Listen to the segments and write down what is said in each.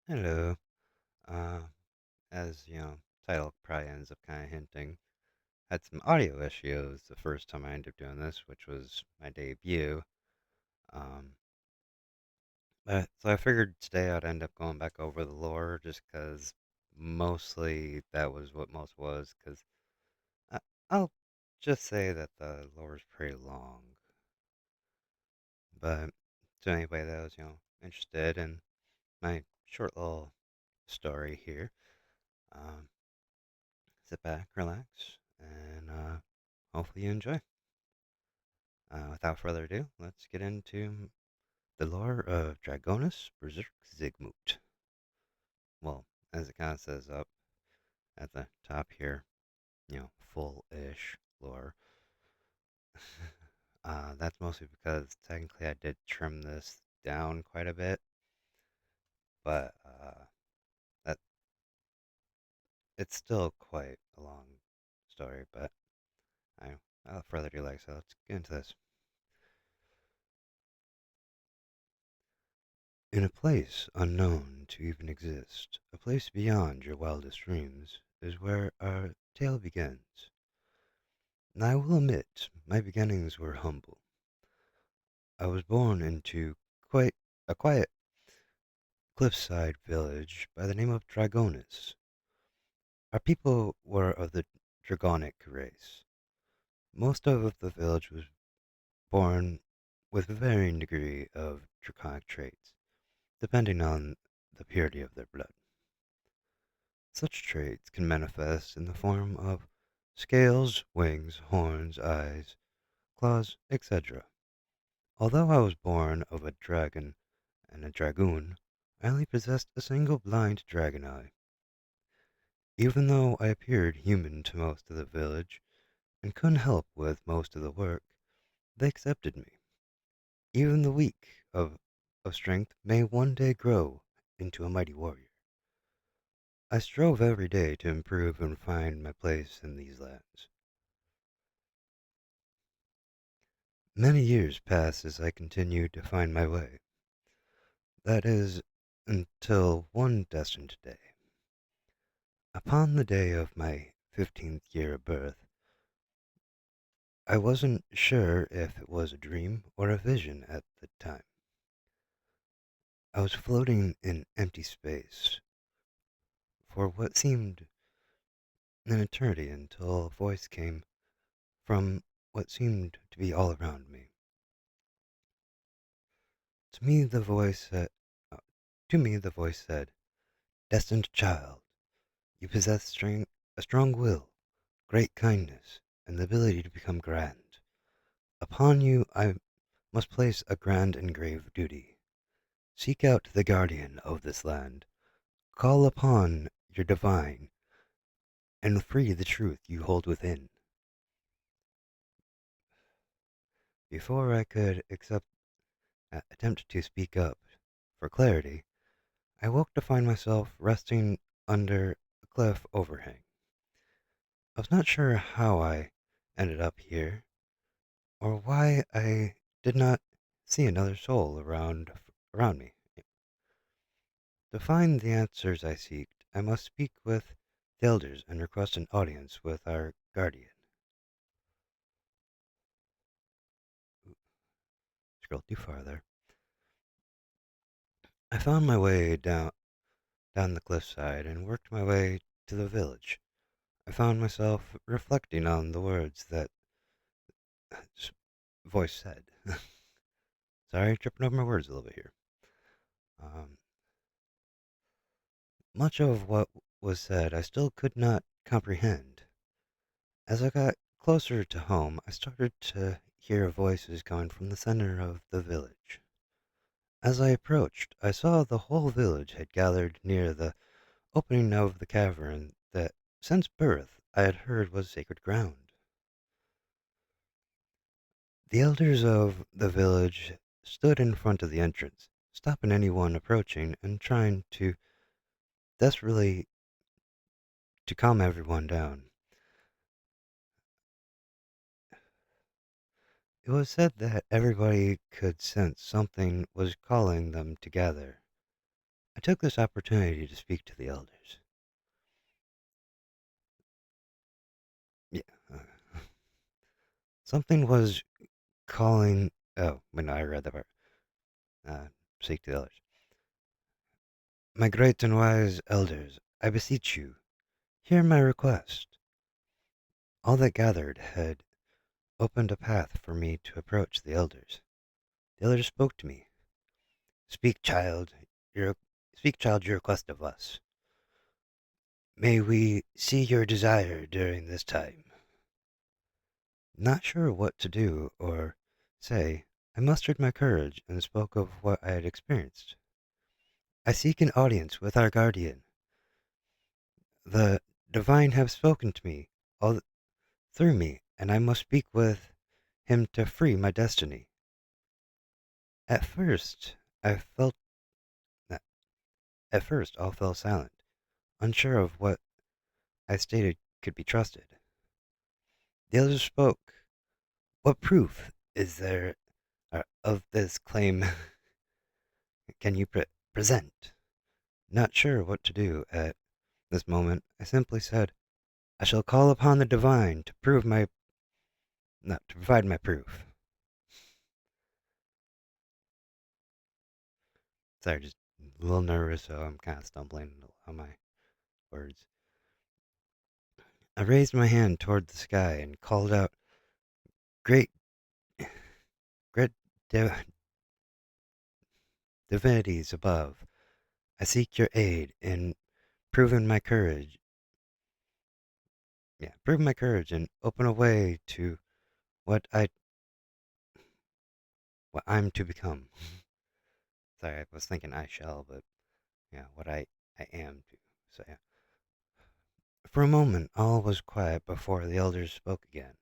Hello. Uh, as title probably ends up kind of hinting, had some audio issues the first time I ended up doing this, which was my debut. Um, but so I figured today I'd end up going back over the lore, just because mostly that was what most was. Because I'll just say that the lore is pretty long. But to anybody that was interested in my short little story here, um, sit back, relax, and hopefully you enjoy. Without further ado, let's get into the lore of Dragonus Berserk Zigmut. Well, as it kind of says up at the top here, full-ish lore. That's mostly because technically I did trim this down quite a bit, but that it's still quite a long story. But I, without further ado, so let's get into this. In a place unknown to even exist, a place beyond your wildest dreams, is where our tale begins. And I will admit, my beginnings were humble. I was born into quite a quiet cliffside village by the name of Dragonus. Our people were of the Dragonic race. Most of the village was born with a varying degree of draconic traits, depending on the purity of their blood. Such traits can manifest in the form of scales, wings, horns, eyes, claws, etc. Although I was born of a dragon and a dragoon, I only possessed a single blind dragon eye. Even though I appeared human to most of the village and couldn't help with most of the work, they accepted me. Even the weak of strength may one day grow into a mighty warrior. I strove every day to improve and find my place in these lands. Many years passed as I continued to find my way. That is, until one destined day. Upon the day of my 15th year of birth, I wasn't sure if it was a dream or a vision at the time. I was floating in empty space for what seemed an eternity until a voice came from what seemed to be all around me. To me, the voice said, uh, to me, the voice said, "Destined child, you possess a strong will, great kindness, and the ability to become grand. Upon you I must place a grand and grave duty. Seek out the guardian of this land, call upon your divine, and free the truth you hold within." Before I could attempt to speak up for clarity, I woke to find myself resting under a cliff overhang. I was not sure how I ended up here, or why I did not see another soul around me. To find the answers I seeked, I must speak with the elders and request an audience with our guardian. Scroll too farther. I found my way down the cliffside and worked my way to the village. I found myself reflecting on the words that s- voice said. Sorry, tripping over my words a little bit here. Um, Much of what was said I still could not comprehend. As I got closer to home, I started to hear voices coming from the center of the village. As I approached, I saw the whole village had gathered near the opening of the cavern that, since birth, I had heard was sacred ground. The elders of the village stood in front of the entrance, stopping anyone approaching and trying to desperately to calm everyone down. It was said that everybody could sense something was calling them together, I took this opportunity to speak to the elders. Yeah, something was calling. Oh, when I read that part, uh, speak to the elders. My great and wise elders, I beseech you, hear my request. All that gathered had opened a path for me to approach the elders. The elders spoke to me. Speak, child, your speak, child, your request of us. May we see your desire during this time. Not sure what to do or say, I mustered my courage and spoke of what I had experienced. I seek an audience with our guardian. The divine have spoken to me all through me, and I must speak with him to free my destiny. At first, I felt that at first all fell silent, unsure of what I stated could be trusted. The others spoke. What proof is there of this claim can you present? Not sure what to do at this moment, I simply said, I shall call upon the divine to prove my not to provide my proof. Sorry, just a little nervous, so I'm kind of stumbling on my words. I raised my hand toward the sky and called out, Great, great divinities above, I seek your aid in proving my courage. Yeah, prove my courage and open a way to what I what I'm to become. Sorry, I was thinking I shall, but yeah, what I am to. So yeah. For a moment, all was quiet before the elders spoke again.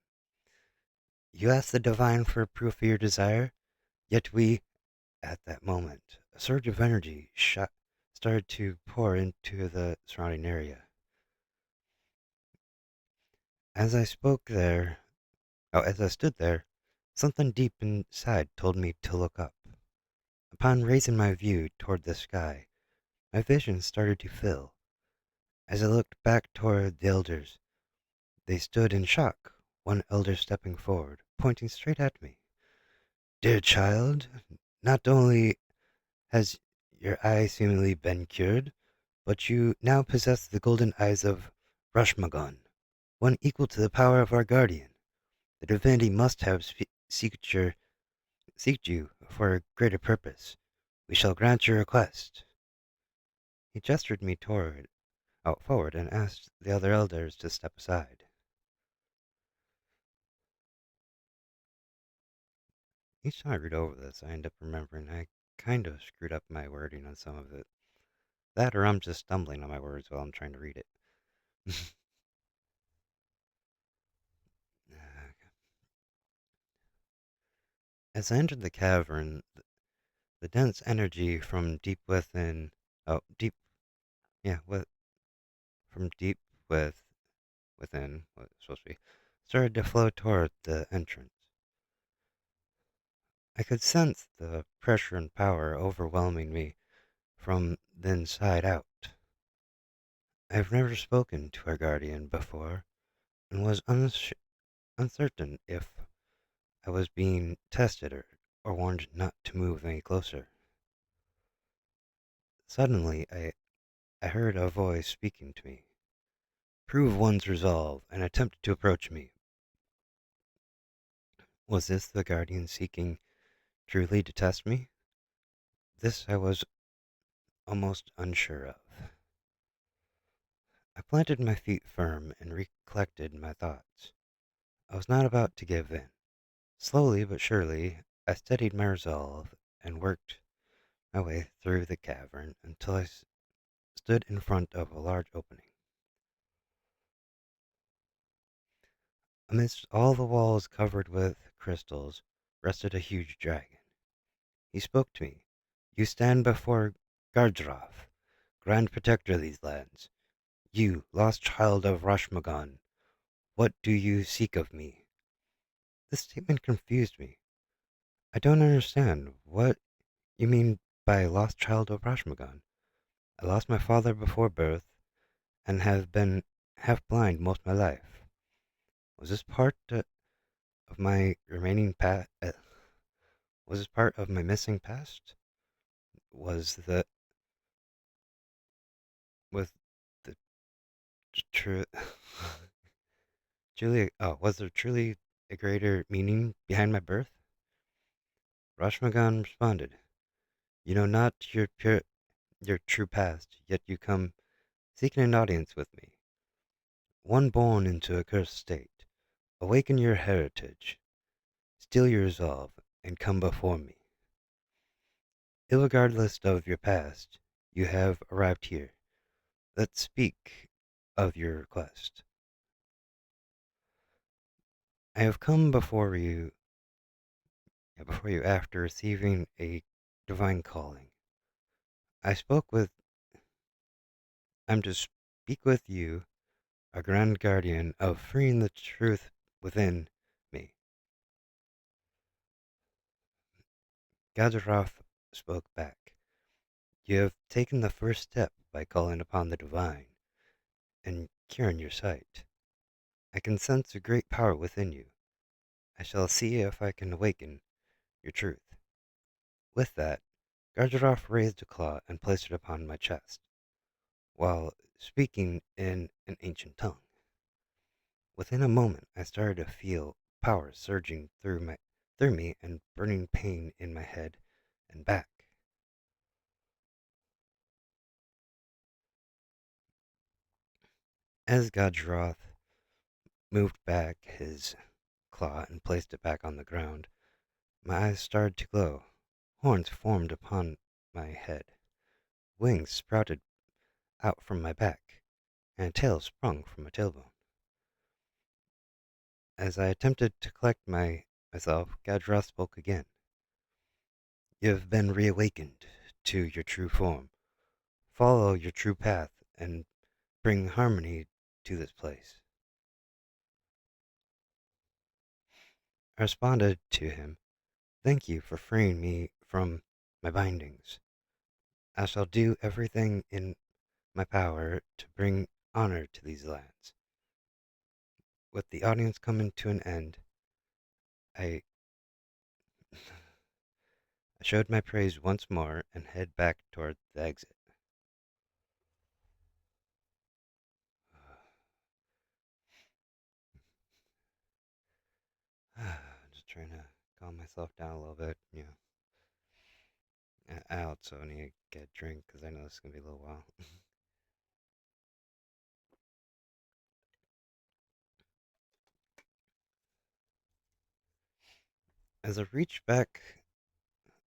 You asked the divine for proof of your desire, yet we, at that moment, a surge of energy started to pour into the surrounding area. As I spoke there, as I stood there, something deep inside told me to look up. Upon raising my view toward the sky, my vision started to fill. As I looked back toward the elders, they stood in shock, one elder stepping forward, pointing straight at me. Dear child, not only has your eye seemingly been cured, but you now possess the golden eyes of Rashmagon, one equal to the power of our guardian. The divinity must have seeked you for a greater purpose. We shall grant your request. He gestured me forward and asked the other elders to step aside. Each time I read over this, I end up remembering I kind of screwed up my wording on some of it. That or I'm just stumbling on my words while I'm trying to read it. As I entered the cavern, the dense energy from deep within, oh, deep, yeah, from deep within, what it's supposed to be, started to flow toward the entrance. I could sense the pressure and power overwhelming me from the inside out. I've never spoken to our guardian before, and was uncertain if I was being tested or warned not to move any closer. Suddenly, I heard a voice speaking to me. Prove one's resolve, and attempted to approach me. Was this the guardian seeking truly to test me? This I was almost unsure of. I planted my feet firm and recollected my thoughts. I was not about to give in. Slowly but surely, I steadied my resolve and worked my way through the cavern until I stood in front of a large opening. Amidst all the walls covered with crystals rested a huge dragon. He spoke to me. You stand before Gardroth, Grand Protector of these lands. You, lost child of Rashmagan, what do you seek of me? This statement confused me. I don't understand what you mean by lost child of Rashmagan. I lost my father before birth and have been half blind most my life. Was this part of my remaining past? Was this part of my missing past? Was the was the true truly? Oh, was there truly a greater meaning behind my birth? Rashmagan responded, "You know not your true past, yet you come seeking an audience with me. One born into a cursed state, awaken your heritage, steel your resolve, and come before me. Irregardless of your past, you have arrived here. Let's speak of your request. I have come before you after receiving a divine calling. I spoke with I'm to speak with you, a grand guardian of freeing the truth within me." Gadarath spoke back. "You have taken the first step by calling upon the divine and curing your sight. I can sense a great power within you. I shall see if I can awaken your truth." With that, Gadarath raised a claw and placed it upon my chest, while speaking in an ancient tongue. Within a moment, I started to feel power surging through me and burning pain in my head and back. As Gadroth moved back his claw and placed it back on the ground, my eyes started to glow. Horns formed upon my head. Wings sprouted out from my back, and a tail sprung from my tailbone. As I attempted to collect myself, Gadroth spoke again. "You have been reawakened to your true form. Follow your true path and bring harmony to this place." I responded to him, "Thank you for freeing me from my bindings. I shall do everything in my power to bring honor to these lands." With the audience coming to an end, I, I showed my praise once more and head back toward the exit. Just trying to calm myself down a little bit, I also need to get a drink because I know this is going to be a little while. As I reached back,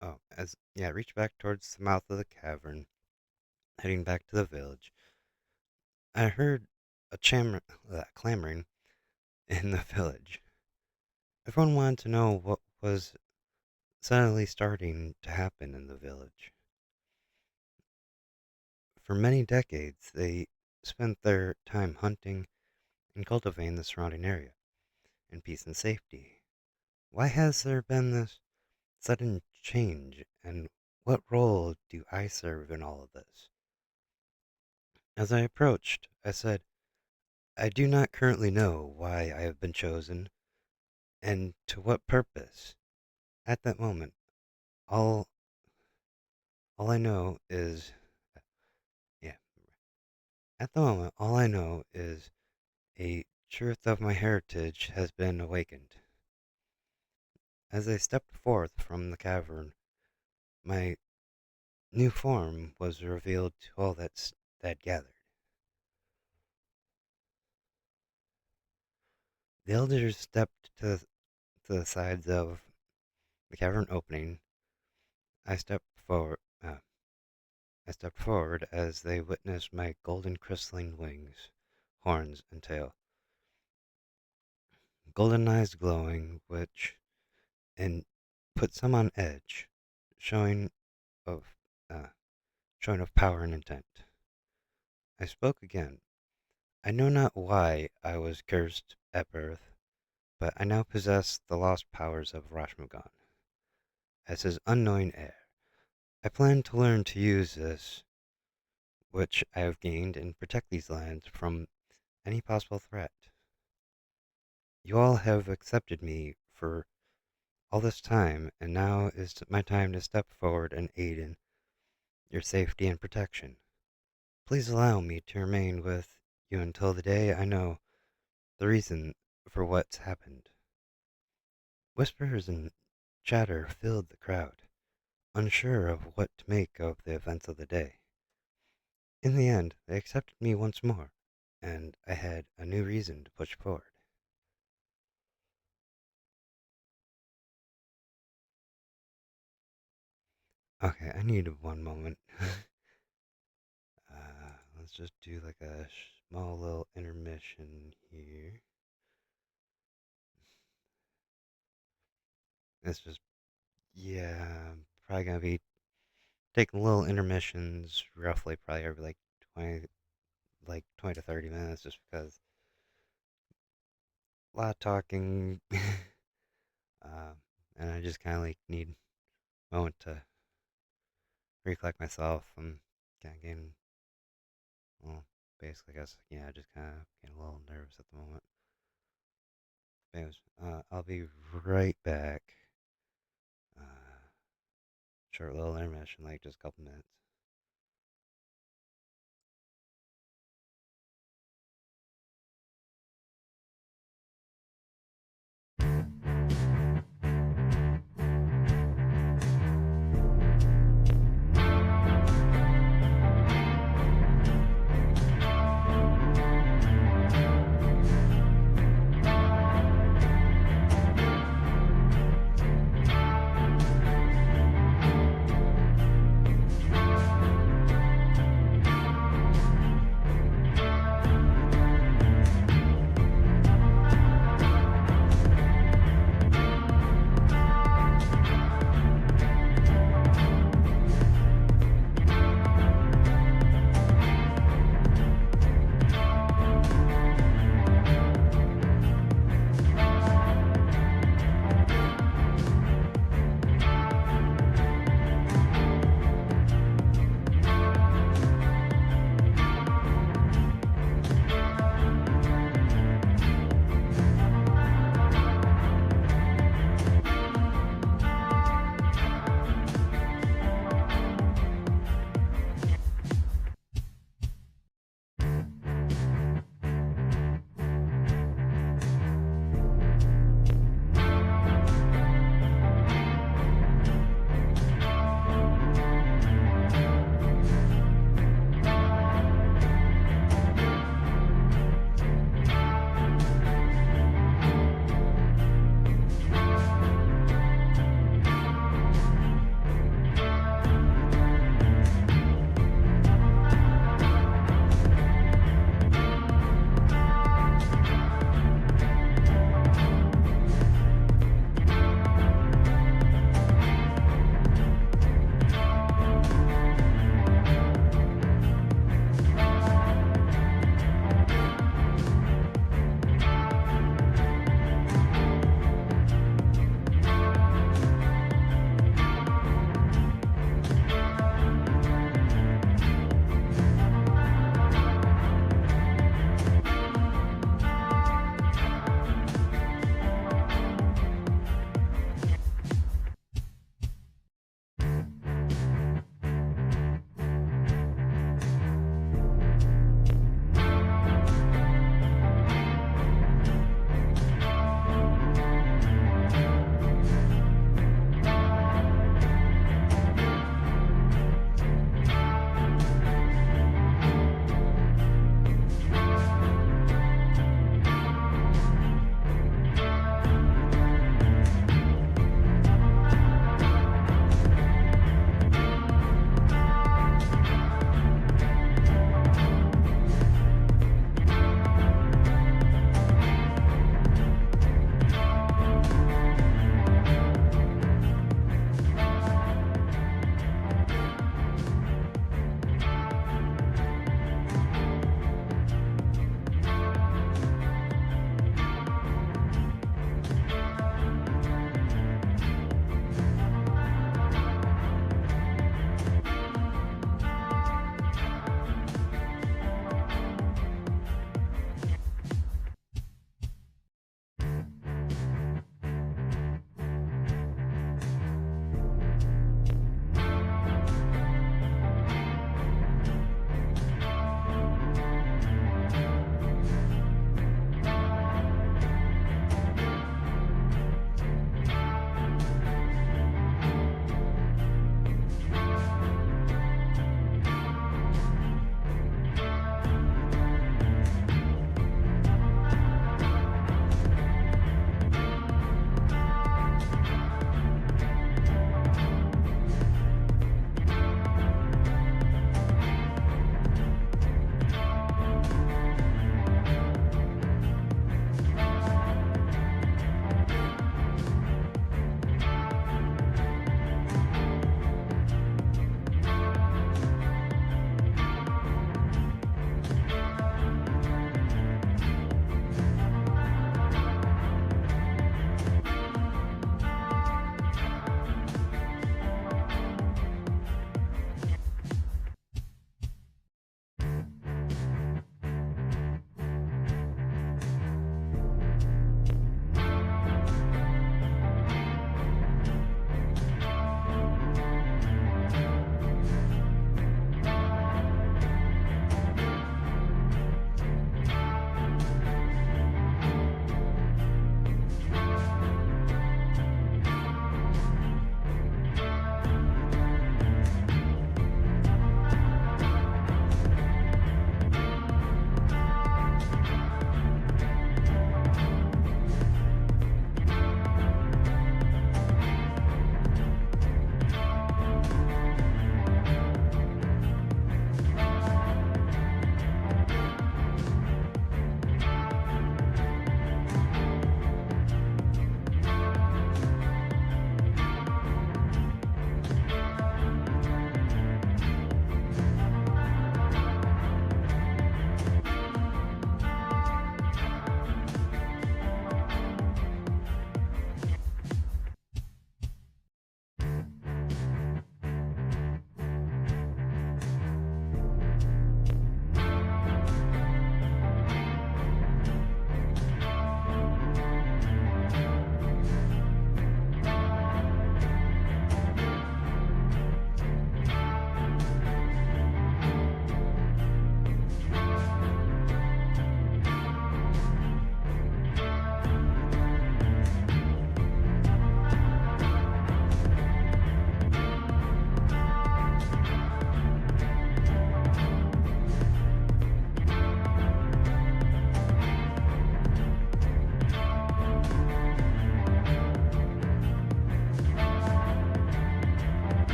I reached back towards the mouth of the cavern, heading back to the village, I heard clamoring in the village. Everyone wanted to know what was suddenly starting to happen in the village. For many decades, they spent their time hunting and cultivating the surrounding area in peace and safety. Why has there been this sudden change, and what role do I serve in all of this? As I approached, I said, "I do not currently know why I have been chosen, and to what purpose." At that moment, all all I know is yeah, at the moment, all I know is a truth of my heritage has been awakened. As I stepped forth from the cavern, my new form was revealed to all that gathered. The elders stepped to the sides of the cavern opening. I stepped forward. I stepped forward as they witnessed my golden crystalline wings, horns, and tail. Golden eyes glowing, which and put some on edge, showing of uh, showing of power and intent. I spoke again. "I know not why I was cursed at birth, but I now possess the lost powers of Rashmugan. As his unknowing heir, I plan to learn to use this which I have gained, and protect these lands from any possible threat. You all have accepted me for all this time, and now is my time to step forward and aid in your safety and protection. Please allow me to remain with you until the day I know the reason for what's happened. Whispers and chatter filled the crowd, unsure of what to make of the events of the day. In the end, they accepted me once more, and I had a new reason to push forward. Okay, I need one moment. Let's just do like a small little intermission here. It's just, yeah, I'm probably gonna be taking little intermissions, roughly probably every 20, 20 to 30 minutes, just because a lot of talking, uh, and I just kind of need a moment to recollect myself. I'm kind of getting, well, basically, I guess, yeah, just kind of getting a little nervous at the moment. Anyways, I'll be right back. Uh, Short little intermission, like just a couple minutes.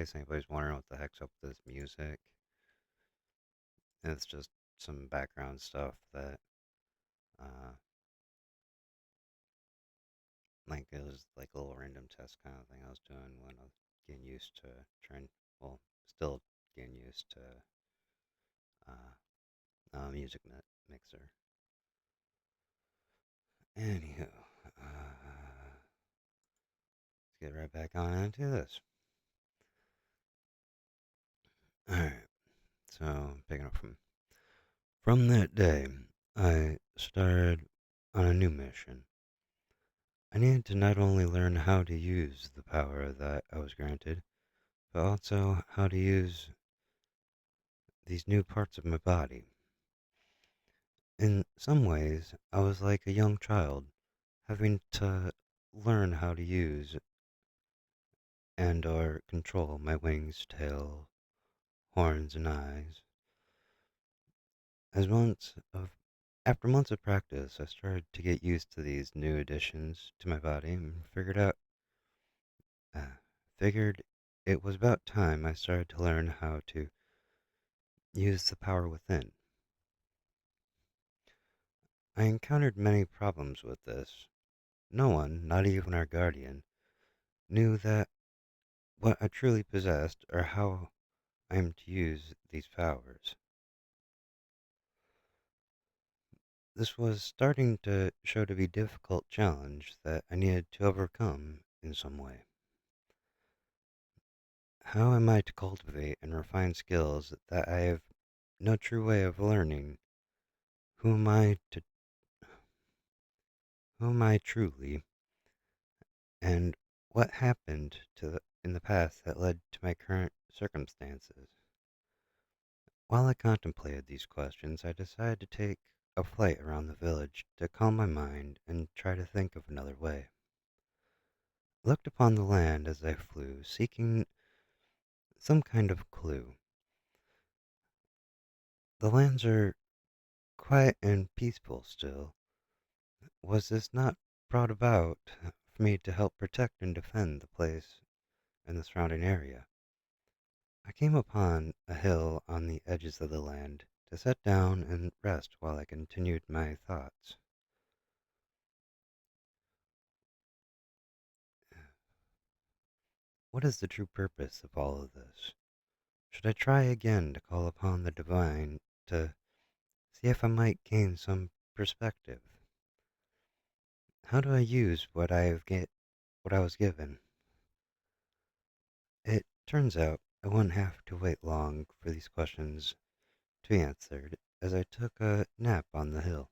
case anybody's wondering what the heck's up with this music, it's just some background stuff that, uh, like it was like a little random test kind of thing I was doing when I was getting used to trying, well, still getting used to music mixer. Anywho, let's get right back on into this. All right, so picking up from that day, I started on a new mission. I needed to not only learn how to use the power that I was granted, but also how to use these new parts of my body. In some ways, I was like a young child, having to learn how to use and or control my wings, tail, horns, and eyes. As months of After months of practice, I started to get used to these new additions to my body and uh, figured it was about time I started to learn how to use the power within. I encountered many problems with this. No one, not even our guardian, knew that what I truly possessed or how I am to use these powers. This was starting to show to be a difficult challenge that I needed to overcome in some way. How am I to cultivate and refine skills that I have no true way of learning? Who am I to who am I truly, and what happened in the past that led to my current circumstances? While I contemplated these questions, I decided to take a flight around the village to calm my mind and try to think of another way. I looked upon the land as I flew, seeking some kind of clue. The lands are quiet and peaceful still. Was this not brought about for me to help protect and defend the place and the surrounding area? I came upon a hill on the edges of the land to sit down and rest while I continued my thoughts. What is the true purpose of all of this? Should I try again to call upon the divine to see if I might gain some perspective? How do I use what I was given? It turns out I wouldn't have to wait long for these questions to be answered as I took a nap on the hill.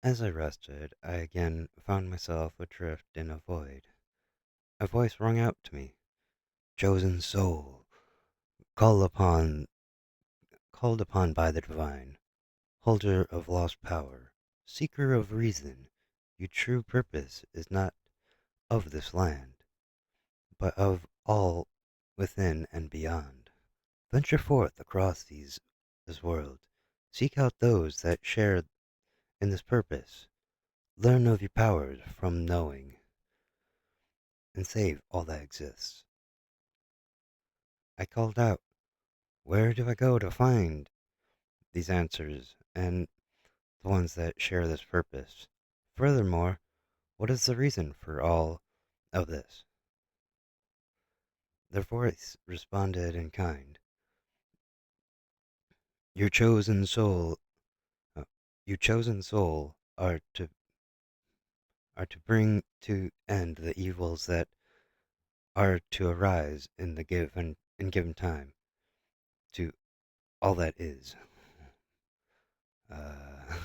As I rested, I again found myself adrift in a void. A voice rung out to me, "Chosen soul, called upon, called upon by the divine, holder of lost power, seeker of reason, your true purpose is not of this land, but of all within and beyond. Venture forth across this world, seek out those that share in this purpose, learn of your powers from knowing, and save all that exists." I called out, "Where do I go to find these answers and the ones that share this purpose? Furthermore, what is the reason for all of this?" Their voice responded in kind. Your chosen soul, uh, you chosen soul are to bring to end the evils that are to arise in given time to all that is. Uh,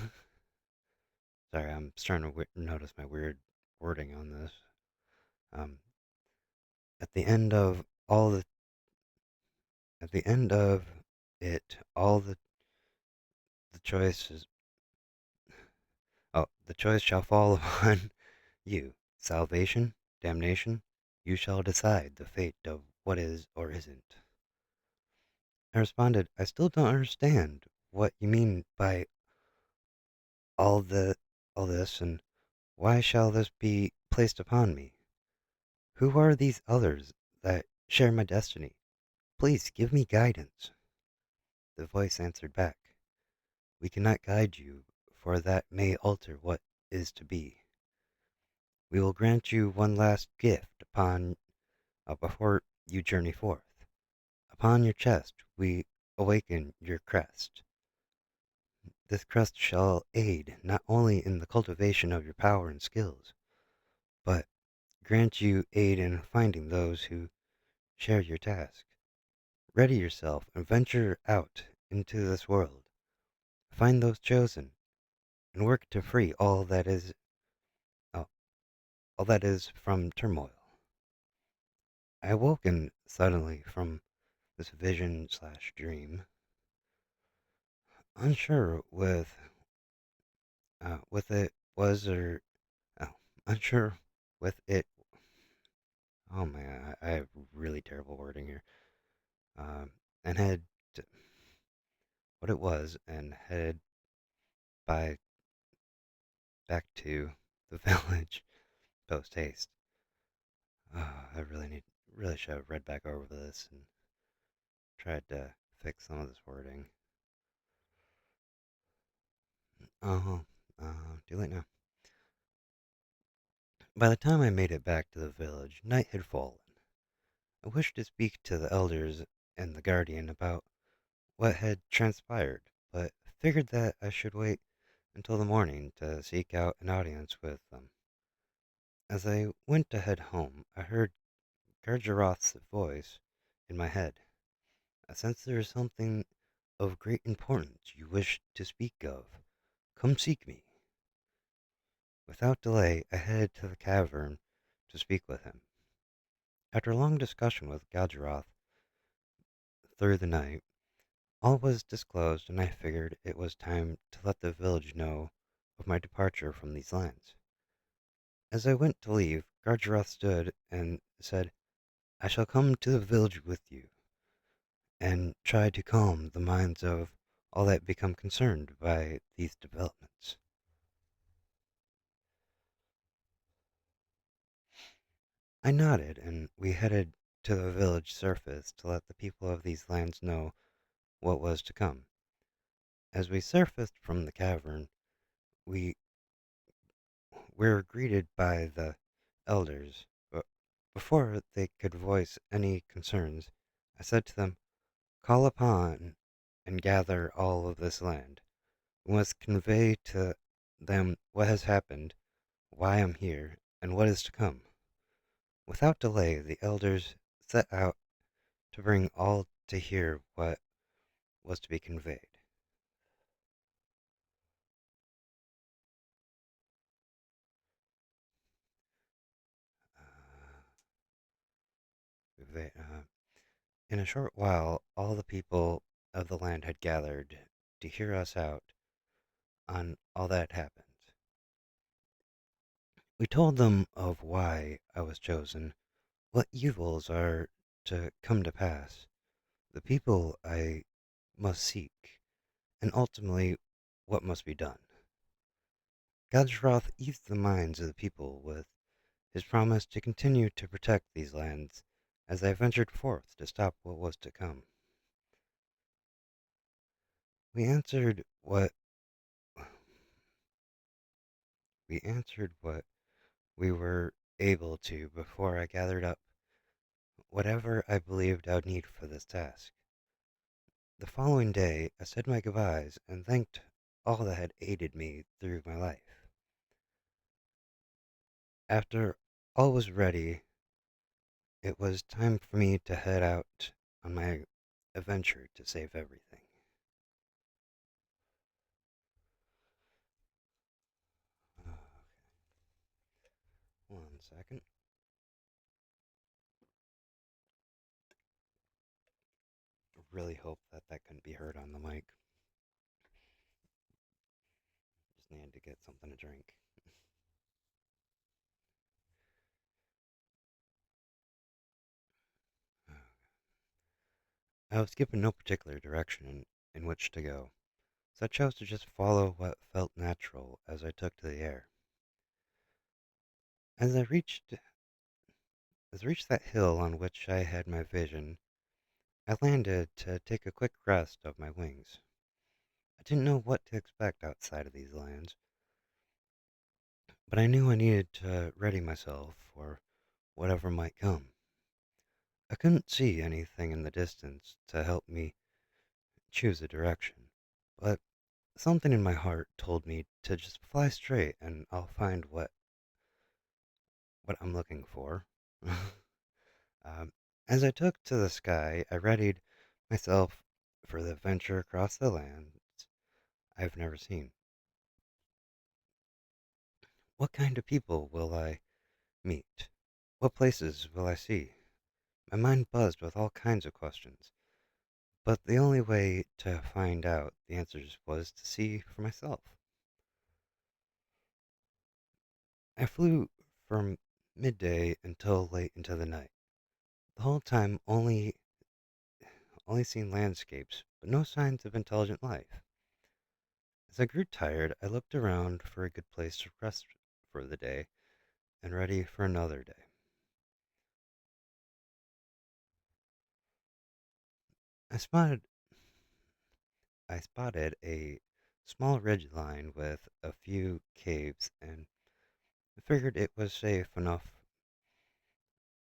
Sorry, I'm starting to notice my weird wording on this. Um, at the end of all the at the end of it, all the choices. Oh, the choice shall fall upon you. Salvation, damnation. You shall decide the fate of what is or isn't. I responded, I still don't understand what you mean by all the all this, and Why shall this be placed upon me? Who are these others that share my destiny? Please give me guidance. The voice answered back, we cannot guide you, for that may alter what is to be. We will grant you one last gift before you journey forth. Upon your chest we awaken your crest. This crest shall aid not only in the cultivation of your power and skills, but grant you aid in finding those who share your task. Ready yourself and venture out into this world. Find those chosen and work to free oh, all that is from turmoil. I awoken suddenly from this vision slash dream, unsure with it was or oh, unsure with it. Oh man, I have really terrible wording here. Um, and head to what it was and headed by back to the village post haste. I really should have read back over this and tried to fix some of this wording. Uh-huh. Too late now. By the time I made it back to the village, night had fallen. I wished to speak to the elders and the guardian about what had transpired, but figured that I should wait until the morning to seek out an audience with them. As I went to head home, I heard Gargeroth's voice in my head. I sense there is something of great importance you wish to speak of. Come seek me. Without delay, I headed to the cavern to speak with him. After a long discussion with Galgeroth through the night, all was disclosed, and I figured it was time to let the village know of my departure from these lands. As I went to leave, Gargeroth stood and said, I shall come to the village with you, and try to calm the minds of all that become concerned by these developments. I nodded, and we headed to the village surface to let the people of these lands know what was to come. As we surfaced from the cavern, we were greeted by the elders, but before they could voice any concerns, I said to them, call upon and gather all of this land. We must convey to them what has happened, why I'm here, and what is to come. Without delay, the elders set out to bring all to hear what was to be conveyed. Uh, in a short while, all the people of the land had gathered to hear us out on all that happened. We told them of why I was chosen, what evils are to come to pass, the people I must seek, and ultimately what must be done. Gadsroth eased the minds of the people with his promise to continue to protect these lands as I ventured forth to stop what was to come. We answered what we answered what we were able to before I gathered up whatever I believed I would need for this task. The following day, I said my goodbyes and thanked all that had aided me through my life. After all was ready, it was time for me to head out on my adventure to save everything. Uh, 1 second. Really hope that that couldn't be heard on the mic. Just needed to get something to drink. I was given no particular direction in which to go, so I chose to just follow what felt natural as I took to the air. As I reached that hill on which I had my vision, I landed to take a quick rest of my wings. I didn't know what to expect outside of these lands, but I knew I needed to ready myself for whatever might come. I couldn't see anything in the distance to help me choose a direction, but something in my heart told me to just fly straight and I'll find what I'm looking for. um, as I took to the sky, I readied myself for the adventure across the lands I've never seen. What kind of people will I meet? What places will I see? My mind buzzed with all kinds of questions, but the only way to find out the answers was to see for myself. I flew from midday until late into the night. The whole time only seeing landscapes, but no signs of intelligent life. As I grew tired, I looked around for a good place to rest for the day and ready for another day. I spotted I spotted a small ridge line with a few caves and figured it was safe enough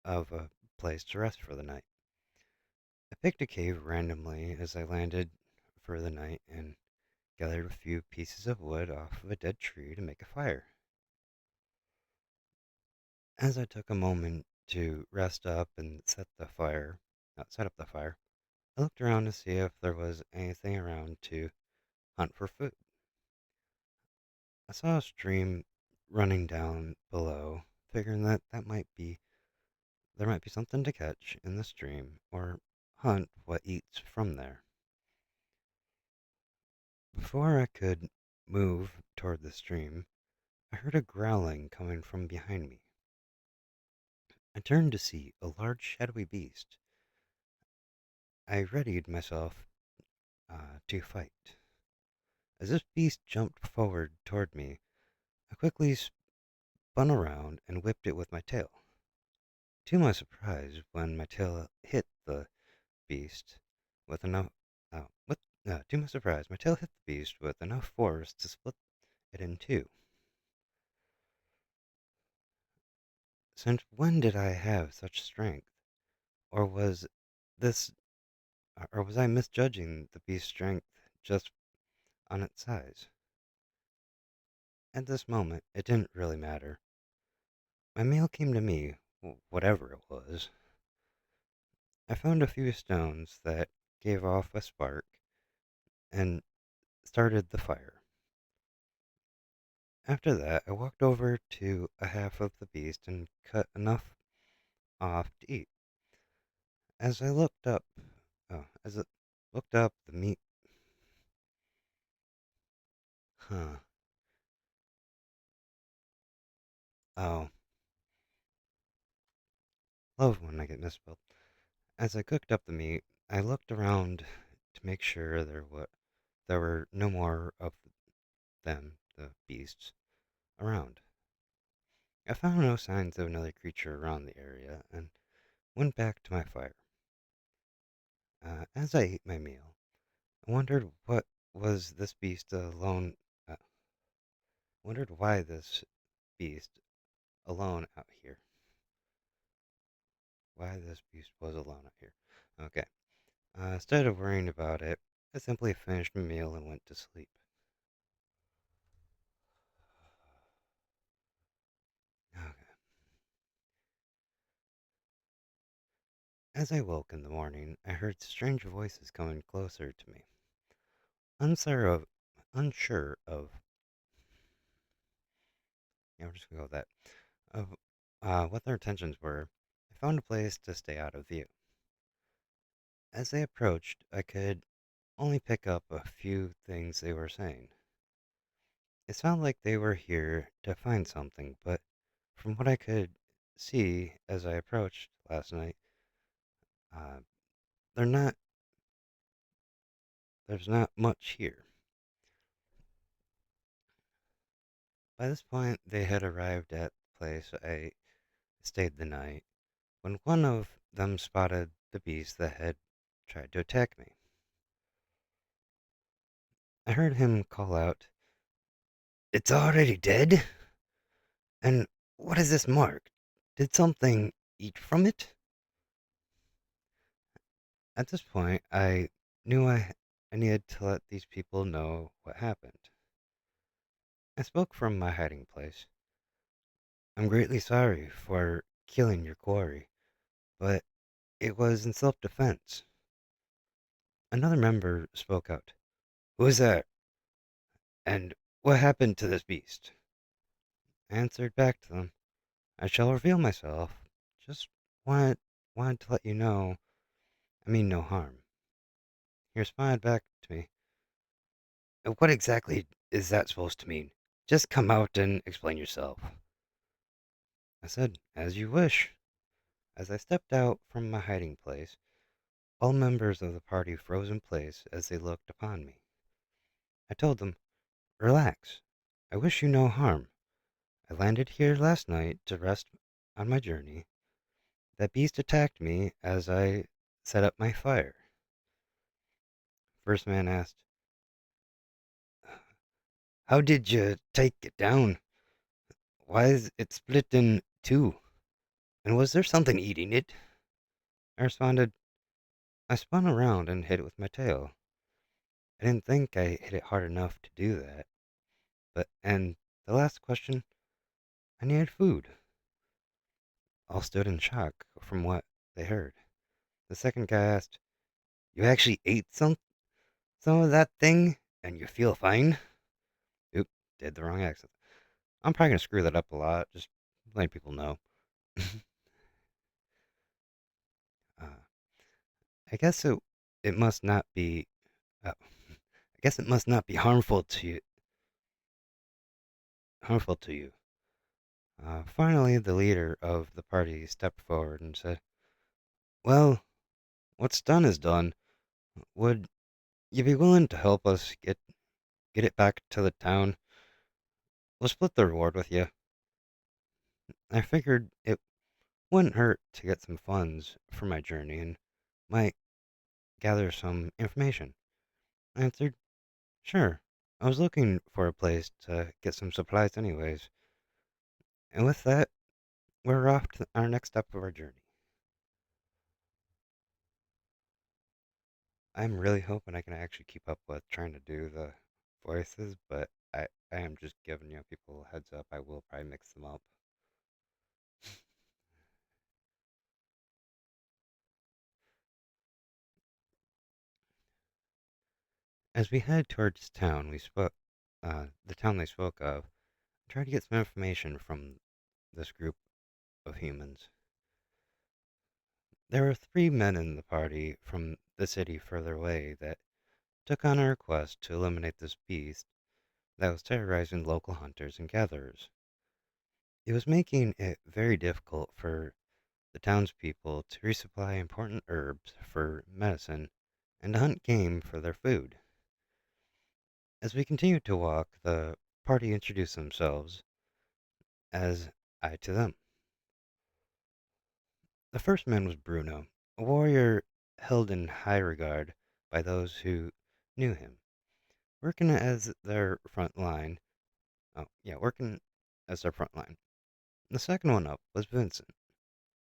of a place to rest for the night. I picked a cave randomly as I landed for the night and gathered a few pieces of wood off of a dead tree to make a fire. As I took a moment to rest up and set up the fire, I looked around to see if there was anything around to hunt for food. I saw a stream running down below, figuring that there might be something to catch in the stream or hunt what eats from there. Before I could move toward the stream, I heard a growling coming from behind me. I turned to see a large shadowy beast. I readied myself to fight. As this beast jumped forward toward me, I quickly spun around and whipped it with my tail. To my surprise, when my tail hit the beast with enough, to my surprise, my tail hit the beast with enough force to split it in two. Since when did I have such strength, or this, or was I misjudging the beast's strength just on its size? At this moment, it didn't really matter. My meal came to me, whatever it was. I found a few stones that gave off a spark and started the fire. After that, I walked over to a half of the beast and cut enough off to eat. As I looked up, as it looked up, the meat, huh, oh, love when I get misspelled. As I cooked up the meat, I looked around to make sure there were no more of them, the beasts, around. I found no signs of another creature around the area and went back to my fire. As I ate my meal, I was this beast alone. Uh, wondered why this beast alone out here. Why this beast was alone out here. Okay. Instead of worrying about it, I simply finished my meal and went to sleep. Okay. As I woke in the morning, I heard strange voices coming closer to me. Unsure of, unsure of, yeah, we're just gonna go with that, of what their intentions were, I found a place to stay out of view. As they approached, I could only pick up a few things they were saying. It sounded like they were here to find something, but from what I could see as I approached last night, uh, they're not, there's not much here. By this point, they had arrived at the place I stayed the night when one of them spotted the beast that had tried to attack me. I heard him call out, "It's already dead? And what is this mark? Did something eat from it?" At this point, I knew I needed to let these people know what happened. I spoke from my hiding place. "I'm greatly sorry for killing your quarry, but it was in self-defense." Another member spoke out. "Who is that? And what happened to this beast?" I answered back to them. "I shall reveal myself. Just wanted, wanted to let you know I mean no harm." He responded back to me. "What exactly is that supposed to mean? Just come out and explain yourself." I said, "As you wish." As I stepped out from my hiding place, all members of the party froze in place as they looked upon me. I told them, "Relax. I wish you no harm. I landed here last night to rest on my journey. That beast attacked me as I set up my fire." First man asked, "How did you take it down? Why is it split in two? And was there something eating it?" I responded, "I spun around and hit it with my tail. I didn't think I hit it hard enough to do that. And the last question, I needed food." All stood in shock from what they heard. The second guy asked, "You actually ate some of that thing and you feel fine?" Oop, did the wrong accent. I'm probably gonna screw that up a lot, just letting people know. uh, I guess it must not be I guess it must not be harmful to you. Finally, the leader of the party stepped forward and said, "Well, what's done is done. Would you be willing to help us get it back to the town? We'll split the reward with you." I figured it wouldn't hurt to get some funds for my journey and might gather some information. I answered, "Sure. I was looking for a place to get some supplies anyways." And with that, we're off to our next step of our journey. I'm really hoping I can actually keep up with trying to do the voices, but I am just giving you people a heads up. I will probably mix them up. As we head towards the town they spoke of, I tried to get some information from this group of humans. There were three men in the party from the city further away that took on a request to eliminate this beast that was terrorizing local hunters and gatherers. It was making it very difficult for the townspeople to resupply important herbs for medicine and to hunt game for their food. As we continued to walk, the party introduced themselves as I to them. The first man was Bruno, a warrior held in high regard by those who knew him, working as their front line. Oh, yeah, working as their front line. The second one up was Vincent,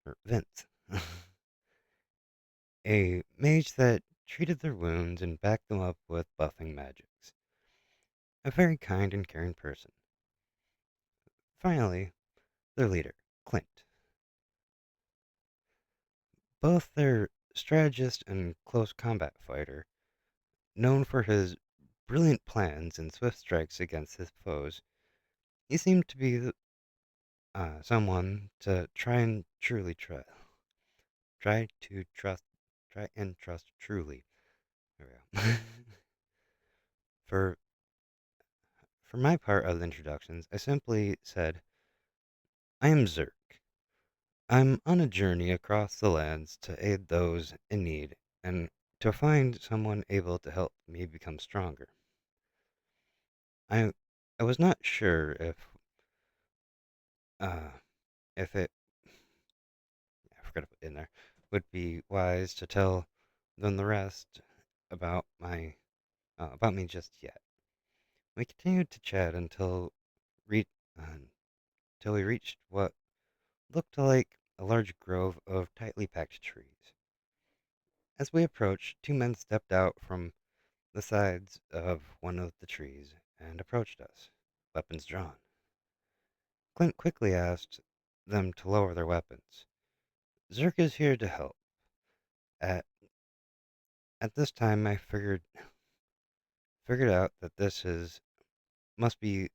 or Vince, a mage that treated their wounds and backed them up with buffing magics. A very kind and caring person. Finally, their leader, Clint. Both their strategist and close combat fighter, known for his brilliant plans and swift strikes against his foes, he seemed to be someone to try to trust, try and trust truly. There we go. for for my part of the introductions, I simply said, "I am Zerk. I'm on a journey across the lands to aid those in need and to find someone able to help me become stronger. I I was not sure if Uh, if it, I forgot to put in there, would be wise to tell them the rest about about me just yet. We continued to chat re- until we reached what looked like a large grove of tightly packed trees. As we approached, two men stepped out from the sides of one of the trees and approached us, weapons drawn. Clint quickly asked them to lower their weapons. Zerk is here to help. At at this time, I figured out that this is must be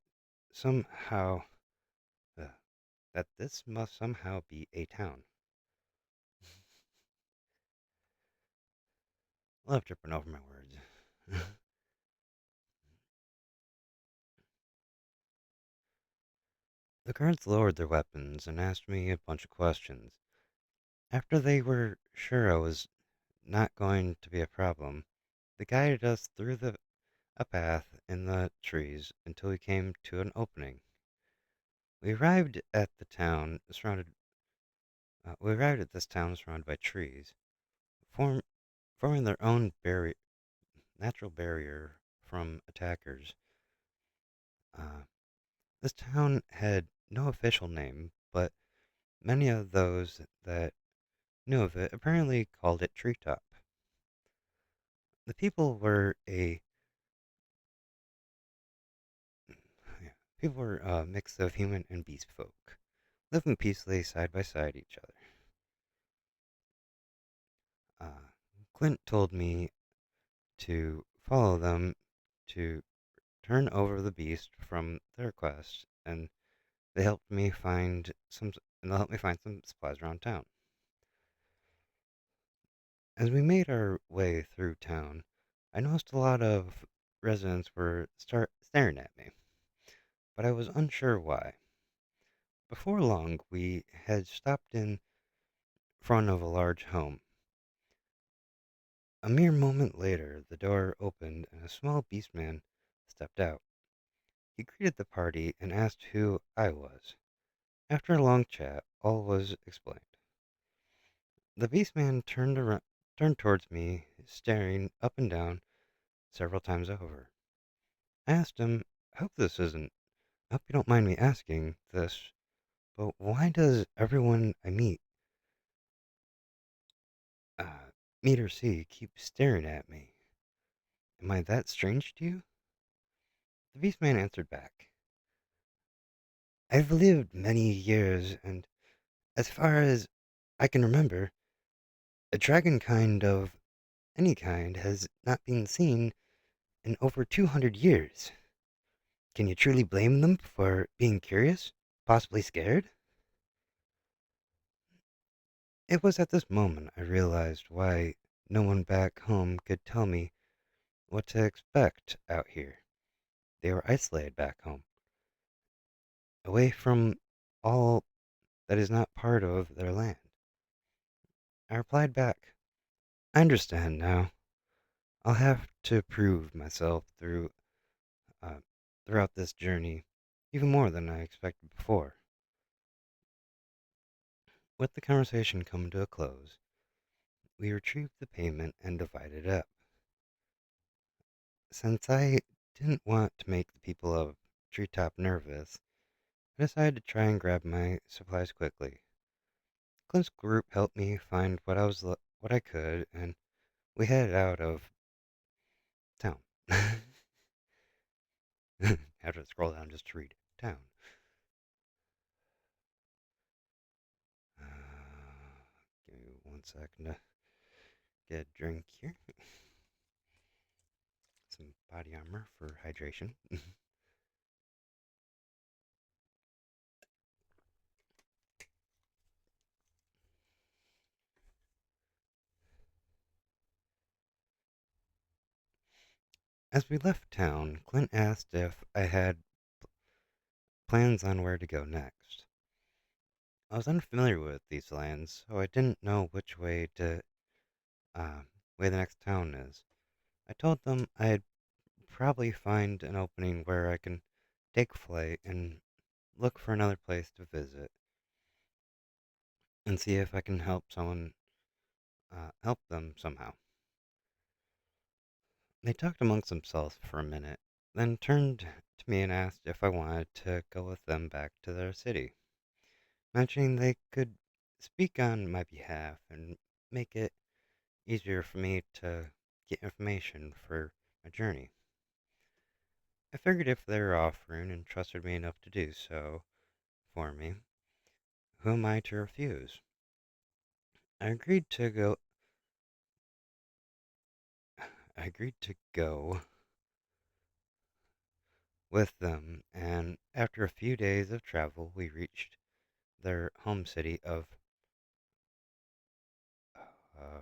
somehow uh, that this must somehow be a town. Love tripping over my words. The guards lowered their weapons and asked me a bunch of questions. After they were sure I was not going to be a problem, they guided us through a path in the trees until we came to an opening. We arrived at the town surrounded. We arrived at this town surrounded by trees, form, forming their own natural barrier from attackers. Uh, this town had no official name, but many of those that knew of it apparently called it Treetop. The people were a yeah, people were a mix of human and beast folk, living peacefully side by side each other. Uh, Clint told me to follow them to turn over the beast from their quest, and they helped me find some, and they'll help me find some supplies around town. As we made our way through town, I noticed a lot of residents were staring at me, but I was unsure why. Before long, we had stopped in front of a large home. A mere moment later, the door opened and a small beast man stepped out. He greeted the party and asked who I was. After a long chat, all was explained. The beast man turned towards me, staring up and down several times over. I asked him, I hope you don't mind me asking this, but why does everyone I uh, meet or see, keep staring at me? Am I that strange to you? The beast man answered back, I've lived many years, and as far as I can remember, a dragon kind of any kind has not been seen in over 200 years. Can you truly blame them for being curious? Possibly scared? It was at this moment I realized why no one back home could tell me what to expect out here. They were isolated back home, away from all that is not part of their land. I replied back, I understand now. I'll have to prove myself uh, throughout this journey, even more than I expected before. With the conversation coming to a close, we retrieved the payment and divided up. Since I didn't want to make the people of Treetop nervous, I decided to try and grab my supplies quickly. Clint's group helped me find what I could, and we headed out of town. I have to scroll down just to read town. Give me 1 second to get a drink here. Some body armor for hydration. As we left town, Clint asked if I had plans on where to go next. I was unfamiliar with these lands, so I didn't know which uh, way the next town is. I told them I'd probably find an opening where I can take flight and look for another place to visit and see if I can help them somehow. They talked amongst themselves for a minute, then turned to me and asked if I wanted to go with them back to their city, mentioning they could speak on my behalf and make it easier for me to get information for my journey. I figured if they were offering and trusted me enough to do so for me, who am I to refuse? I agreed to go. I agreed to go with them, and after a few days of travel, we reached their home city of. I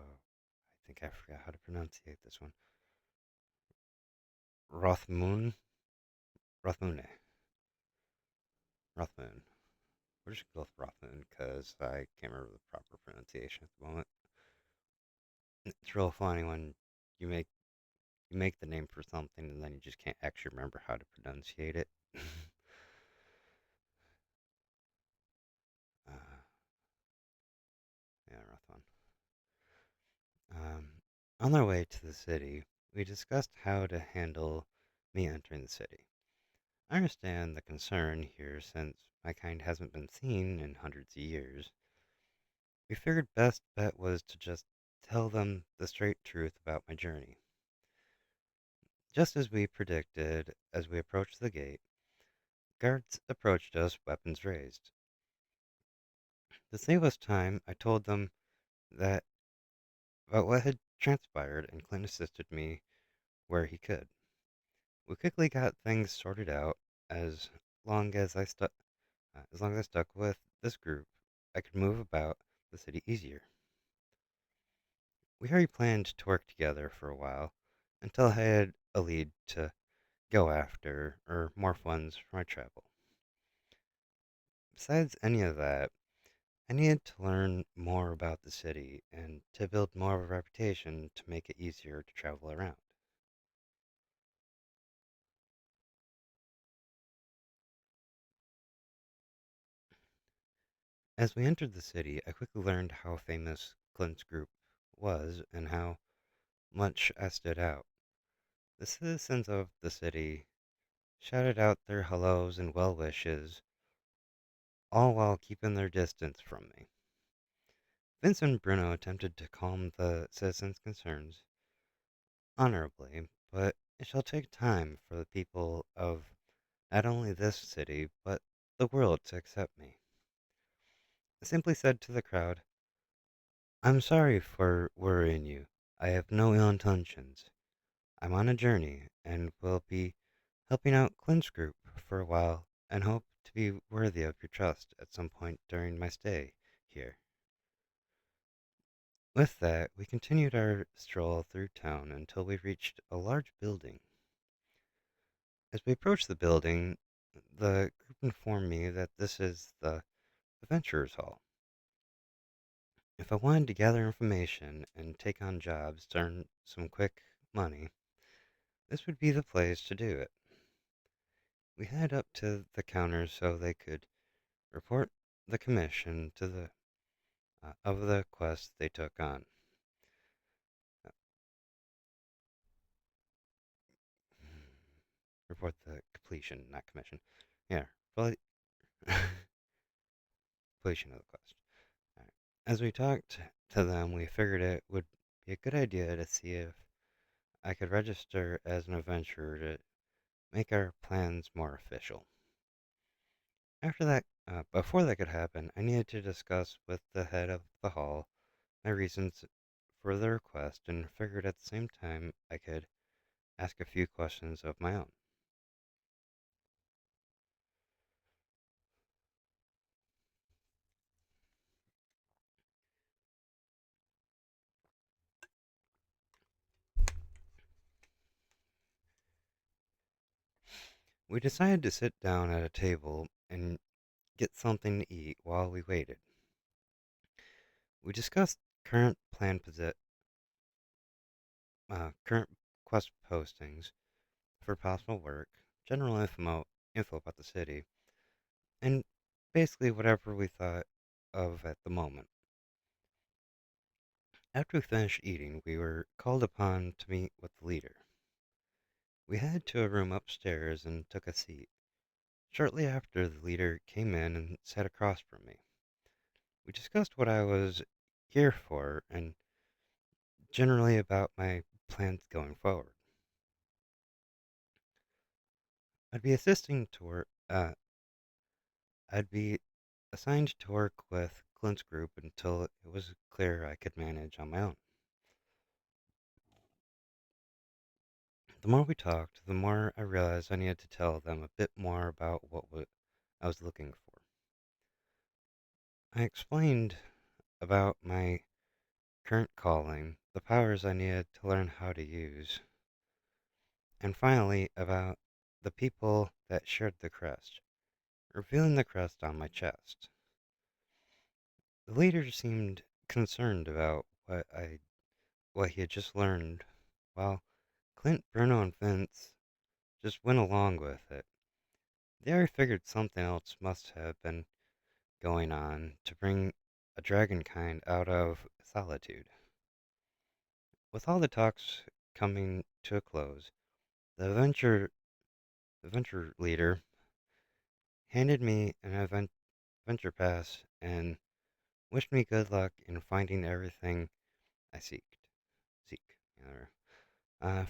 think I forgot how to pronunciate this one. Rothmoon, Rothmune, Rothmoon. We're just going to go with Rothmoon because I can't remember the proper pronunciation at the moment. It's real funny when you make the name for something and then you just can't actually remember how to pronunciate it. uh, yeah, Rothman. Um, on our way to the city, we discussed how to handle me entering the city. I understand the concern here since my kind hasn't been seen in hundreds of years. We figured best bet was to just tell them the straight truth about my journey. Just as we predicted, as we approached the gate, guards approached us, weapons raised. To save us time, I told them that about what had transpired, and Clint assisted me where he could. We quickly got things sorted out. As long as I stuck, as long as I stuck with this group, I could move about the city easier. We already planned to work together for a while until I had a lead to go after or more funds for my travel. Besides any of that, I needed to learn more about the city and to build more of a reputation to make it easier to travel around. As we entered the city, I quickly learned how famous Clint's group was and how much I stood out. The citizens of the city shouted out their hellos and well wishes, all while keeping their distance from me. Vince and Bruno attempted to calm the citizens' concerns honorably, but it shall take time for the people of not only this city, but the world to accept me. I simply said to the crowd, I'm sorry for worrying you. I have no ill intentions. I'm on a journey and will be helping out Clint's group for a while and hope to be worthy of your trust at some point during my stay here. With that, we continued our stroll through town until we reached a large building. As we approached the building, the group informed me that this is the Adventurers Hall. If I wanted to gather information and take on jobs to earn some quick money, this would be the place to do it. We headed up to the counter so they could report the commission to the of the quest they took on. Uh, report the completion, not commission. Yeah, fully completion of the quest. All right. As we talked to them, we figured it would be a good idea to see if I could register as an adventurer to make our plans more official. Before that could happen, I needed to discuss with the head of the hall my reasons for the request and figured at the same time I could ask a few questions of my own. We decided to sit down at a table and get something to eat while we waited. We discussed current quest postings for possible work, general info about the city, and basically whatever we thought of at the moment. After we finished eating, we were called upon to meet with the leader. We headed to a room upstairs and took a seat. Shortly after, the leader came in and sat across from me. We discussed what I was here for and generally about my plans going forward. I'd be assisting to work. I'd be assigned to work with Clint's group until it was clear I could manage on my own. The more we talked, the more I realized I needed to tell them a bit more about I was looking for. I explained about my current calling, the powers I needed to learn how to use, and finally about the people that shared the crest, revealing the crest on my chest. The leader seemed concerned about what he had just learned, while Clint, Bruno, and Vince just went along with it. They already figured something else must have been going on to bring a dragonkind out of solitude. With all the talks coming to a close, the adventure leader handed me an adventure pass and wished me good luck in finding everything I seek.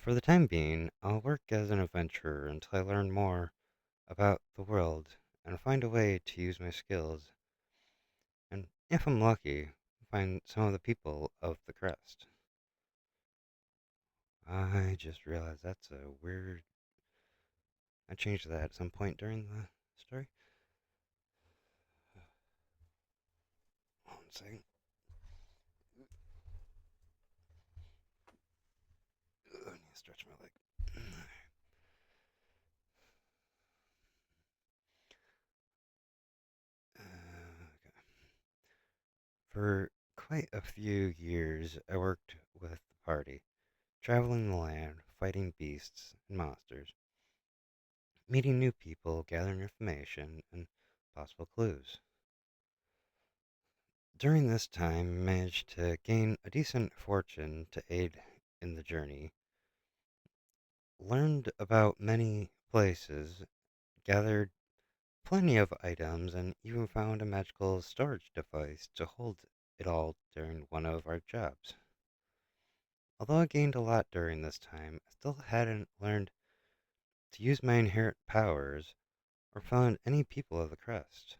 For the time being, I'll work as an adventurer until I learn more about the world and find a way to use my skills, and if I'm lucky, find some of the people of the crest. I just realized that's a weird. I changed that at some point during the story. One second. I need to stretch my leg. Okay. For quite a few years, I worked with the party, traveling the land, fighting beasts and monsters, meeting new people, gathering information, and possible clues. During this time, I managed to gain a decent fortune to aid in the journey, learned about many places, gathered plenty of items, and even found a magical storage device to hold it all during one of our jobs. Although I gained a lot during this time, I still hadn't learned to use my inherent powers or found any people of the crest.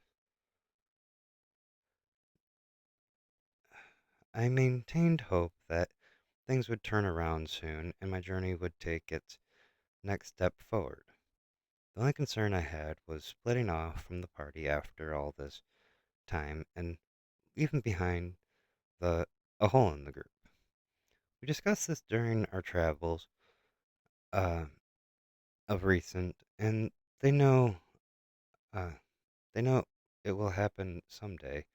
I maintained hope that things would turn around soon and my journey would take its next step forward. The only concern I had was splitting off from the party after all this time and leaving behind a hole in the group. We discussed this during our travels uh, of recent, and they know uh, they know it will happen someday.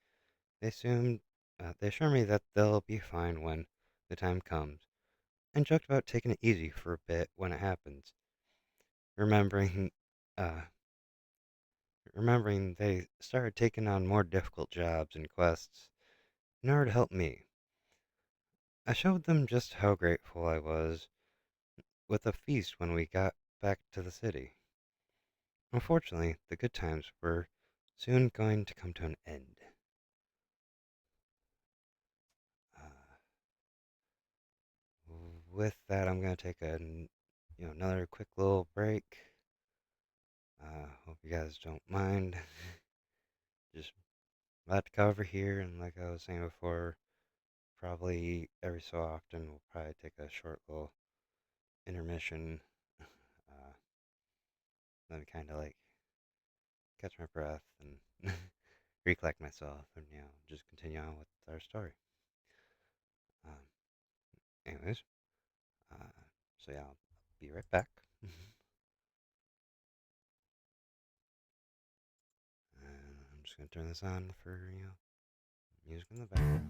They assure me that they'll be fine when the time comes, and joked about taking it easy for a bit when it happens. Remembering, uh, remembering they started taking on more difficult jobs and quests in order to help me. I showed them just how grateful I was with a feast when we got back to the city. Unfortunately, the good times were soon going to come to an end. Uh, with that, I'm going to take another quick little break. Hope you guys don't mind. Just a lot to cover here, and like I was saying before, probably every so often we'll probably take a short little intermission. Uh, Let me kind of like catch my breath and recollect myself, and just continue on with our story. Um, Anyways, uh, so yeah, I'll be right back. And I'm just gonna turn this on for music in the background.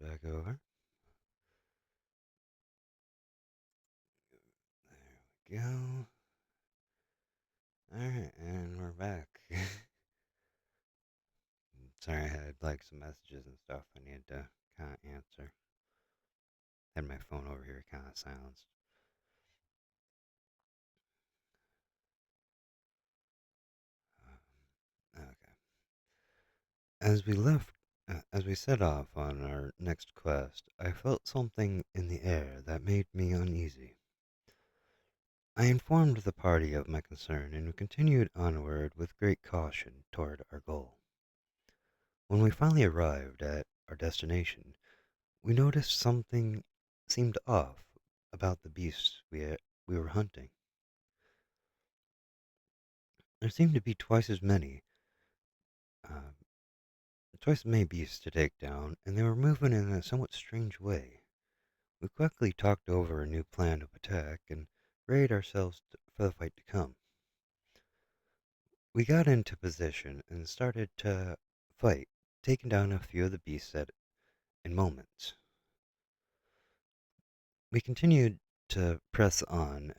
back over. There we go. Alright, and we're back. Sorry, I had like some messages and stuff I needed to kind of answer. Had my phone over here kind of silenced. Okay. As we left, as we set off on our next quest, I felt something in the air that made me uneasy. I informed the party of my concern and we continued onward with great caution toward our goal. When we finally arrived at our destination, we noticed something seemed off about the beasts we were hunting. There seemed to be uh, twice as many beasts to take down, and they were moving in a somewhat strange way. We quickly talked over a new plan of attack and readied ourselves for the fight to come. We got into position and started to fight, taking down a few of the beasts in moments. We continued to press on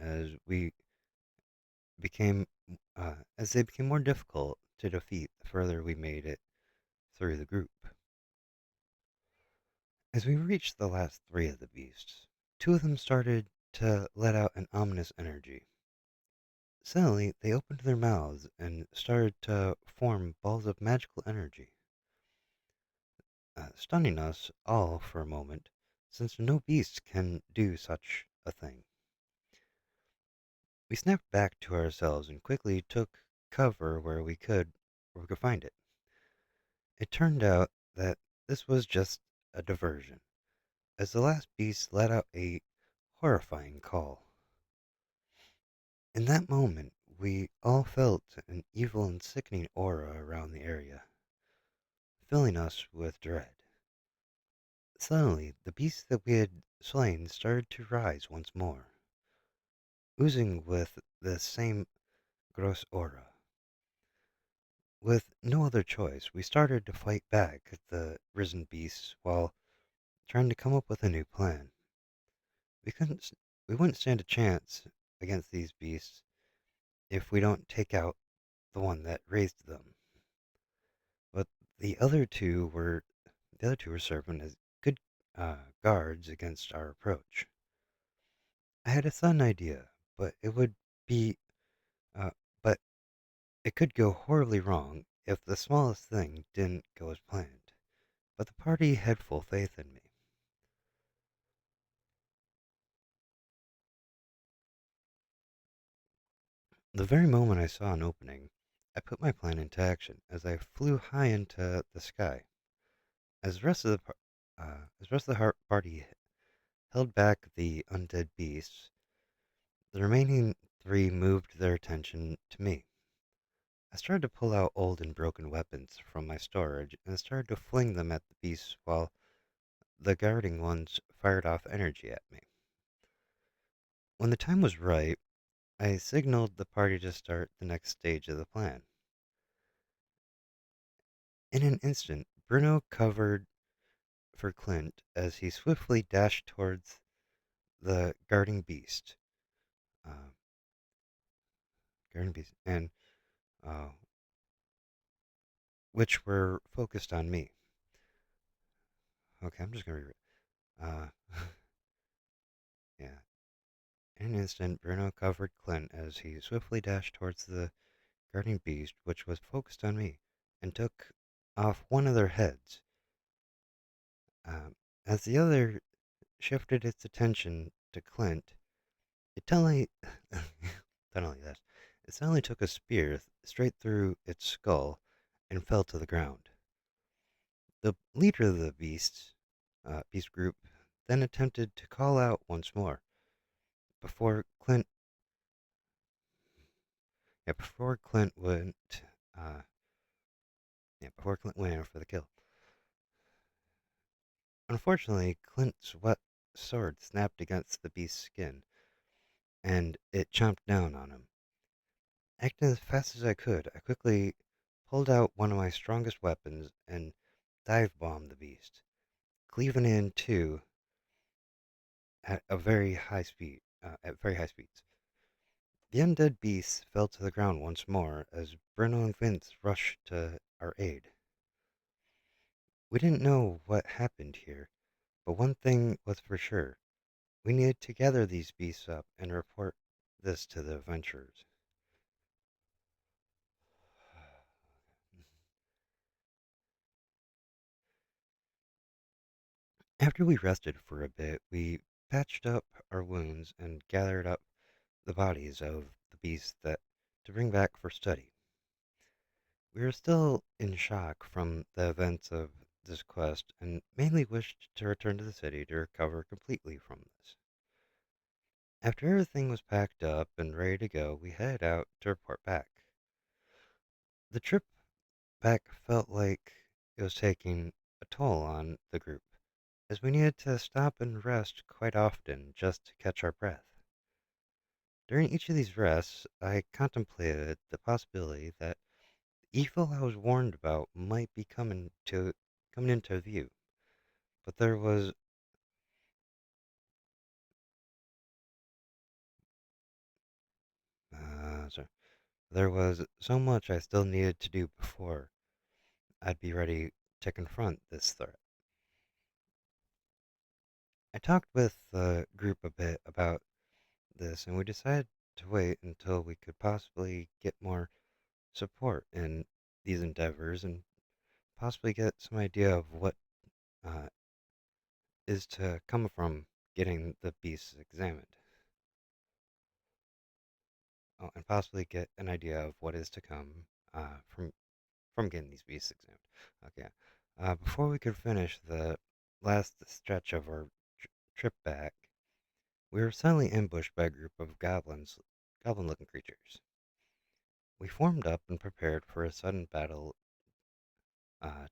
became as they became more difficult to defeat the further we made it through the group. As we reached the last three of the beasts, two of them started to let out an ominous energy. Suddenly, they opened their mouths and started to form balls of magical energy, stunning us all for a moment, since no beast can do such a thing. We snapped back to ourselves and quickly took cover where we could find it. It turned out that this was just a diversion, as the last beast let out a horrifying call. In that moment, we all felt an evil and sickening aura around the area, filling us with dread. Suddenly, the beast that we had slain started to rise once more, oozing with the same gross aura. With no other choice, we started to fight back the risen beasts while trying to come up with a new plan. We couldn't, s- we wouldn't stand a chance against these beasts if we don't take out the one that raised them. But the other two were the other two were serving as good guards against our approach. I had a sudden idea, but it would be, uh, but it could go horribly wrong if the smallest thing didn't go as planned. But the party had full faith in me. The very moment I saw an opening, I put my plan into action as I flew high into the sky. As the rest of the party held back the undead beasts, the remaining three moved their attention to me. I started to pull out old and broken weapons from my storage and started to fling them at the beasts while the guarding ones fired off energy at me. When the time was right, I signaled the party to start the next stage of the plan. In an instant, Bruno covered for Clint as he swiftly dashed towards the uh, guarding beast, and uh, which were focused on me. Okay, I'm just gonna read it. Yeah. In an instant, Bruno covered Clint as he swiftly dashed towards the guarding beast, which was focused on me, and took off one of their heads. As the other shifted its attention to Clint, it suddenly, not only that, it suddenly took a spear straight through its skull and fell to the ground. The leader of the beast group, then attempted to call out once more before Clint, before Clint went, uh, before Clint went in for the kill. Unfortunately, Clint's wet sword snapped against the beast's skin, and it chomped down on him. Acting as fast as I could, I quickly pulled out one of my strongest weapons and dive bombed the beast. cleaving in two at a very high speed, at very high speeds. The undead beast fell to the ground once more as Bruno and Vince rushed to our aid. We didn't know what happened here, but one thing was for sure. We needed to gather these beasts up and report this to the adventurers. After we rested for a bit, we patched up our wounds and gathered up the bodies of the beasts that to bring back for study. We were still in shock from the events of this quest and mainly wished to return to the city to recover completely from this. After everything was packed up and ready to go, we headed out to report back. The trip back felt like it was taking a toll on the group, as we needed to stop and rest quite often just to catch our breath. During each of these rests, I contemplated the possibility that the evil I was warned about might be coming into view, but sorry, there was so much I still needed to do before I'd be ready to confront this threat. I talked with the group a bit about this, and we decided to wait until we could possibly get more support in these endeavors and possibly get some idea of what uh, is to come from getting the beasts examined. Oh, and possibly get an idea of what is to come from getting these beasts examined. Okay. Before we could finish the last stretch of our trip back, we were suddenly ambushed by a group of goblin-looking creatures. We formed up and prepared for a sudden battle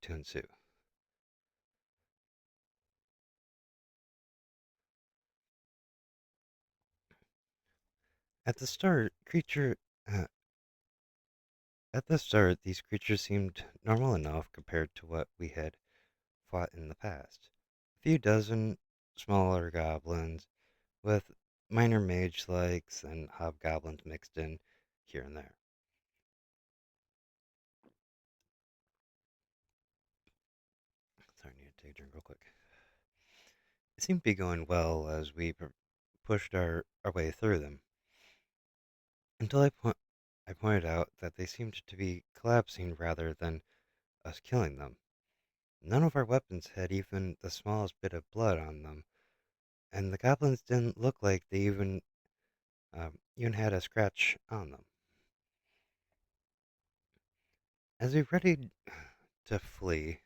to ensue. At the start, uh, at the start, these creatures seemed normal enough compared to what we had fought in the past. A few dozen smaller goblins with minor mage-likes and hobgoblins mixed in here and there. Sorry, I need to take a drink real quick. It seemed to be going well as we pushed our way through them, until I pointed out that they seemed to be collapsing rather than us killing them. None of our weapons had even the smallest bit of blood on them, and the goblins didn't look like they even had a scratch on them. As we readied to flee,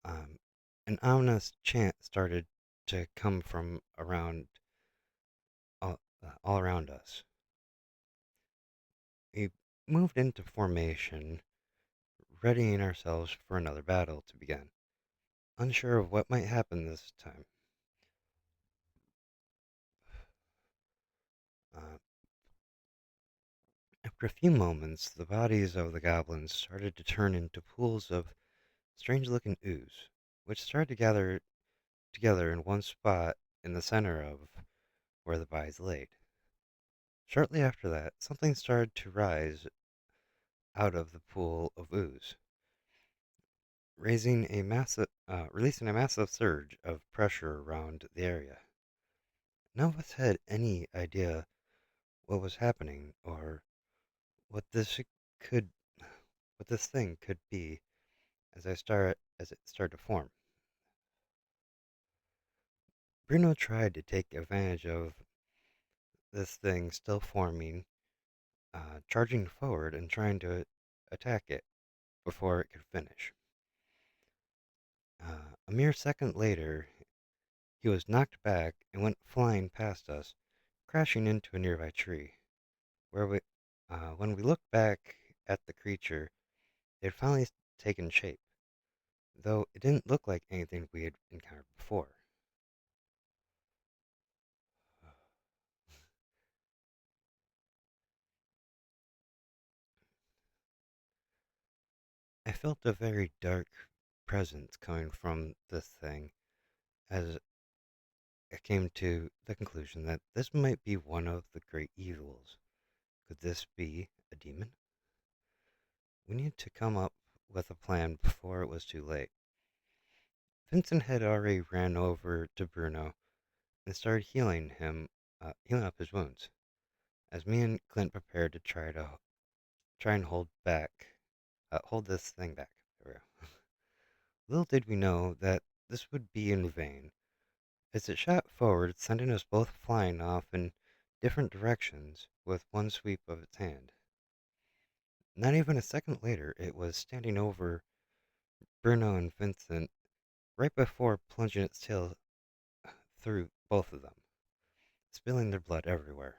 um, an ominous chant started to come from all around us. We moved into formation, readying ourselves for another battle to begin, unsure of what might happen this time. Uh, After a few moments, the bodies of the goblins started to turn into pools of strange-looking ooze, which started to gather together in one spot in the center of where the bodies laid. Shortly after that, something started to rise out of the pool of ooze, releasing a massive surge of pressure around the area. None of us had any idea what was happening or what could, what this thing could be as it started to form. Bruno tried to take advantage of this thing still forming, charging forward and trying to attack it before it could finish. A mere second later, he was knocked back and went flying past us, crashing into a nearby tree. Where we, when we looked back at the creature, it had finally taken shape, though it didn't look like anything we had encountered before. I felt a very dark presence coming from this thing as I came to the conclusion that this might be one of the great evils. Could this be a demon? We needed to come up with a plan before it was too late. Vincent had already ran over to Bruno and started healing up his wounds, as me and Clint prepared to try and hold this thing back. There we go. Little did we know that this would be in vain, as it shot forward, sending us both flying off in different directions with one sweep of its hand. Not even a second later, it was standing over Bruno and Vincent right before plunging its tail through both of them, spilling their blood everywhere.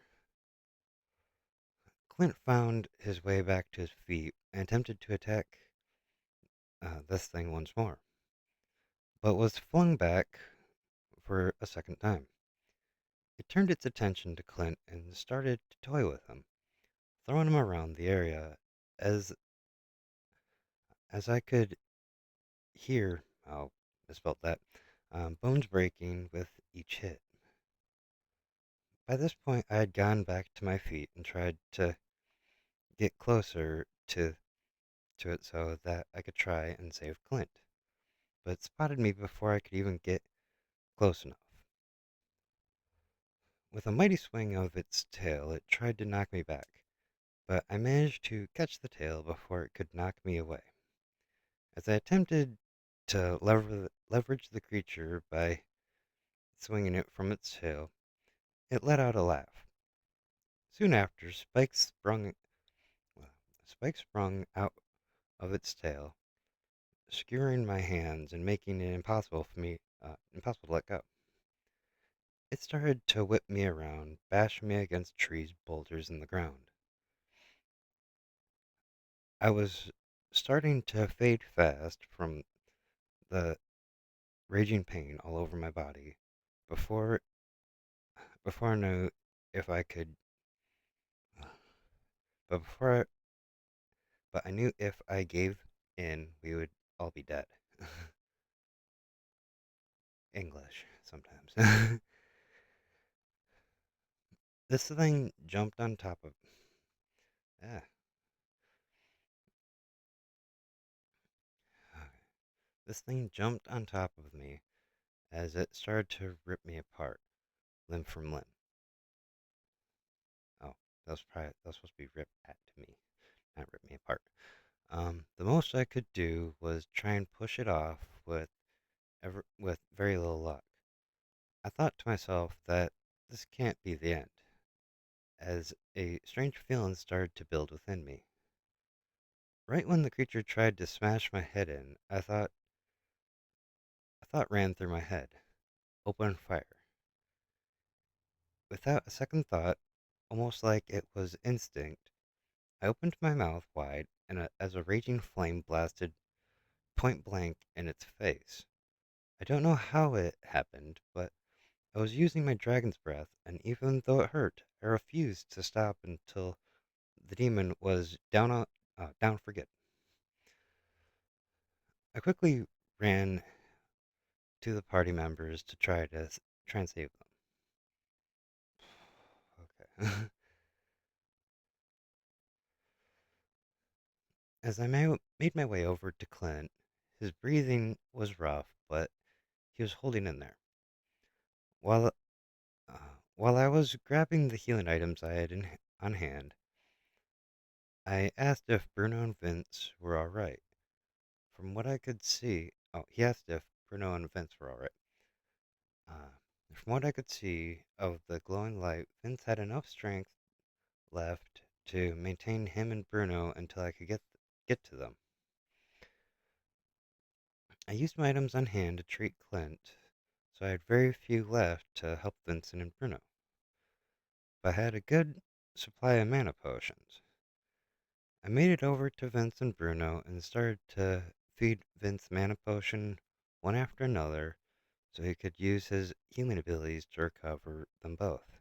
Clint found his way back to his feet and attempted to attack this thing once more, but was flung back for a second time. It turned its attention to Clint and started to toy with him, throwing him around the area as I could hear, oh, misspelled that, bones breaking with each hit. By this point, I had gone back to my feet and tried to get closer to it so that I could try and save Clint, but it spotted me before I could even get close enough. With a mighty swing of its tail, it tried to knock me back, but I managed to catch the tail before it could knock me away. As I attempted to leverage the creature by swinging it from its tail, it let out a laugh. Soon after, Spike sprung out of its tail, skewering my hands and making it impossible to let go. It started to whip me around, bashing me against trees, boulders, and the ground. I was starting to fade fast from the raging pain all over my body before I knew if I could, but I knew if I gave in, we would all be dead. English sometimes. This thing jumped on top of. Ah, okay. This thing jumped on top of me as it started to rip me apart, limb from limb. Oh, that was supposed to be rip at me, not rip me apart. The most I could do was try and push it off with very little luck. I thought to myself that this can't be the end, as a strange feeling started to build within me. Right when the creature tried to smash my head in, a thought ran through my head. Open fire. Without a second thought, almost like it was instinct, I opened my mouth wide as a raging flame blasted point blank in its face. I don't know how it happened, but I was using my dragon's breath, and even though it hurt, I refused to stop until the demon was down for good. I quickly ran to the party members to try and save them. Okay. As I made my way over to Clint, his breathing was rough, but he was holding in there. While while I was grabbing the healing items I had on hand, I asked if Bruno and Vince were all right. From what I could see, he asked if Bruno and Vince were all right. Uh, from what I could see of the glowing light, Vince had enough strength left to maintain him and Bruno until I could get to them. I used my items on hand to treat Clint, so I had very few left to help Vincent and Bruno. But I had a good supply of mana potions. I made it over to Vince and Bruno and started to feed Vince mana potion one after another so he could use his healing abilities to recover them both.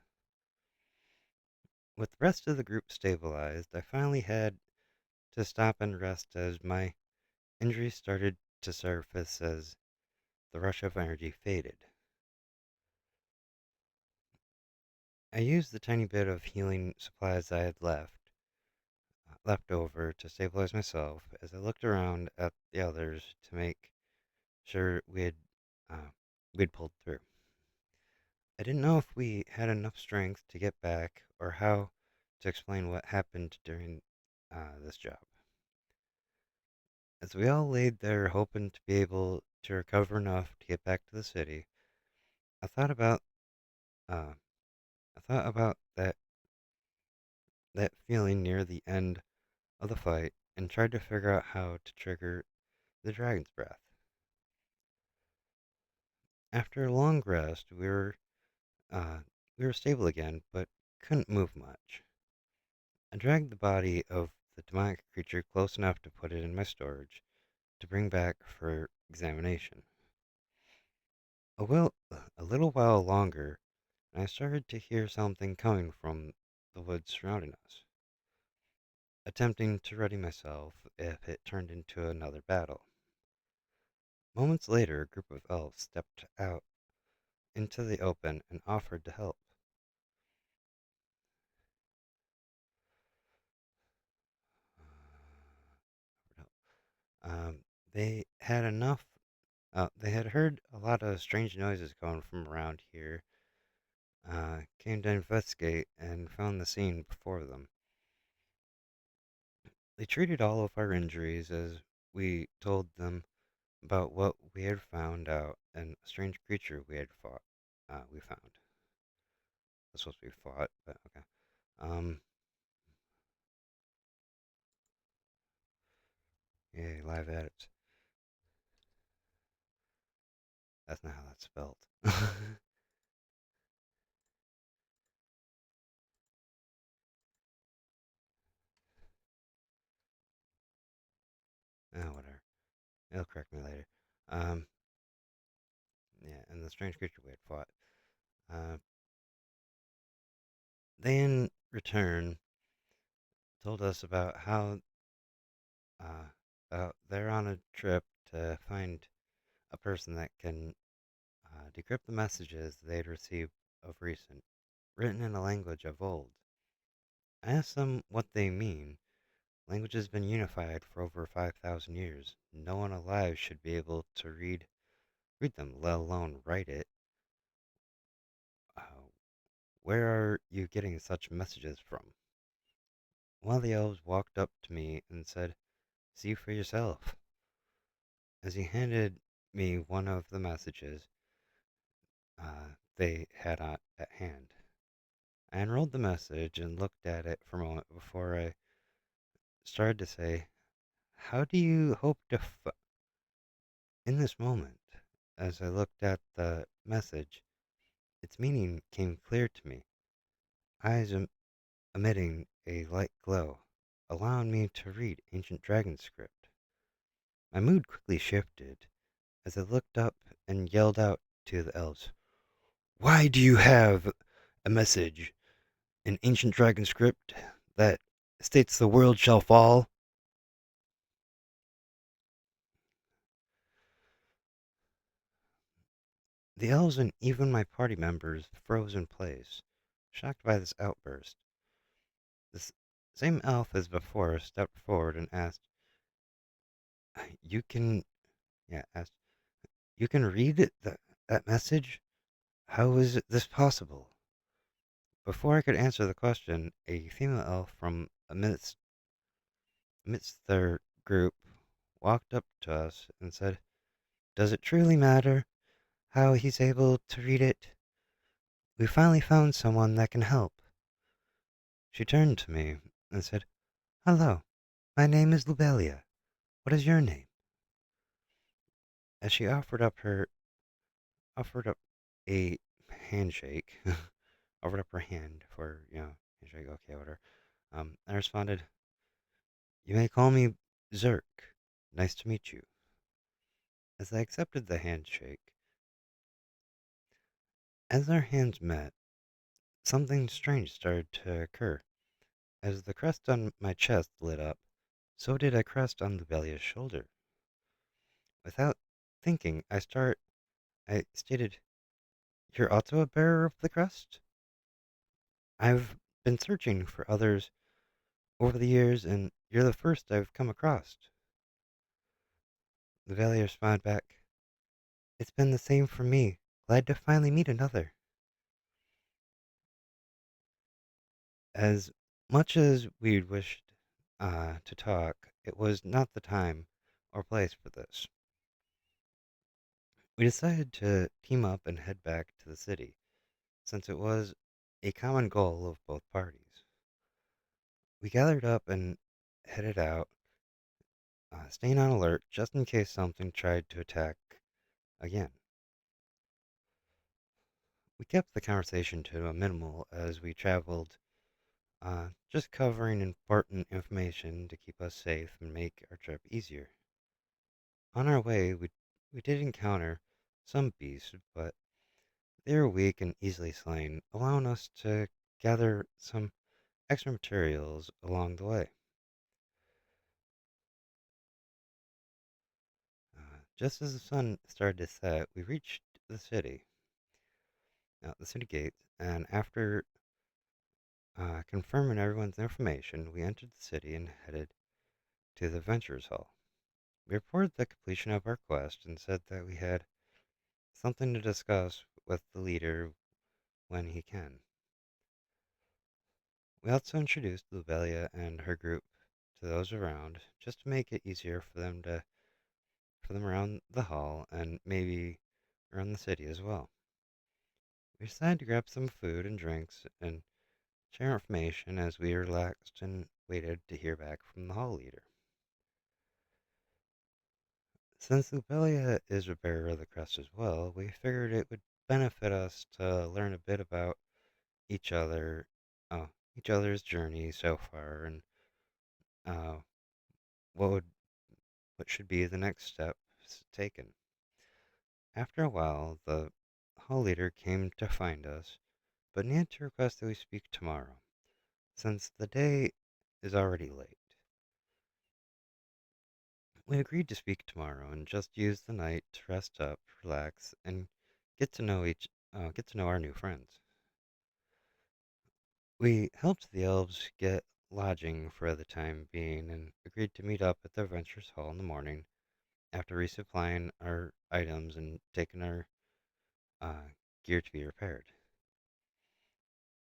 With the rest of the group stabilized, I finally had to stop and rest as my injuries started to surface as the rush of energy faded. I used the tiny bit of healing supplies I had left over to stabilize myself as I looked around at the others to make sure uh, we'd pulled through. I didn't know if we had enough strength to get back or how to explain what happened during this job. As we all laid there hoping to be able to recover enough to get back to the city, I thought about uh, that feeling near the end of the fight and tried to figure out how to trigger the dragon's breath. After a long rest, uh, we were stable again, but couldn't move much. I dragged the body of the demonic creature close enough to put it in my storage to bring back for examination. A little while longer, and I started to hear something coming from the woods surrounding us, attempting to ready myself if it turned into another battle. Moments later, a group of elves stepped out into the open and offered to help. Um, they had enough. They had heard a lot of strange noises coming from around here. Came to investigate and found the scene before them. They treated all of our injuries as we told them about what we had found out and a strange creature we found. That's supposed to be fought, but okay. Um, yeah, live edits. That's not how that's spelled. Oh, whatever. It'll correct me later. Um, yeah, and the strange creature we had fought. Uh, they in return told us uh, about they're on a trip to find a person that can decrypt the messages they'd received of recent, written in a language of old. I asked them what they mean. Language has been unified for over 5,000 years. No one alive should be able to read them, let alone write it. Uh, where are you getting such messages from? One of the elves walked up to me and said, "See for yourself." As he handed me one of the messages they had at hand, I unrolled the message and looked at it for a moment before I started to say, "How do you hope to In this moment, as I looked at the message, its meaning came clear to me, eyes emitting a light glow, allowing me to read ancient dragon script. My mood quickly shifted as I looked up and yelled out to the elves, "Why do you have a message in ancient dragon script that states the world shall fall?" The elves and even my party members froze in place, shocked by this outburst. The same elf as before stepped forward and asked, "You can, yeah, asked, you can read that message? How is this possible?" Before I could answer the question, a female elf from amidst their group walked up to us and said, "Does it truly matter how he's able to read it? We finally found someone that can help." She turned to me and said, "Hello, my name is Lubelia. What is your name?" As she offered up a handshake, offered up her hand for, handshake, okay, whatever. I responded, "You may call me Zerk. Nice to meet you." As I accepted the handshake, as our hands met, something strange started to occur. As the crest on my chest lit up, so did a crest on Lubelia's shoulder. Without thinking, I stated, "You're also a bearer of the crest?" I've been searching for others over the years, and you're the first I've come across. The Valier smiled back. It's been the same for me. Glad to finally meet another. As much as we'd wished to talk, it was not the time or place for this. We decided to team up and head back to the city, since it was a common goal of both parties. We gathered up and headed out, staying on alert just in case something tried to attack again. We kept the conversation to a minimal as we traveled, just covering important information to keep us safe and make our trip easier. On our way, we did encounter some beasts, but they were weak and easily slain, allowing us to gather some extra materials along the way. Just as the sun started to set, we reached the city, the city gates, and after confirming everyone's information, we entered the city and headed to the Ventures Hall. We reported the completion of our quest and said that we had something to discuss with the leader when he can. We also introduced Lubelia and her group to those around, just to make it easier for them around the hall and maybe around the city as well. We decided to grab some food and drinks and share information as we relaxed and waited to hear back from the hall leader. Since Lubelia is a bearer of the crest as well, we figured it would benefit us to learn a bit about each other, uh, each other's journey so far, and uh, what would what should be the next steps taken. After a while, the hall leader came to find us, but needed to request that we speak tomorrow, since the day is already late. We agreed to speak tomorrow and just use the night to rest up, relax, and get to know our new friends. We helped the elves get lodging for the time being and agreed to meet up at the Adventures Hall in the morning after resupplying our items and taking our uh, gear to be repaired.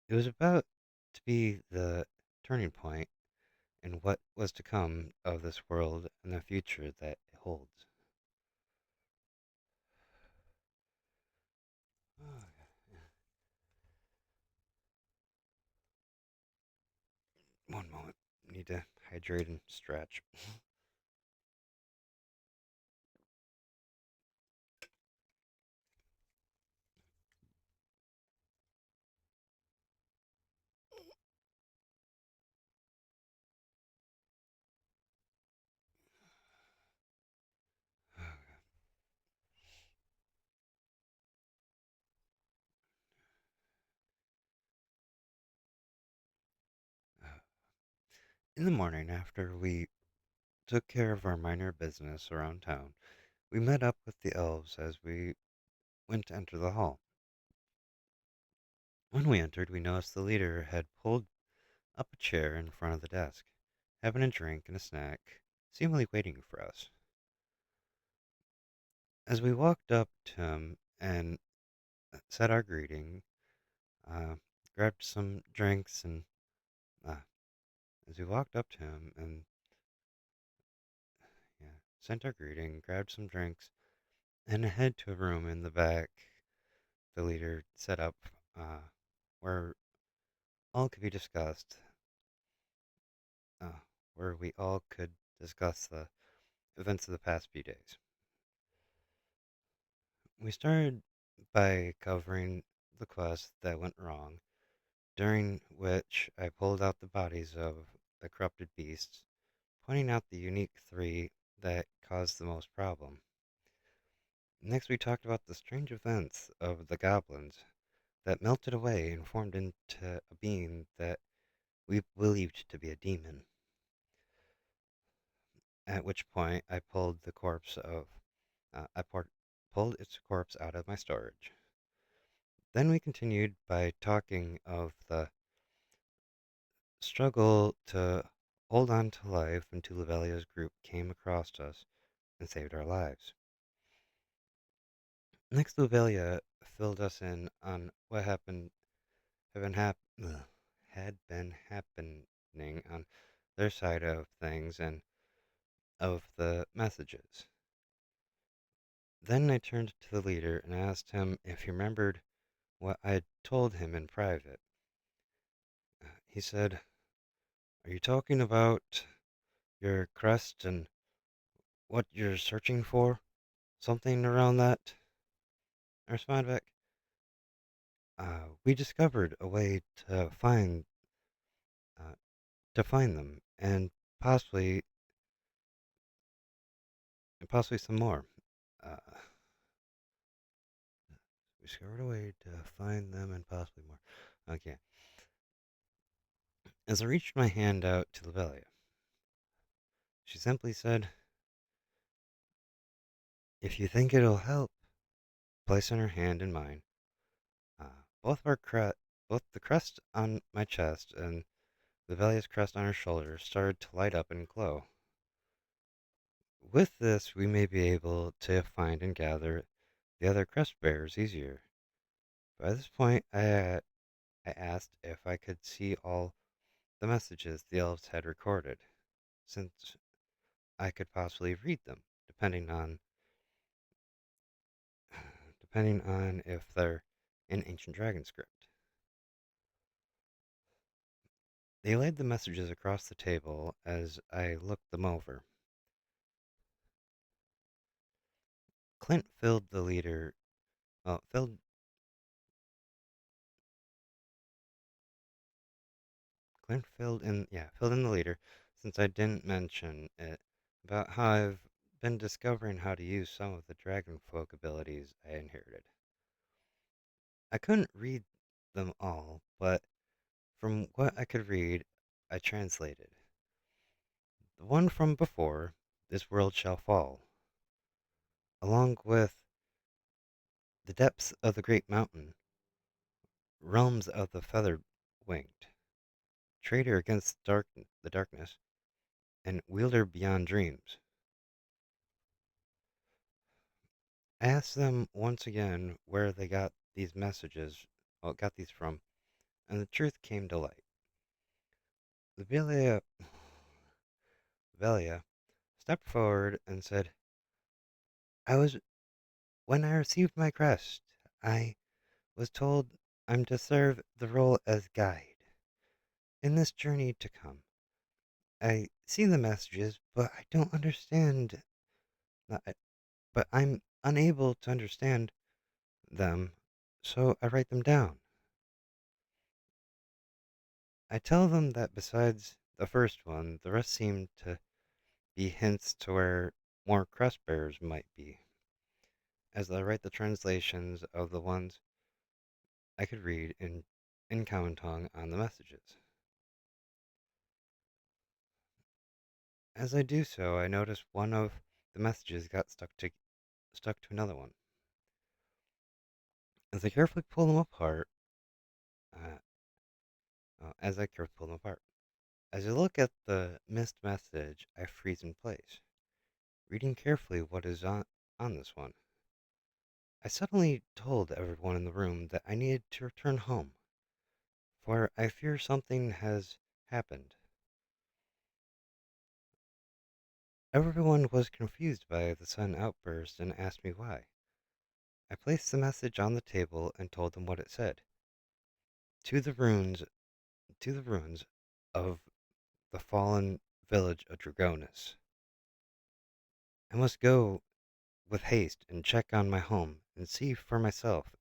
It was about to be the turning point in what was to come of this world and the future that it holds. One moment. Need to hydrate and stretch. In the morning, after we took care of our minor business around town, we met up with the elves as we went to enter the hall. When we entered, we noticed the leader had pulled up a chair in front of the desk, having a drink and a snack, seemingly waiting for us. As we walked up to him and said our greeting, uh, grabbed some drinks, and uh, as we walked up to him and yeah, sent our greeting, grabbed some drinks, and head to a room in the back the leader set up where all could be discussed, uh, where we all could discuss the events of the past few days. We started by covering the quest that went wrong, during which I pulled out the bodies of the corrupted beasts, pointing out the unique three that caused the most problem. Next, we talked about the strange events of the goblins that melted away and formed into a being that we believed to be a demon. At which point, I pulled the corpse of pulled its corpse out of my storage. Then we continued by talking of the struggle to hold on to life until Levelia's group came across us and saved our lives. Next, Luvelia filled us in on what had been, had been happening on their side of things and of the messages. Then I turned to the leader and asked him if he remembered what I had told him in private. He said, "Are you talking about your crest and what you're searching for? Something around that?" I responded back, "We discovered a way uh, to find them, and possibly, possibly some more. Uh, we discovered a way to find them and possibly more." Okay. As I reached my hand out to Lobelia, she simply said, "If you think it'll help," placing her hand in mine. Both both the crest on my chest and Levelia's crest on her shoulder started to light up and glow. With this, we may be able to find and gather the other crest bearers easier. By this point, I asked if I could see all the messages the elves had recorded, since I could possibly read them, depending on if they're in ancient dragon script. They laid the messages across the table as I looked them over. Clint filled the leader, well, filled Clint filled in the leader, since I didn't mention it, about how I've been discovering how to use some of the dragon folk abilities I inherited. I couldn't read them all, but from what I could read, I translated. The one from before, "This world shall fall," along with "The depths of the great mountain," "Realms of the feather winged," "Traitor against the darkness," and "Wielder beyond dreams." I asked them once again where they got these from, and the truth came to light. Velia, Velia stepped forward and said, "I was When I received my crest, I was told I'm to serve the role as guide in this journey to come. I see the messages, but I don't understand. uh, But I'm unable to understand them, so I write them down. I tell them that besides the first one, the rest seem to be hints to where more crest bearers might be, as I write the translations of the ones I could read in common tongue on the messages. As I do so, I notice one of the messages got stuck to another one. As I carefully pull them apart, uh, as I carefully pull them apart, as I look at the missed message, I freeze in place, reading carefully what is on this one. I suddenly told everyone in the room that I needed to return home, for I fear something has happened. Everyone was confused by the sudden outburst and asked me why. I placed the message on the table and told them what it said. To the ruins, to the ruins of the fallen village of Dragonis. I must go with haste and check on my home and see for myself.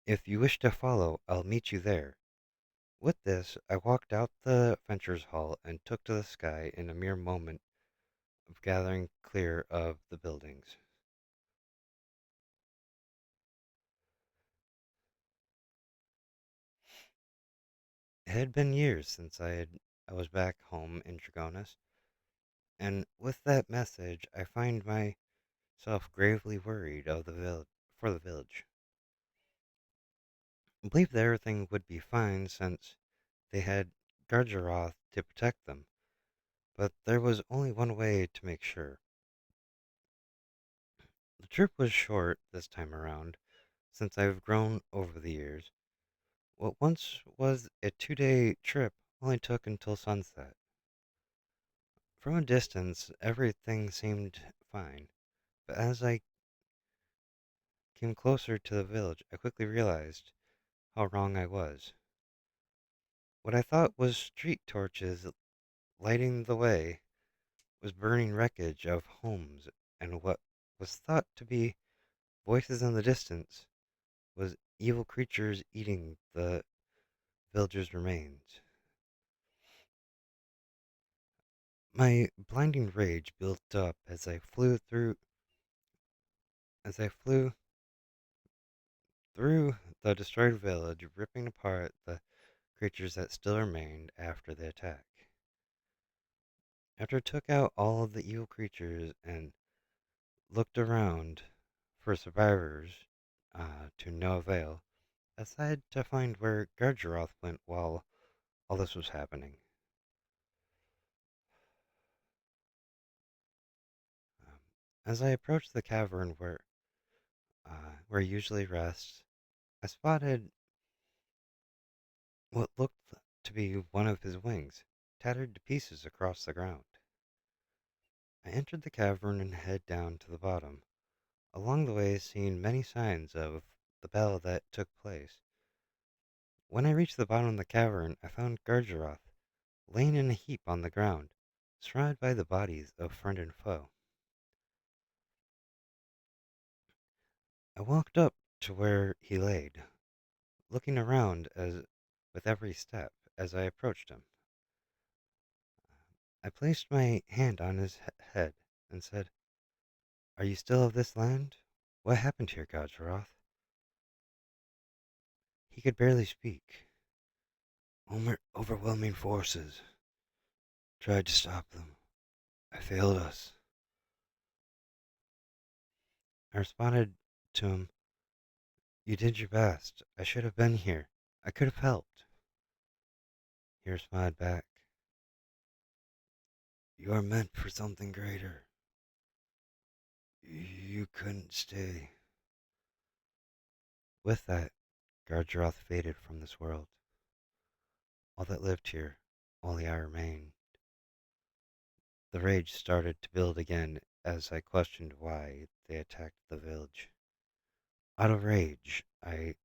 If you wish to follow, I'll meet you there. With this, I walked out the Ventures Hall and took to the sky in a mere moment of gathering clear of the buildings. It had been years since I was back home in Dragonis, and with that message, I find myself myself gravely worried of the for the village. I believed that everything would be fine since they had Gargeroth to protect them, but there was only one way to make sure. The trip was short this time around, since I've grown over the years. What once was a 2-day trip only took until sunset. From a distance, everything seemed fine, but as I came closer to the village, I quickly realized how wrong I was. What I thought was street torches lighting the way was burning wreckage of homes, and what was thought to be voices in the distance was evil creatures eating the villagers' remains. My blinding rage built up as I flew through the destroyed village, ripping apart the creatures that still remained after the attack. After I took out all of the evil creatures and looked around for survivors to no avail, I decided to find where Gargeroth went while all this was happening. Um, as I approached the cavern where he usually rests, I spotted what looked to be one of his wings, tattered to pieces across the ground. I entered the cavern and head down to the bottom, along the way seeing many signs of the battle that took place. When I reached the bottom of the cavern, I found Gargeroth laying in a heap on the ground, surrounded by the bodies of friend and foe. I walked up to where he laid, looking around as with every step as I approached him. I placed my hand on his head and said, "Are you still of this land? What happened here, Gargeroth?" He could barely speak. Overwhelming forces. Tried to stop them. I failed us. I responded to him, "You did your best. I should have been here. I could have helped." He responded back, "You are meant for something greater. You couldn't stay." With that, Gargeroth faded from this world. All that lived here, only I remained. The rage started to build again as I questioned why they attacked the village. Out of rage, I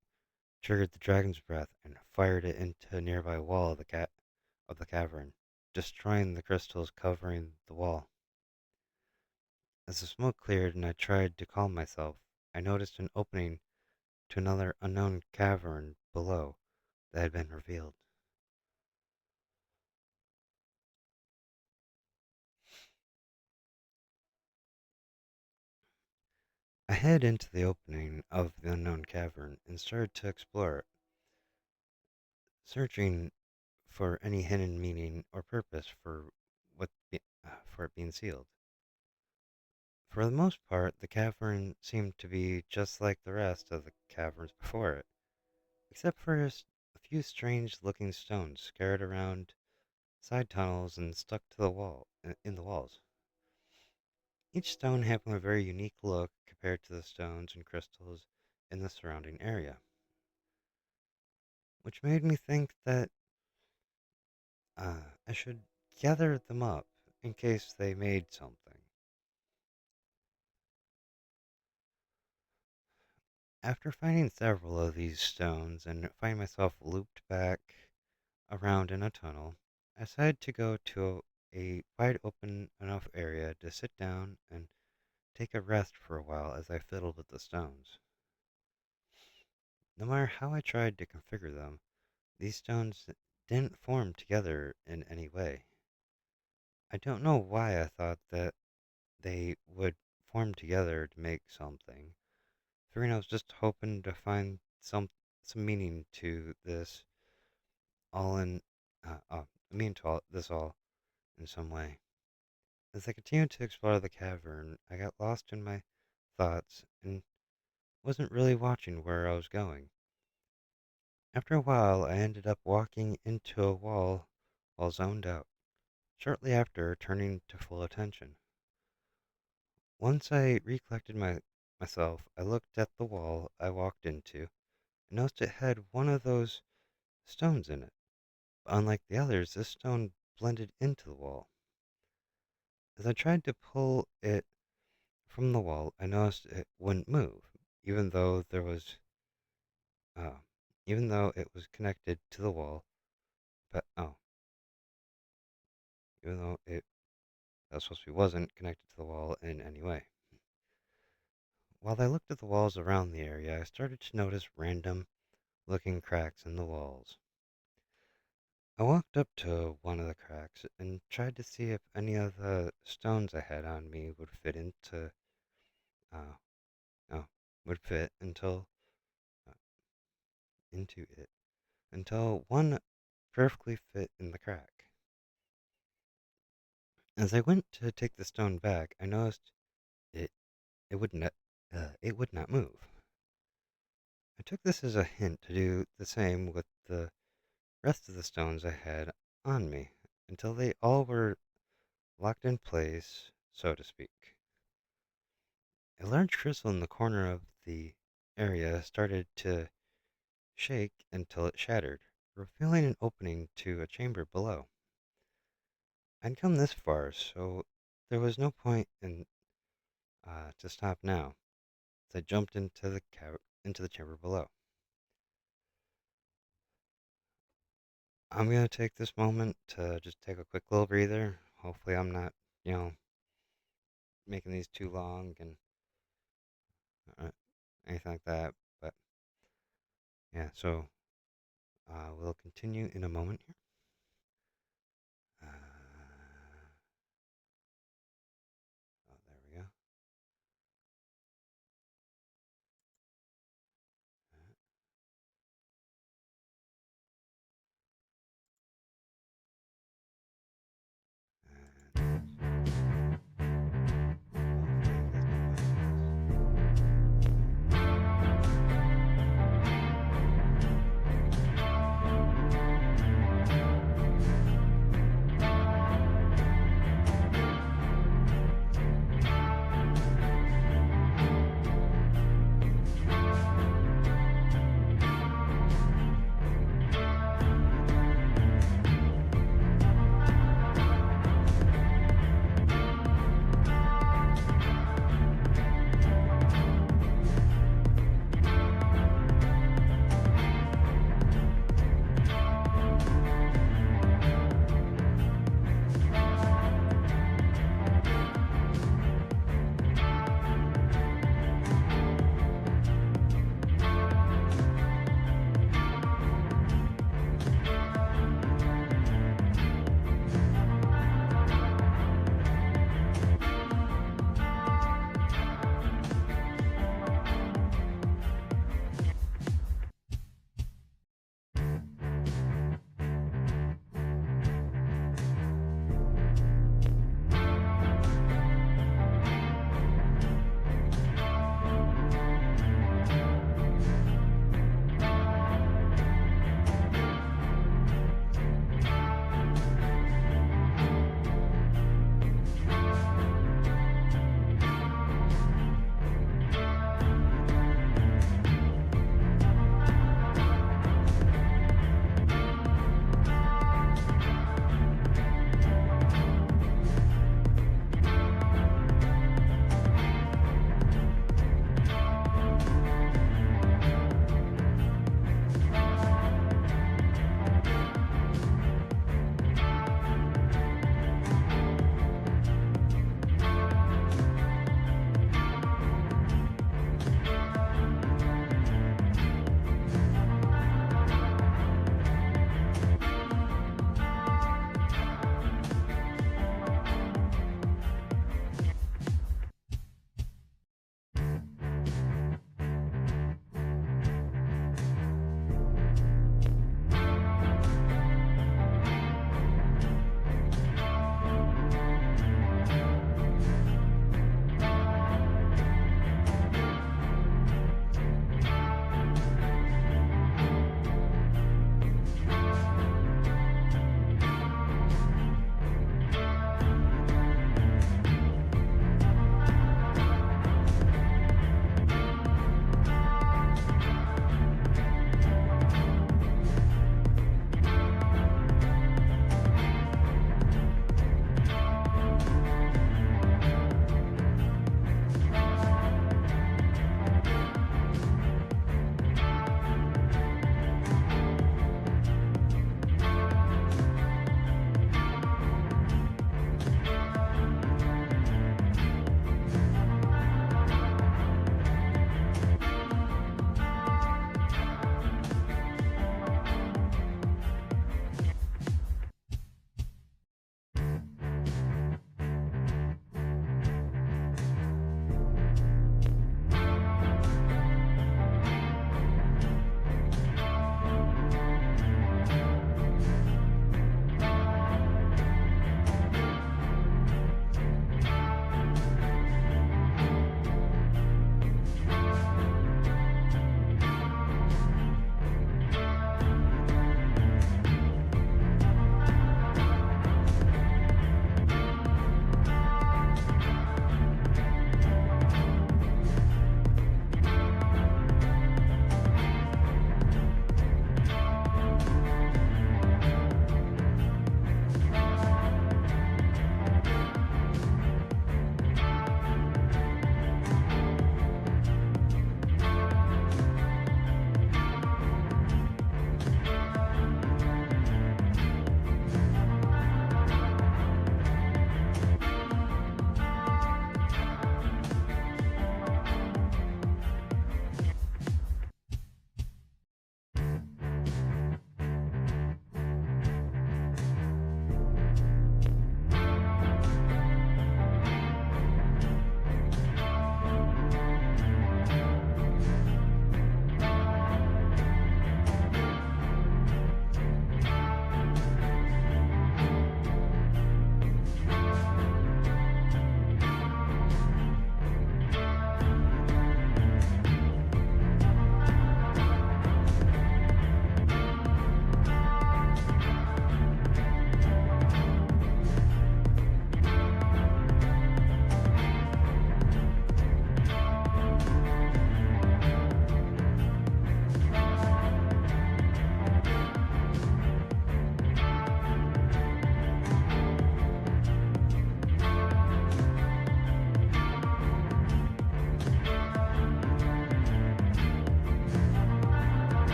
triggered the dragon's breath and fired it into a nearby wall of of the cavern, destroying the crystals covering the wall. As the smoke cleared and I tried to calm myself, I noticed an opening to another unknown cavern below that had been revealed. I headed into the opening of the unknown cavern and started to explore it, searching for any hidden meaning or purpose for it being sealed. For the most part, the cavern seemed to be just like the rest of the caverns before it, except for a few strange-looking stones scattered around side tunnels and stuck to the in the walls. Each stone having a very unique look compared to the stones and crystals in the surrounding area, which made me think that I should gather them up in case they made something. After finding several of these stones and finding myself looped back around in a tunnel, I decided to go to a wide open enough area to sit down and take a rest for a while as I fiddled with the stones. No matter how I tried to configure them, these stones didn't form together in any way. I don't know why I thought that they would form together to make something. Figuring I was just hoping to find some meaning to this all in meaning to this all in some way. As I continued to explore the cavern, I got lost in my thoughts and wasn't really watching where I was going. After a while, I ended up walking into a wall while zoned out, shortly after turning to full attention. Once I recollected myself, I looked at the wall I walked into and noticed it had one of those stones in it. But unlike the others, this stone blended into the wall. As I tried to pull it from the wall, I noticed it wouldn't move, even though there was, uh, even though it was connected to the wall. But even though it that supposed to be wasn't connected to the wall in any way. While I looked at the walls around the area, I started to notice random looking cracks in the walls. I walked up to one of the cracks and tried to see if any of the stones I had on me would fit uh, oh, would fit uh, into it, until one perfectly fit in the crack. As I went to take the stone back, I noticed it it would not move. I took this as a hint to do the same with the rest of the stones I had on me, until they all were locked in place, so to speak. A large crystal in the corner of the area started to shake until it shattered, revealing an opening to a chamber below. I'd come this far, so there was no point in to stop now. As I jumped into the chamber below. I'm gonna take this moment to just take a quick little breather. Hopefully, I'm not, you know, making these too long and uh, anything like that. But yeah, so we'll continue in a moment here. Uh, oh, there we go.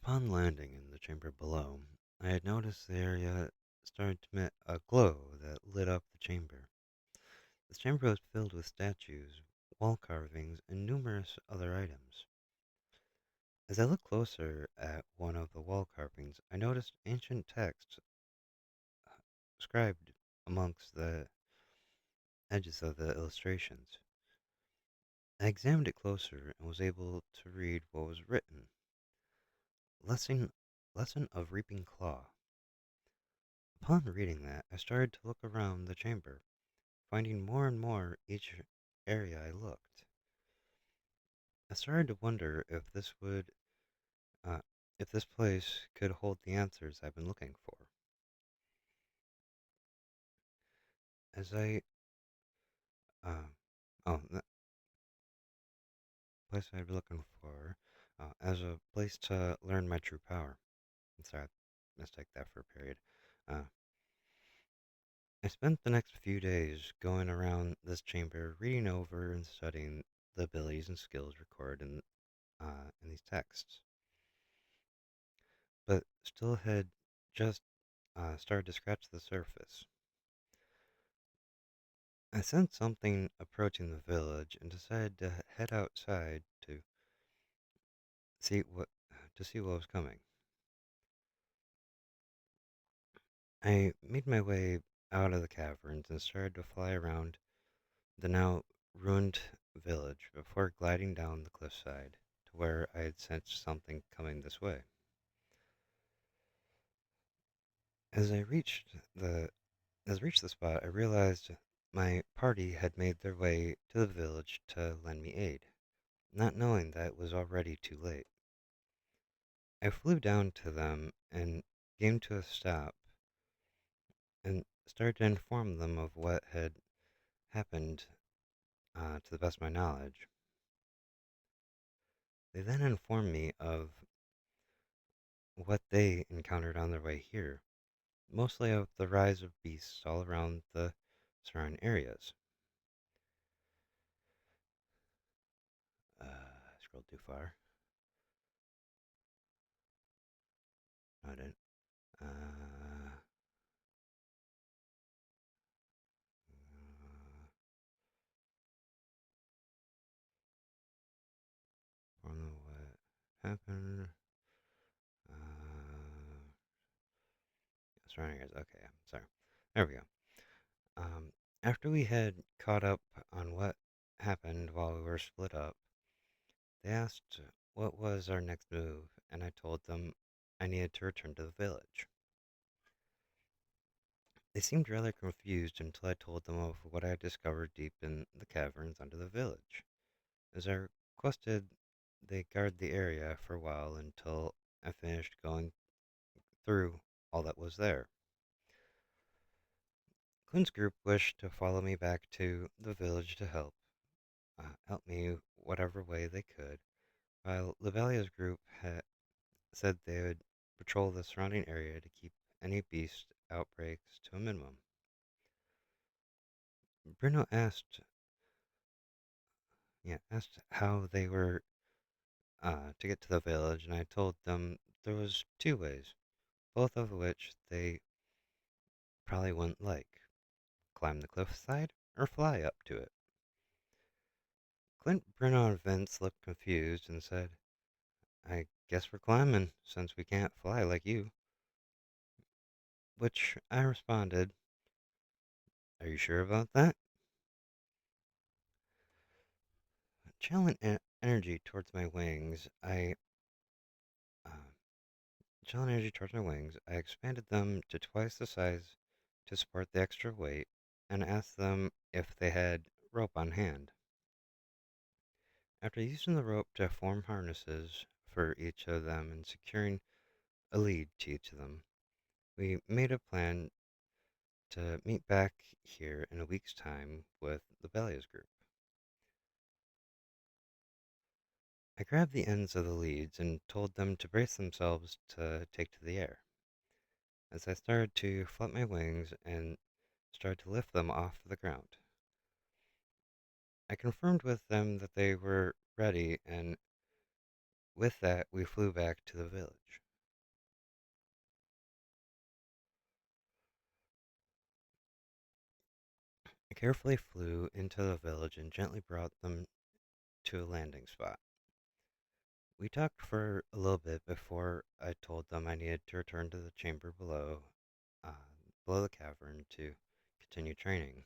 Upon landing in the chamber below, I had noticed the area started to emit a glow that lit up the chamber. This chamber was filled with statues, wall carvings, and numerous other items. As I looked closer at one of the wall carvings, I noticed ancient texts scribed amongst the edges of the illustrations. I examined it closer and was able to read what was written. Lesson, lesson of reaping claw. Upon reading that, I started to look around the chamber, finding more and more each area I looked. I started to wonder uh, if this place could hold the answers I've been looking for. As I, uh, that place I've been looking for, as a place to learn my true power. I'm sorry, I mistake that for a period. Uh, I spent the next few days going around this chamber, reading over and studying the abilities and skills recorded in these texts, but still had just started to scratch the surface. I sensed something approaching the village and decided to head outside see what to see what was coming. I made my way out of the caverns and started to fly around the now ruined village before gliding down the cliffside to where I had sensed something coming this way. As I reached the as I reached the spot, I realized my party had made their way to the village to lend me aid, not knowing that it was already too late. I flew down to them and came to a stop and started to inform them of what had happened to the best of my knowledge. They then informed me of what they encountered on their way here, mostly of the rise of beasts all around the surrounding areas. I scrolled too far. No, I didn't. Uh, from what happened. Uh, surrounding areas. Okay, sorry. There we go. Um, After we had caught up on what happened while we were split up, they asked what was our next move, and I told them I needed to return to the village. They seemed rather confused until I told them of what I had discovered deep in the caverns under the village. As I requested, they guard the area for a while until I finished going through all that was there. Clint's group wished to follow me back to the village to help me whatever way they could, while Levalia's group had said they would patrol the surrounding area to keep any beast outbreaks to a minimum. Bruno asked how they were to get to the village, and I told them there was two ways, both of which they probably wouldn't like: climb the cliffside or fly up to it. Clint, Bruno, and Vince looked confused and said, "I guess we're climbing, since we can't fly like you." Which I responded, "Are you sure about that?" Channeling energy towards my wings, uh, I expanded them to twice the size to support the extra weight, and asked them if they had rope on hand. After using the rope to form harnesses for each of them and securing a lead to each of them, we made a plan to meet back here in a week's time with the Bellias group. I grabbed the ends of the leads and told them to brace themselves to take to the air. As I started to flap my wings and started to lift them off the ground, I confirmed with them that they were ready and With that, we flew back to the village. I carefully flew into the village and gently brought them to a landing spot. We talked for a little bit before I told them I needed to return to the chamber uh, below the cavern to continue training.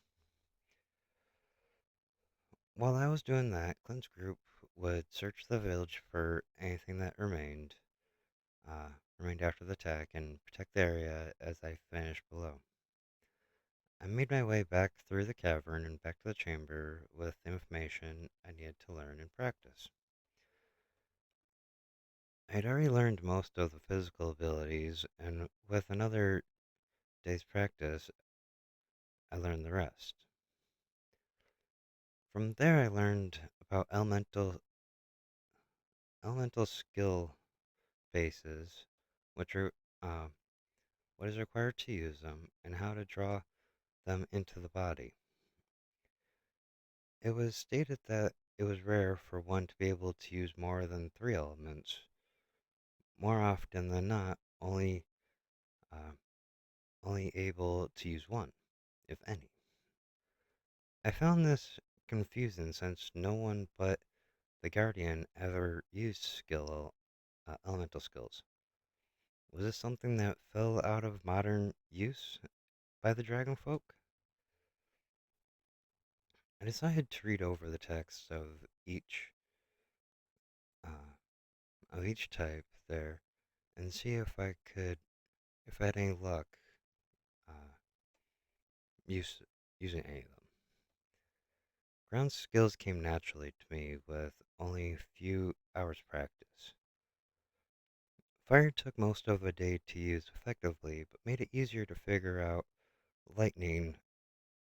While I was doing that, Clint's group would search the village for anything that remained after the attack and protect the area as I finished below. I made my way back through the cavern and back to the chamber with the information I needed to learn and practice. I had already learned most of the physical abilities, and with another day's practice, I learned the rest. From there, I learned about elemental skill bases, which are uh, what is required to use them, and how to draw them into the body. It was stated that it was rare for one to be able to use more than three elements. More often than not, uh, only able to use one, if any. I found this confusing since no one but the Guardian ever used elemental skills. Was this something that fell out of modern use by the dragon folk? I decided to read over the text uh, of each type there and see if I had any luck uh, use, using any of them. Ground skills came naturally to me with only a few hours practice. Fire took most of a day to use effectively, but made it easier to figure out lightning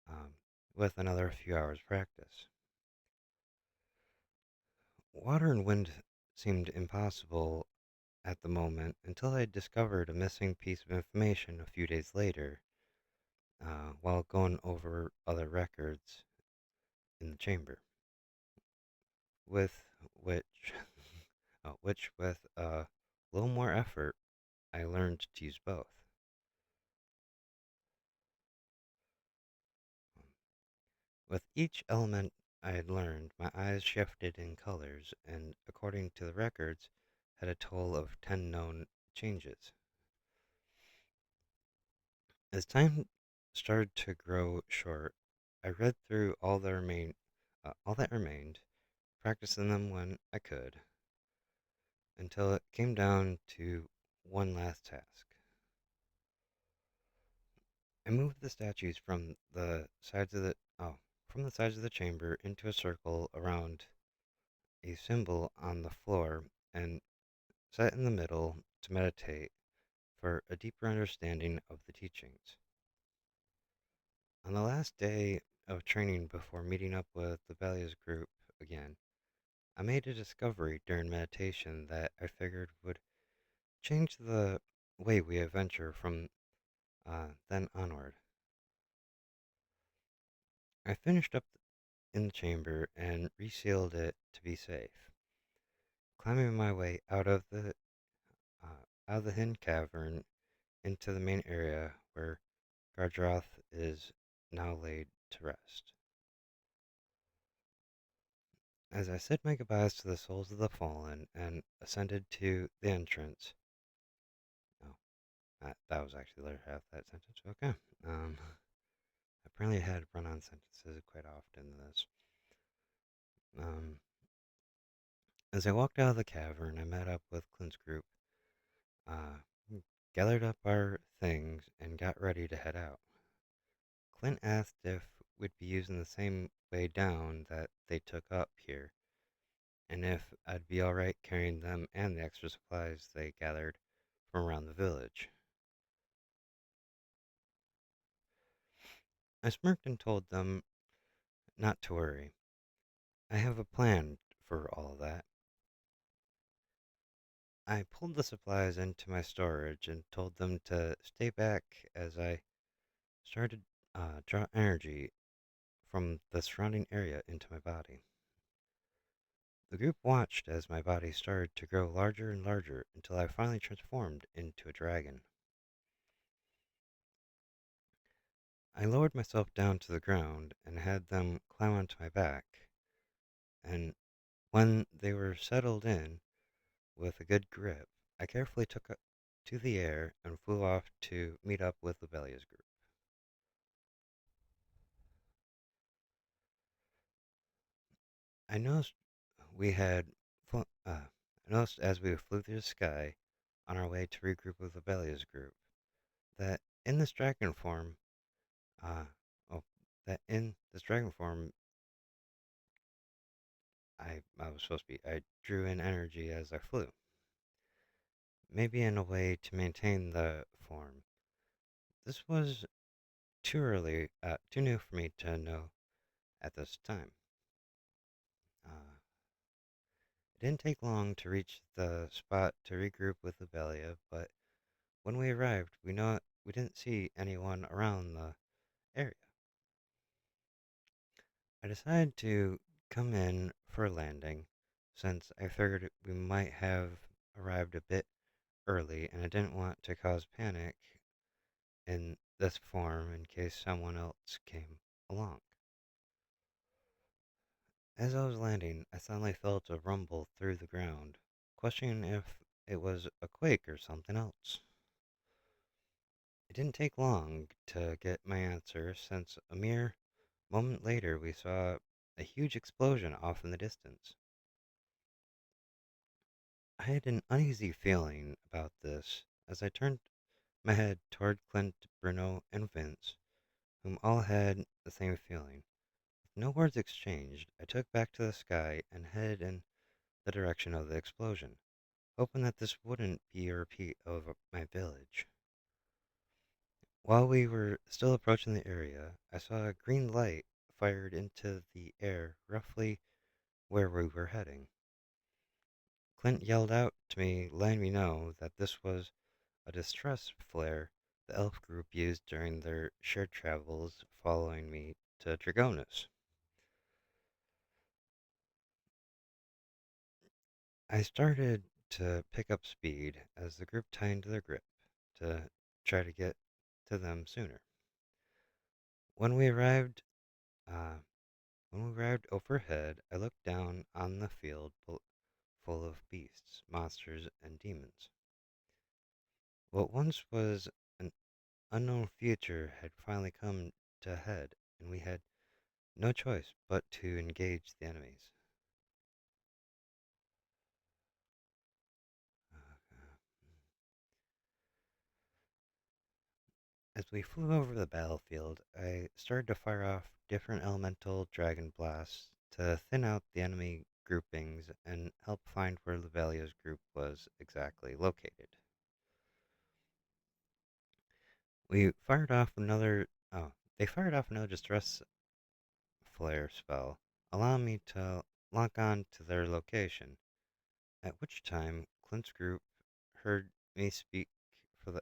um, with another few hours practice. Water and wind seemed impossible at the moment until I discovered a missing piece of information a few days later while going over other records in the chamber, with which, which with a little more effort, I learned to use both. With each element I had learned, my eyes shifted in colors, and according to the records, had a total of 10 known changes. As time started to grow short, I read through all that remained, practicing them when I could, until it came down to one last task. I moved the statues from the sides of the chamber into a circle around a symbol on the floor and sat in the middle to meditate for a deeper understanding of the teachings. On the last day of training before meeting up with the Valia's group again, I made a discovery during meditation that I figured would change the way we adventure from then onward. I finished up in the chamber and resealed it to be safe, climbing my way out of the hidden cavern into the main area where Gardroth is now laid to rest. As I said my goodbyes to the souls of the fallen and ascended to the entrance, oh, that was actually the later half of that sentence. Okay. Apparently I had run-on sentences quite often in this. Um, as I walked out of the cavern, I met up with Clint's group, uh, gathered up our things, and got ready to head out. Clint asked if we'd be using the same way down that they took up here, and if I'd be alright carrying them and the extra supplies they gathered from around the village. I smirked and told them not to worry. I have a plan for all of that. I pulled the supplies into my storage and told them to stay back as I started draw energy from the surrounding area into my body. The group watched as my body started to grow larger and larger until I finally transformed into a dragon. I lowered myself down to the ground and had them climb onto my back, and when they were settled in with a good grip, I carefully took up to the air and flew off to meet up with Lobelia's group. I noticed we had fl- uh, I noticed as we flew through the sky on our way to regroup with Lobelia's group that in this dragon form, uh, oh, that in this dragon form, I was supposed to be, I drew in energy as I flew, maybe in a way to maintain the form. This was too new for me to know at this time. Uh, it didn't take long to reach the spot to regroup with Lobelia, but when we arrived, we didn't see anyone around the area. I decided to come in for a landing since I figured we might have arrived a bit early and I didn't want to cause panic in this form in case someone else came along. As I was landing, I suddenly felt a rumble through the ground, questioning if it was a quake or something else. It didn't take long to get my answer since a mere moment later we saw a huge explosion off in the distance. I had an uneasy feeling about this as I turned my head toward Clint, Bruno, and Vince, whom all had the same feeling. With no words exchanged, I took back to the sky and headed in the direction of the explosion, hoping that this wouldn't be a repeat of my village. While we were still approaching the area, I saw a green light fired into the air roughly where we were heading. Clint yelled out to me, letting me know that this was a distress flare the elf group used during their shared travels following me to Dragonus. I started to pick up speed as the group tightened their grip to try to get to them sooner. When we arrived, uh, when we arrived overhead, I looked down on the field full of beasts, monsters, and demons. What once was an unknown future had finally come to a head, and we had no choice but to engage the enemies. Uh, As we flew over the battlefield, I started to fire off different elemental dragon blasts to thin out the enemy groupings and help find where Levelia's group was exactly located. We fired off another. Oh, they fired off another distress flare spell, allowing me to lock on to their location. At which time, Clint's group heard me speak for the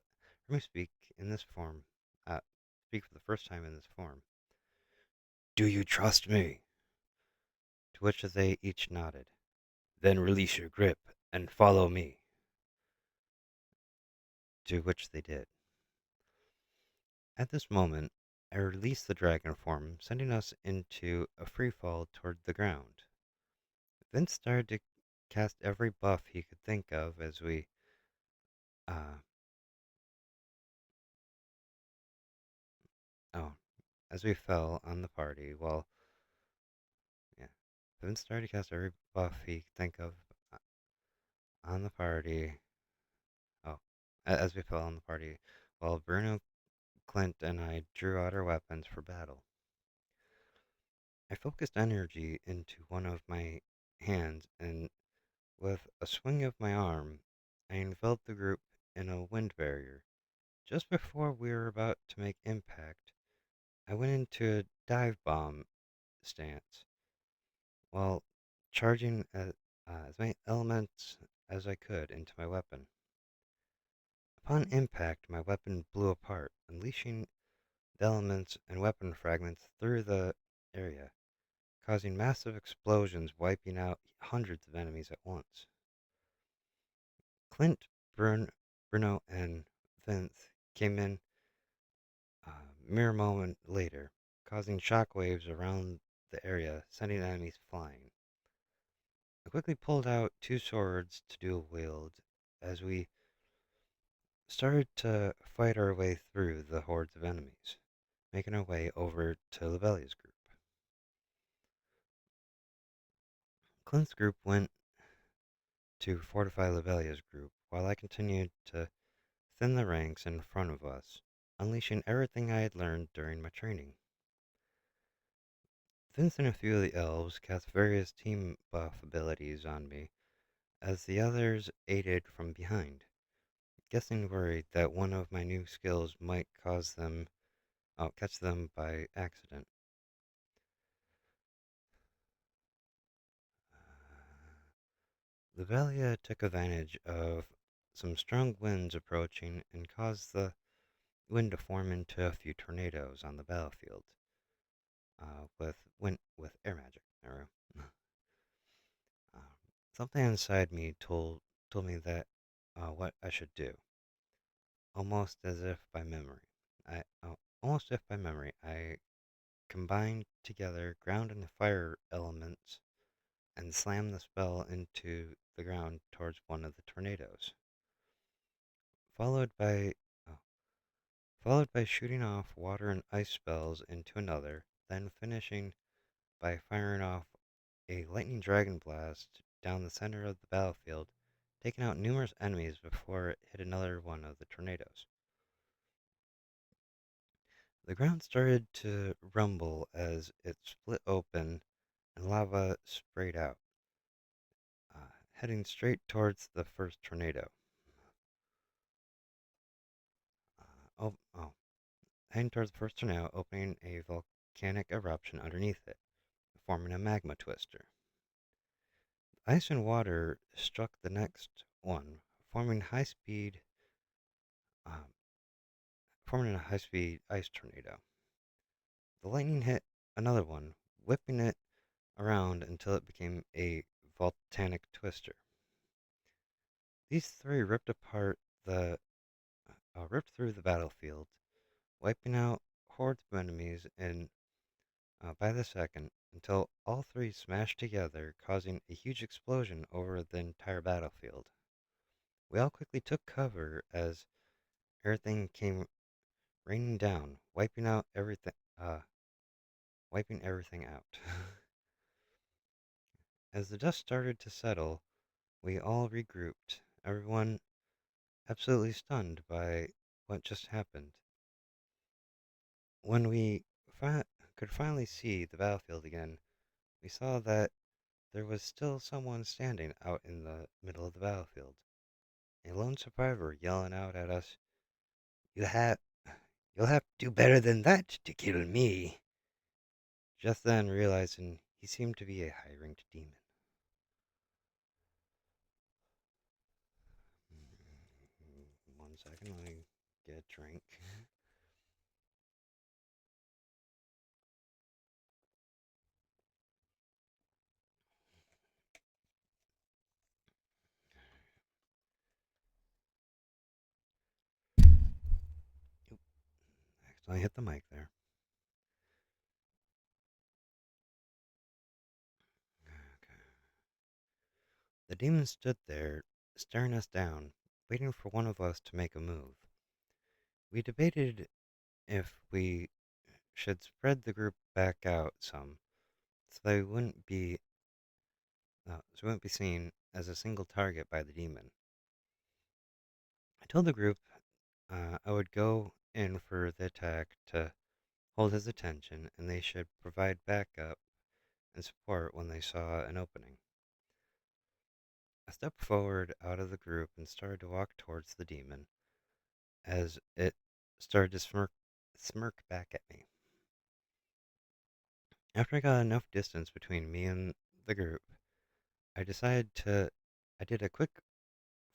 heard me in this form. Uh, speak for the first time in this form. Do you trust me? To which they each nodded. Then release your grip and follow me. To which they did. At this moment, I released the dragon form, sending us into a free fall toward the ground. Vince started to cast every buff he could think of uh, oh, as we fell on the party. Well, yeah, Vince started to cast every buff he could think of uh, on the party. Oh, as we fell on the party, while Bruno, Clint, and I drew out our weapons for battle. I focused energy into one of my hands, and with a swing of my arm, I enveloped the group in a wind barrier. Just before we were about to make impact, I went into a dive bomb stance while charging as many elements as I could into my weapon. Upon impact, my weapon blew apart, unleashing the elements and weapon fragments through the area, causing massive explosions, wiping out hundreds of enemies at once. Clint, Bruno, and Vince came in a mere moment later, causing shockwaves around the area, sending enemies flying. I quickly pulled out two swords to dual wield as we started to fight our way through the hordes of enemies, making our way over to Levelia's group. Clint's group went to fortify Levelia's group, while I continued to thin the ranks in front of us, unleashing everything I had learned during my training. Vince and a few of the elves cast various team buff abilities on me, as the others aided from behind, guessing worried that one of my new skills might catch them by accident. Levelia took advantage of some strong winds approaching and caused the wind to form into a few tornadoes on the battlefield, with air magic. Um, Something inside me told me that what I should do, almost as if by memory. Almost if by memory, I combined together ground and fire elements and slammed the spell into the ground towards one of the tornadoes, followed by oh, followed by shooting off water and ice spells into another, then finishing by firing off a lightning dragon blast down the center of the battlefield, taking out numerous enemies before it hit another one of the tornadoes. The ground started to rumble as it split open and lava sprayed out, heading straight towards the first tornado. Heading towards the first tornado, opening a volcanic eruption underneath it, forming a magma twister. Ice and water struck the next one, forming um, forming a high-speed ice tornado. The lightning hit another one, whipping it around until it became a volcanic twister. These three ripped through the battlefield, wiping out hordes of enemies by the second until all three smashed together, causing a huge explosion over the entire battlefield. We all quickly took cover as everything came raining down, wiping everything out. As the dust started to settle, we all regrouped, everyone absolutely stunned by what just happened. When we could finally see the battlefield again, we saw that there was still someone standing out in the middle of the battlefield, a lone survivor yelling out at us, "You have, you'll have to do better than that to kill me." Just then realizing he seemed to be a high-ranked demon. One second, let me get a drink. Oop, accidentally hit the mic there. Okay. The demon stood there, staring us down, waiting for one of us to make a move. We debated if we should spread the group back out some, so they wouldn't be seen as a single target by the demon. I told the group I would go in for the attack to hold his attention, and they should provide backup and support when they saw an opening. I stepped forward out of the group and started to walk towards the demon as it started to smirk back at me. After I got enough distance between me and the group, I decided to I did a quick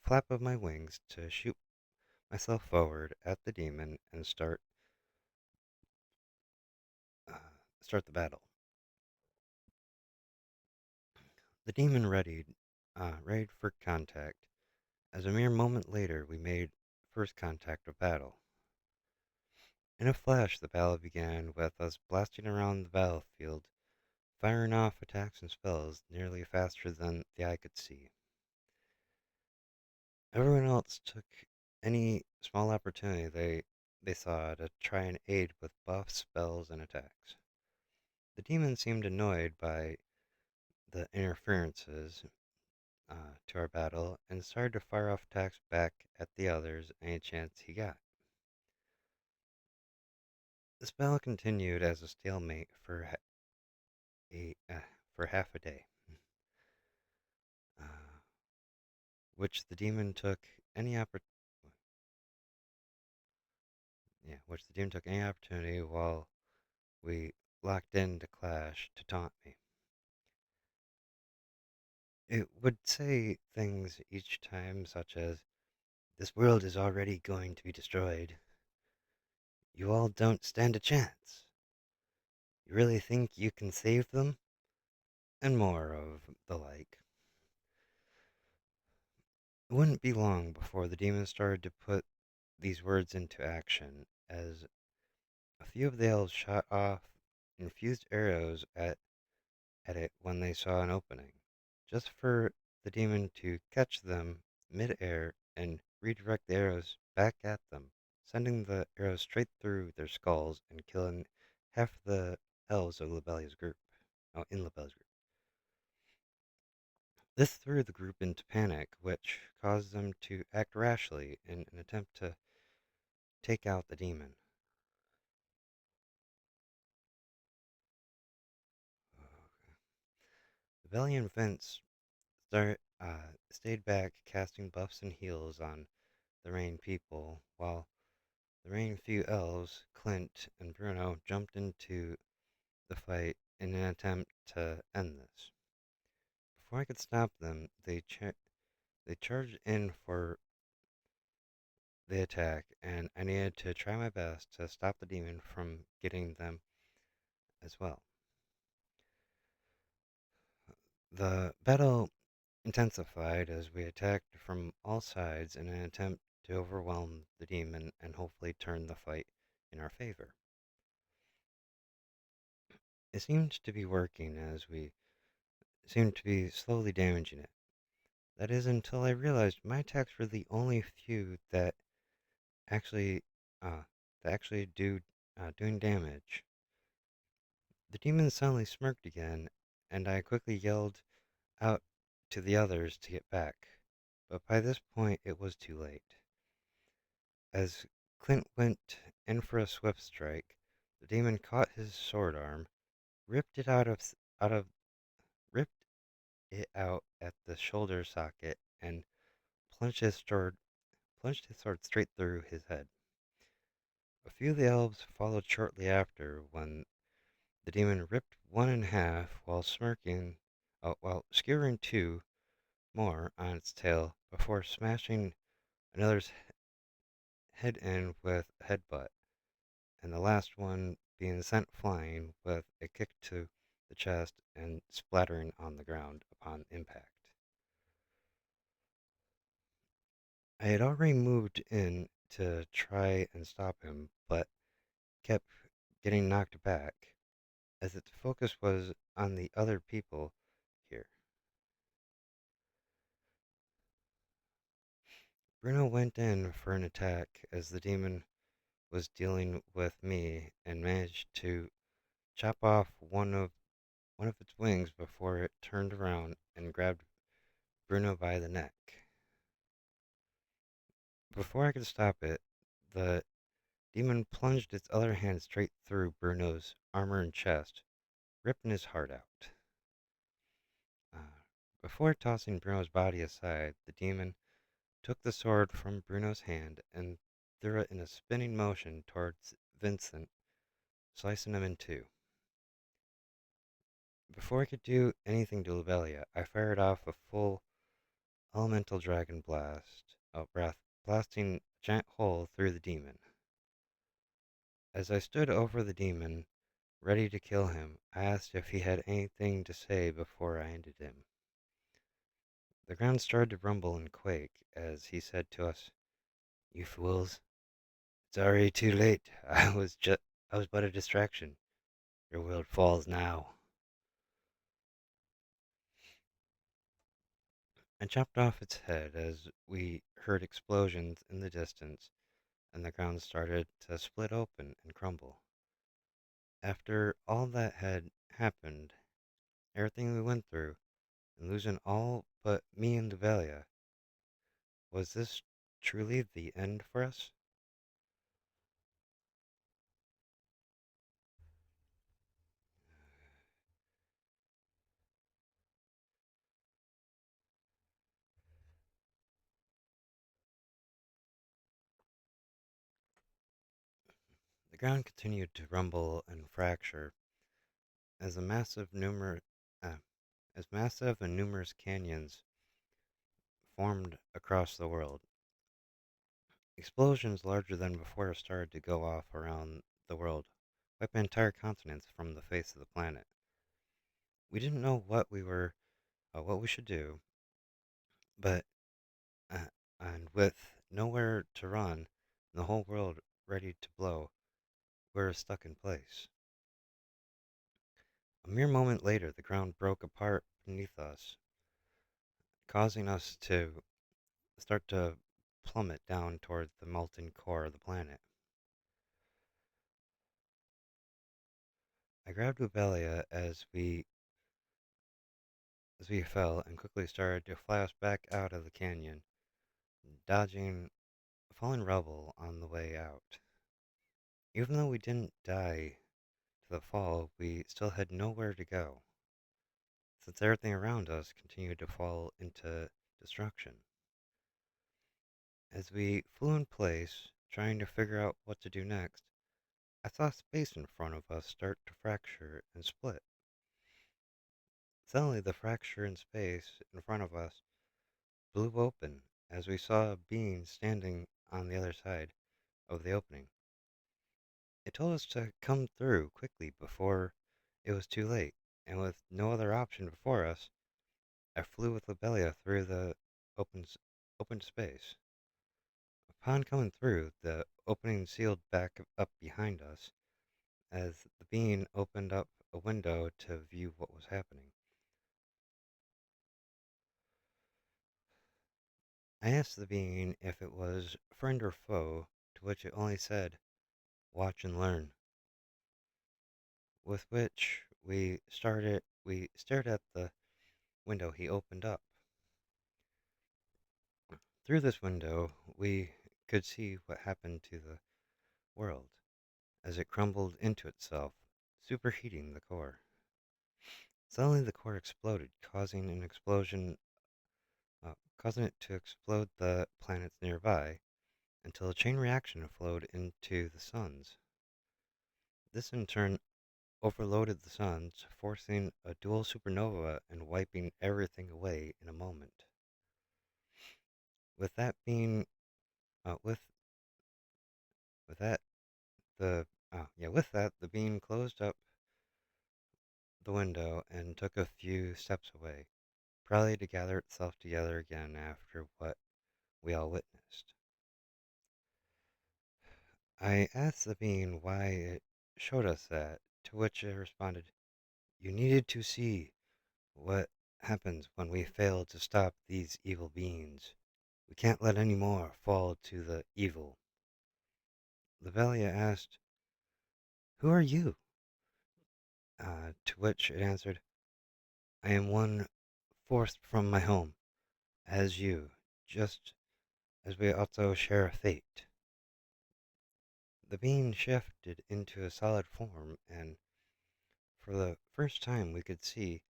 flap of my wings to shoot myself forward at the demon and uh, start the battle. The demon readied for contact. As a mere moment later, we made first contact of battle. In a flash, the battle began with us blasting around the battlefield, firing off attacks and spells nearly faster than the eye could see. Everyone else took any small opportunity they saw to try and aid with buffs, spells, and attacks. The demon seemed annoyed by the interferences to our battle and started to fire off attacks back at the others any chance he got. The spell continued as a stalemate a, uh, for half a day, uh, which the demon took any oppor- which the demon took any opportunity while we locked in to clash to taunt me. It would say things each time such as, "This world is already going to be destroyed. You all don't stand a chance. You really think you can save them?" And more of the like. It wouldn't be long before the demon started to put these words into action, as a few of the elves shot off infused arrows at it when they saw an opening, just for the demon to catch them mid-air and redirect the arrows back at them, sending the arrows straight through their skulls and killing half the elves of Labelia's group. Oh, in Labelia's group. This threw the group into panic, which caused them to act rashly in an attempt to take out the demon. The Valiant Vince stayed back, casting buffs and heals on the Rain people, while the Rain few elves, Clint and Bruno, jumped into the fight in an attempt to end this. Before I could stop them, they charged in for the attack, and I needed to try my best to stop the demon from getting them as well. The battle intensified as we attacked from all sides in an attempt to overwhelm the demon and hopefully turn the fight in our favor. It seemed to be working as we seemed to be slowly damaging it. That is until I realized my attacks were the only few actually that actually doing damage. The demon suddenly smirked again, and I quickly yelled out to the others to get back. But by this point it was too late. As Clint went in for a swift strike, the demon caught his sword arm, ripped it out of ripped it out at the shoulder socket, and plunged his sword straight through his head. A few of the elves followed shortly after when the demon ripped one in half while skewering two more on its tail before smashing another's head in with a headbutt, and the last one being sent flying with a kick to the chest and splattering on the ground upon impact. I had already moved in to try and stop him, but kept getting knocked back, as its focus was on the other people here. Bruno went in for an attack as the demon was dealing with me and managed to chop off one of its wings before it turned around and grabbed Bruno by the neck. Before I could stop it, the demon plunged its other hand straight through Bruno's armor and chest, ripping his heart out. Uh, Before tossing Bruno's body aside, the demon took the sword from Bruno's hand and threw it in a spinning motion towards Vincent, slicing him in two. Before I could do anything to Lobelia, I fired off a full elemental dragon breath, blasting a giant hole through the demon. As I stood over the demon, ready to kill him, I asked if he had anything to say before I ended him. The ground started to rumble and quake as he said to us, "You fools, it's already too late. I was but a distraction. Your world falls now." I chopped off its head as we heard explosions in the distance and the ground started to split open and crumble. After all that had happened, everything we went through, and losing all but me and Develia, was this truly the end for us? The ground continued to rumble and fracture as a uh, as massive and numerous canyons formed across the world. Explosions larger than before started to go off around the world, wiping entire continents from the face of the planet. We didn't know what we should do, but uh, and with nowhere to run, and the whole world ready to blow, we were stuck in place. A mere moment later, the ground broke apart beneath us, causing us to start to plummet down toward the molten core of the planet. I grabbed Ubelia as we fell and quickly started to fly us back out of the canyon, dodging fallen rubble on the way out. Even though we didn't die to the fall, we still had nowhere to go, since everything around us continued to fall into destruction. As we flew in place, trying to figure out what to do next, I saw space in front of us start to fracture and split. Suddenly, the fracture in space in front of us blew open as we saw a being standing on the other side of the opening. It told us to come through quickly before it was too late, and with no other option before us, I flew with Lobelia through the open, open space. Upon coming through, the opening sealed back up behind us as the being opened up a window to view what was happening. I asked the being if it was friend or foe, to which it only said, "Watch and learn." With which we stared at the window he opened up. Through this window, we could see what happened to the world as it crumbled into itself, superheating the core. Suddenly, the core exploded, causing it to explode the planets nearby until a chain reaction flowed into the suns. This in turn overloaded the suns, forcing a dual supernova and wiping everything away in a moment. With that being, uh, with with that with that, the being closed up the window and took a few steps away, probably to gather itself together again after what we all witnessed. I asked the being why it showed us that, to which it responded, "You needed to see what happens when we fail to stop these evil beings. We can't let any more fall to the evil." Levelia asked, "Who are you?" To which it answered, "I am one forced from my home, as you, just as we also share a fate." The being shifted into a solid form, and for the first time we could see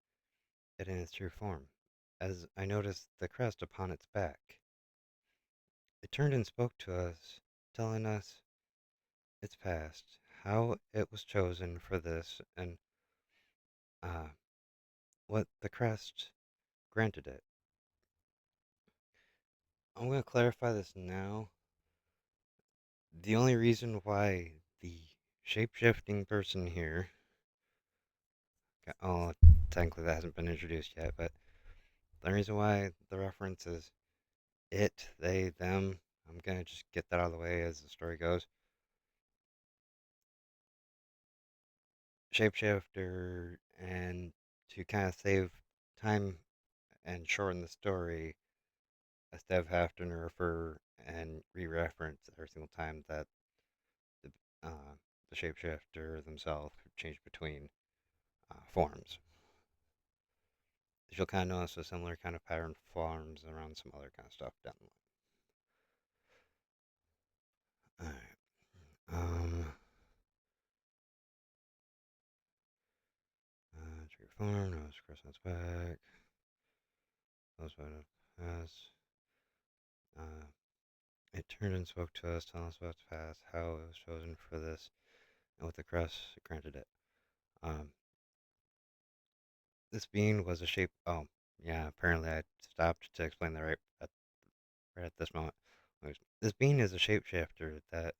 it in its true form, as I noticed the crest upon its back. It turned and spoke to us, telling us its past, how it was chosen for this, and uh, what the crest granted it. I'm going to clarify this now. The only reason why the shape-shifting person here, oh, technically that hasn't been introduced yet, but The reason why the reference is it, they, them, I'm gonna just get that out of the way as the story goes. Shapeshifter, and to kind of save time and shorten the story, instead of having to refer and re-reference every single time that the, uh, the shapeshifter themselves change between forms. You'll kind of notice a similar kind of pattern forms around some other kind of stuff down the line. Alright. Trigger form, no, it's cross on its back. Those by the pass. It turned and spoke to us, telling us about the past, how it was chosen for this, and what the crest granted it. This being was a shape. Oh, yeah. Apparently, I stopped to explain that right at this moment. This being is a shapeshifter that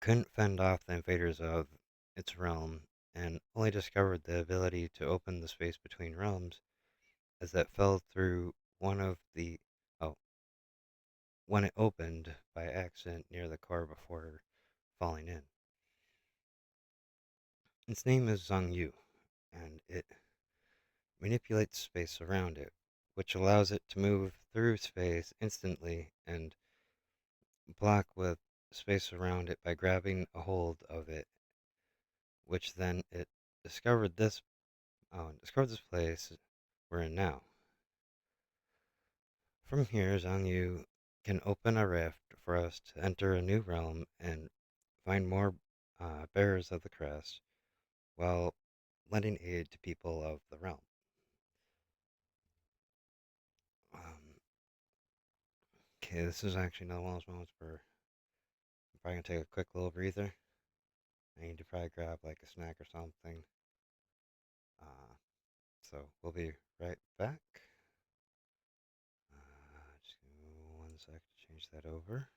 couldn't fend off the invaders of its realm, and only discovered the ability to open the space between realms as that fell through one of the. Oh, when it opened by accident near the core before falling in. Its name is Zhang Yu, and it manipulates space around it, which allows it to move through space instantly and block with space around it by grabbing a hold of it, which then it discovered this place we're in now. From here, Zhang Yu can open a rift for us to enter a new realm and find more bearers of the crest, while lending aid to people of the realm. Okay, this is actually another one of those moments where I'm probably gonna take a quick little breather. I need to probably grab like a snack or something. So we'll be right back. Just give me 1 sec to change that over.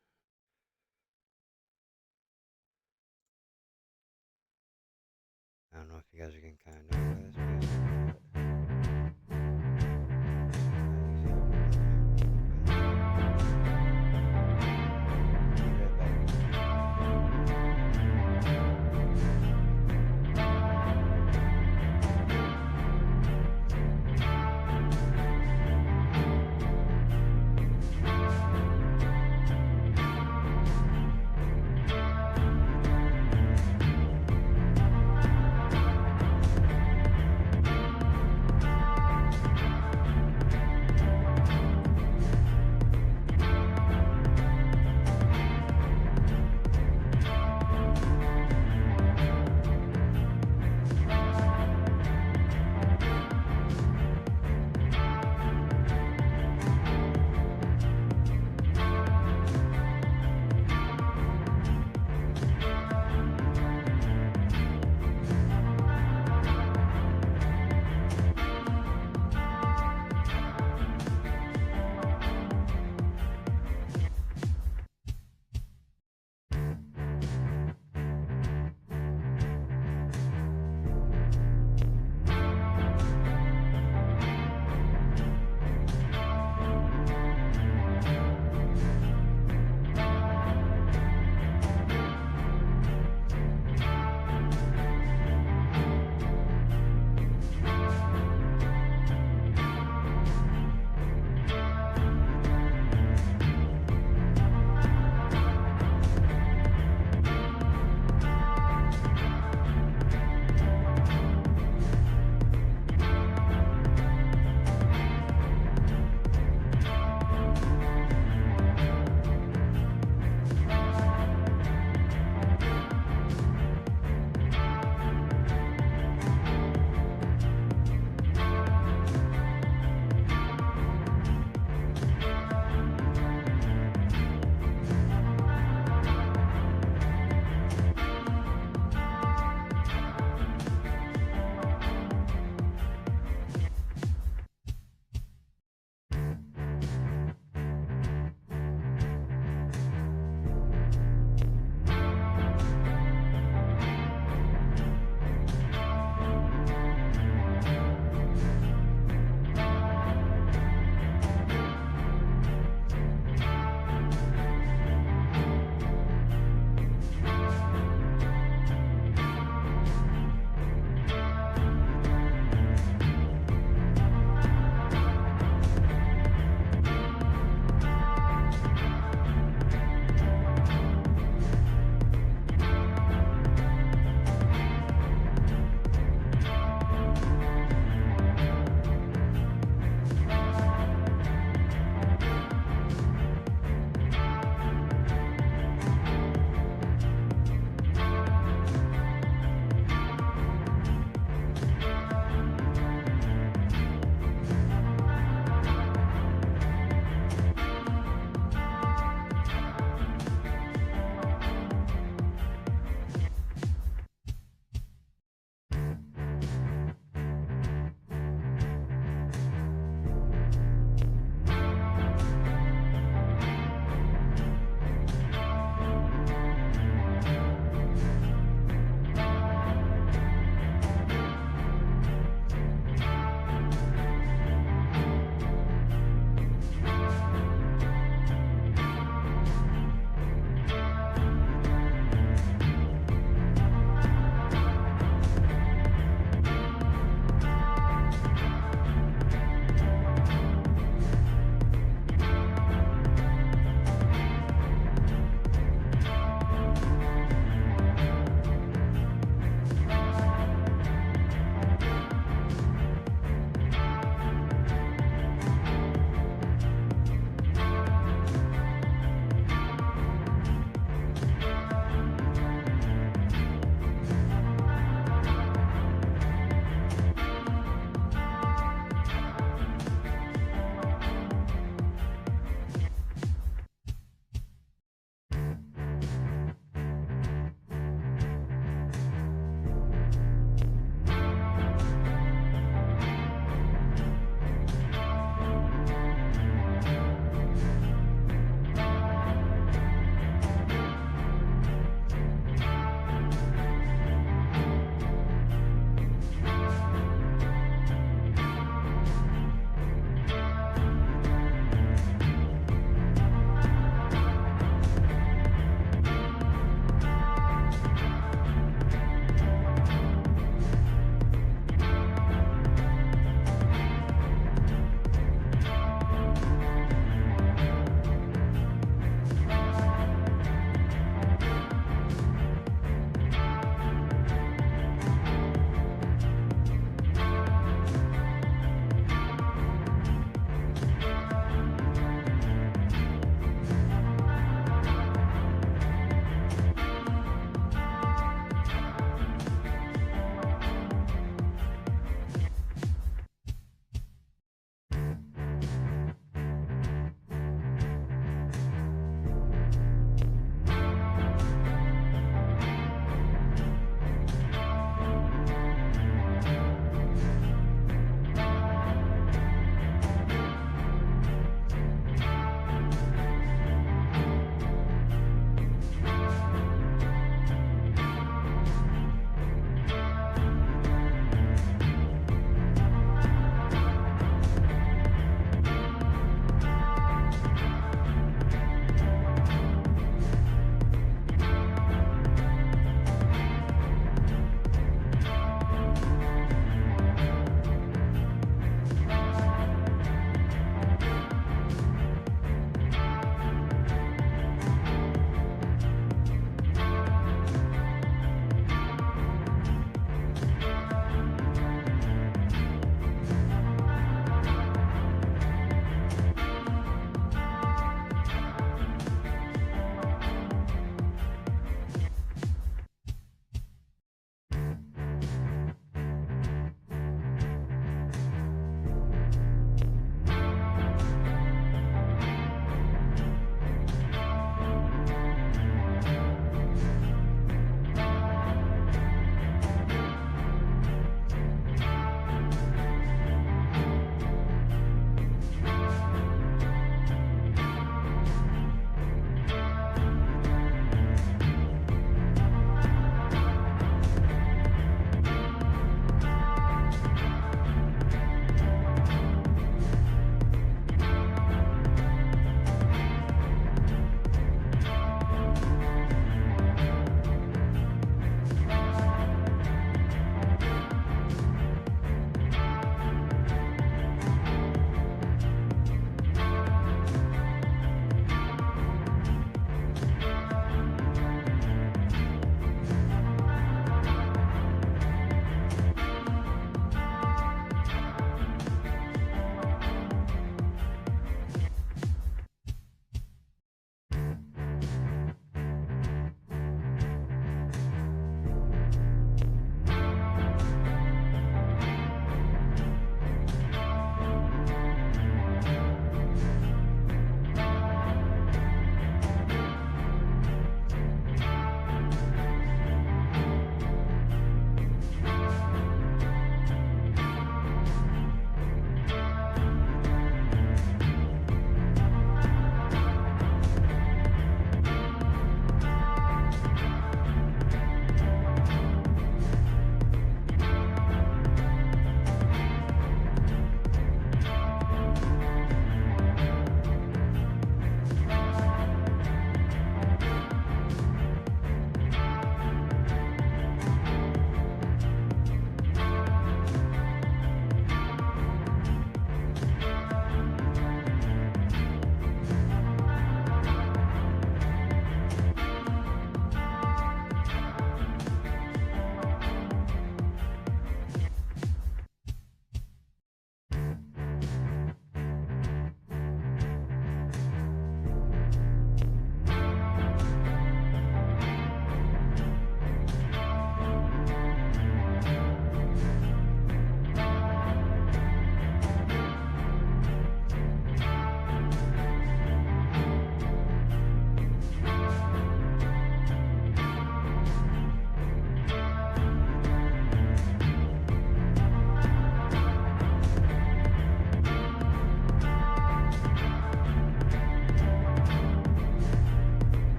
I don't know if you guys are getting kind of notice this.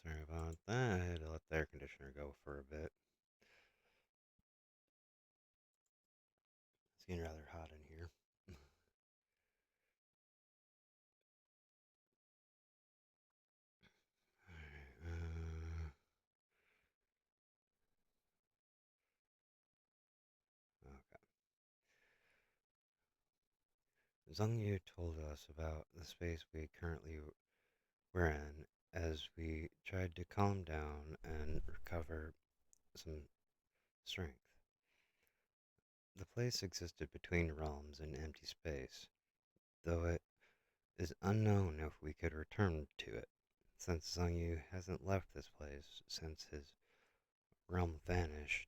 Sorry about that. I had to let the air conditioner go for a bit. It's getting rather hot in here. Alright, okay. Zhang Yu told us about the space we currently were in as we tried to calm down and recover some strength. The place existed between realms in empty space, though it is unknown if we could return to it, since Zhang Yu hasn't left this place since his realm vanished.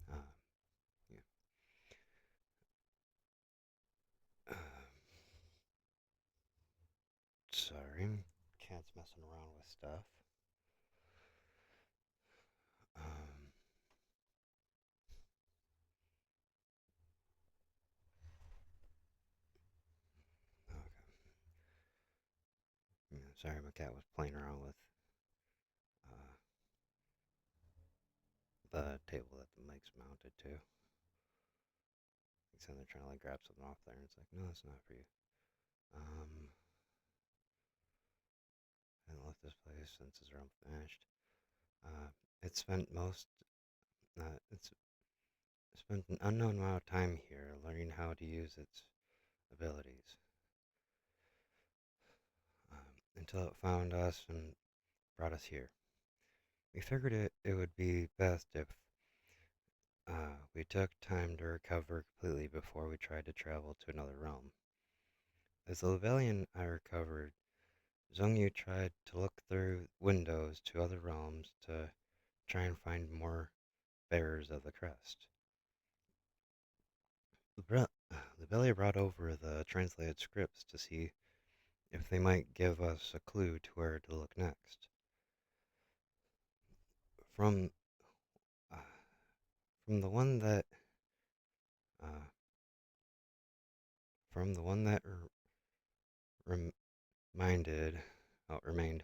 Uh, yeah. uh, Sorry, cat's messing around with stuff. Um, okay. Yeah, sorry, my cat was playing around with uh, the table that the mic's mounted to. He's in there trying to like grab something off there, and it's like, no, it's not for you. Um, I haven't left this place since his realm vanished. Uh, it spent most. It's spent an unknown amount of time here learning how to use its abilities until it found us and brought us here. We figured it would be best if we took time to recover completely before we tried to travel to another realm. As the Levelian I recovered, Zhongyu tried to look through windows to other realms to try and find more bearers of the crest. Lebelia brought over the translated scripts to see if they might give us a clue to where to look next. From uh, from the one that uh, from the one that reminded remained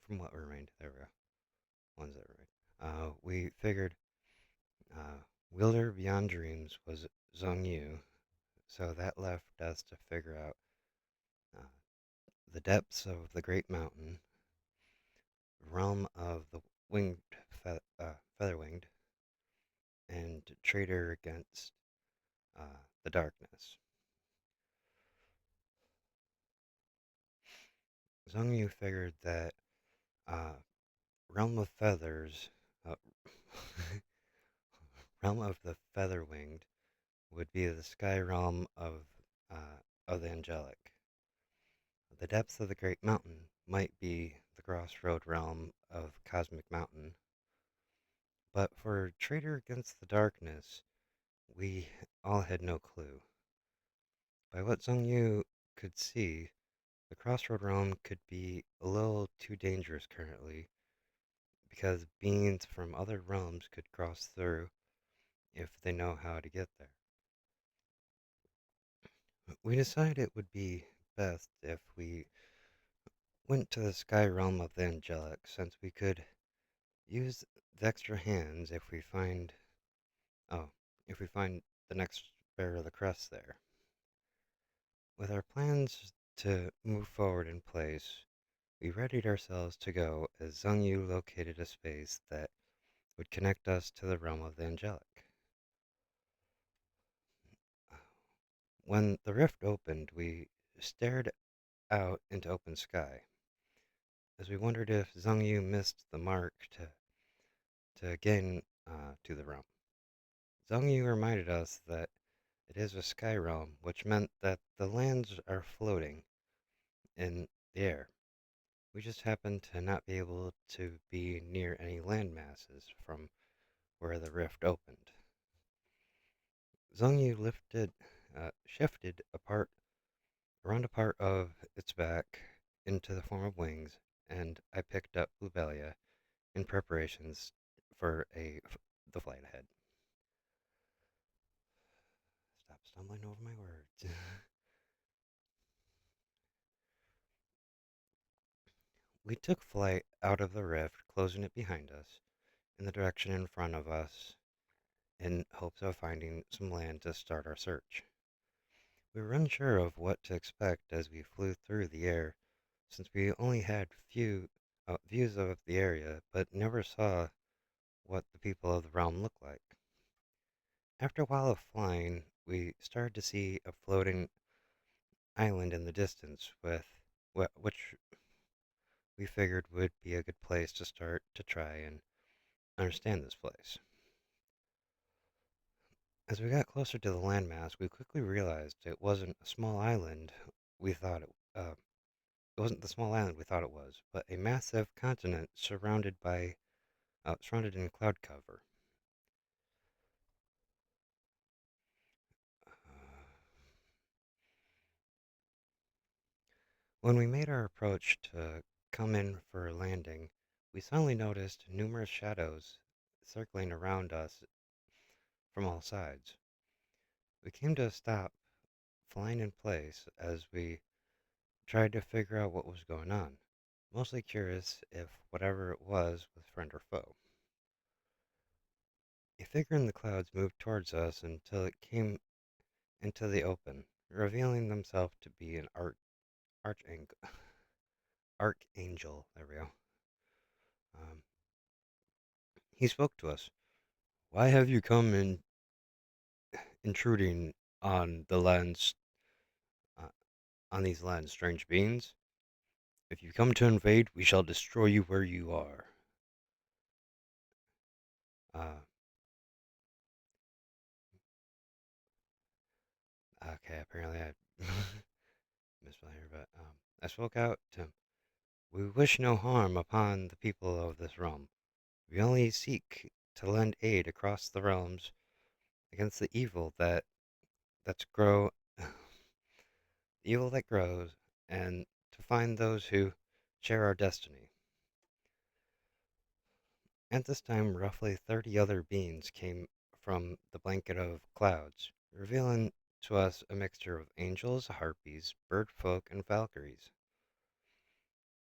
from what remained, there we go, ones that remained, we figured Wilder Beyond Dreams was Zhong Yu, so that left us to figure out uh, the depths of the Great Mountain, realm of the winged feather-winged, and traitor against the darkness. Zhong Yu figured that uh, realm of feathers, uh, realm of the feather-winged, would be the sky realm of the angelic. The depths of the Great Mountain might be the crossroad realm of Cosmic Mountain, but for Traitor Against the Darkness, we all had no clue. By what Zhong Yu could see, the crossroad realm could be a little too dangerous currently, because beings from other realms could cross through if they know how to get there. We decided it would be best if we went to the sky realm of the angelic, since we could use the extra hands oh, if we find the next bearer of the crest there. With our plans to move forward in place, we readied ourselves to go as Zheng Yu located a space that would connect us to the realm of the angelic. When the rift opened, we stared out into open sky, as we wondered if Zheng Yu missed the mark to gain to the realm. Zheng Yu reminded us that it is a sky realm, which meant that the lands are floating in the air. We just happened to not be able to be near any land masses from where the rift opened. Zheng Yu shifted around a part of its back into the form of wings, and I picked up Bluebelia in preparations for the flight ahead. Stop stumbling over my words. We took flight out of the rift, closing it behind us, in the direction in front of us, in hopes of finding some land to start our search. We were unsure of what to expect as we flew through the air, since we only had few views of the area, but never saw what the people of the realm looked like. After a while of flying, we started to see a floating island in the distance, which we figured would be a good place to start to try and understand this place. As we got closer to the landmass, we quickly realized it wasn't a small island we thought it wasn't the small island we thought it was, but a massive continent surrounded in cloud cover. Uh, when we made our approach to come in for a landing, we suddenly noticed numerous shadows circling around us from all sides. We came to a stop, flying in place as we tried to figure out what was going on, mostly curious if whatever it was friend or foe. A figure in the clouds moved towards us until it came into the open, revealing themselves to be an archangel. Archangel. There we go. Um, he spoke to us. Why have you come in intruding on the lands, uh, on these lands, strange beings? If you come to invade, we shall destroy you where you are. Uh, okay, apparently I misfamiliar, but I spoke out to him. We wish no harm upon the people of this realm. We only seek to lend aid across the realms against the that's grow evil that grows, and to find those who share our destiny. At this time, roughly 30 other beings came from the blanket of clouds, revealing to us a mixture of angels, harpies, bird folk, and valkyries.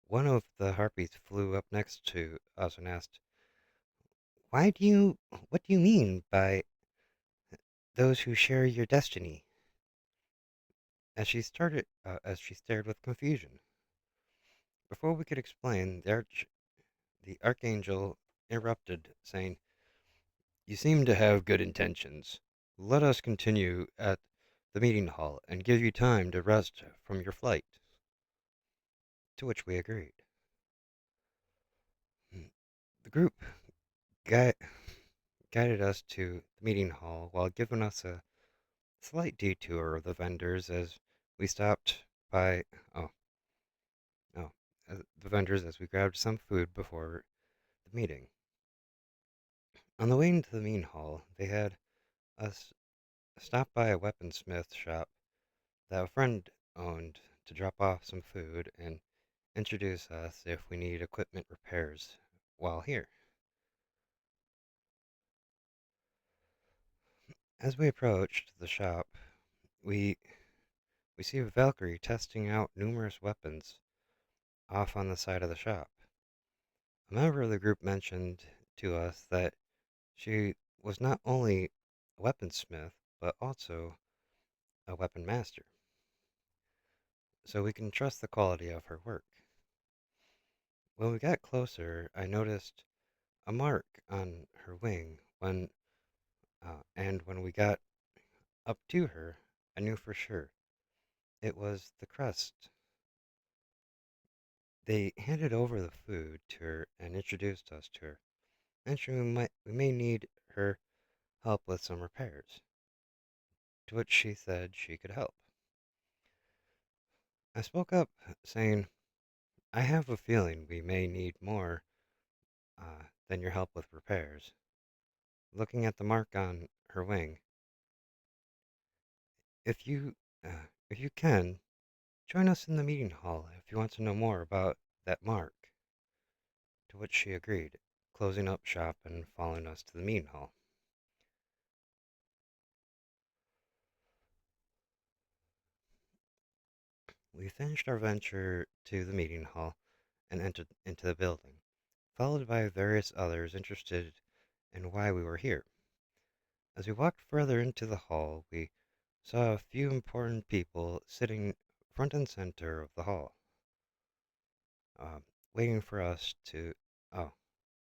One of the harpies flew up next to us and asked, what do you mean by those who share your destiny? As she stared with confusion. Before we could explain, the archangel interrupted, saying, "You seem to have good intentions. Let us continue at the meeting hall and give you time to rest from your flight." To which we agreed. The group gui- guided us to the meeting hall while giving us a slight detour of the vendors as we stopped by. Oh, no. The vendors as we grabbed some food before the meeting. On the way into the meeting hall, they had us stop by a weaponsmith shop that a friend owned to drop off some food and introduce us if we need equipment repairs while here. As we approached the shop, we we see a Valkyrie testing out numerous weapons off on the side of the shop. A member of the group mentioned to us that she was not only a weaponsmith, but also a weapon master, so we can trust the quality of her work. When we got closer, I noticed a mark on her wing and when we got up to her, I knew for sure it was the crest. They handed over the food to her and introduced us to her, mentioning we may need her help with some repairs, to which she said she could help. I spoke up, saying, "I have a feeling we may need more than your help with repairs." Looking at the mark on her wing, if you if you can, join us in the meeting hall if you want to know more about that mark. To which she agreed, closing up shop and following us to the meeting hall. We finished our venture to the meeting hall and entered into the building, followed by various others interested in why we were here. As we walked further into the hall, we saw a few important people sitting front and center of the hall, um, waiting for us to, oh,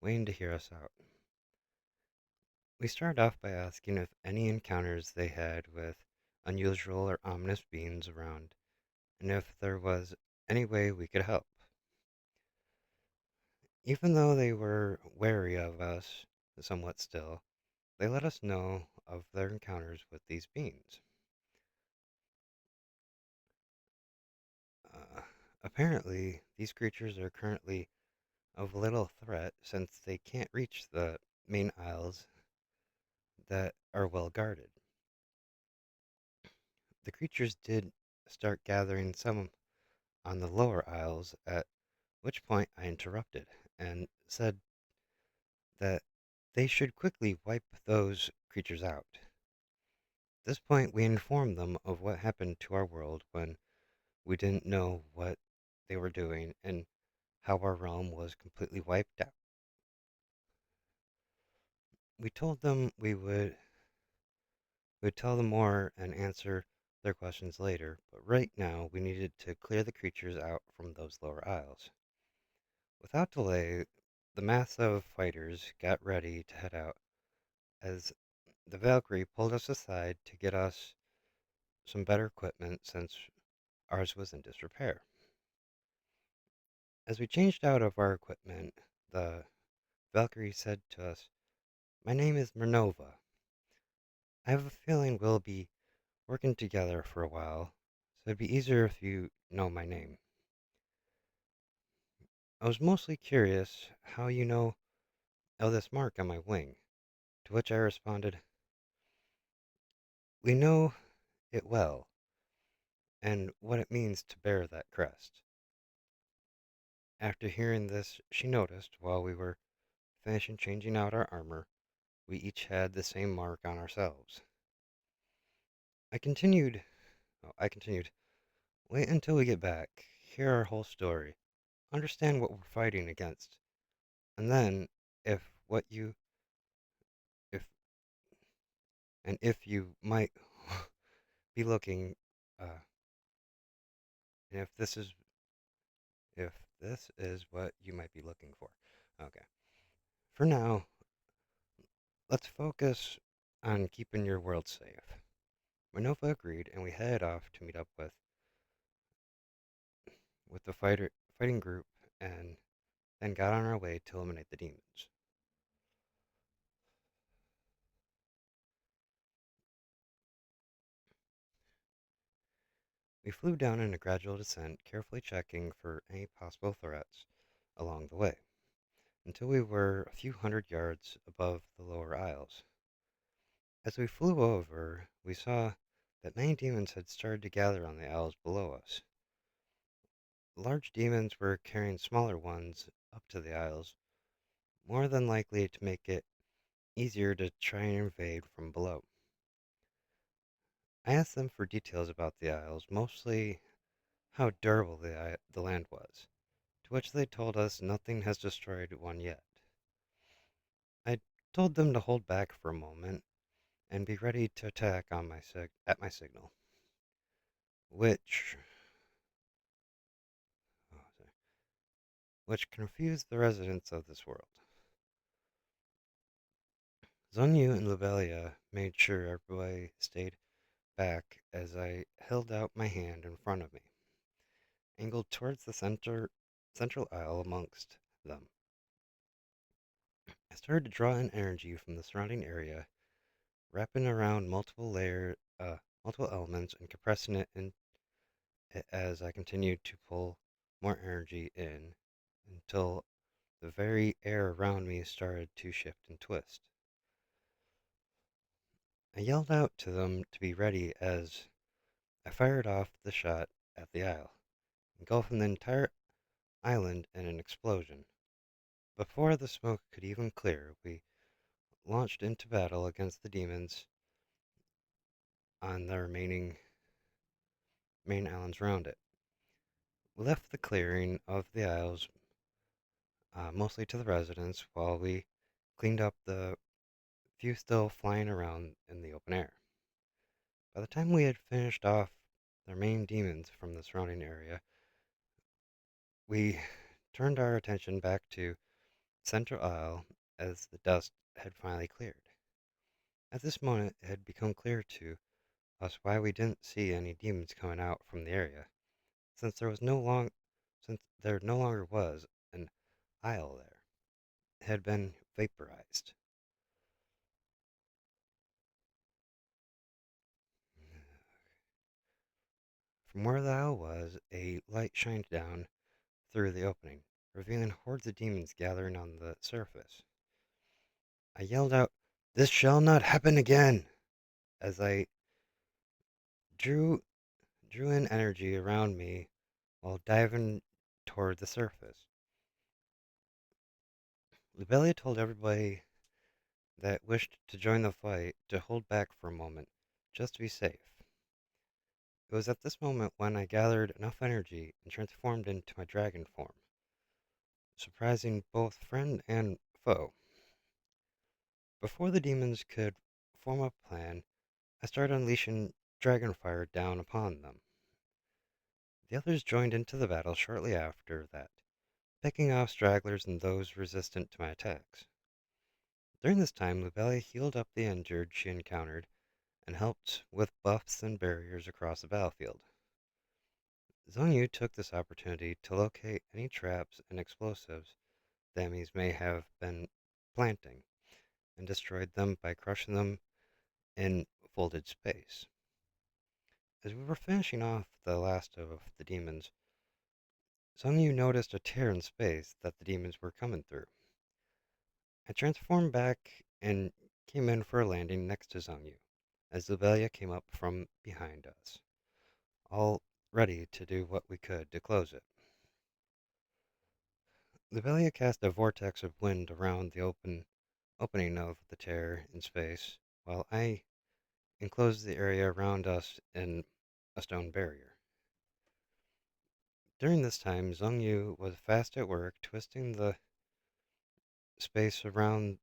waiting to hear us out. We started off by asking if any encounters they had with unusual or ominous beings around, and if there was any way we could help. Even though they were wary of us somewhat still, they let us know of their encounters with these beings. Uh, Apparently, these creatures are currently of little threat since they can't reach the main aisles that are well guarded. The creatures did start gathering some on the lower aisles, at which point I interrupted and said that they should quickly wipe those creatures out. At this point, we informed them of what happened to our world when we didn't know what they were doing and how our realm was completely wiped out. We told them we would tell them more and answer their questions later, but right now we needed to clear the creatures out from those lower aisles. Without delay, the mass of fighters got ready to head out as the Valkyrie pulled us aside to get us some better equipment since ours was in disrepair. As we changed out of our equipment, the Valkyrie said to us, "My name is Minerva. I have a feeling we'll be working together for a while, so it'd be easier if you know my name." I was mostly curious how you know of this mark on my wing, to which I responded, "We know it well, and what it means to bear that crest." After hearing this, she noticed while we were finishing changing out our armor, we each had the same mark on ourselves. I continued, I continued, "Wait until we get back, hear our whole story, understand what we're fighting against, and then, if what you, if, and if you might be looking, uh, and if this is what you might be looking for." Okay. For now, let's focus on keeping your world safe. Minova agreed, and we headed off to meet up with the fighting group, and then got on our way to eliminate the demons. We flew down in a gradual descent, carefully checking for any possible threats along the way, until we were a few hundred yards above the lower aisles. As we flew over, we saw that many demons had started to gather on the aisles below us. Large demons were carrying smaller ones up to the aisles, more than likely to make it easier to try and invade from below. I asked them for details about the aisles, mostly how durable the land was, to which they told us nothing has destroyed one yet. I told them to hold back for a moment and be ready to attack on at my signal, which oh, sorry, which confused the residents of this world. Zunyu and Lobelia made sure everybody stayed back as I held out my hand in front of me, angled towards the central aisle amongst them. I started to draw in energy from the surrounding area, wrapping around multiple elements and compressing it as I continued to pull more energy in until the very air around me started to shift and twist. I yelled out to them to be ready as I fired off the shot at the aisle, engulfing the entire island in an explosion. Before the smoke could even clear, we launched into battle against the demons on the remaining main islands around it. We left the clearing of the isles mostly to the residents, while we cleaned up the few still flying around in the open air. By the time we had finished off the remaining demons from the surrounding area, we turned our attention back to Central Isle as the dust had finally cleared. At this moment, it had become clear to us why we didn't see any demons coming out from the area, since there no longer was an isle there. It had been vaporized. From where the isle was, a light shined down through the opening, revealing hordes of demons gathering on the surface. I yelled out, "This shall not happen again!" as I drew drew in energy around me while diving toward the surface. Lubelia told everybody that wished to join the fight to hold back for a moment, just to be safe. It was at this moment when I gathered enough energy and transformed into my dragon form, surprising both friend and foe. Before the demons could form a plan, I started unleashing dragon fire down upon them. The others joined into the battle shortly after that, picking off stragglers and those resistant to my attacks. During this time, Lubelia healed up the injured she encountered and helped with buffs and barriers across the battlefield. Zhongyu took this opportunity to locate any traps and explosives the enemies may have been planting and destroyed them by crushing them in folded space. As we were finishing off the last of the demons, Zhongyu noticed a tear in space that the demons were coming through. I transformed back and came in for a landing next to Zhongyu, as Lubelia came up from behind us, all ready to do what we could to close it. Lubelia cast a vortex of wind around the opening of the tear in space, while I enclosed the area around us in a stone barrier. During this time, Zhongyu was fast at work twisting the space around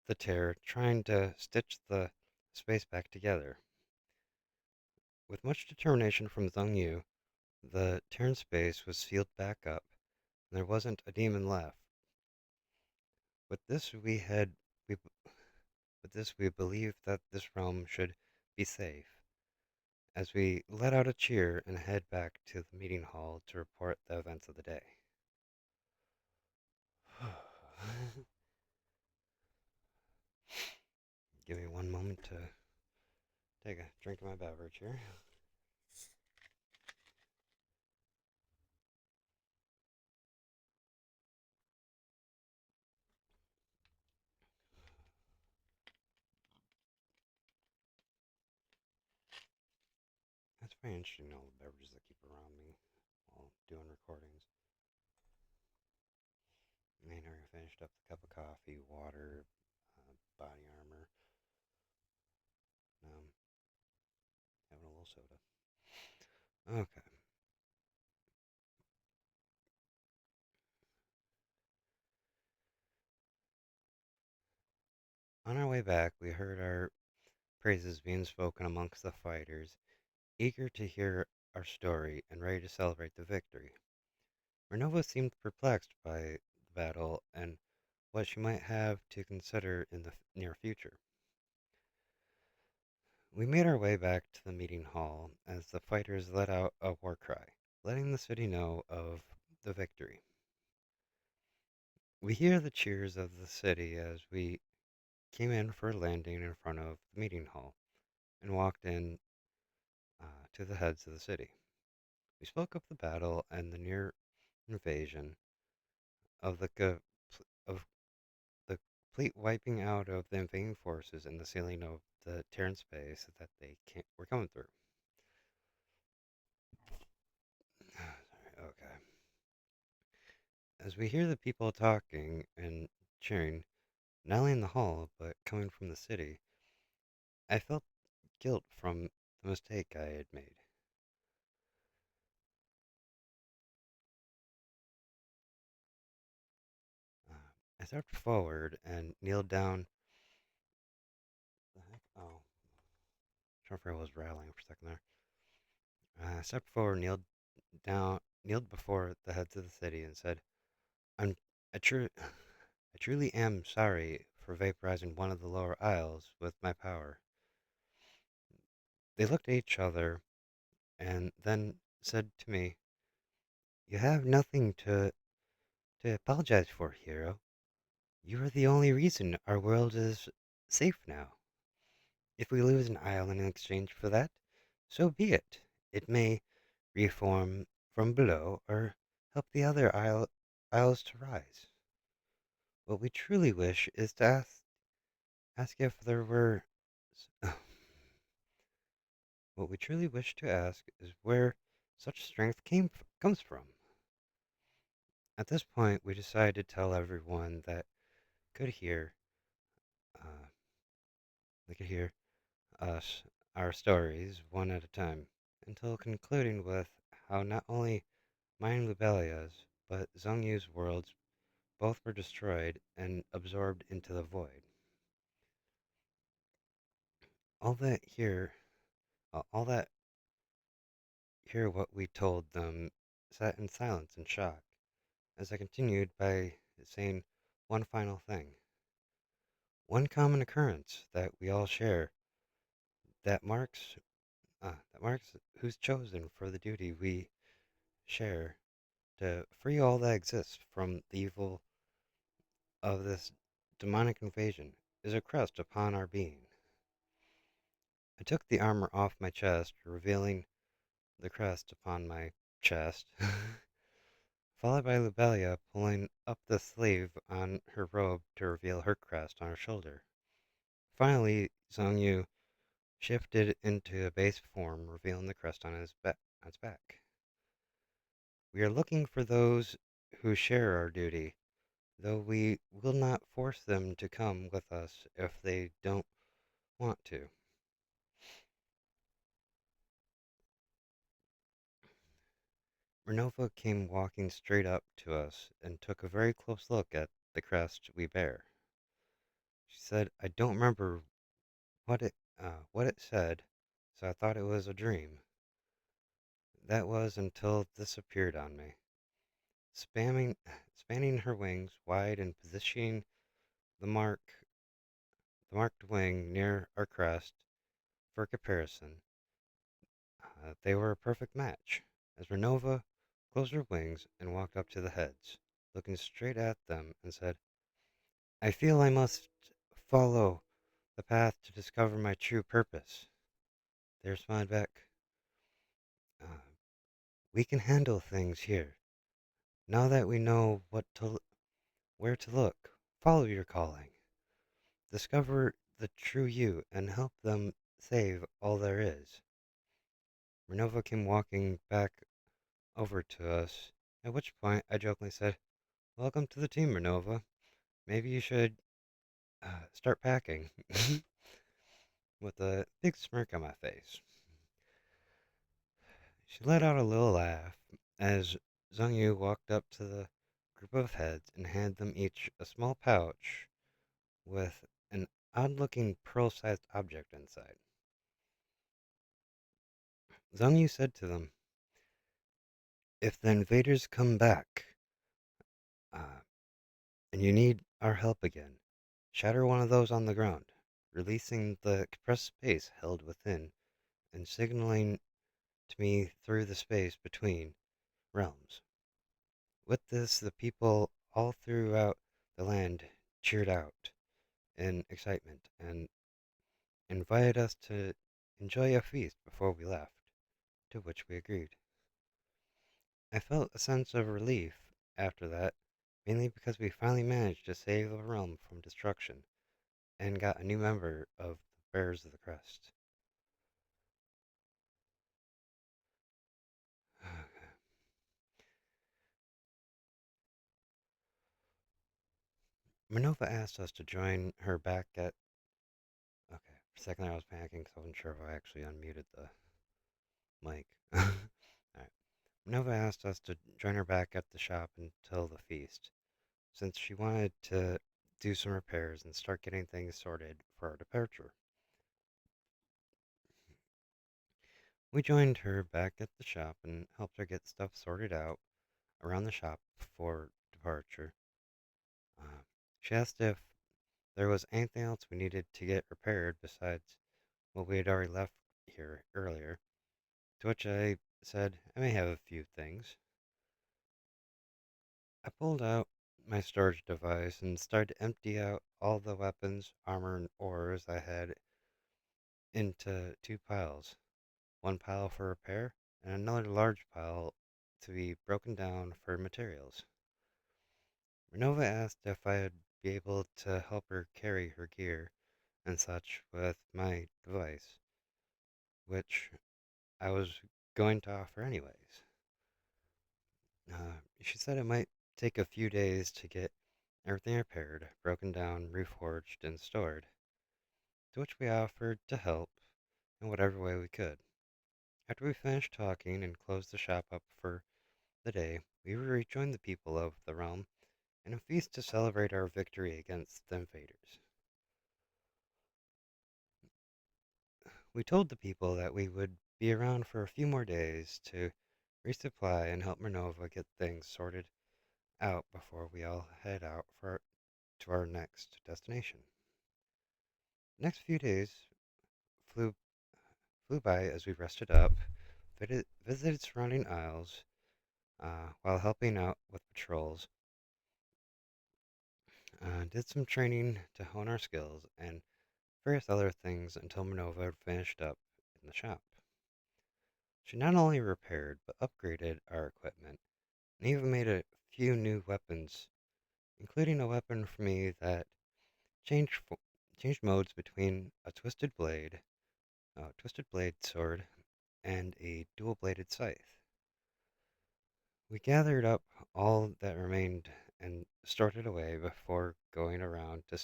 the tear, trying to stitch the space back together. With much determination from Zhongyu, the tear in space was sealed back up, and there wasn't a demon left. With this, we, with this, we believed that this realm should be safe, as we let out a cheer and head back to the meeting hall to report the events of the day. Give me one moment to take a drink of my beverage here. That's very interesting, all the beverages I keep around me while doing recordings. I mean, I finished up the cup of coffee, water, body armor. Now I'm having a little soda. Okay. On our way back, we heard our praises being spoken amongst the fighters, eager to hear our story and ready to celebrate the victory. Renova seemed perplexed by the battle and what she might have to consider in the near future. We made our way back to the meeting hall as the fighters let out a war cry, letting the city know of the victory. We hear the cheers of the city as we came in for a landing in front of the meeting hall and walked in to the heads of the city. We spoke of the battle and the near invasion of of the complete wiping out of the invading forces and the sealing of the Terran space that were coming through. Okay. As we hear the people talking and cheering, not only in the hall, but coming from the city, I felt guilt from the mistake I had made. stepped forward and kneeled down. The heck? Oh, Trumper was rattling for a second there. I stepped forward, kneeled before the heads of the city, and said, "I'm I, tru- I truly am sorry for vaporizing one of the lower isles with my power." They looked at each other and then said to me, "You have nothing to apologize for, hero. You are the only reason our world is safe now. If we lose an isle in exchange for that, so be it. It may reform from below or help the other isles to rise. What we truly wish is to ask if there were what we truly wish to ask is where such strength comes from." At this point, we decided to tell everyone that could hear, uh, they could hear us, our stories, one at a time, until concluding with how not only mine and Lubelia's, but Zhongyu's worlds both were destroyed and absorbed into the void. All that here, all that hear what we told them sat in silence and shock, as I continued by saying one final thing. One common occurrence that we all share that marks who's chosen for the duty we share to free all that exists from the evil of this demonic invasion is a crest upon our being. I took the armor off my chest, revealing the crest upon my chest, followed by Lubelia pulling up the sleeve on her robe to reveal her crest on her shoulder. Finally, Zhongyu shifted into a base form, revealing the crest on its back. We are looking for those who share our duty, though we will not force them to come with us if they don't want to. Renova came walking straight up to us and took a very close look at the crest we bear. She said, "I don't remember what it said, so I thought it was a dream. That was until this appeared on me." Spamming, spanning her wings wide and positioning the marked wing near our crest for comparison, they were a perfect match. As Renova closed her wings and walked up to the heads, looking straight at them, and said, "I feel I must follow the path to discover my true purpose." They responded back, uh, "We can handle things here. Now that we know where to look, follow your calling. Discover the true you and help them save all there is." Renova came walking back over to us, at which point I jokingly said, "Welcome to the team, Renova. Maybe you should start packing," with a big smirk on my face. She let out a little laugh as Zhongyu walked up to the group of heads and handed them each a small pouch with an odd-looking pearl-sized object inside. Zhongyu said to them, "If the invaders come back, uh, and you need our help again, shatter one of those on the ground, releasing the compressed space held within and signaling to me through the space between realms." With this, the people all throughout the land cheered out in excitement and invited us to enjoy a feast before we left, to which we agreed. I felt a sense of relief after that, mainly because we finally managed to save the realm from destruction and got a new member of the Bearers of the Crest. Minova asked us to join her back at. Okay, for a second there I was panicking because I wasn't sure if I actually unmuted the mic. Alright. Minova asked us to join her back at the shop until the feast. since she wanted to do some repairs and start getting things sorted for our departure. We joined her back at the shop and helped her get stuff sorted out around the shop before departure. Uh, she asked if there was anything else we needed to get repaired besides what we had already left here earlier, to which I said I may have a few things. I pulled out my storage device and started to empty out all the weapons, armor, and ores I had into two piles. One pile for repair, and another large pile to be broken down for materials. Renova asked if I'd be able to help her carry her gear and such with my device, which I was going to offer anyways. She said it might take a few days to get everything repaired, broken down, reforged, and stored, to which we offered to help in whatever way we could. After we finished talking and closed the shop up for the day, we rejoined the people of the realm in a feast to celebrate our victory against the invaders. We told the people that we would be around for a few more days to resupply and help Minerva get things sorted out before we all head out to our next destination. The next few days flew flew by as we rested up, visited surrounding isles while helping out with patrols, did some training to hone our skills, and various other things until Minerva finished up in the shop. She not only repaired but upgraded our equipment and even made a few new weapons, including a weapon for me that changed changed modes between a twisted blade sword, and a dual-bladed scythe. We gathered up all that remained and stored it away before going around uh,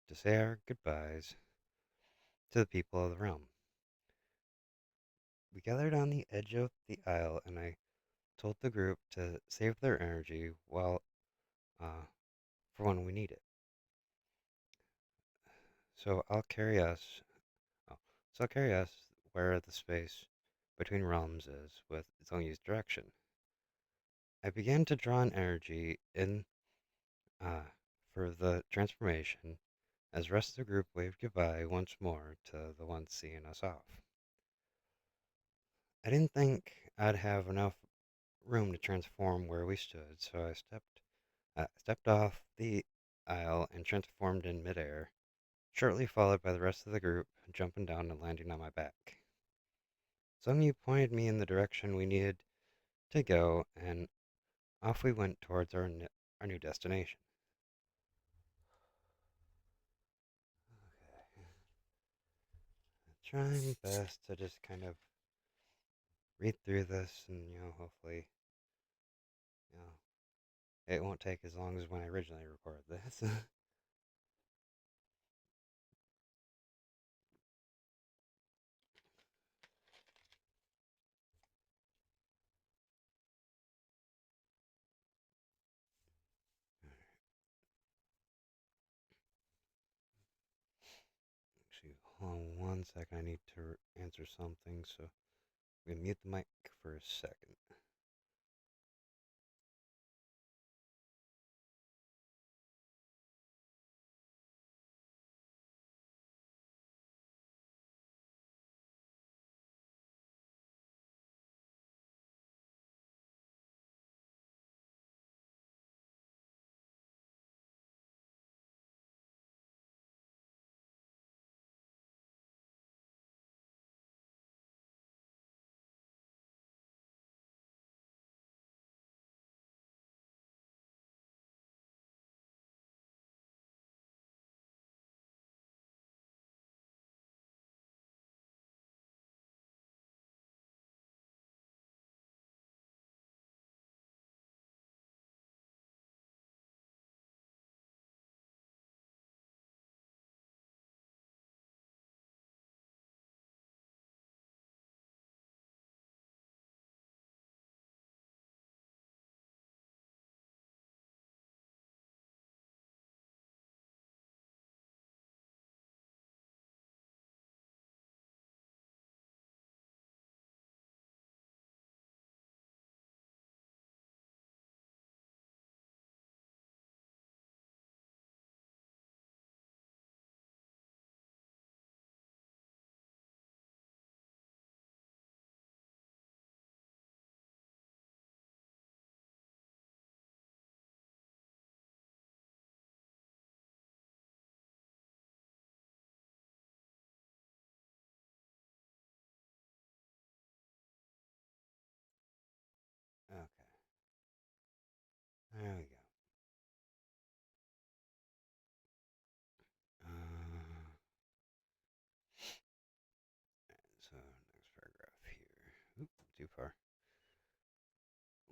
to say our goodbyes to the people of the realm. We gathered on the edge of the isle, and I told the group to save their energy uh, for when we need it. So I'll carry us. Oh, so I'll carry us where the space between realms is with its own used direction. I began to draw an energy in uh, for the transformation as the rest of the group waved goodbye once more to the ones seeing us off. I didn't think I'd have enough room to transform where we stood, so I stepped off the aisle and transformed in midair, shortly followed by the rest of the group jumping down and landing on my back. Some of you pointed me in the direction we needed to go, and off we went towards our new destination. Okay. Trying best to just kind of read through this and, hopefully, you know, it won't take as long as when I originally recorded this. Actually, hold on one second. I need to answer something, so I'm going to mute the mic for a second.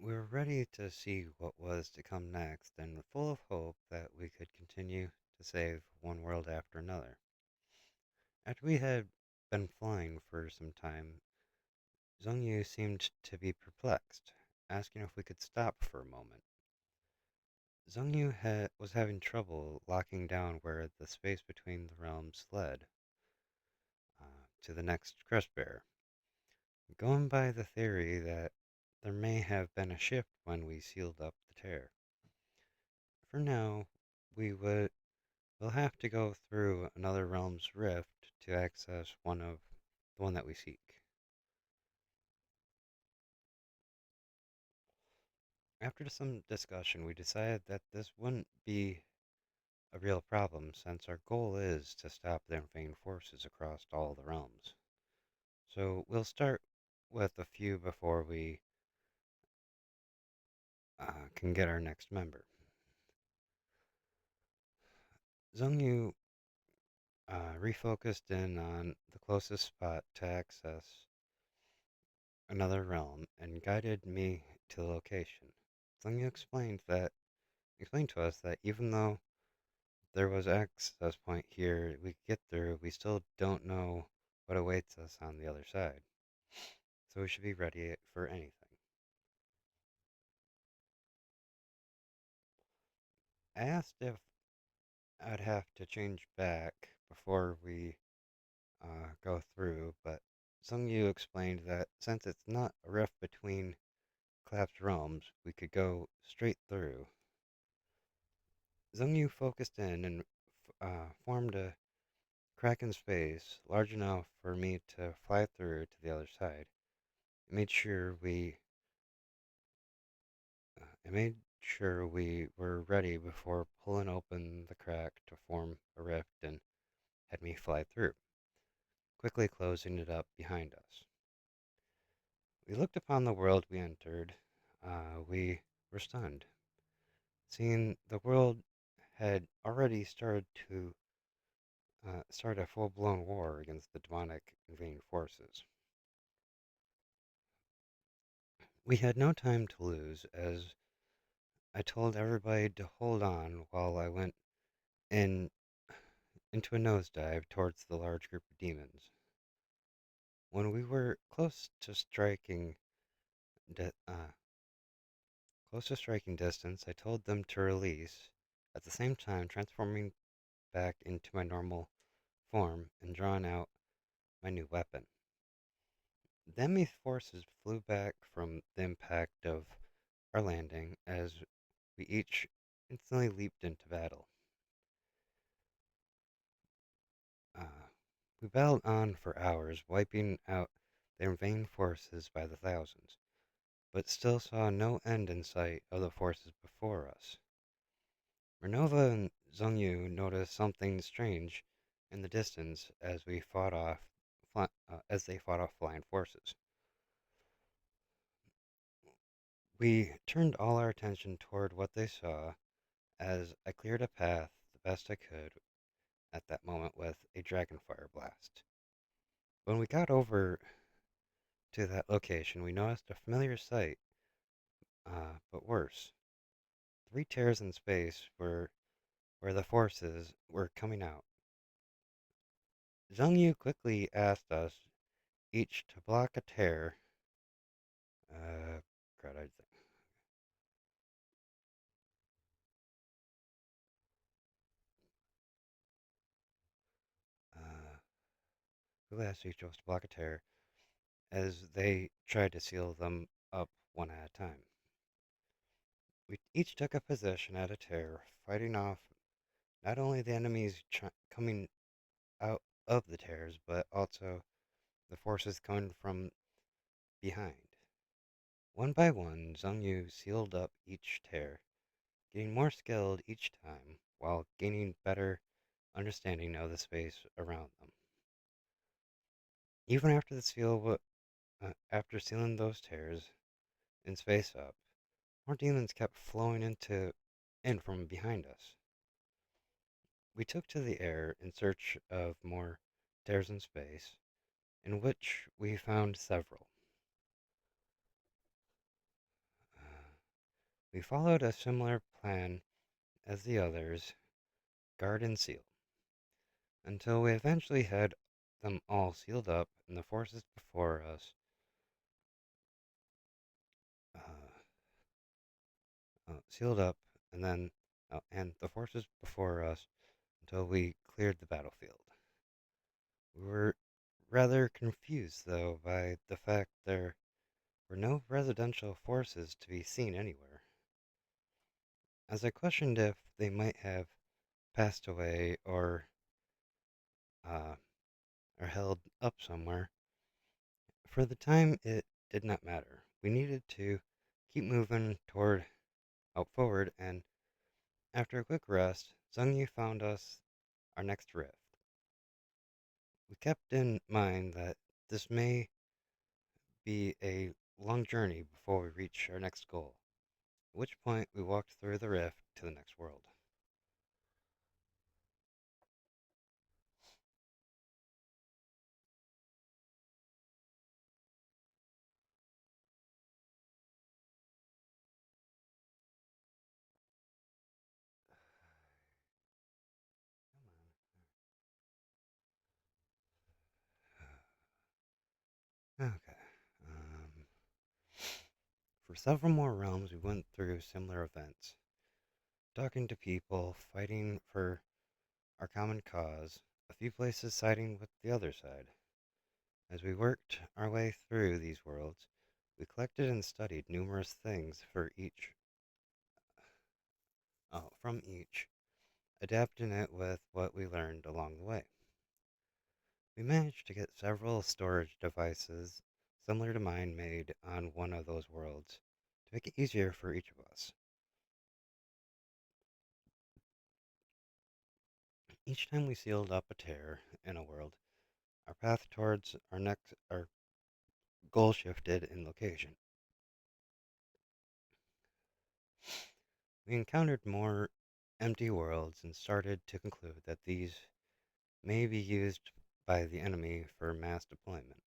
We were ready to see what was to come next and full of hope that we could continue to save one world after another. After we had been flying for some time, Zhongyu seemed to be perplexed, asking if we could stop for a moment. Was having trouble locking down where the space between the realms led to the next crest bearer, going by the theory that there may have been a shift when we sealed up the tear. For now, we will have to go through another realm's rift to access the one that we seek. After some discussion, we decided that this wouldn't be a real problem since our goal is to stop the invading forces across all the realms. So we'll start with a few before we can get our next member. Zhongyu refocused in on the closest spot to access another realm and guided me to the location. Zhongyu explained to us that even though there was access point here we could get through, we still don't know what awaits us on the other side. So we should be ready for anything. I asked if I'd have to change back before we go through, but Sung Yu explained that since it's not a rift between collapsed realms, we could go straight through. Zhong Yu focused in and formed a crack in space large enough for me to fly through to the other side. It made sure we it made sure we were ready before pulling open the crack to form a rift and had me fly through, quickly closing it up behind us. We looked upon the world we entered. We were stunned, seeing the world had already started to start a full-blown war against the demonic invading forces. We had no time to lose, as I told everybody to hold on while I went in into a nosedive towards the large group of demons. When we were di- uh, close to striking distance, I told them to release, at the same time transforming back into my normal form and drawing out my new weapon. The enemy forces flew back from the impact of our landing as we each instantly leaped into battle. Uh, we battled on for hours, wiping out their invading forces by the thousands, but still saw no end in sight of the forces before us. Renova and Zhongyu noticed something strange in the distance as they fought off flying forces. We turned all our attention toward what they saw as I cleared a path the best I could at that moment with a dragonfire blast. When we got over to that location, we noticed a familiar sight, but worse. Three tears in space where the forces were coming out. Zhang Yu quickly asked us each to block a tear. Uh, crud, I think. Uh, quickly asked each of us to block a tear as they tried to seal them up one at a time. We each took a position at a tear, fighting off not only the enemies coming out of the tears, but also the forces coming from behind. One by one, Zhang Yu sealed up each tear, getting more skilled each time while gaining better understanding of the space around them. Even after after sealing those tears in space up, more demons kept flowing in from behind us. We took to the air in search of more tears in space, in which we found several. We followed a similar plan as the others, guard and seal, until we eventually had them all sealed up and the forces before us, uh, sealed up, and then and the forces before us until we cleared the battlefield. We were rather confused, though, by the fact there were no residential forces to be seen anywhere. As I questioned if they might have passed away uh, or held up somewhere, for the time it did not matter. We needed to keep moving out forward, and after a quick rest, Zhengyu found us our next rift. We kept in mind that this may be a long journey before we reach our next goal, at which point we walked through the rift to the next world. Okay. Um, for several more realms, we went through similar events, talking to people, fighting for our common cause, a few places siding with the other side. As we worked our way through these worlds, we collected and studied numerous things from each, adapting it with what we learned along the way. We managed to get several storage devices similar to mine made on one of those worlds to make it easier for each of us. Each time we sealed up a tear in a world, our path towards our goal shifted in location. We encountered more empty worlds and started to conclude that these may be used by the enemy for mass deployment.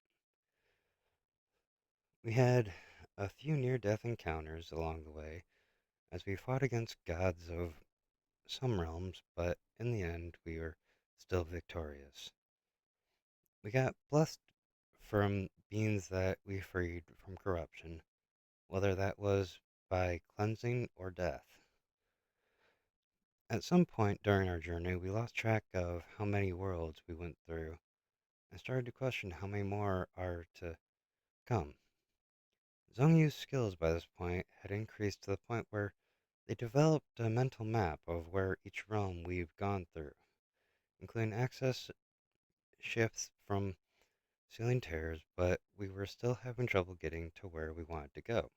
We had a few near-death encounters along the way as we fought against gods of some realms, but in the end we were still victorious. We got blessed from beings that we freed from corruption, whether that was by cleansing or death. At some point during our journey, we lost track of how many worlds we went through and started to question how many more are to come. Zongyu's skills by this point had increased to the point where they developed a mental map of where each realm we've gone through, including access shifts from ceiling tears, but we were still having trouble getting to where we wanted to go.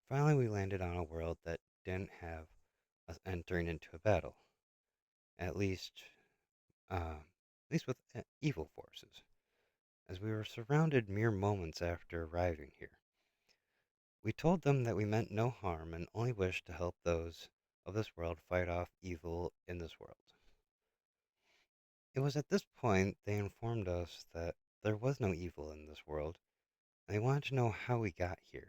Finally, we landed on a world that didn't have us entering into a battle, at least, with evil forces, as we were surrounded mere moments after arriving here. We told them that we meant no harm and only wished to help those of this world fight off evil in this world. It was at this point they informed us that there was no evil in this world, and they wanted to know how we got here.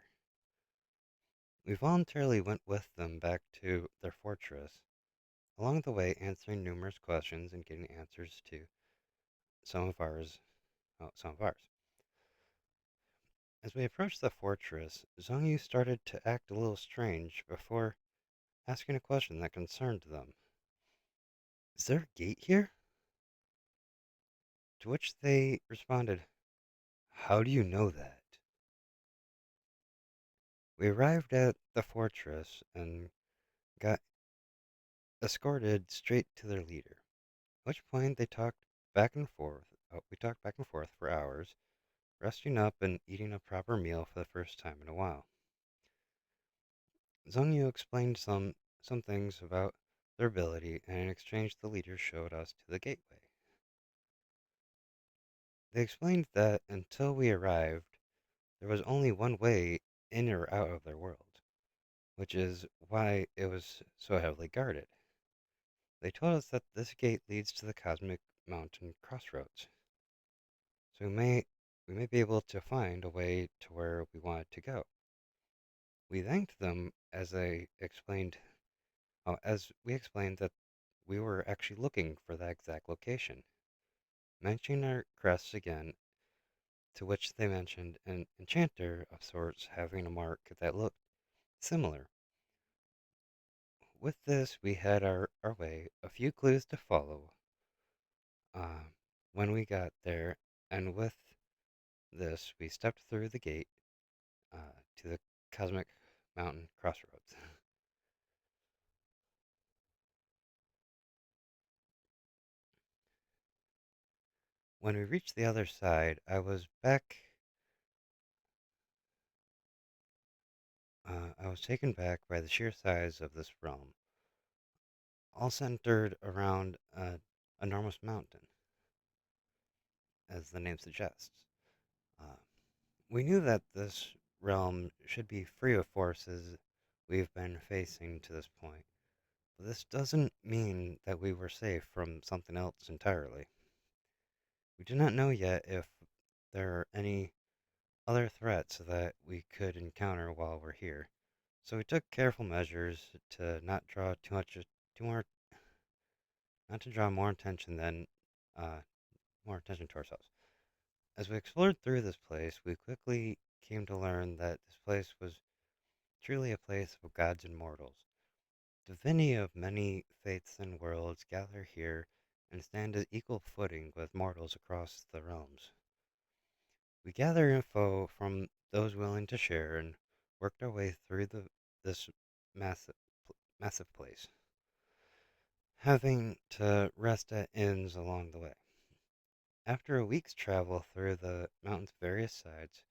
We voluntarily went with them back to their fortress, along the way answering numerous questions and getting answers to some of ours. Some of ours. As we approached the fortress, Zhongyu started to act a little strange before asking a question that concerned them. Is there a gate here? To which they responded, how do you know that? We arrived at the fortress and got escorted straight to their leader, at which point they talked back and forth. We talked back and forth for hours, resting up and eating a proper meal for the first time in a while. Zhongyu explained some things about their ability, and in exchange the leader showed us to the gateway. They explained that until we arrived, there was only one way in or out of their world, which is why it was so heavily guarded. They told us that this gate leads to the Cosmic Mountain Crossroads, so we may be able to find a way to where we wanted to go. We thanked them as we explained that we were actually looking for that exact location, mentioning our crests again, to which they mentioned an enchanter of sorts having a mark that looked similar. With this, we had our way, a few clues to follow uh, when we got there, and with this, we stepped through the gate to the Cosmic Mountain Crossroads. When we reached the other side, I was taken back by the sheer size of this realm, all centered around an enormous mountain, as the name suggests. Uh, we knew that this realm should be free of forces we've been facing to this point, but this doesn't mean that we were safe from something else entirely. We do not know yet if there are any other threats that we could encounter while we're here, so we took careful measures to too more, not to draw uh, more attention to ourselves. As we explored through this place, we quickly came to learn that this place was truly a place of gods and mortals. Divinity of many faiths and worlds gather here and stand at equal footing with mortals across the realms. We gather info from those willing to share and worked our way through this massive, massive place, having to rest at inns along the way. After a week's travel through the mountain's various sides,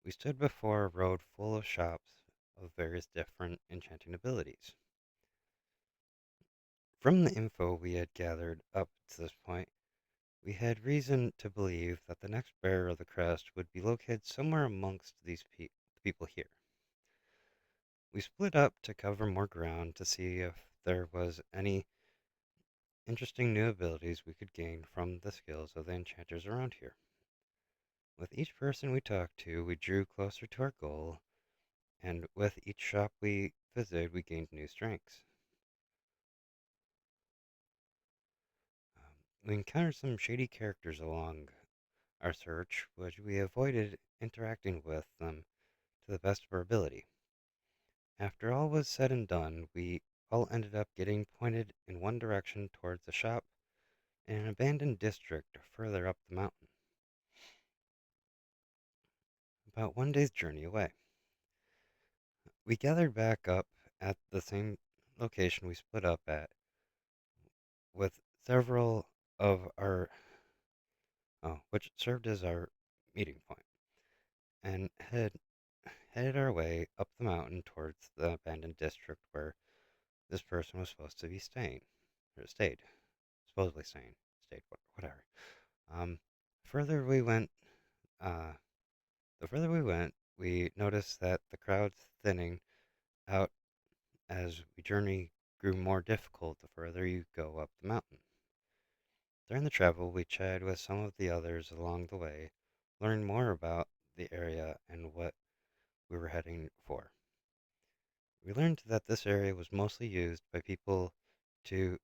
we stood before a road full of shops of various different enchanting abilities. From the info we had gathered up to this point, we had reason to believe that the next bearer of the crest would be located somewhere amongst the people here. We split up to cover more ground to see if there was any interesting new abilities we could gain from the skills of the enchanters around here. With each person we talked to, we drew closer to our goal, and with each shop we visited, we gained new strengths. We encountered some shady characters along our search, which we avoided interacting with them to the best of our ability. After all was said and done, we all ended up getting pointed in one direction towards a shop in an abandoned district further up the mountain, about one day's journey away. We gathered back up at the same location we split up at, with several of our, which served as our meeting point, and headed our way up the mountain towards the abandoned district where this person was supposed to be staying, or stayed, supposedly stayed, whatever. Um, further we went, uh, the further we went, we noticed that the crowd's thinning out as we journey grew more difficult the further you go up the mountain. During the travel, we chatted with some of the others along the way, learned more about the area and what we were heading for. We learned that this area was mostly used by people to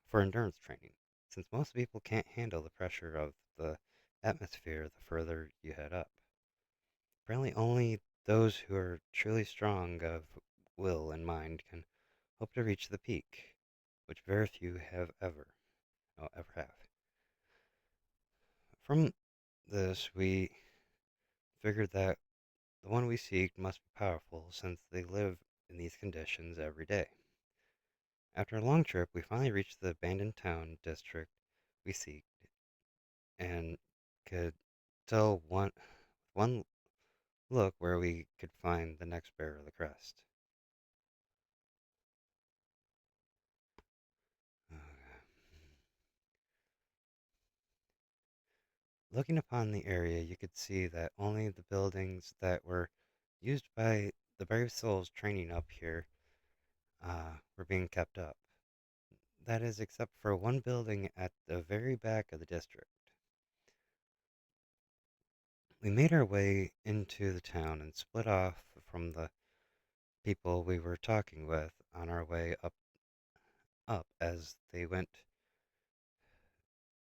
for endurance training, since most people can't handle the pressure of the atmosphere the further you head up. Apparently, only those who are truly strong of will and mind can hope to reach the peak, which very few ever have. From this, we figured that the one we seek must be powerful since they live in these conditions every day. After a long trip, we finally reached the abandoned town district we seek and could tell one look where we could find the next bearer of the crest. Uh, Looking upon the area, you could see that only the buildings that were used by the brave souls training up here were being kept up. That is, except for one building at the very back of the district. We made our way into the town and split off from the people we were talking with on our way up as they went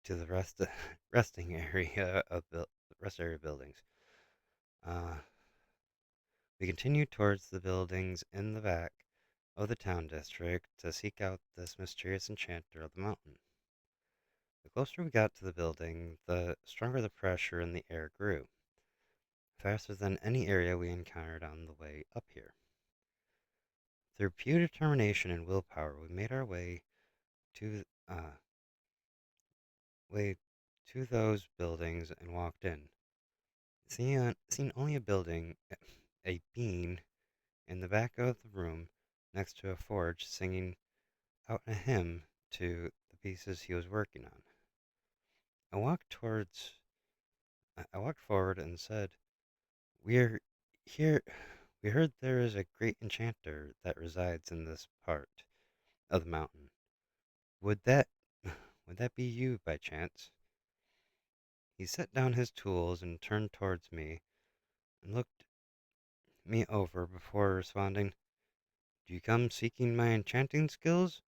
to the resting area of rest area buildings. Uh, we continued towards the buildings in the back of the town district to seek out this mysterious enchanter of the mountain. The closer we got to the building, the stronger the pressure in the air grew, faster than any area we encountered on the way up here. Through pure determination and willpower, we made our to uh, way to those buildings and walked in. Seeing only a building, a being in the back of the room next to a forge singing out a hymn to the pieces he was working on. I walked towards I walked forward and said, "We're here. We heard there is a great enchanter that resides in this part of the mountain. Would that would that be you by chance?" He set down his tools and turned towards me and looked me over before responding, "Do you come seeking my enchanting skills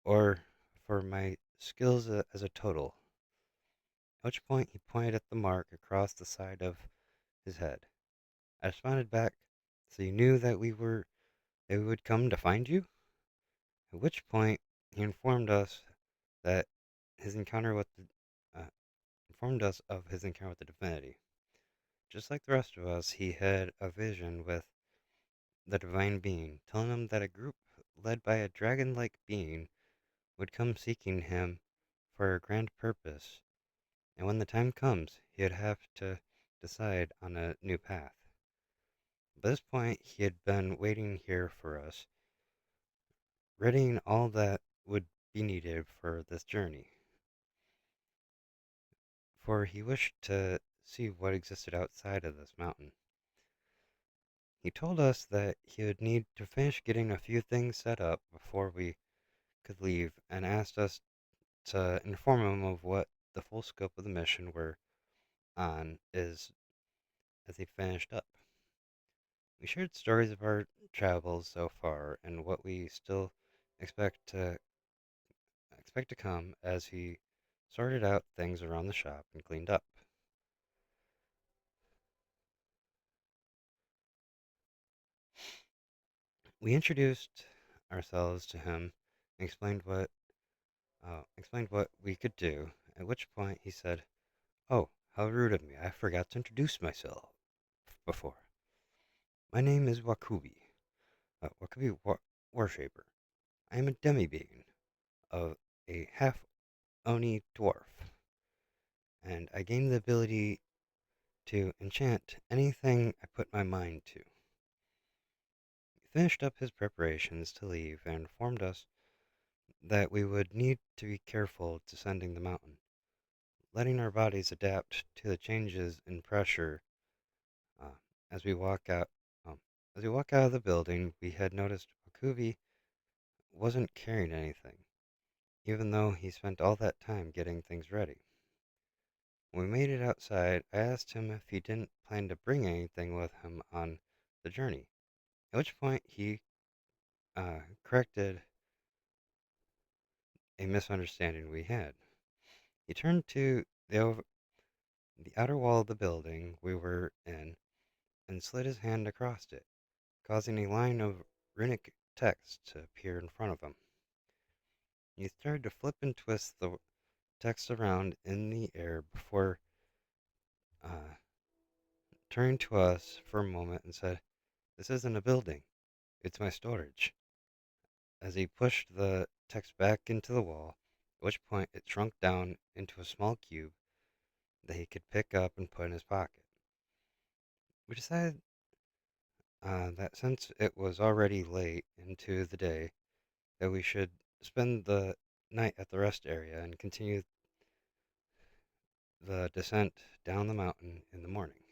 or for my skills as a total?" At which point he pointed at the mark across the side of his head. I responded back, "So you knew that we would come to find you?" At which point he that his encounter with the uh, informed us of his encounter with the divinity. Just like the rest of us, he had a vision with the divine being, telling him that a group led by a dragon-like being would come seeking him for a grand purpose, and when the time comes, he'd have to decide on a new path. By this point, he had been waiting here for us, readying all that would be needed for this journey, for he wished to see what existed outside of this mountain. He told us that he would need to finish getting a few things set up before we could leave, and asked us to inform him of what the full scope of the mission we're on is as he finished up. We shared stories of our travels so far and what we still expect to expect to come as he sorted out things around the shop and cleaned up. We introduced ourselves to him and explained what we could do, at which point he said, "Oh, how rude of me. I forgot to introduce myself before. My name is Wakubi Warshaper. I am a demi-being of a half-Oni dwarf, and I gain the ability to enchant anything I put my mind to." He finished up his preparations to leave and informed us that we would need to be careful descending the mountain, letting our bodies adapt to the changes in pressure uh, as we walk out. Um, as we walk out of the building, we had noticed Wakubi wasn't carrying anything, even though he spent all that time getting things ready. When we made it outside, I asked him if he didn't plan to bring anything with him on the journey, at which point he corrected a misunderstanding we had. He turned to the outer wall of the building we were in and slid his hand across it, causing a line of runic text to appear in front of him. He started to flip and twist the text around in the air before uh, turning to us for a moment and said, "This isn't a building, it's my storage," as he pushed the text back into the wall, at which point it shrunk down into a small cube that he could pick up and put in his pocket. We decided that since it was already late into the day, that we should spend the night at the rest area and continue the descent down the mountain in the morning.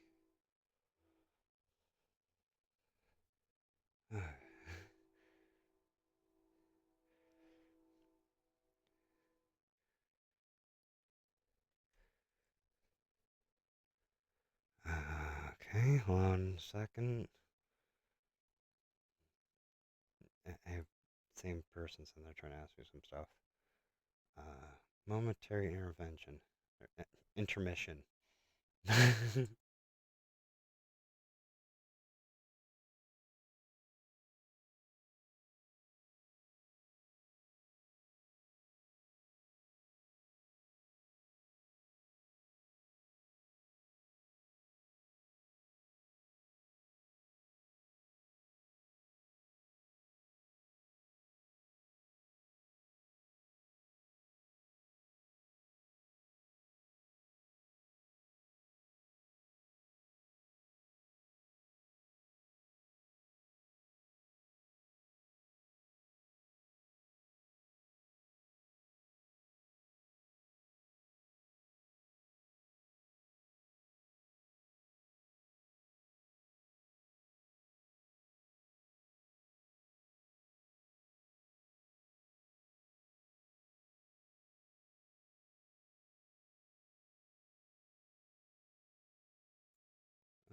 Okay, hold on a second. I have same person sitting there trying to ask me some stuff. Momentary intervention. Intermission.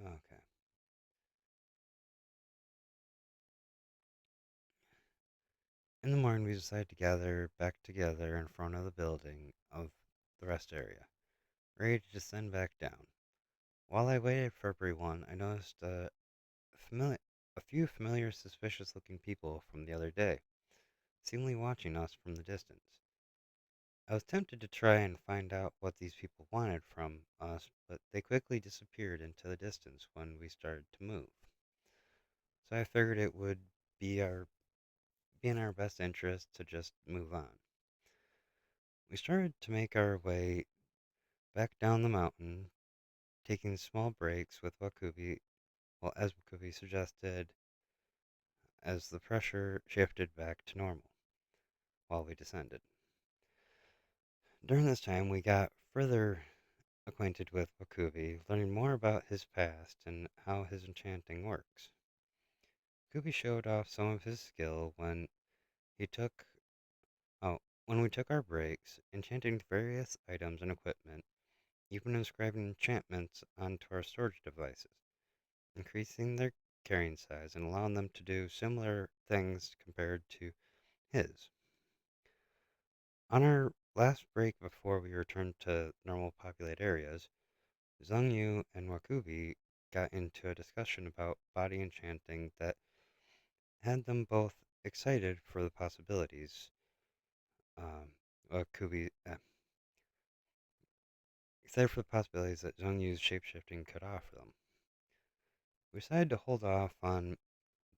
Okay. In the morning, we decided to gather back together in front of the building of the rest area, ready to descend back down. While I waited for everyone, I noticed familiar, a few familiar, suspicious-looking people from the other day, seemingly watching us from the distance. I was tempted to try and find out what these people wanted from us, but they quickly disappeared into the distance when we started to move. So I figured it would be our be in our best interest to just move on. We started to make our way back down the mountain, taking small breaks with as Wakubi suggested, as the pressure shifted back to normal while we descended. During this time, we got further acquainted with Wakubi, learning more about his past and how his enchanting works. Wakubi showed off some of his skill he took when we took our breaks, enchanting various items and equipment, even inscribing enchantments onto our storage devices, increasing their carrying size and allowing them to do similar things compared to his. On our last break before we returned to normal populated areas, Zhang Yu and Wakubi got into a discussion about body enchanting that had them both excited for the possibilities. Wakubi, excited for the possibilities that Zhang Yu's shapeshifting could offer them. We decided to hold off on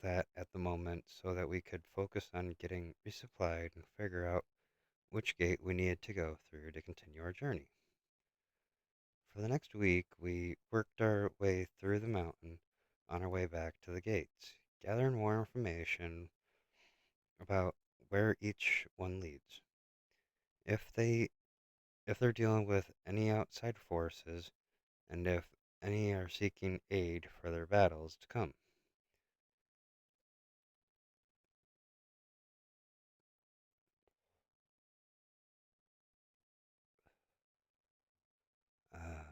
that at the moment so that we could focus on getting resupplied and figure out which gate we needed to go through to continue our journey. For the next week, we worked our way through the mountain on our way back to the gates, gathering more information about where each one leads. If they if they're dealing with any outside forces and if any are seeking aid for their battles to come. Uh,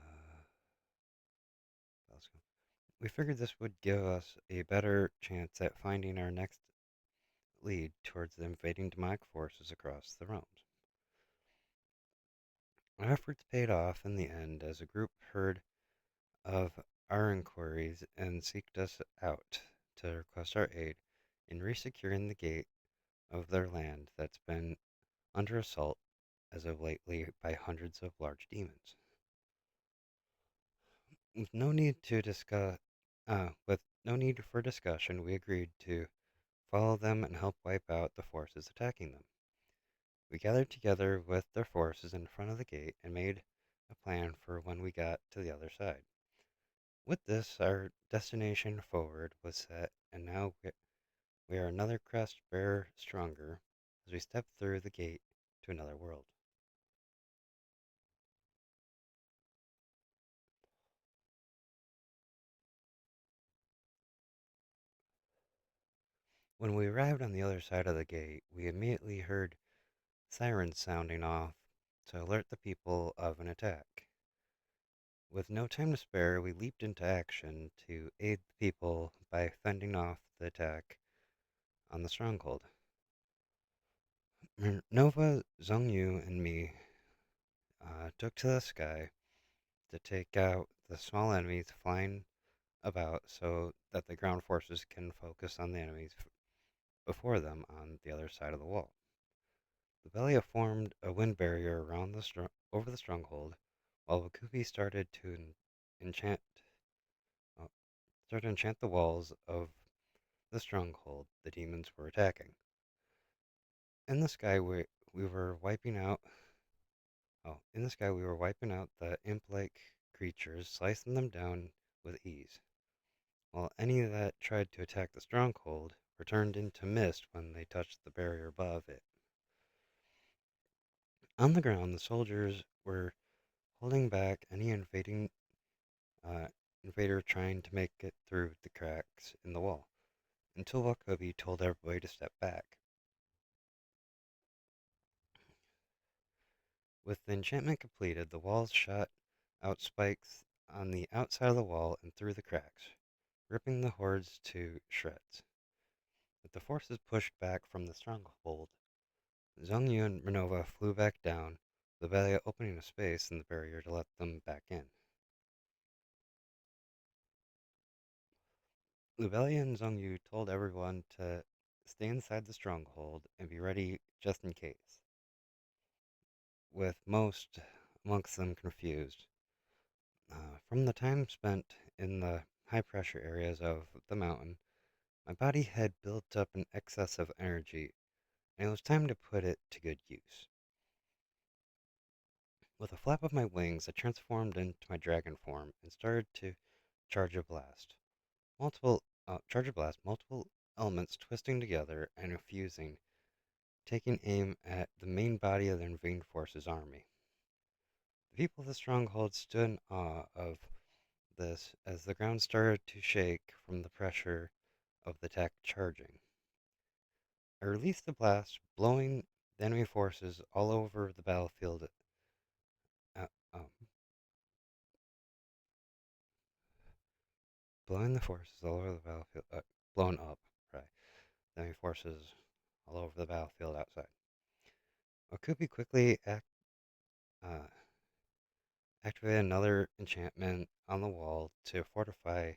we figured this would give us a better chance at finding our next lead towards the invading demonic forces across the realms. Our efforts paid off in the end as a group heard of our inquiries and seeked us out to request our aid in resecuring the gate of their land that's been under assault as of lately by hundreds of large demons. With no need to discuss, with no need for discussion, we agreed to follow them and help wipe out the forces attacking them. We gathered together with their forces in front of the gate and made a plan for when we got to the other side. With this, our destination forward was set, and now we are another crest bearer stronger as we step through the gate to another world. When we arrived on the other side of the gate, we immediately heard sirens sounding off to alert the people of an attack. With no time to spare, we leaped into action to aid the people by fending off the attack on the stronghold. Nova, Zhongyu, and me took to the sky to take out the small enemies flying about so that the ground forces can focus on the enemies before them on the other side of the wall. The Belia formed a wind barrier around over the stronghold, while Wakubi enchant uh, started to enchant the walls of the stronghold the demons were attacking. In the sky, we were wiping out. In the sky, we were wiping out the imp-like creatures, slicing them down with ease, while any that tried to attack the stronghold were turned into mist when they touched the barrier above it. On the ground, the soldiers were holding back any uh, invader trying to make it through the cracks in the wall, until Wakabi told everybody to step back. With the enchantment completed, the walls shot out spikes on the outside of the wall and through the cracks, ripping the hordes to shreds. With the forces pushed back from the stronghold, Zhongyu and Renova flew back down, Lobelia opening a space in the barrier to let them back in. Lobelia and Zhongyu told everyone to stay inside the stronghold and be ready just in case, with most amongst them confused. From the time spent in the high pressure areas of the mountain, my body had built up an excess of energy, and it was time to put it to good use. With a flap of my wings, I transformed into my dragon form and started to charge a blast. Multiple elements twisting together and fusing, taking aim at the main body of the invading forces army. The people of the stronghold stood in awe of this as the ground started to shake from the pressure of the attack charging. I released the blast, blowing the enemy forces all over the battlefield. Uh, um, Blowing the forces all over the battlefield. Blown up, right? The enemy forces all over the battlefield outside. Okupi quickly uh, activated another enchantment on the wall to fortify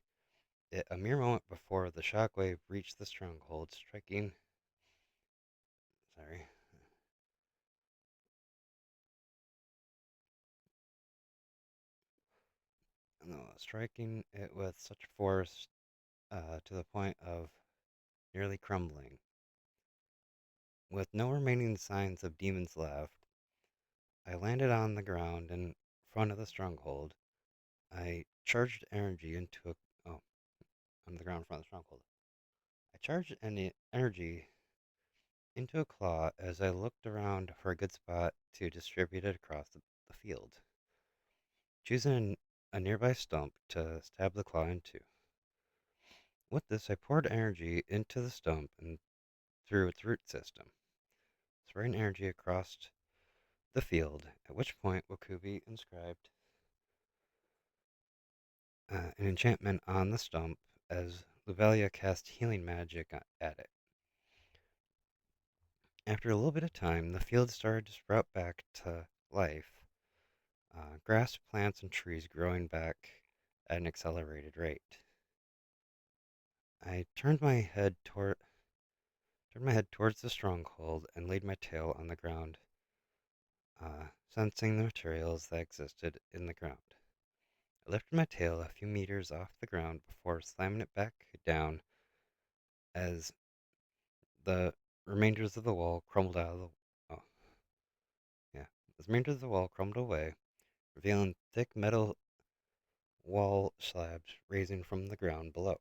it a mere moment before the shockwave reached the stronghold, sorry, striking it with such force to the point of nearly crumbling. With no remaining signs of demons left, I landed on the ground in front of the stronghold. I charged energy into a oh, on the ground in front of the stronghold. I charged any energy into a claw as I looked around for a good spot to distribute it across the field, choosing a nearby stump to stab the claw into. With this, I poured energy into the stump and through its root system, spraying energy across the field, at which point Wakubi inscribed an enchantment on the stump as Luvelia cast healing magic at it. After a little bit of time, the field started to sprout back to life, grass, plants, and trees growing back at an accelerated rate. I turned my head towards the stronghold and laid my tail on the ground, sensing the materials that existed in the ground. I lifted my tail a few meters off the ground before slamming it back down as the remainders of the wall crumbled out of the oh yeah, as the remainders of the wall crumbled away, revealing thick metal wall slabs raising from the ground below.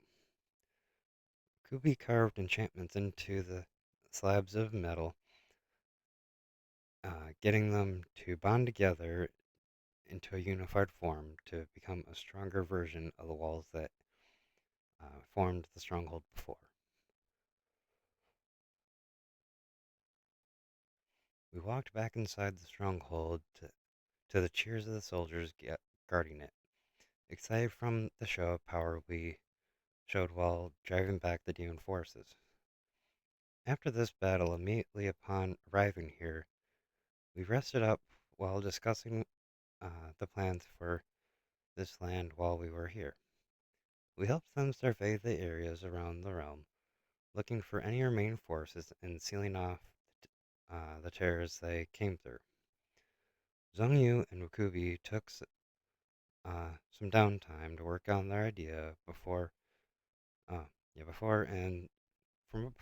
Kubi carved enchantments into the slabs of metal, getting them to bond together into a unified form to become a stronger version of the walls that formed the stronghold before. We walked back inside the stronghold to the cheers of the soldiers guarding it. excited from the show of power we showed while driving back the demon forces. After this battle, immediately upon arriving here, we rested up while discussing the plans for this land while we were here. We helped them survey the areas around the realm, looking for any remaining forces and sealing off the terrors they came through. Zhongyu and Wakubi took some downtime to work on their idea uh, before and from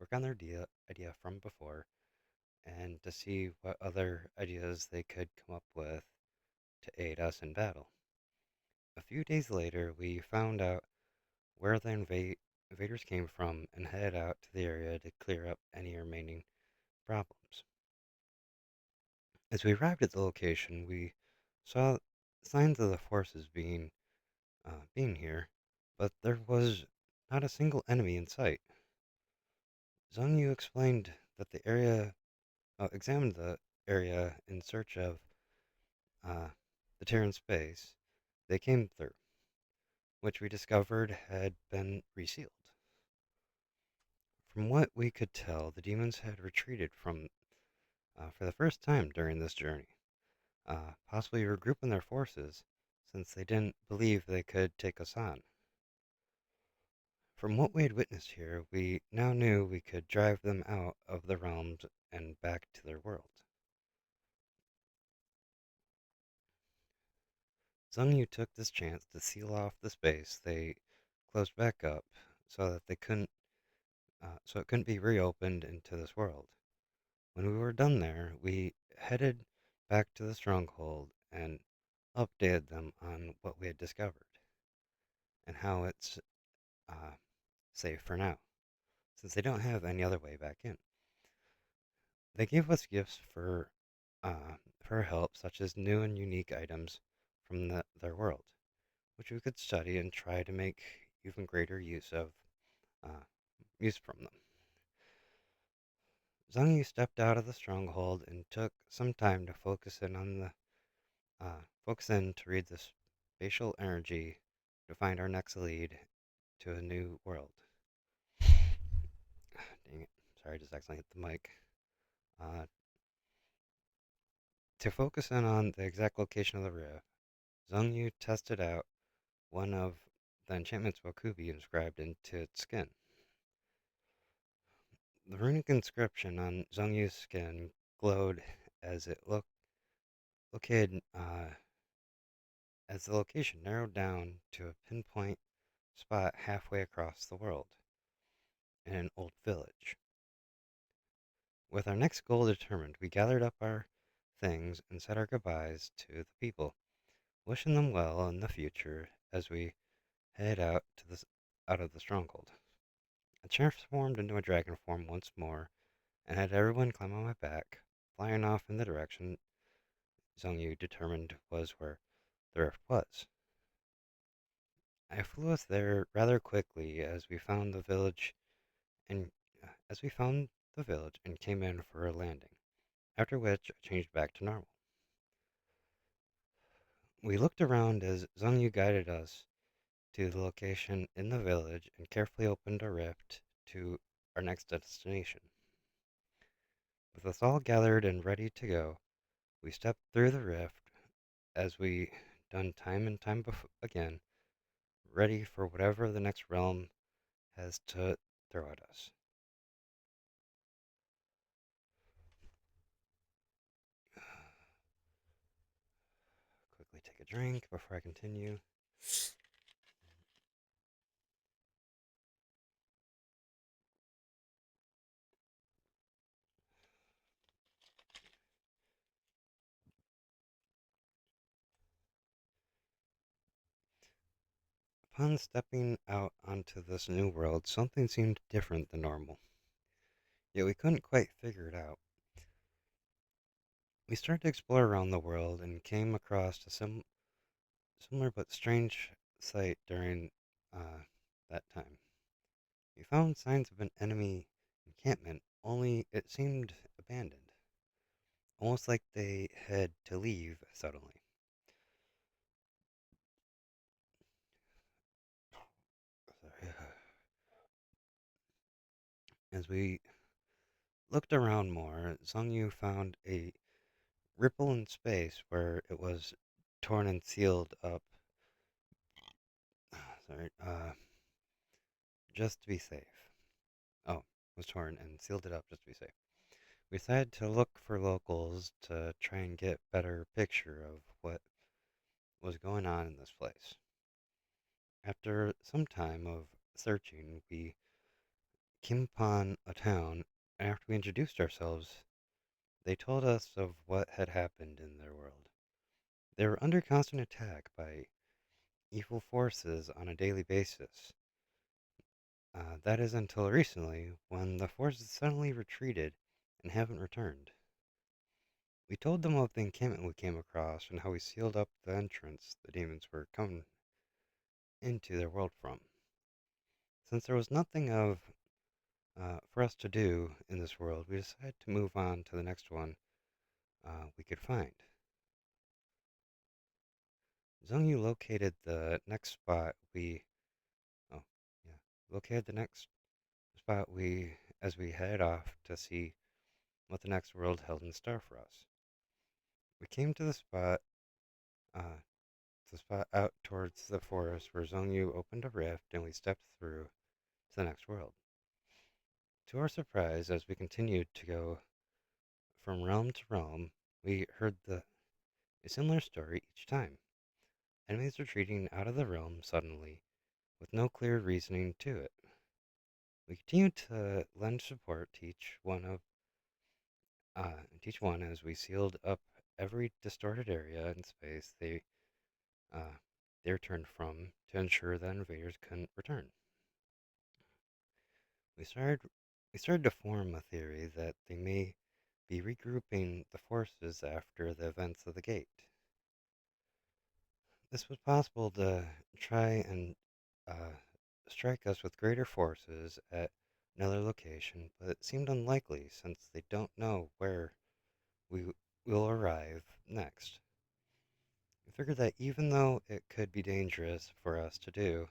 work on their idea from before, and to see what other ideas they could come up with to aid us in battle. A few days later, we found out where the invaders came from and headed out to the area to clear up any remaining problems. As we arrived at the location, we saw signs of the forces being here, but there was not a single enemy in sight. Zhang Yu explained that examined the area in search of uh, the Terran space they came through, which we discovered had been resealed. From what we could tell, the demons had retreated for the first time during this journey, possibly regrouping their forces since they didn't believe they could take us on. From what we had witnessed here, we now knew we could drive them out of the realms and back to their world. Zhongyu took this chance to seal off the space they closed back up so that it couldn't be reopened into this world. When we were done there, we headed back to the stronghold and updated them on what we had discovered and how it's uh, safe for now, since they don't have any other way back in. They gave us gifts for help, such as new and unique items from their world, which we could study and try to make even greater uh, use from them. Zhang Yu stepped out of the stronghold and took some time to focus in to read the spatial energy to find our next lead to a new world. Dang it! Sorry, I just accidentally hit the mic. Uh, to focus in on the exact location of the rift, Zhang Yu tested out one of the enchantments Wakubi inscribed into its skin. The runic inscription on Zhang Yu's skin glowed as it located as the location narrowed down to a pinpoint spot halfway across the world in an old village. With our next goal determined, we gathered up our things and said our goodbyes to the people, wishing them well in the future as we head out of the stronghold. I transformed into a dragon form once more and had everyone climb on my back, flying off in the direction Zhongyu determined was where the rift was. I flew us there rather quickly and as we found the village and came in for a landing, after which I changed back to normal. We looked around as Zhongyu guided us to the location in the village and carefully opened a rift to our next destination. With us all gathered and ready to go, we stepped through the rift as we done time and again, ready for whatever the next realm has to throw at us. Quickly take a drink before I continue. Upon stepping out onto this new world, something seemed different than normal, yet we couldn't quite figure it out. We started to explore around the world and came across a similar but strange sight during that time. We found signs of an enemy encampment, only it seemed abandoned, almost like they had to leave suddenly. As we looked around more, Zhongyu found a ripple in space where it was torn and sealed up. Sorry, just to be safe. Oh, was torn and sealed it up just to be safe. We decided to look for locals to try and get better picture of what was going on in this place. After some time of searching, we came upon a town. After we introduced ourselves, they told us of what had happened in their world. They were under constant attack by evil forces on a daily basis. That is until recently, when the forces suddenly retreated and haven't returned. We told them of the encampment we came across and how we sealed up the entrance the demons were coming into their world from. Since there was nothing for us to do in this world, we decided to move on to the next one we could find. Zhongyu located the next spot oh, yeah, located the next spot as we headed off to see what the next world held in store for us. We came uh, to the spot out towards the forest where Zhongyu opened a rift and we stepped through to the next world. To our surprise, as we continued to go from realm to realm, we heard a similar story each time. Enemies retreating out of the realm suddenly, with no clear reasoning to it. We continued to lend support to each one as we sealed up every distorted area in space uh, they returned from to ensure that invaders couldn't return. We started we started to form a theory that they may be regrouping the forces after the events of the gate. This was possible to try and uh, strike us with greater forces at another location, but it seemed unlikely since they don't know where we will arrive next. We figured that even though it could be dangerous for us to do,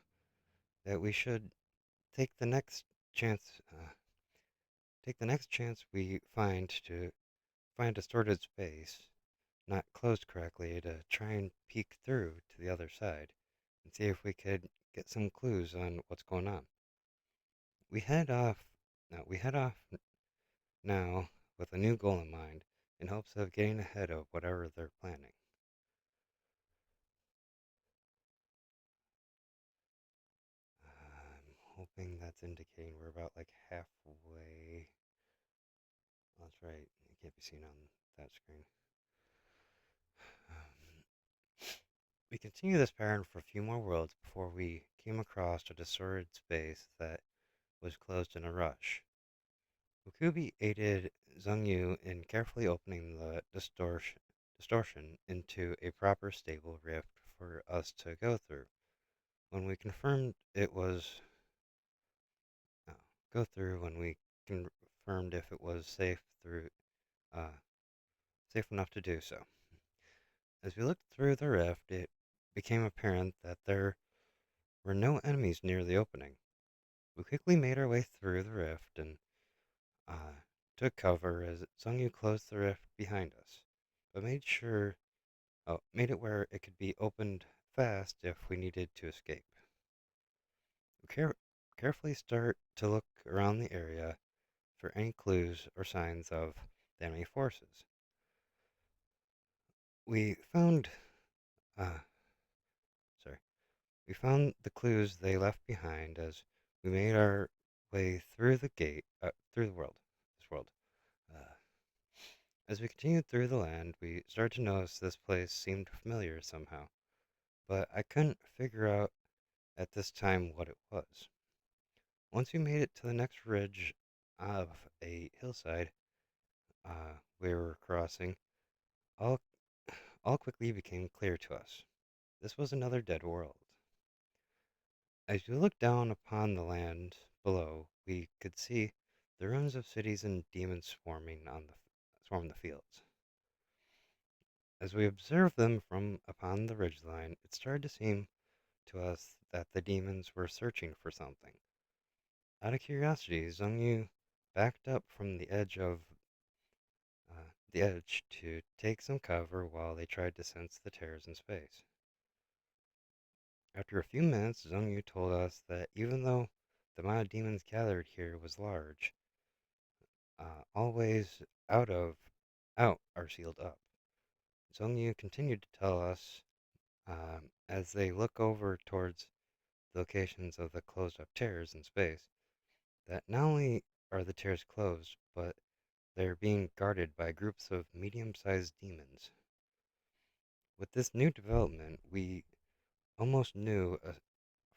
that we should take the next chance, we find to find distorted space, not closed correctly, to try and peek through to the other side and see if we could get some clues on what's going on. We head off. We head off now with a new goal in mind, in hopes of getting ahead of whatever they're planning. I'm hoping that's indicating we're about like halfway. Oh, that's right. It can't be seen on that screen. Um, we continue this pattern for a few more worlds before we came across a distorted space that was closed in a rush. Ukubi aided Zhongyu in carefully opening the distortion into a proper stable rift for us to go through. When we confirmed it was uh, when we confirmed if it was uh, safe enough to do so. As we looked through the rift, it became apparent that there were no enemies near the opening. We quickly made our way through the rift and uh, took cover as Zhongyu closed the rift behind us, but made it where it could be opened fast if we needed to escape. We carefully start to look around the area for any clues or signs of the enemy forces. We found, uh, sorry, we found the clues they left behind as we made our way through through this world. Uh, as we continued through the land, we started to notice this place seemed familiar somehow, but I couldn't figure out at this time what it was. Once we made it to the next ridge of a hillside we were crossing, all, all quickly became clear to us. This was another dead world. As we looked down upon the land below, we could see the ruins of cities and demons swarming the fields. As we observed them from upon the ridgeline, it started to seem to us that the demons were searching for something. Out of curiosity, Zhongyu backed up from the edge to take some cover while they tried to sense the terrors in space. After a few minutes, Zhongyu told us that even though the amount of demons gathered here was large, all ways out are sealed up. Zhongyu continued to tell us as they look over towards the locations of the closed up tears in space that not only are the tears closed, but they're being guarded by groups of medium sized demons. With this new development, we almost knew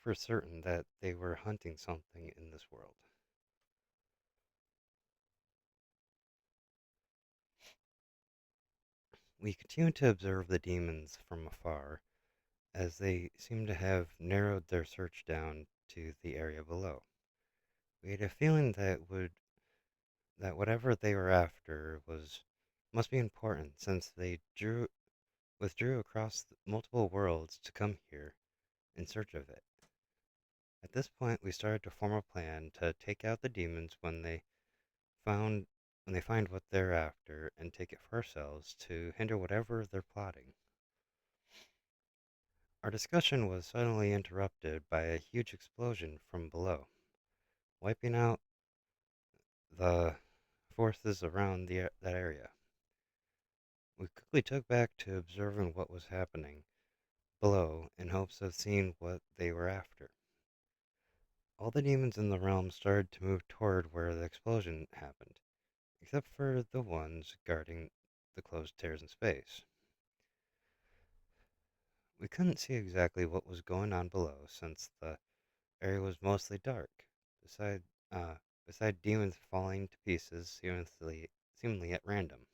for certain that they were hunting something in this world. We continued to observe the demons from afar as they seemed to have narrowed their search down to the area below. We had a feeling that whatever they were after was must be important since they withdrew across multiple worlds to come here in search of it. At this point, we started to form a plan to take out the demons found when they find what they're after and take it for ourselves to hinder whatever they're plotting. Our discussion was suddenly interrupted by a huge explosion from below, wiping out the forces around that area. We quickly took back to observing what was happening below in hopes of seeing what they were after. All the demons in the realm started to move toward where the explosion happened, except for the ones guarding the closed tears in space. We couldn't see exactly what was going on below since the area was mostly dark, beside, uh, beside demons falling to pieces seemingly at random.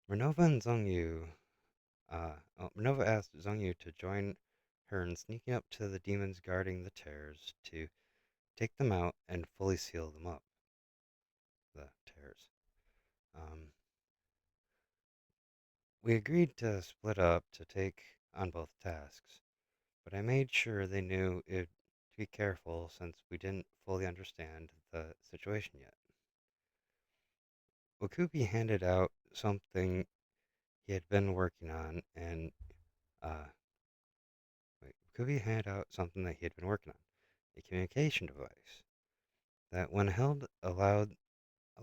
Renova and Renova asked Zhongyu to join her in sneaking up to the demons guarding the tears to take them out and fully seal them up. The tears. Um, we agreed to split up to take on both tasks, but I made sure they knew it to be careful since we didn't fully understand the situation yet. Wakubi handed out something he had been working on, and uh, Wakubi handed out something that he had been working on, a communication device that, when held, allowed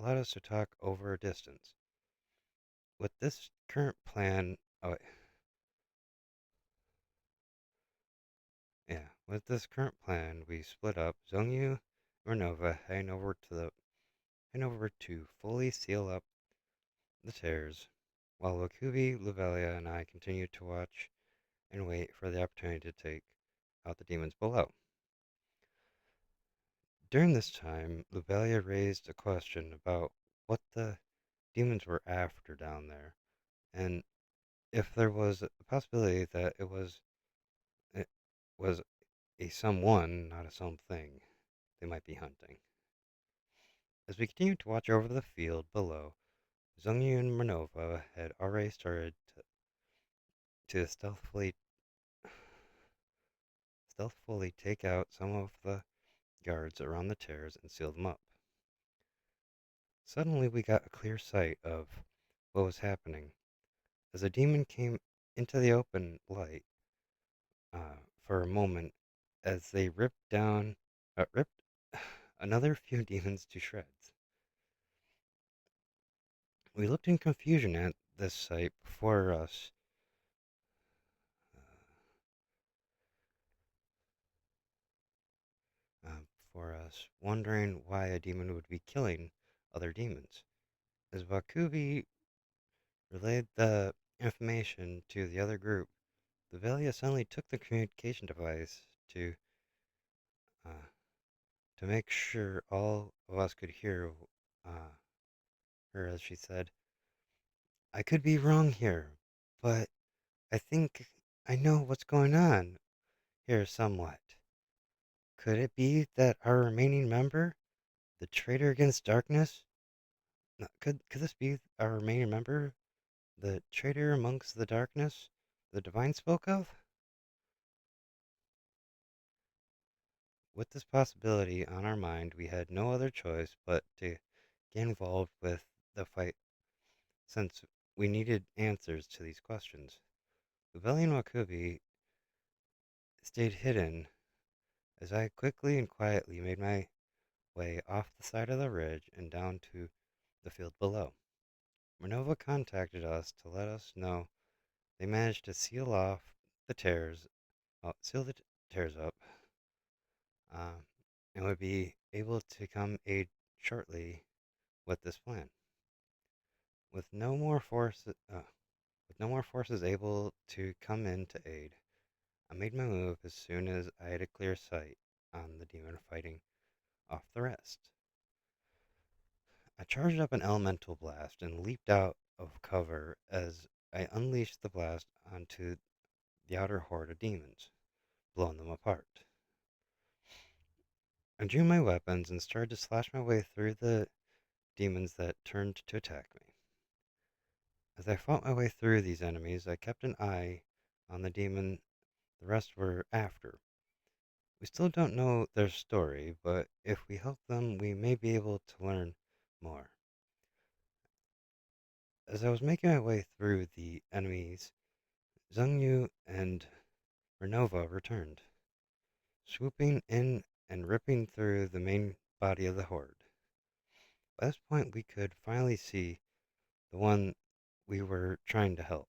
us to talk over a distance. With this current plan, oh, yeah, with this current plan, we split up. Zhongyu and Renova heading over to fully seal up the tears, while Wakubi, Luvelia, and I continued to watch and wait for the opportunity to take out the demons below. During this time, Luvelia raised a question about what the demons were after down there, and if there was a possibility that it was a someone, not a something, they might be hunting. As we continued to watch over the field below, Zhongyu and Renova had already started to stealthily take out some of the guards around the tears and seal them up. Suddenly we got a clear sight of what was happening. As a demon came into the open light for a moment, as they ripped another few demons to shreds. We looked in confusion at this sight before us, wondering why a demon would be killing other demons. As Bakubi relayed the information to the other group, the Velia suddenly took the communication device uh, to make sure all of us could hear uh, her as she said, "I could be wrong here, but I think I know what's going on here somewhat. Could it be that our remaining member, the traitor against darkness, no, could this be our remaining member, the traitor amongst the darkness the divine spoke of?" With this possibility on our mind, we had no other choice but to get involved with the fight since we needed answers to these questions. Ubeli and Wakubi stayed hidden as I quickly and quietly made my way off the side of the ridge and down to the field below. Renova contacted us to let us know they managed to the tears, seal the tears up, uh, and would be able to come aid shortly with this plan. With no more forces able to come in to aid, I made my move as soon as I had a clear sight on the demon fighting off the rest. I charged up an elemental blast and leaped out of cover as I unleashed the blast onto the outer horde of demons, blowing them apart. I drew my weapons and started to slash my way through the demons that turned to attack me. As I fought my way through these enemies, I kept an eye on the demon the rest were after. We still don't know their story, but if we help them, we may be able to learn more. As I was making my way through the enemies, Zhengyu and Renova returned, swooping in and ripping through the main body of the horde. By this point, we could finally see the one we were trying to help.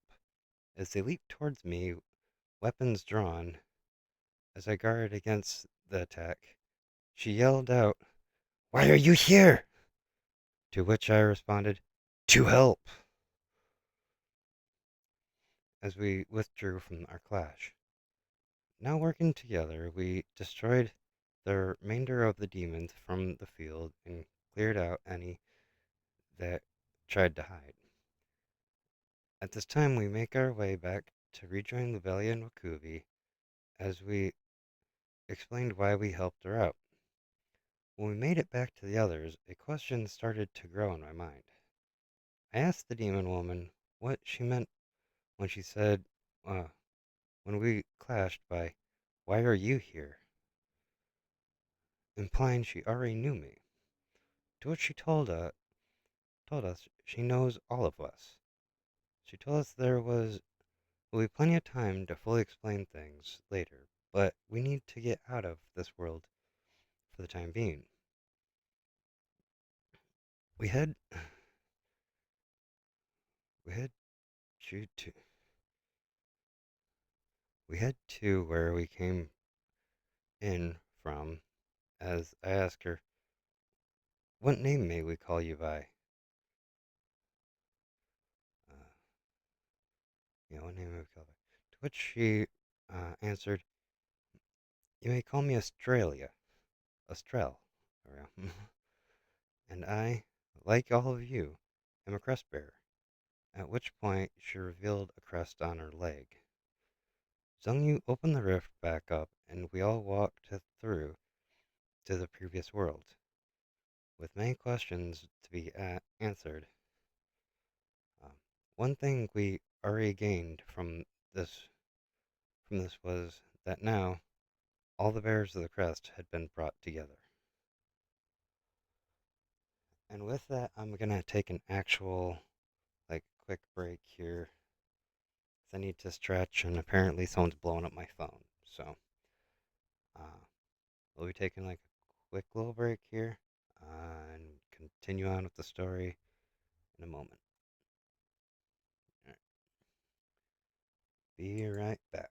As they leaped towards me, weapons drawn, as I guarded against the attack, she yelled out, "Why are you here?" To which I responded, "To help," as we withdrew from our clash. Now working together, we destroyed the remainder of the demons from the field and cleared out any that tried to hide. At this time, we make our way back to rejoin Luvelia and Wakubi as we explained why we helped her out. When we made it back to the others, a question started to grow in my mind. I asked the demon woman what she meant when she said, when we clashed by, "Why are you here?" implying she already knew me. To which she told us she knows all of us. She told us there will be plenty of time to fully explain things later, but we need to get out of this world for the time being. We head we head to we head to where we came in from as I ask her, "What name may we call you by?" What name may we call her? To which she answered, "You may call me Australia. Astrel." And I, like all of you, am a crest bearer. At which point she revealed a crest on her leg. Zhengyu opened the rift back up, and we all walked through to the previous world, with many questions to be answered. One thing we already gained from this was that now all the bearers of the crest had been brought together. And with that, I'm gonna take an actual, quick break here. I need to stretch, and apparently someone's blowing up my phone. So, we'll be taking a quick little break here, and continue on with the story in a moment. All right. Be right back.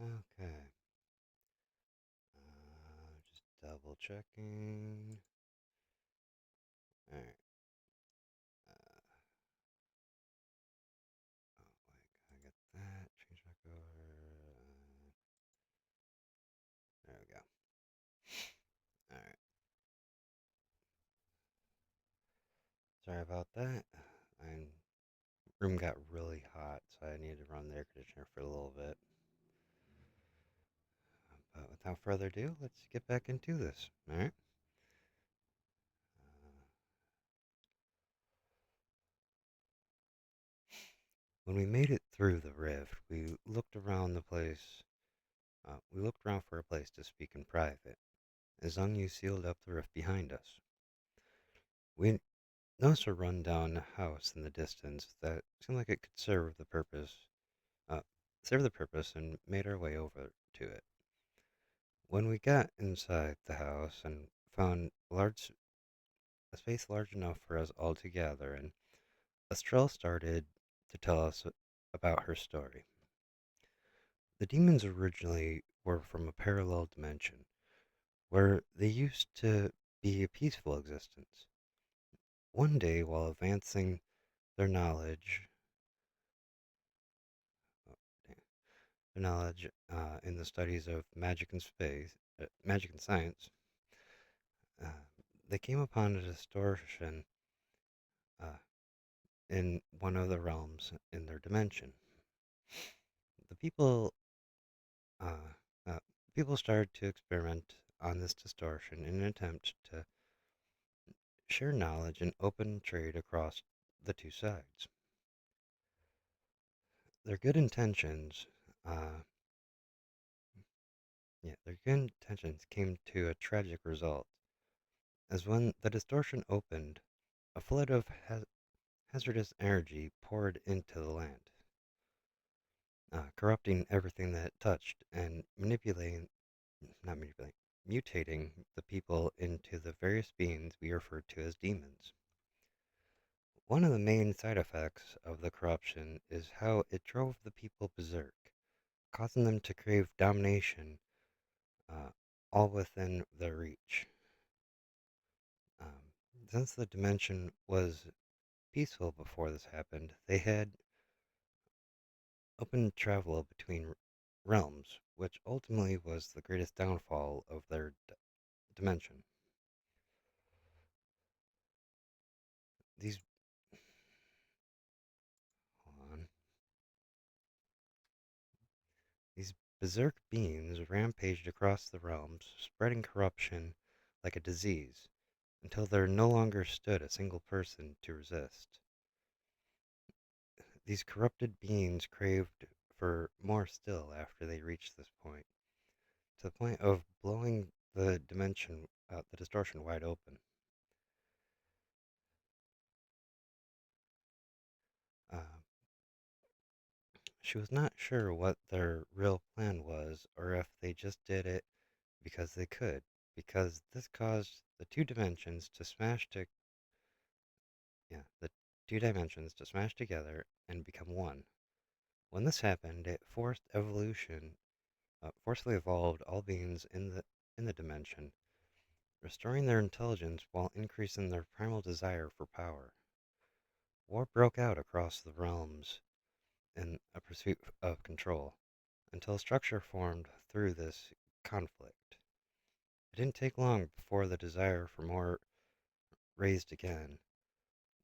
Okay. Just double checking. All right. Uh, oh, wait, I get that. Change back over. There we go. All right. Sorry about that. My room got really hot, so I needed to run the air conditioner for a little bit. But without further ado, let's get back into this. All right. When we made it through the rift, we looked around the place. We looked around for a place to speak in private, as Anu sealed up the rift behind us. We noticed a run-down house in the distance that seemed like it could uh, serve the purpose, and made our way over to it. When we got inside the house and found a space large enough for us all to gather in, Estrelle started to tell us about her story. The demons originally were from a parallel dimension, where they used to be a peaceful existence. One day, while advancing their knowledge, oh, in the studies of magic and science, uh, they came upon a distortion uh, in one of the realms in their dimension. The uh, uh, people started to experiment on this distortion in an attempt to share knowledge and open trade across the two sides. Their good intentions, uh, their good intentions came to a tragic result, as when the distortion opened, a flood of hazardous energy poured into the land, corrupting everything that it touched and not manipulating, mutating the people into the various beings we refer to as demons. One of the main side effects of the corruption is how it drove the people berserk, causing them to crave domination, uh, all within their reach. Um, since the dimension was peaceful before this happened, they had open travel between realms, which ultimately was the greatest downfall of their dimension. These, hold on, these berserk beings rampaged across the realms, spreading corruption like a disease, until there no longer stood a single person to resist. These corrupted beings craved for more still after they reached this point, to the point of blowing the distortion wide open. Uh, she was not sure what their real plan was, or if they just did it because they could, because this caused the two dimensions to smash together and become one. When this happened, it forcibly evolved all beings in the dimension, restoring their intelligence while increasing their primal desire for power. War broke out across the realms in a pursuit of control, until structure formed through this conflict. It didn't take long before the desire for more raised again,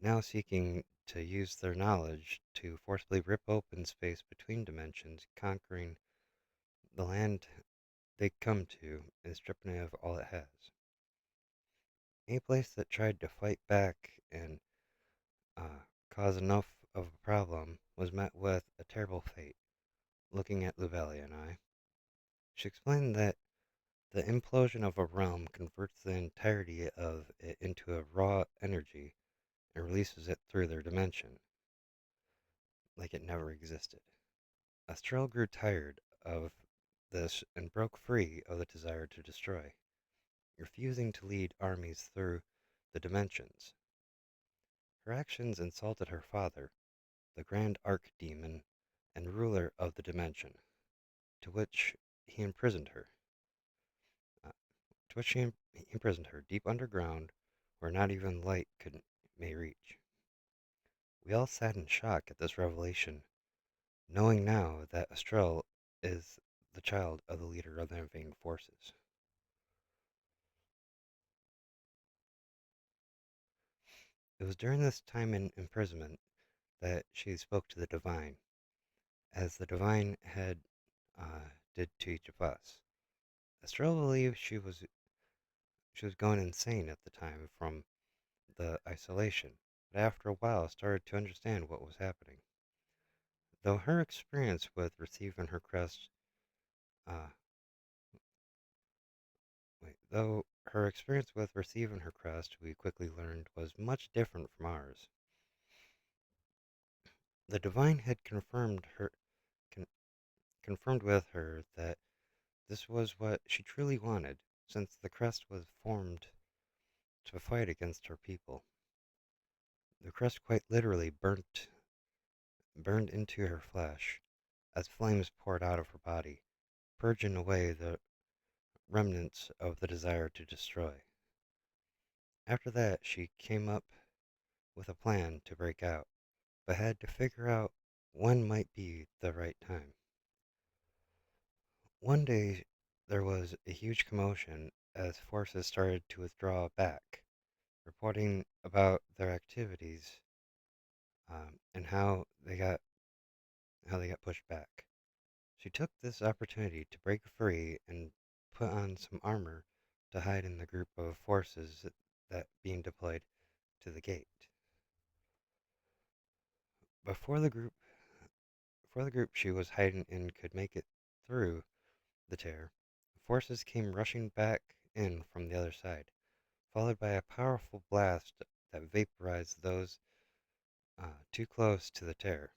now seeking to use their knowledge to forcibly rip open space between dimensions, conquering the land they come to and stripping it of all it has. Any place that tried to fight back and cause enough of a problem was met with a terrible fate. Looking at Luvelia and I, she explained that the implosion of a realm converts the entirety of it into a raw energy and releases it through their dimension, like it never existed. Estrelle grew tired of this and broke free of the desire to destroy, refusing to lead armies through the dimensions. Her actions insulted her father, the Grand Archdemon and ruler of the dimension. to which he imprisoned her. Uh, to which he imprisoned her deep underground, where not even light could may reach. We all sat in shock at this revelation, knowing now that Estrel is the child of the leader of the invading forces. It was during this time in imprisonment that she spoke to the divine, as the divine had did to each of us. Estrella believed she was going insane at the time from the isolation, but after a while started to understand what was happening. Though her experience with receiving her crest, uh, though her experience with receiving her crest, we quickly learned was much different from ours. The divine had con- confirmed with her that this was what she truly wanted, since the crest was formed to fight against her people. The crest quite literally burned into her flesh as flames poured out of her body, purging away the remnants of the desire to destroy. After that, she came up with a plan to break out, but had to figure out when might be the right time. One day, there was a huge commotion as forces started to withdraw back, reporting about their activities and how they got pushed back. She took this opportunity to break free and put on some armor to hide in the group of forces that being deployed to the gate. Before the group before the group she was hiding in could make it through the tear, forces came rushing back in from the other side, followed by a powerful blast that vaporized those too close to the tear.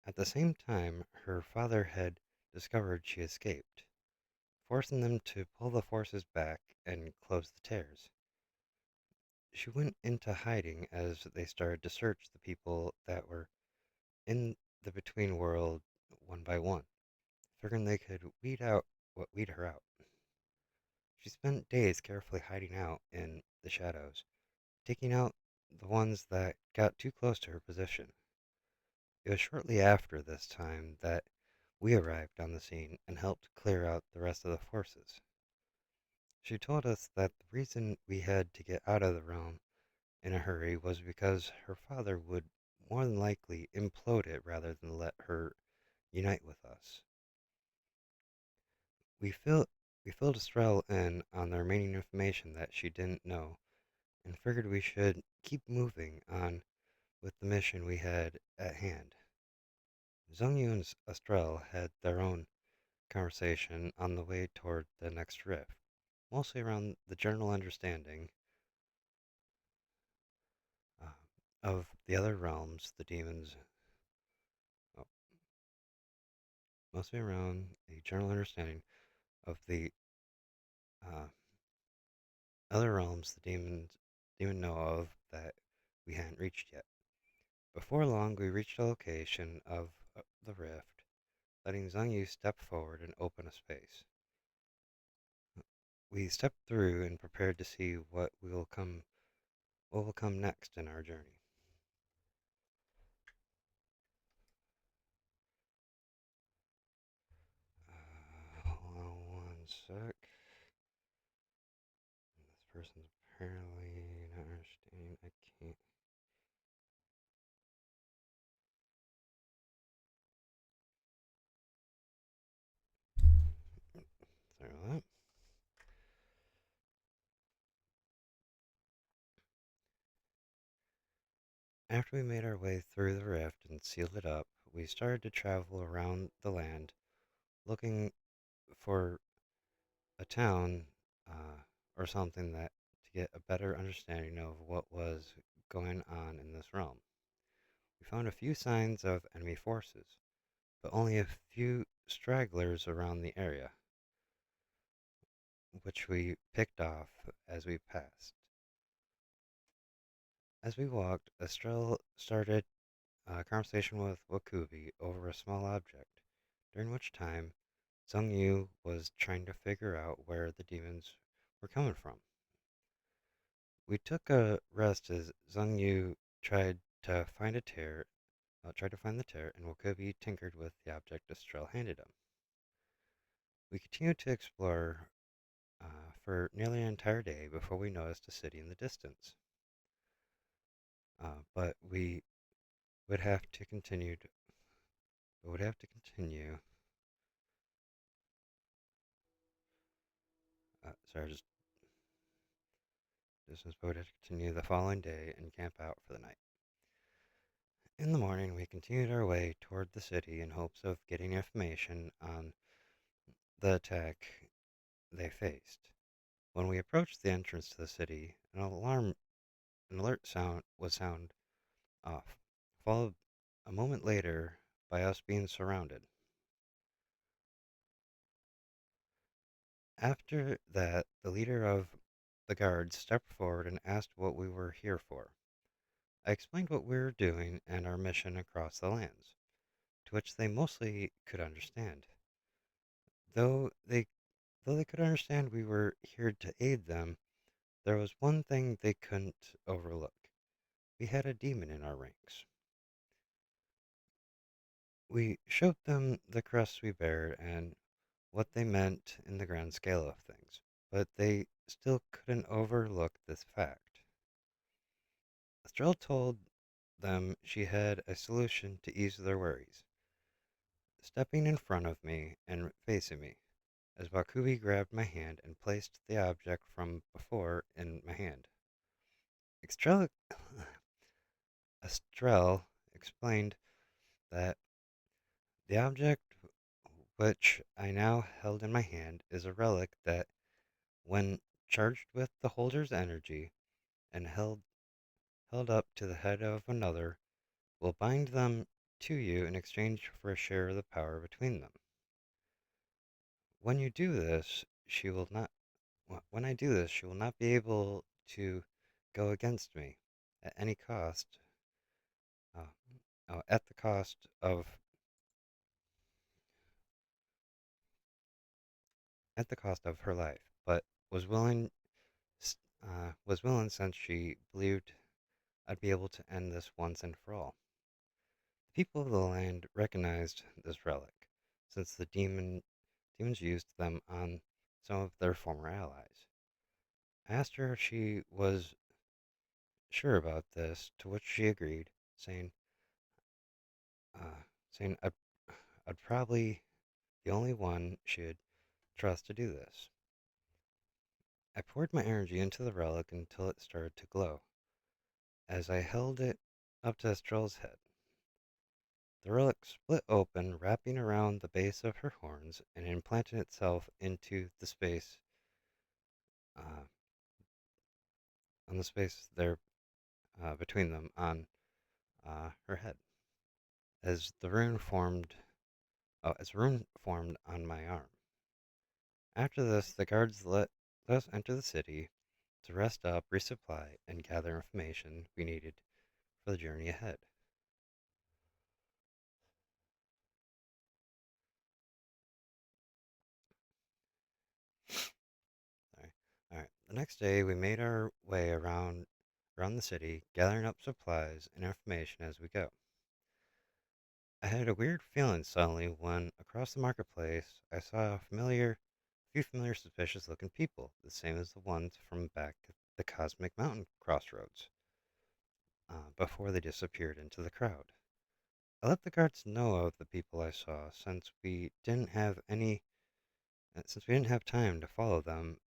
At the same time, her father had discovered she escaped, forcing them to pull the forces back and close the tears. She went into hiding as they started to search the people that were in the between world one by one, figuring they could weed her out. She spent days carefully hiding out in the shadows, taking out the ones that got too close to her position. It was shortly after this time that we arrived on the scene and helped clear out the rest of the forces. She told us that the reason we had to get out of the realm in a hurry was because her father would more than likely implode it rather than let her unite with us. We fill, we filled Estrella in on the remaining information that she didn't know and figured we should keep moving on with the mission we had at hand. Zhongyu and Estrella had their own conversation on the way toward the next rift, mostly around the general understanding uh, of the other realms, the demons, oh, mostly around a general understanding of the uh, other realms the demon know of that we hadn't reached yet. Before long, we reached the location of the rift, letting Zhang Yu step forward and open a space. We stepped through and prepared to see what will come next in our journey. Hold on one sec. This person's apparently not understanding. I can't. Sorry about that. After we made our way through the rift and sealed it up, we started to travel around the land looking for a town or something that to get a better understanding of what was going on in this realm. We found a few signs of enemy forces, but only a few stragglers around the area, which we picked off as we passed. As we walked, Estrella started a conversation with Wakubi over a small object during which time Zheng Yu was trying to figure out where the demons were coming from. We took a rest as Zheng Yu tried to find the tear, and Wakobi tinkered with the object Estrel handed him. We continued to explore for nearly an entire day before we noticed a city in the distance. But would have to continue. Would have to continue. Sorry, just distance. But would have to continue the following day and camp out for the night. In the morning, we continued our way toward the city in hopes of getting information on the attack they faced. When we approached the entrance to the city, an alert sound off, followed a moment later by us being surrounded. After that, the leader of the guards stepped forward and asked what we were here for. I explained what we were doing and our mission across the lands, to which they mostly could understand. Though they though they could understand we were here to aid them, there was one thing they couldn't overlook. We had a demon in our ranks. We showed them the crests we bear and what they meant in the grand scale of things, but they still couldn't overlook this fact. Estrella told them she had a solution to ease their worries, stepping in front of me and facing me, as Bakubi grabbed my hand and placed the object from before in my hand. Estrella, Estrella explained that the object which I now held in my hand is a relic that, when charged with the holder's energy and held up to the head of another, will bind them to you in exchange for a share of the power between them. When you do this, she will not. When I do this, she will not be able to go against me at any cost. Uh, at the cost of her life, but was willing. Was willing since she believed I'd be able to end this once and for all. The people of the land recognized this relic, since the demons used them on some of their former allies. I asked her if she was sure about this, to which she agreed, uh, saying I'd probably the only one she'd trust to do this. I poured my energy into the relic until it started to glow. As I held it up to Estrella's head, the relic split open, wrapping around the base of her horns and implanting itself into the space uh, on the space there between them on her head. As the rune formed, as a rune formed on my arm. After this, the guards let us enter the city to rest up, resupply, and gather information we needed for the journey ahead. Sorry. All right. The next day, we made our way around the city, gathering up supplies and information as we go. I had a weird feeling suddenly when, across the marketplace, I saw few familiar suspicious-looking people, the same as the ones from back at the Cosmic Mountain crossroads, before they disappeared into the crowd. I let the guards know of the people I saw, since we didn't have time to follow them,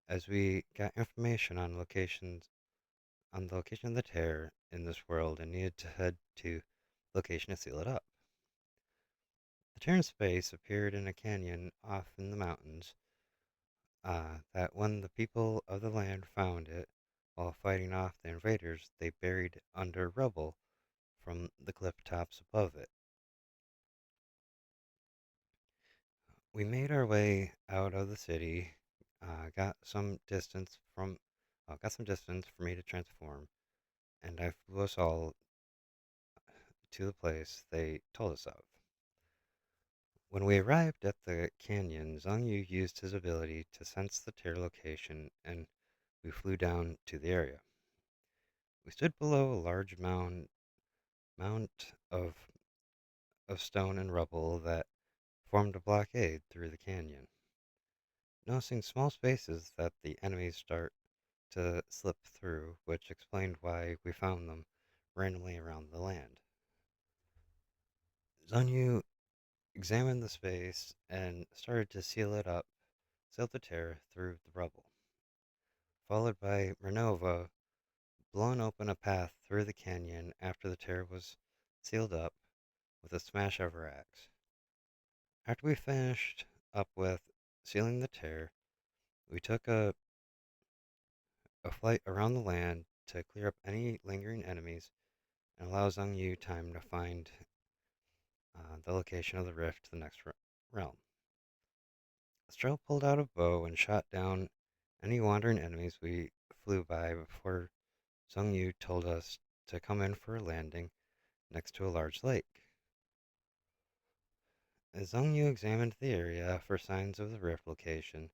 as we got information on the location of the tear in this world and needed to head to the location to seal it up. The tear in space appeared in a canyon off in the mountains, that when the people of the land found it while fighting off the invaders, they buried under rubble from the cliff tops above it. We made our way out of the city, got some distance for me to transform, and I flew us all to the place they told us of. When we arrived at the canyon, Zhang Yu used his ability to sense the tear location and we flew down to the area. We stood below a large mound of stone and rubble that formed a blockade through the canyon, noticing small spaces that the enemies start to slip through, which explained why we found them randomly around the land. Zhang examined the space and started to seal the tear through the rubble, followed by Renova blowing open a path through the canyon after the tear was sealed up with a smash of her axe. After we finished up with sealing the tear, we took a flight around the land to clear up any lingering enemies and allow Zhang Yu time to find the location of the rift to the next realm. Estrella pulled out a bow and shot down any wandering enemies we flew by before Zhang Yu told us to come in for a landing next to a large lake. As Zhang Yu examined the area for signs of the rift location,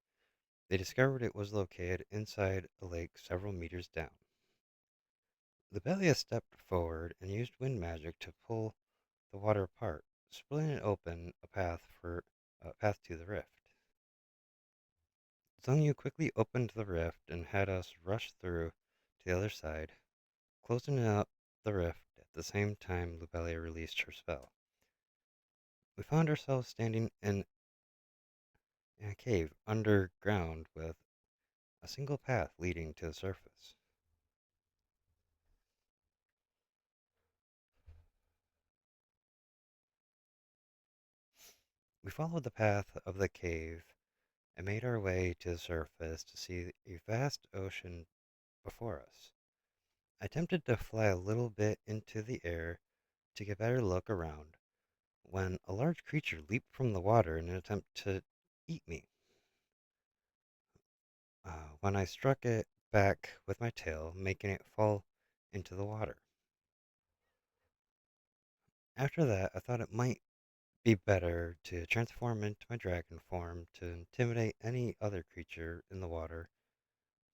they discovered it was located inside a lake several meters down. Libelia stepped forward and used wind magic to pull the water apart, splitting it open a path to the rift. Zhang Yu quickly opened the rift and had us rush through to the other side, closing up the rift at the same time Libelia released her spell. We found ourselves standing in a cave underground with a single path leading to the surface. We followed the path of the cave and made our way to the surface to see a vast ocean before us. I attempted to fly a little bit into the air to get a better look around when a large creature leaped from the water in an attempt to eat me. When I struck it back with my tail, making it fall into the water. After that, I thought it might be better to transform into my dragon form to intimidate any other creature in the water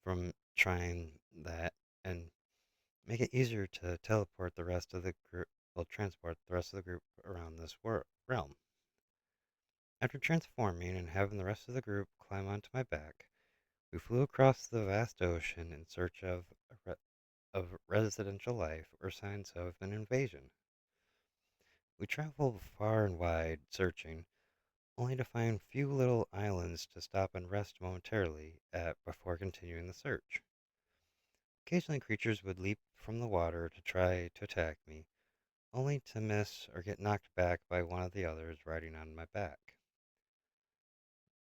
from trying that and make it easier to teleport the rest of the group, well, transport the rest of the group around this realm. After transforming and having the rest of the group climb onto my back, we flew across the vast ocean in search of residential life or signs of an invasion. We traveled far and wide searching, only to find few little islands to stop and rest momentarily at before continuing the search. Occasionally creatures would leap from the water to try to attack me, only to miss or get knocked back by one of the others riding on my back.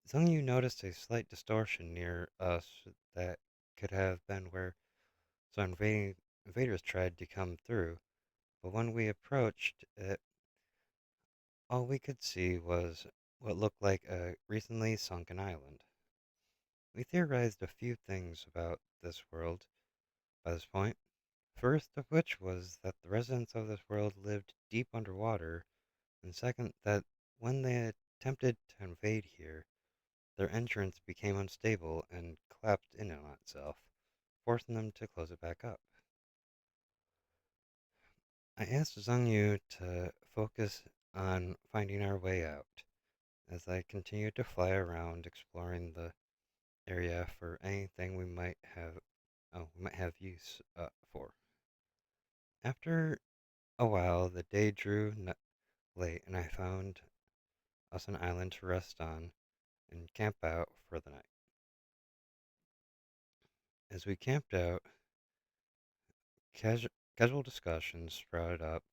Zhongyu noticed a slight distortion near us that could have been where some invaders tried to come through, but when we approached it, all we could see was what looked like a recently sunken island. We theorized a few things about this world by this point, first of which was that the residents of this world lived deep underwater, and second, that when they attempted to invade here, their entrance became unstable and collapsed in on itself, forcing them to close it back up. I asked Zhang Yu to focus on finding our way out as I continued to fly around exploring the area for anything we might have use for. After a while, the day drew late, and I found us an island to rest on and camp out for the night. As we camped out, casual discussions sprouted up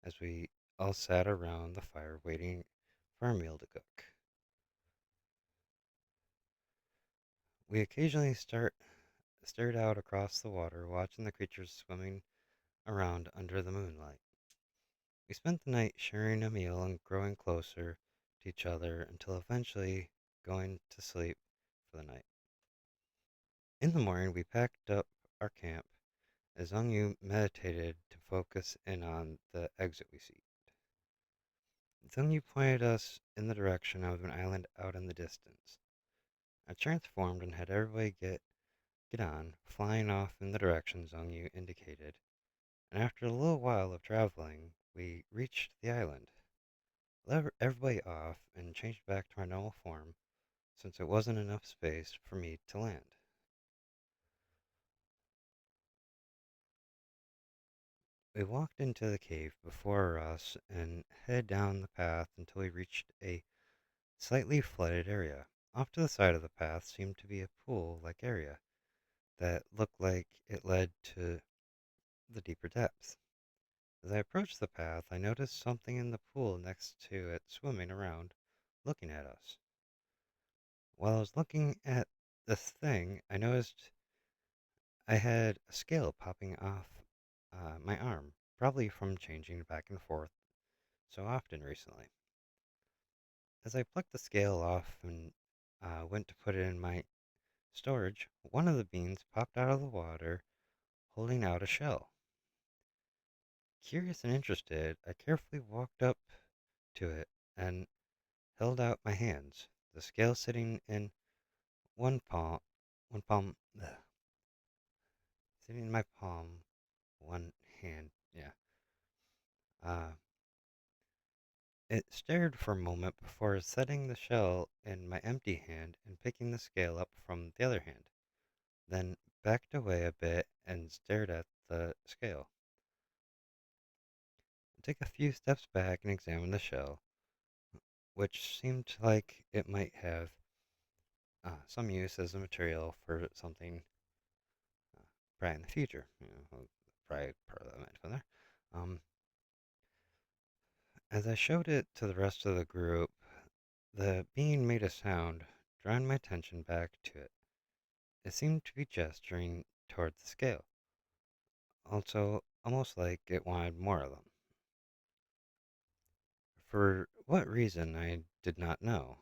as we all sat around the fire waiting for our meal to cook. We occasionally stared out across the water, watching the creatures swimming around under the moonlight. We spent the night sharing a meal and growing closer to each other until eventually going to sleep for the night. In the morning, we packed up our camp as Yu meditated to focus in on the exit we seek. Zhongyu pointed us in the direction of an island out in the distance. I transformed and had everybody get on, flying off in the direction Zhongyu indicated, and after a little while of traveling, we reached the island. Let everybody off and changed back to my normal form since it wasn't enough space for me to land. We walked into the cave before us and headed down the path until we reached a slightly flooded area. Off to the side of the path seemed to be a pool-like area that looked like it led to the deeper depths. As I approached the path, I noticed something in the pool next to it swimming around, looking at us. While I was looking at this thing, I noticed I had a scale popping off my arm, probably from changing back and forth so often recently. As I plucked the scale off and went to put it in my storage, one of the beans popped out of the water, holding out a shell. Curious and interested, I carefully walked up to it and held out my hands, the scale sitting in one palm, one palm, ugh, sitting in my palm, one hand. Yeah. Uh, it stared for a moment before setting the shell in my empty hand and picking the scale up from the other hand, then backed away a bit and stared at the scale. I took a few steps back and examined the shell, which seemed like it might have some use as a material for something uh, bright in the future. Probably part of that meant for there. Um, as I showed it to the rest of the group, the being made a sound, drawing my attention back to it. It seemed to be gesturing toward the scale, also almost like it wanted more of them. For what reason I did not know.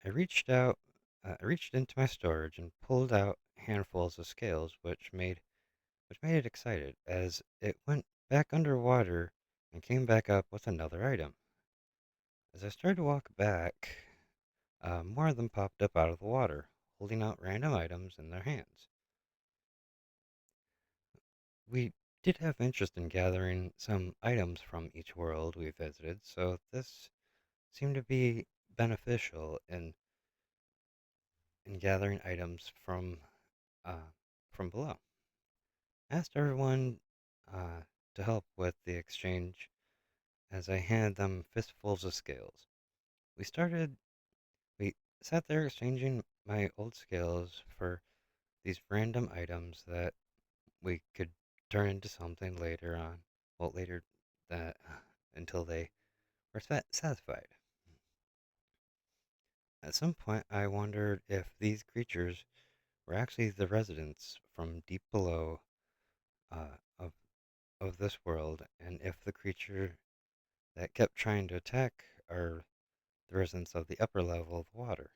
I reached into my storage and pulled out handfuls of scales, which made it excited as it went back underwater and came back up with another item. As I started to walk back, more of them popped up out of the water, holding out random items in their hands. We did have interest in gathering some items from each world we visited, so this seemed to be beneficial in gathering items uh, from below. I asked everyone uh, to help with the exchange as I handed them fistfuls of scales. We started, we sat there exchanging my old scales for these random items that we could turn into something later on. Well, later that until they were satisfied. At some point, I wondered if these creatures were actually the residents from deep below uh, of of this world, and if the creature that kept trying to attack are the residents of the upper level of the water.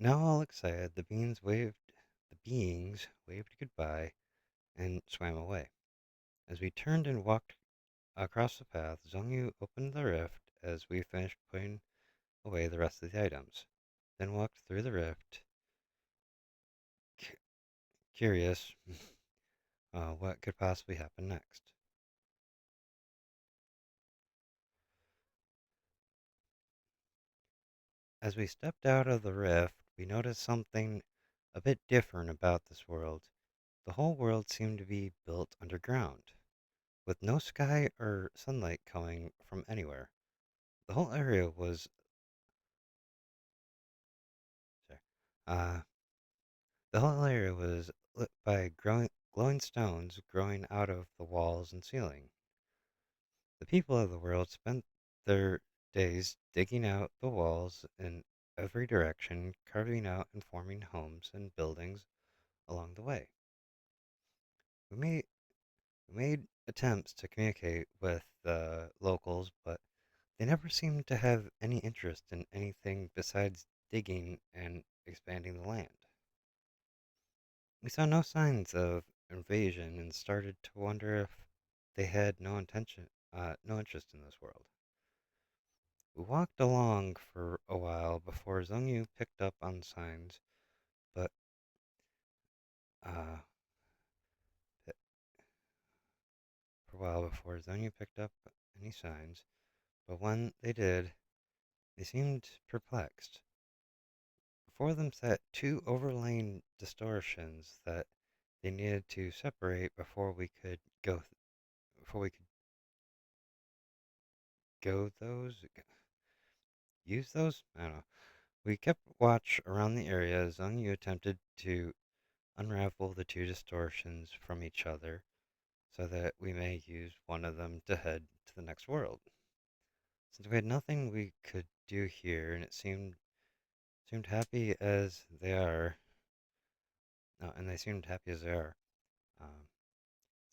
Now all excited, the beings waved goodbye and swam away. As we turned and walked across the path, Zhongyu opened the rift as we finished putting away the rest of the items, then walked through the rift, c- curious what could possibly happen next. As we stepped out of the rift, we noticed something a bit different about this world. The whole world seemed to be built underground, with no sky or sunlight coming from anywhere. The whole area was sorry, uh, the whole area was lit by glowing stones growing out of the walls and ceiling. The people of the world spent their days digging out the walls in every direction, carving out and forming homes and buildings along the way. We made, we made attempts to communicate with the locals, but they never seemed to have any interest in anything besides digging and expanding the land. We saw no signs of invasion and started to wonder if they had no interest in this world. We walked along for a while before Zhongyu picked up on signs, but uh, pi- for a while before Zhongyu picked up any signs, but when they did, they seemed perplexed. Before them sat two overlain distortions that they needed to separate before we could go those use those. I don't know. We kept watch around the area as Yu attempted to unravel the two distortions from each other so that we may use one of them to head to the next world. Since we had nothing we could do here, and it seemed happy as they are, and they seemed happy as they are. Um,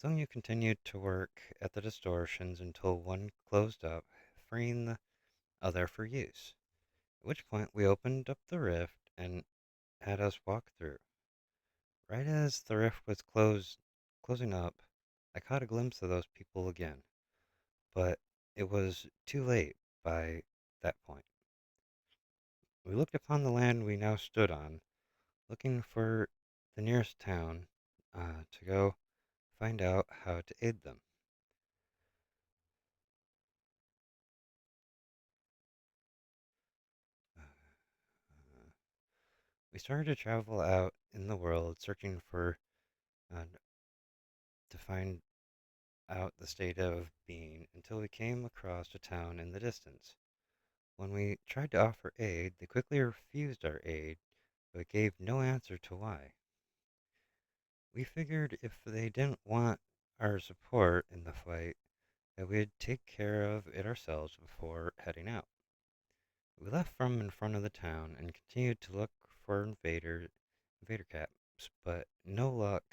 Yu continued to work at the distortions until one closed up, freeing the other for use. At which point we opened up the rift and had us walk through. Right as the rift was closing up, I caught a glimpse of those people again, but it was too late by that point. We looked upon the land we now stood on, looking for the nearest town to go find out how to aid them. Uh, we started to travel out in the world, searching for uh, to find out the state of being until we came across a town in the distance. When we tried to offer aid, they quickly refused our aid, but gave no answer to why. We figured if they didn't want our support in the fight, that we'd take care of it ourselves before heading out. We left from in front of the town and continued to look for invader caps, but no luck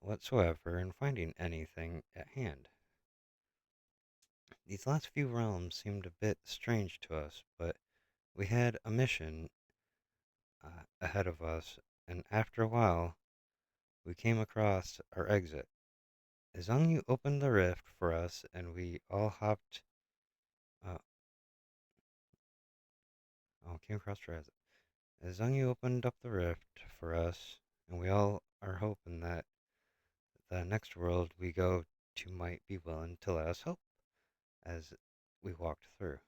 whatsoever in finding anything at hand. These last few realms seemed a bit strange to us, but we had a mission ahead of us, and after a while, we came across our exit. As Yu opened the rift for us, and we all hopped, uh, came across our exit. As Yu opened up the rift for us, and we all are hoping that the next world we go to might be willing to let us help as we walked through.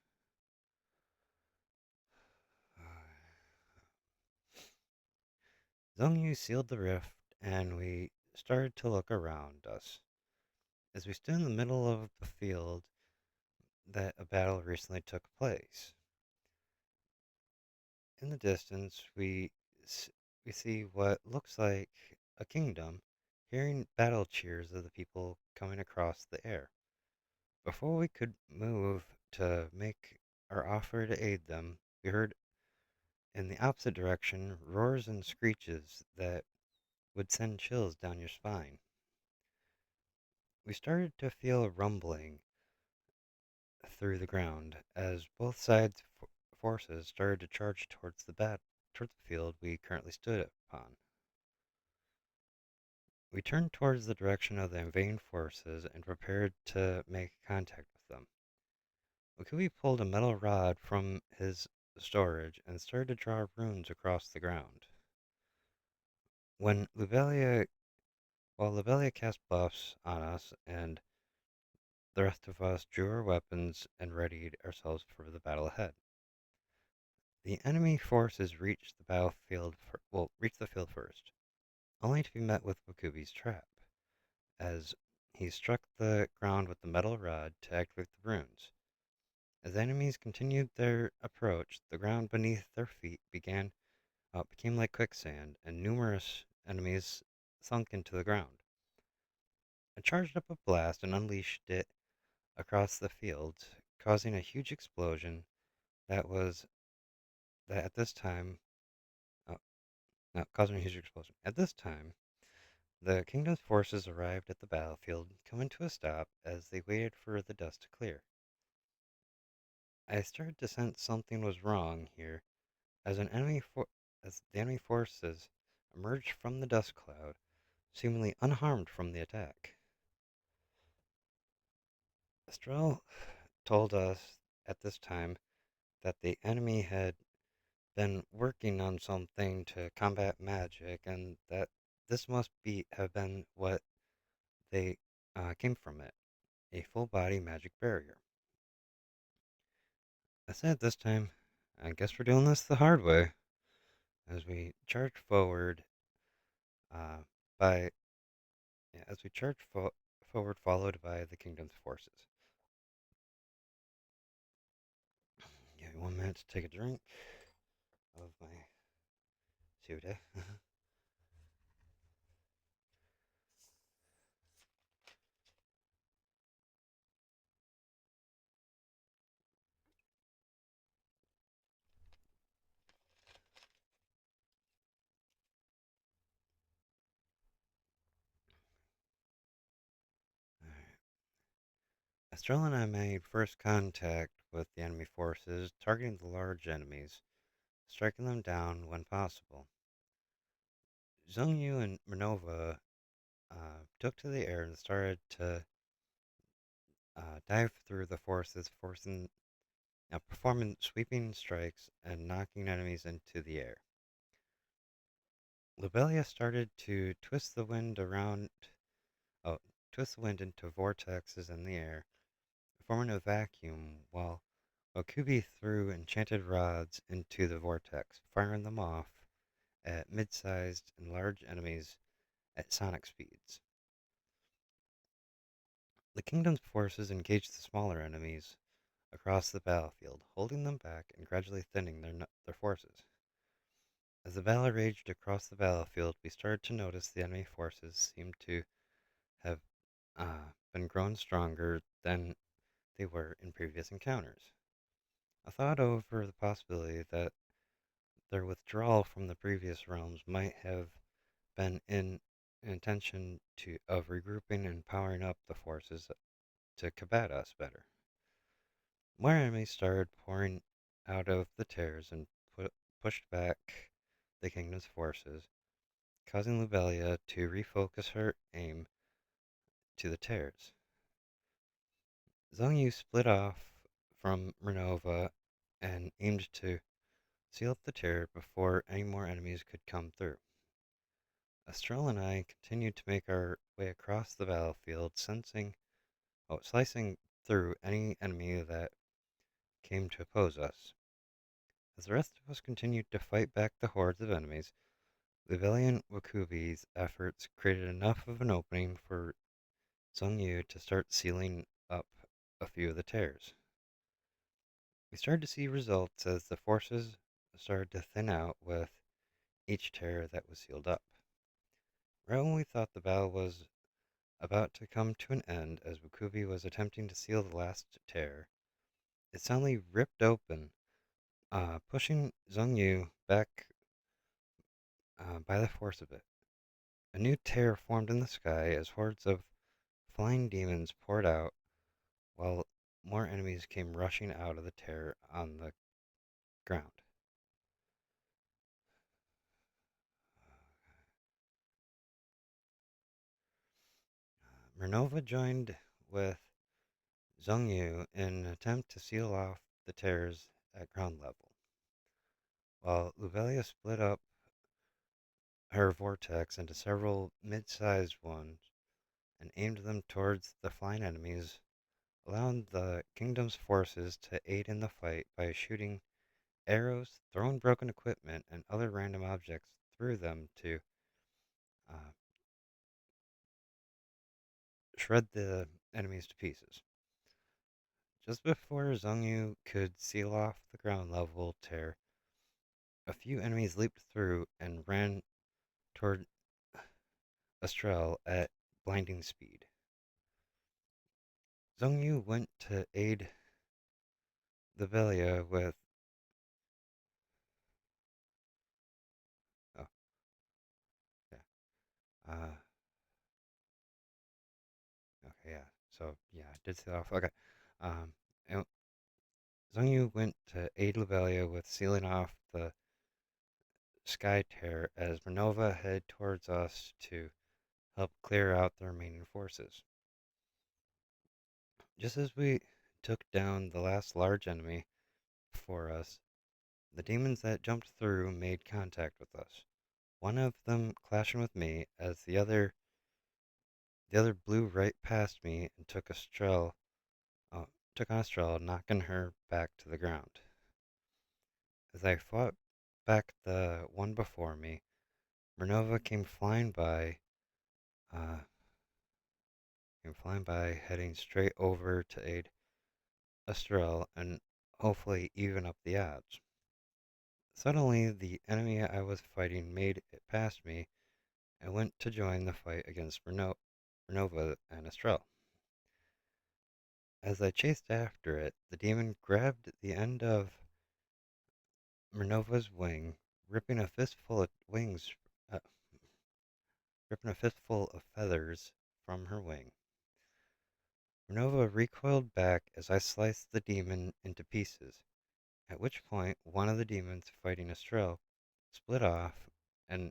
Yu sealed the rift, and we started to look around us. As we stood in the middle of the field that a battle recently took place. In the distance, we see what looks like a kingdom, hearing battle cheers of the people coming across the air. Before we could move to make our offer to aid them, we heard in the opposite direction roars and screeches that would send chills down your spine. We started to feel a rumbling through the ground as both sides' forces started to charge towards the field we currently stood upon. We turned towards the direction of the invading forces and prepared to make contact with them. Okubi pulled a metal rod from his storage and started to draw runes across the ground. When Lubelia, while Lubelia cast buffs on us, and the rest of us drew our weapons and readied ourselves for the battle ahead. The enemy forces reached the field first, only to be met with Wakubi's trap, as he struck the ground with the metal rod to activate the runes. As enemies continued their approach, the ground beneath their feet became like quicksand, and numerous enemies sunk into the ground. I charged up a blast and unleashed it across the field, causing a huge explosion that was that at this time uh, no, causing a huge explosion. At this time, the kingdom's forces arrived at the battlefield, coming to a stop as they waited for the dust to clear. I started to sense something was wrong here, as as the enemy forces emerged from the dust cloud, seemingly unharmed from the attack. Estrel told us at this time that the enemy had been working on something to combat magic, and that this must be have been what they came from it, a full body magic barrier. I said this time, I guess we're doing this the hard way as we charge forward uh, by as we charge forward, followed by the kingdom's forces. Give me 1 minute to take a drink of my soda. Estrella and I made first contact with the enemy forces, targeting the large enemies, striking them down when possible. Zhong Yu and Minerva took to the air and started to dive through the forces, performing sweeping strikes and knocking enemies into the air. Lobelia started to oh, twist the wind into vortexes in the air, forming a vacuum, while Okubi threw enchanted rods into the vortex, firing them off at mid-sized and large enemies at sonic speeds. The kingdom's forces engaged the smaller enemies across the battlefield, holding them back and gradually thinning their forces. As the battle raged across the battlefield, we started to notice the enemy forces seemed to have been grown stronger than they were in previous encounters. I thought over the possibility that their withdrawal from the previous realms might have been in intention of regrouping and powering up the forces to combat us better. More enemies started pouring out of the tears and pushed back the kingdom's forces, causing Lubelia to refocus her aim to the tears. Zhong Yu split off from Renova and aimed to seal up the tear before any more enemies could come through. Estrel and I continued to make our way across the battlefield, slicing through any enemy that came to oppose us. As the rest of us continued to fight back the hordes of enemies, the valiant Wakubi's efforts created enough of an opening for Zhong Yu to start sealing up a few of the tears. We started to see results as the forces started to thin out with each tear that was sealed up. Right when we thought the battle was about to come to an end, as Wakubi was attempting to seal the last tear, it suddenly ripped open, pushing Zhong Yu back by the force of it. A new tear formed in the sky as hordes of flying demons poured out, while more enemies came rushing out of the tear on the ground. Minerva joined with Zhong Yu in an attempt to seal off the tears at ground level, while Luvelia split up her vortex into several mid-sized ones and aimed them towards the flying enemies, allowing the kingdom's forces to aid in the fight by shooting arrows, throwing broken equipment, and other random objects through them to uh, shred the enemies to pieces. Just before Zhong Yu could seal off the ground level tear, a few enemies leaped through and ran toward Estrel at blinding speed. Zhong Yu went to aid the Velia with. Oh, yeah. Uh, okay, yeah. So, yeah, I did seal off. Okay. And Zhong Yu went to aid Levelia with sealing off the sky tear as Renova headed towards us to help clear out the remaining forces. Just as we took down the last large enemy before us, the demons that jumped through made contact with us. One of them clashing with me as the other blew right past me and uh, took on Estrella, knocking her back to the ground. As I fought back the one before me, Minerva uh, came flying by, heading straight over to aid Estrella and hopefully even up the odds. Suddenly, the enemy I was fighting made it past me and went to join the fight against Minerva and Estrella. As I chased after it, the demon grabbed the end of Minerva's wing, ripping a fistful of wings, uh, ripping a fistful of feathers from her wing. Minerva recoiled back as I sliced the demon into pieces, at which point one of the demons fighting Estrella split off and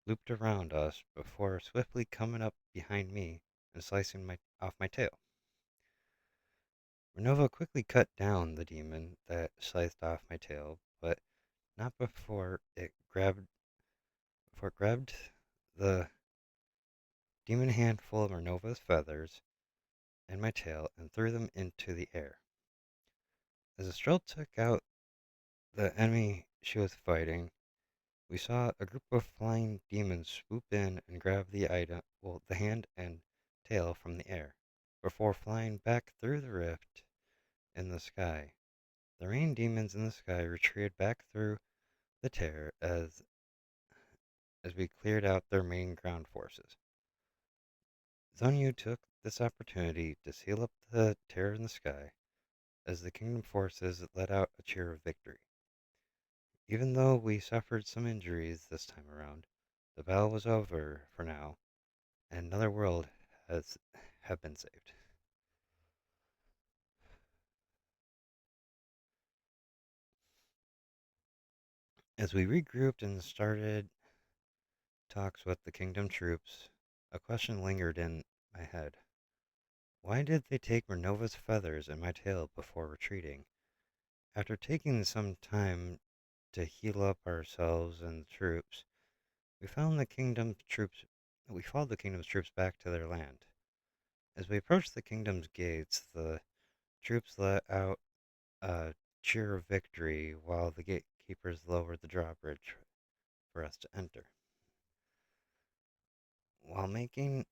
looped around us before swiftly coming up behind me and slicing off my tail. Minerva quickly cut down the demon that sliced off my tail, but not before it grabbed the demon handful of Minerva's feathers and my tail and threw them into the air. As Estrella took out the enemy she was fighting, we saw a group of flying demons swoop in and grab the hand and tail from the air, before flying back through the rift in the sky. The rain demons in the sky retreated back through the tear as we cleared out their main ground forces. Zhonyu took this opportunity to seal up the tear in the sky as the kingdom forces let out a cheer of victory. Even though we suffered some injuries this time around, the battle was over for now, and another world has have been saved. As we regrouped and started talks with the kingdom troops, a question lingered in my head. Why did they take Minerva's feathers and my tail before retreating? After taking some time to heal up ourselves and the troops, we found the kingdom's troops we followed the kingdom's troops back to their land. As we approached the kingdom's gates, the troops let out a cheer of victory while the gatekeepers lowered the drawbridge for us to enter. While making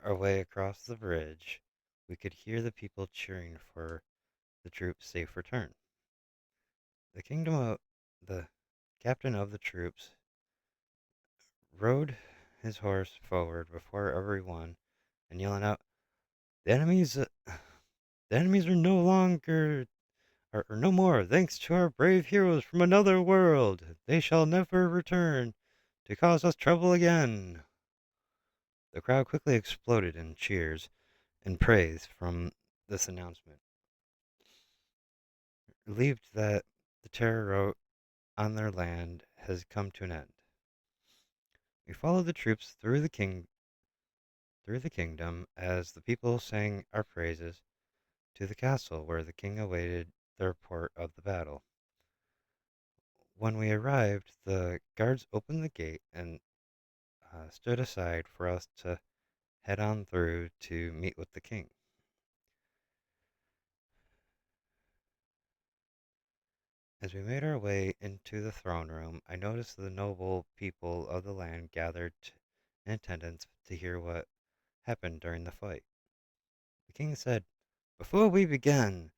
our way across the bridge, we could hear the people cheering for the troops' safe return. The kingdom of the captain of the troops rode his horse forward before everyone and yelling out, "The enemies, the enemies are no longer, or no more, thanks to our brave heroes from another world. They shall never return to cause us trouble again." The crowd quickly exploded in cheers and praise from this announcement, relieved that the terror on their land has come to an end. We followed the troops through the kingdom as the people sang our praises to the castle where the king awaited the report of the battle. When we arrived, the guards opened the gate and stood aside for us to head on through to meet with the king. As we made our way into the throne room, I noticed the noble people of the land gathered in attendance to hear what happened during the fight. The king said, "Before we begin,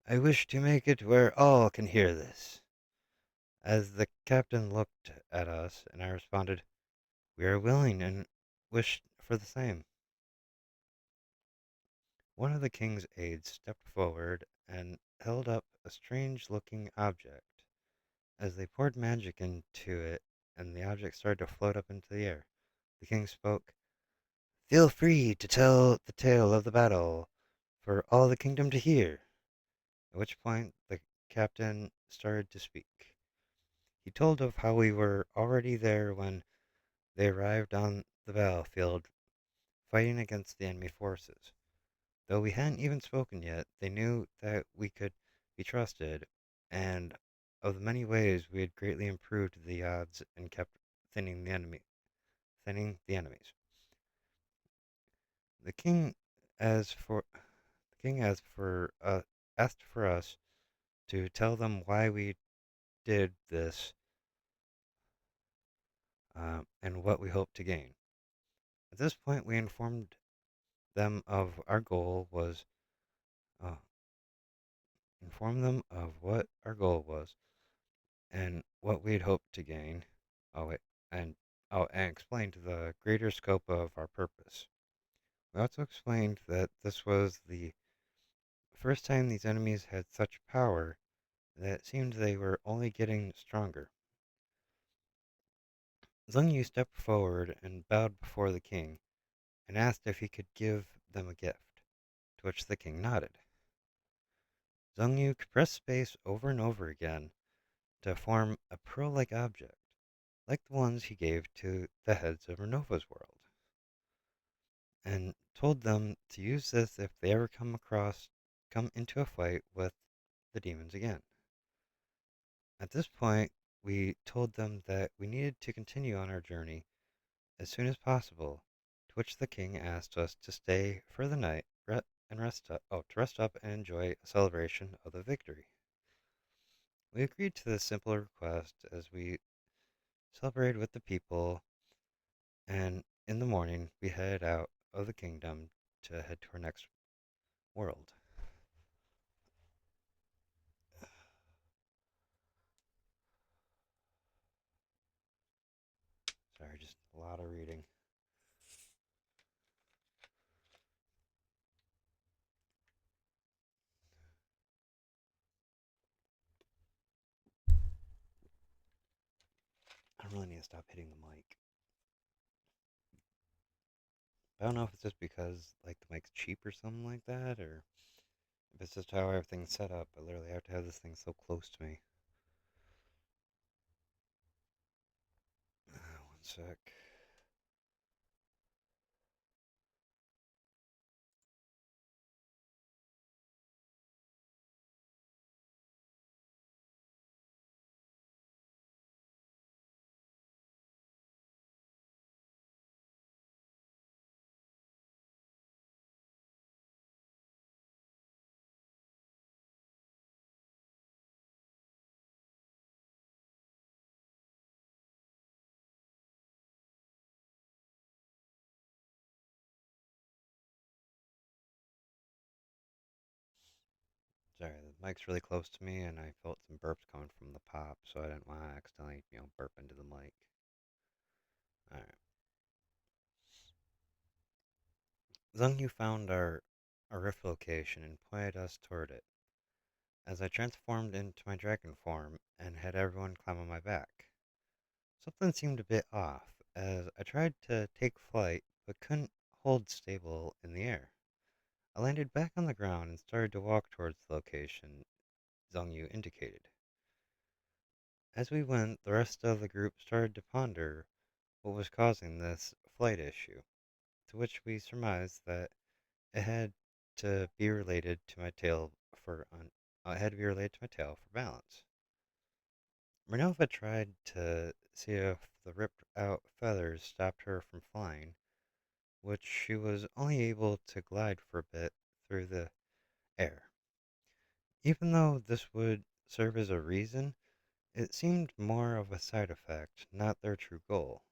I wish to make it where all can hear this." As the captain looked at us, and I responded, "We are willing and wish for the same." One of the king's aides stepped forward and held up a strange looking object. As they poured magic into it and the object started to float up into the air, the king spoke, "Feel free to tell the tale of the battle for all the kingdom to hear." At which point the captain started to speak. He told of how we were already there when they arrived on the battlefield fighting against the enemy forces. Though we hadn't even spoken yet, they knew that we could be trusted, and of the many ways we had greatly improved the odds and kept thinning the enemy, thinning the enemies. The king, as for the king, as for asked for us to tell them why we did this and what we hoped to gain. At this point, we informed them of our goal was uh, inform them of what our goal was and what we'd hoped to gain. Oh, wait, and and explained the greater scope of our purpose. We also explained that this was the first time these enemies had such power that it seemed they were only getting stronger. Zheng Yu stepped forward and bowed before the king and asked if he could give them a gift, to which the king nodded. Zheng Yu pressed space over and over again to form a pearl-like object, like the ones he gave to the heads of Renova's world, and told them to use this if they ever come into a fight with the demons again. At this point, we told them that we needed to continue on our journey as soon as possible, to which the king asked us to stay for the night and rest up and enjoy a celebration of the victory. We agreed to this simple request as we celebrated with the people, and in the morning we headed out of the kingdom to head to our next world. Sorry, just a lot of reading. I really need to stop hitting the mic. I don't know if it's just because like the mic's cheap or something like that, or if it's just how everything's set up. I literally have to have this thing so close to me. One sec. Sorry, the mic's really close to me, and I felt some burps coming from the pop, so I didn't want to accidentally, burp into the mic. All right. Zheng Yu found our rift location and pointed us toward it, as I transformed into my dragon form and had everyone climb on my back. Something seemed a bit off, as I tried to take flight but couldn't hold stable in the air. I landed back on the ground and started to walk towards the location Zheng Yu indicated. As we went, the rest of the group started to ponder what was causing this flight issue, to which we surmised that it had to be related to my tail it had to be related to my tail for balance. Renova tried to see if the ripped out feathers stopped her from flying, which she was only able to glide for a bit through the air. Even though this would serve as a reason, it seemed more of a side effect, not their true goal.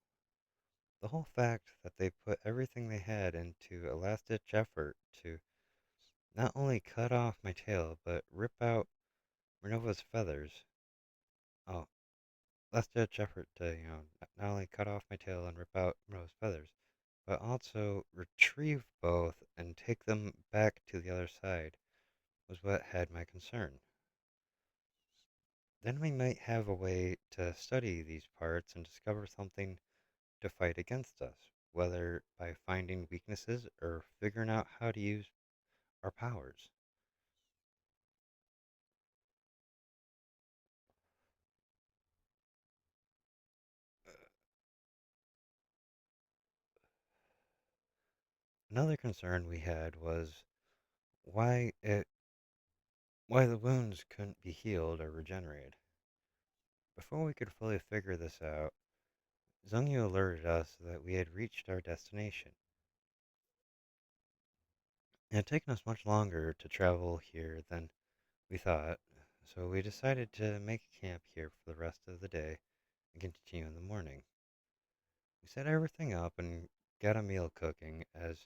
The whole fact that they put everything they had into a last ditch effort to not only cut off my tail, but rip out Renova's feathers. Oh, last ditch effort to, not only cut off my tail and rip out Renova's feathers, but also retrieve both and take them back to the other side was what had my concern. Then we might have a way to study these parts and discover something to fight against us, whether by finding weaknesses or figuring out how to use our powers. Another concern we had was why it why the wounds couldn't be healed or regenerated. Before we could fully figure this out, Zhengyu alerted us that we had reached our destination. It had taken us much longer to travel here than we thought, so we decided to make a camp here for the rest of the day and continue in the morning. We set everything up and got a meal cooking as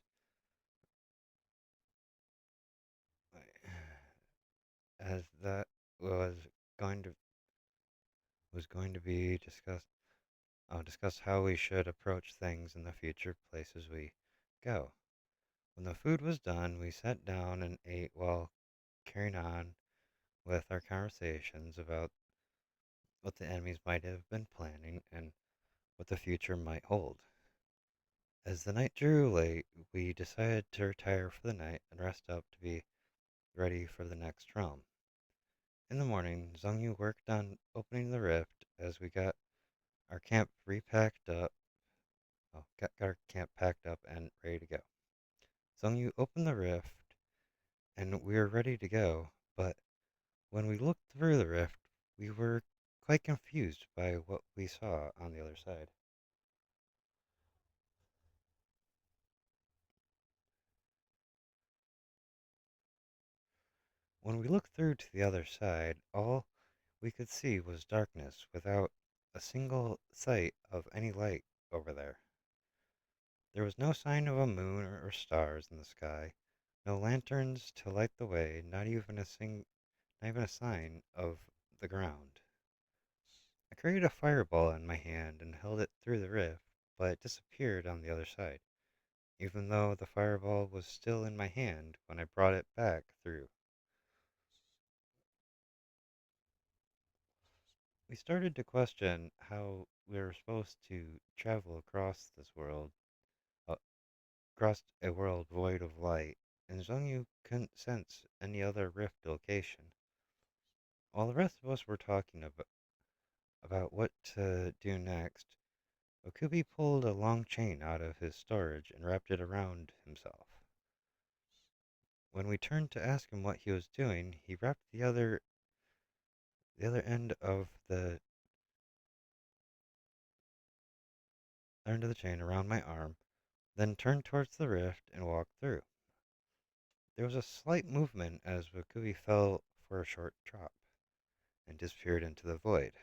that was going to be discuss how we should approach things in the future places we go. When the food was done, we sat down and ate while carrying on with our conversations about what the enemies might have been planning and what the future might hold. As the night drew late, we decided to retire for the night and rest up to be ready for the next realm. In the morning, Zhongyu worked on opening the rift as we got our camp repacked up. Got our camp packed up and ready to go. Zhongyu opened the rift and we were ready to go, but when we looked through the rift, we were quite confused by what we saw on the other side. When we looked through to the other side, all we could see was darkness without a single sight of any light over there. There was no sign of a moon or stars in the sky, no lanterns to light the way, not even a sign of the ground. I created a fireball in my hand and held it through the rift, but it disappeared on the other side, even though the fireball was still in my hand when I brought it back through. We started to question how we were supposed to travel uh, across a world void of light, and Zhongyu couldn't sense any other rift location. While the rest of us were talking about what to do next, Okubi pulled a long chain out of his storage and wrapped it around himself. When we turned to ask him what he was doing, he wrapped the other end of the chain around my arm, then turned towards the rift and walked through. There was a slight movement as Wakui fell for a short drop and disappeared into the void.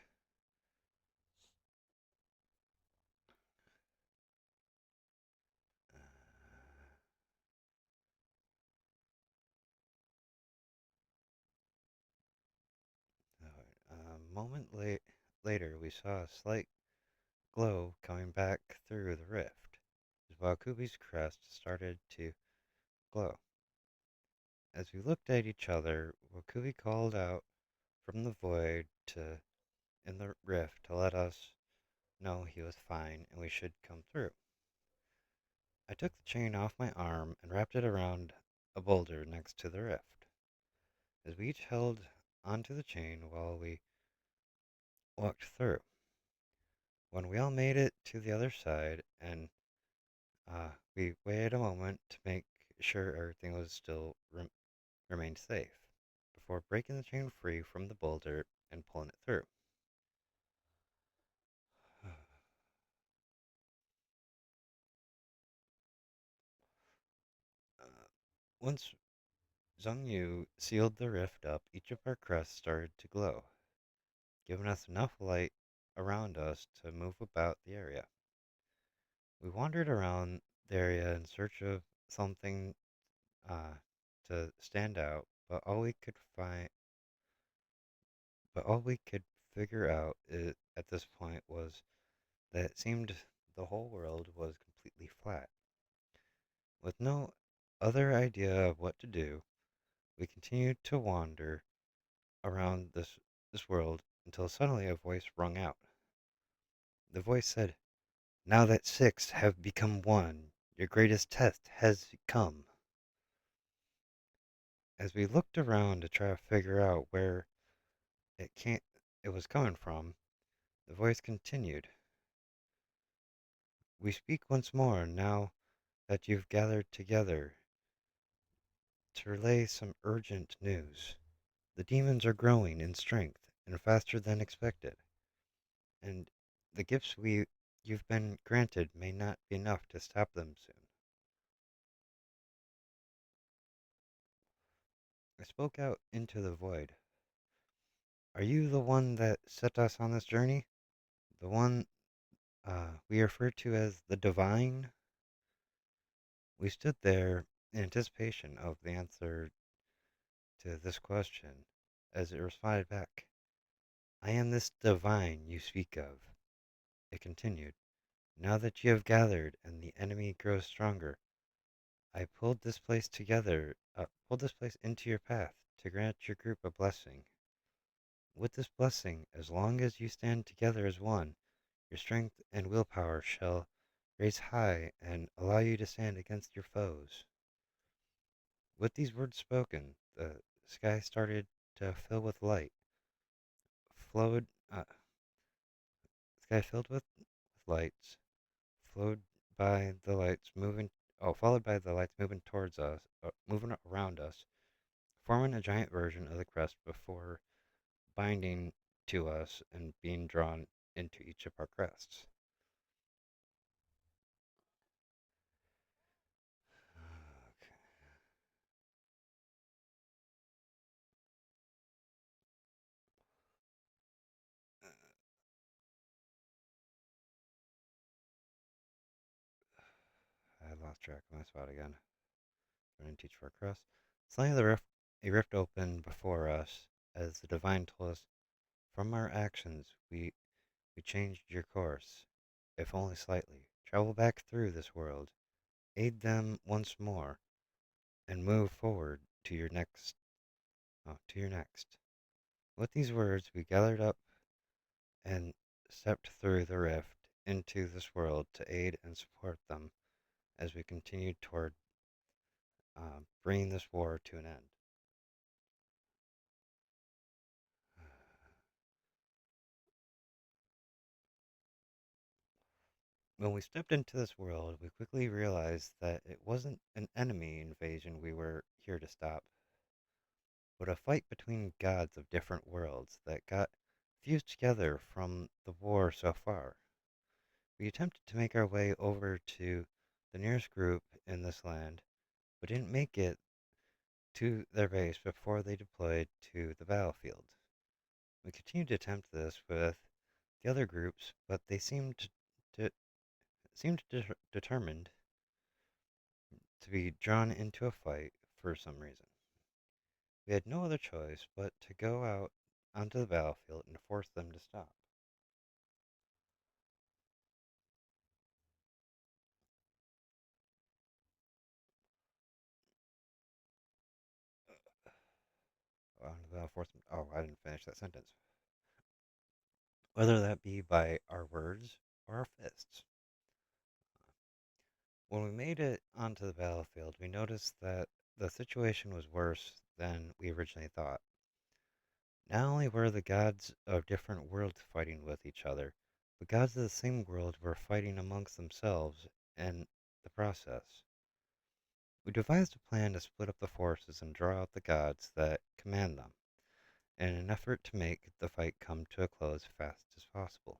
A later, we saw a slight glow coming back through the rift as Wakubi's crest started to glow. As we looked at each other, Wakubi called out from the void to in the rift to let us know he was fine and we should come through. I took the chain off my arm and wrapped it around a boulder next to the rift. As we each held onto the chain while we walked through. When we all made it to the other side and we waited a moment to make sure everything was remained safe before breaking the chain free from the boulder and pulling it through. Once Zhang Yu sealed the rift up, each of our crests started to glow, giving us enough light around us to move about the area. We wandered around the area in search of something uh, to stand out, but all we could figure out at this point was that it seemed the whole world was completely flat. With no other idea of what to do, we continued to wander around this world until suddenly a voice rung out. The voice said, "Now that six have become one, your greatest test has come." As we looked around to try to figure out where it came, it was coming from, the voice continued, "We speak once more now that you've gathered together to relay some urgent news. The demons are growing in strength and faster than expected, and the gifts you've been granted may not be enough to stop them soon. I spoke out into the void. Are you the one that set us on this journey? The one we refer to as the Divine? We stood there in anticipation of the answer to this question as it responded back. I am this divine you speak of. It continued. Now that you have gathered and the enemy grows stronger, I pulled this place into your path to grant your group a blessing. With this blessing, as long as you stand together as one, your strength and willpower shall raise high and allow you to stand against your foes. With these words spoken, the sky started to fill with light, flowed, sky filled with lights, flowed by the lights moving, followed by the lights moving towards us, moving around us, forming a giant version of the crest before binding to us and being drawn into each of our crests. Okay. I lost track of my spot again. Trying to teach for a crest. Suddenly a rift opened before us as the divine told us, from our actions we changed your course, if only slightly. Travel back through this world, aid them once more, and move forward to your next. To your next. With these words, we gathered up and stepped through the rift into this world to aid and support them as we continued toward bringing this war to an end. When we stepped into this world, we quickly realized that it wasn't an enemy invasion we were here to stop, but a fight between gods of different worlds that got fused together from the war so far. We attempted to make our way over to the nearest group in this land, but didn't make it to their base before they deployed to the battlefield. We continued to attempt this with the other groups, but they to, determined to be drawn into a fight for some reason. We had no other choice but to go out onto the battlefield and force them to stop. Onto the battlefield, force them. Oh, I didn't finish that sentence. Whether that be by our words or our fists. When we made it onto the battlefield, we noticed that the situation was worse than we originally thought. Not only were the gods of different worlds fighting with each other, but gods of the same world were fighting amongst themselves in the process. We devised a plan to split up the forces and draw out the gods that command them, in an effort to make the fight come to a close as fast as possible.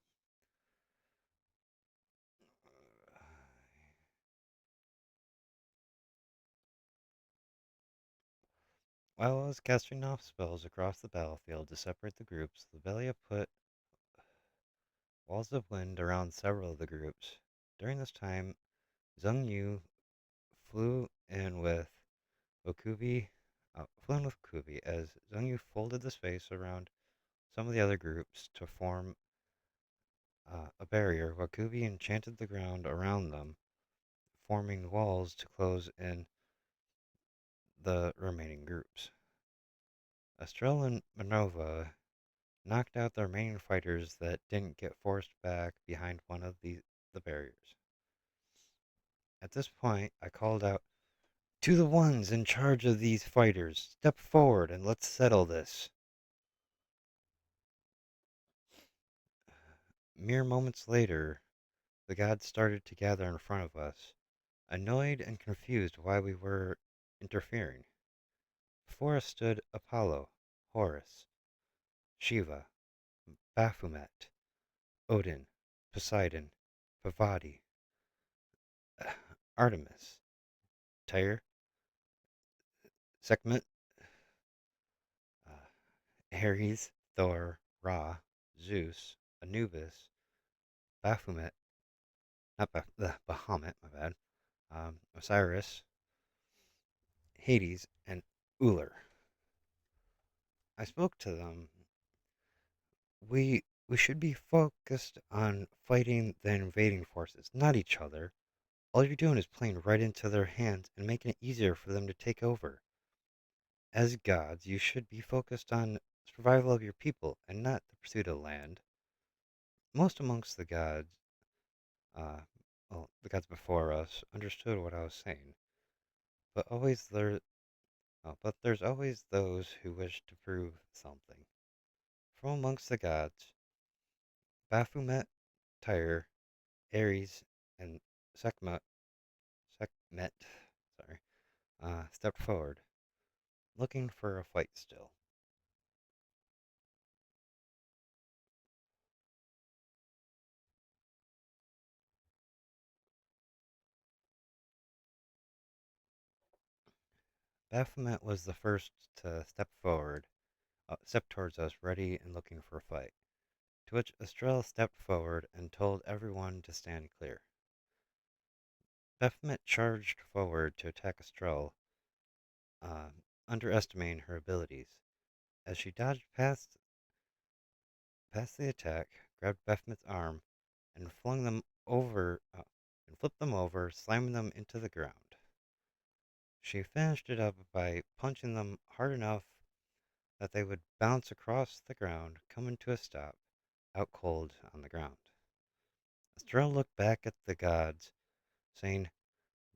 While I was casting off spells across the battlefield to separate the groups, Lobelia put walls of wind around several of the groups. During this time, Zheng Yu flew in with flew in with Kubi as Zheng Yu folded the space around some of the other groups to form a barrier, while Kubi enchanted the ground around them, forming walls to close in the remaining groups. Estrella and Manova knocked out the remaining fighters that didn't get forced back behind one of the barriers. At this point, I called out, "To the ones in charge of these fighters, step forward and let's settle this." Mere moments later, the gods started to gather in front of us, annoyed and confused why we were interfering. Before us stood Apollo, Horus, Shiva, Baphomet, Odin, Poseidon, Parvati, Artemis, Tyr, Sekhmet, uh, Ares, Thor, Ra, Zeus, Anubis, Baphomet, not Bahamut, my bad, Osiris, Hades, and Uller. I spoke to them. We should be focused on fighting the invading forces, not each other. All you're doing is playing right into their hands and making it easier for them to take over. As gods, you should be focused on survival of your people and not the pursuit of land. Most amongst the gods, uh, well, the gods before us, understood what I was saying, but there's always those who wish to prove something. From amongst the gods, Baphomet, Tyre, Ares, and Sekhmet, Sekhmet, sorry, stepped forward, looking for a fight still. Baphomet was the first to step towards us, ready and looking for a fight. To which Estrella stepped forward and told everyone to stand clear. Baphomet charged forward to attack Estrella, uh, underestimating her abilities. As she dodged past the attack, grabbed Baphomet's arm, and flung them over, and flipped them over, slamming them into the ground. She finished it up by punching them hard enough that they would bounce across the ground, coming to a stop, out cold on the ground. Estrella looked back at the gods, saying,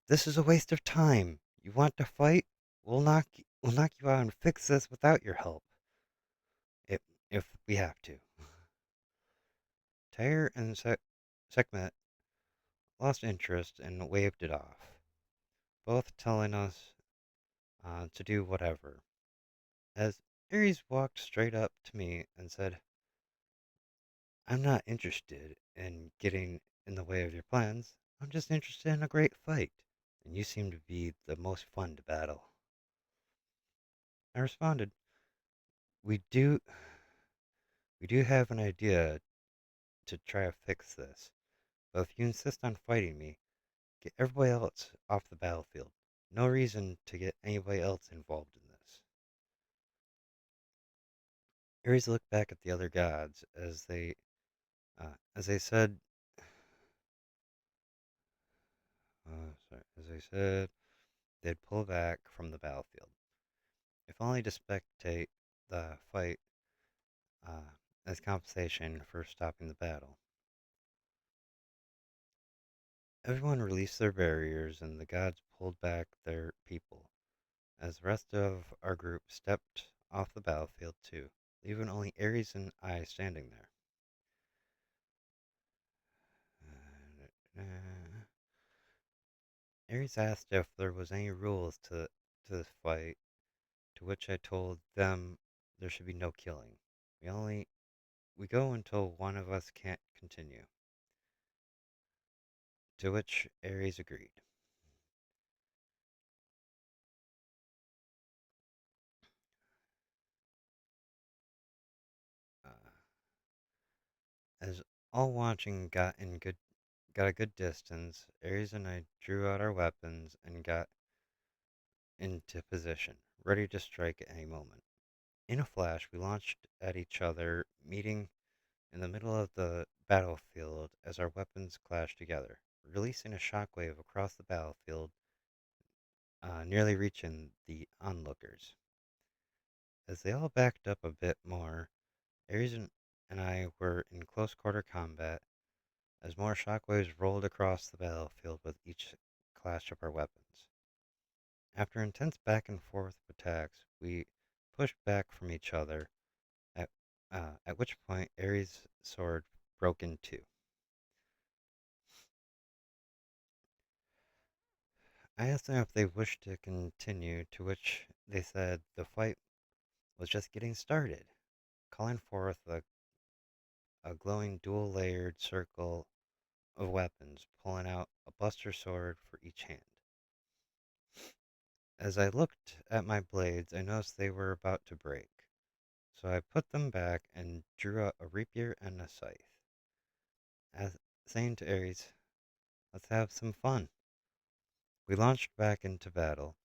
"This is a waste of time. You want to fight? We'll knock you out and fix this without your help. If if we have to." Tyre and Sekhmet lost interest and waved it off, both telling us to do whatever. As Ares walked straight up to me and said, "I'm not interested in getting in the way of your plans. I'm just interested in a great fight, and you seem to be the most fun to battle." I responded, "We do we do have an idea to try to fix this, but if you insist on fighting me, get everybody else off the battlefield. No reason to get anybody else involved in this." Ares looked back at the other gods as they said, as they said they'd pull back from the battlefield, if only to spectate the fight uh, as compensation for stopping the battle. Everyone released their barriers and the gods pulled back their people, as the rest of our group stepped off the battlefield too, leaving only Ares and I standing there. Ares asked if there was any rules to this fight, to which I told them there should be no killing. We go until one of us can't continue. To which Ares agreed. Uh, as all watching got a good distance, Ares and I drew out our weapons and got into position, ready to strike at any moment. In a flash, we launched at each other, meeting in the middle of the battlefield as our weapons clashed together, releasing a shockwave across the battlefield, nearly reaching the onlookers. As they all backed up a bit more, Ares and I were in close quarter combat as more shockwaves rolled across the battlefield with each clash of our weapons. After intense back and forth attacks, we pushed back from each other, at, at which point Ares' sword broke in two. I asked them if they wished to continue, to which They said the fight was just getting started, calling forth a glowing dual-layered circle of weapons, pulling out a buster sword for each hand. As I looked at my blades, I noticed they were about to break, so I put them back and drew out a rapier and a scythe, as saying to Ares, "Let's have some fun." We launched back into battle,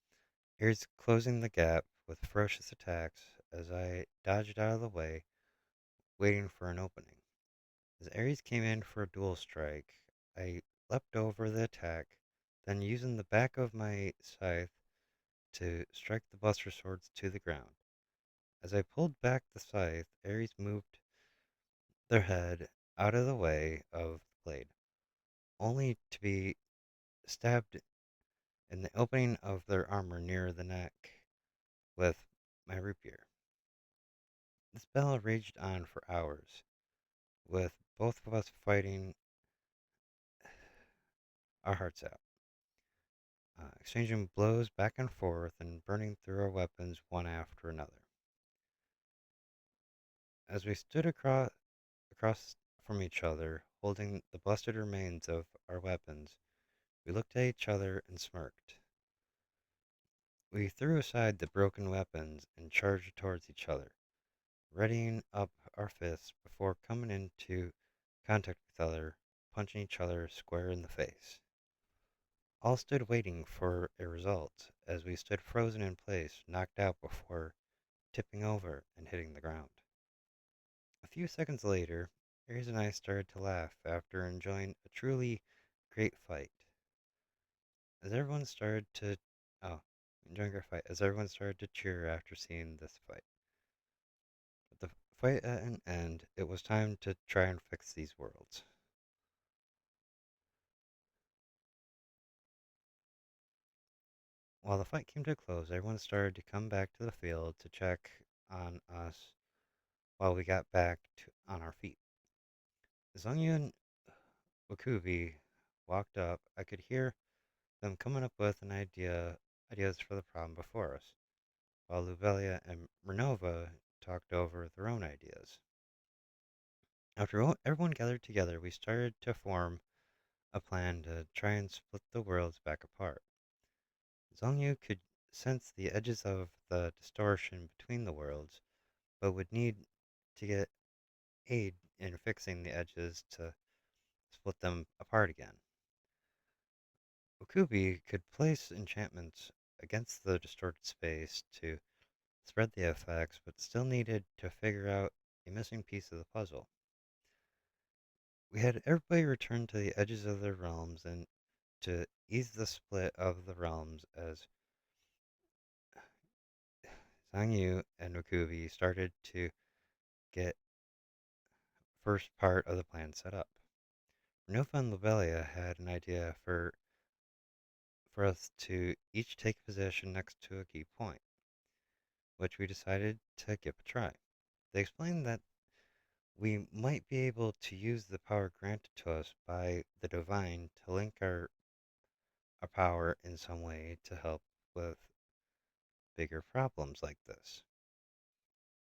Ares closing the gap with ferocious attacks as I dodged out of the way, waiting for an opening. As Ares came in for a dual strike, I leapt over the attack, then using the back of my scythe to strike the Buster Swords to the ground. As I pulled back the scythe, Ares moved their head out of the way of the blade, only to be stabbed in the opening of their armor near the neck with my rapier. This battle raged on for hours, with both of us fighting our hearts out, exchanging blows back and forth and burning through our weapons one after another. As we stood across from each other, holding the busted remains of our weapons, we looked at each other and smirked. We threw aside the broken weapons and charged towards each other, readying up our fists before coming into contact with each other, punching each other square in the face. All stood waiting for a result as we stood frozen in place, knocked out before tipping over and hitting the ground. A few seconds later, Aries and I started to laugh after enjoying a truly great fight. As everyone started to oh, enjoying our fight, as everyone started to cheer after seeing this fight. With the fight at an end, it was time to try and fix these worlds. While the fight came to a close, everyone started to come back to the field to check on us while we got back on our feet. As Ongyu and Wakubi walked up, I could hear them coming up with ideas for the problem before us, while Lubelia and Renova talked over their own ideas. After everyone gathered together, we started to form a plan to try and split the worlds back apart. Zhongyu could sense the edges of the distortion between the worlds, but would need to get aid in fixing the edges to split them apart again. Okubi could place enchantments against the distorted space to spread the effects, but still needed to figure out a missing piece of the puzzle. We had everybody return to the edges of their realms and to ease the split of the realms as Sangyu and Okubi started to get first part of the plan set up. Renova and Lobelia had an idea for us to each take a position next to a key point, which we decided to give a try. They explained that we might be able to use the power granted to us by the divine to link our power in some way to help with bigger problems like this.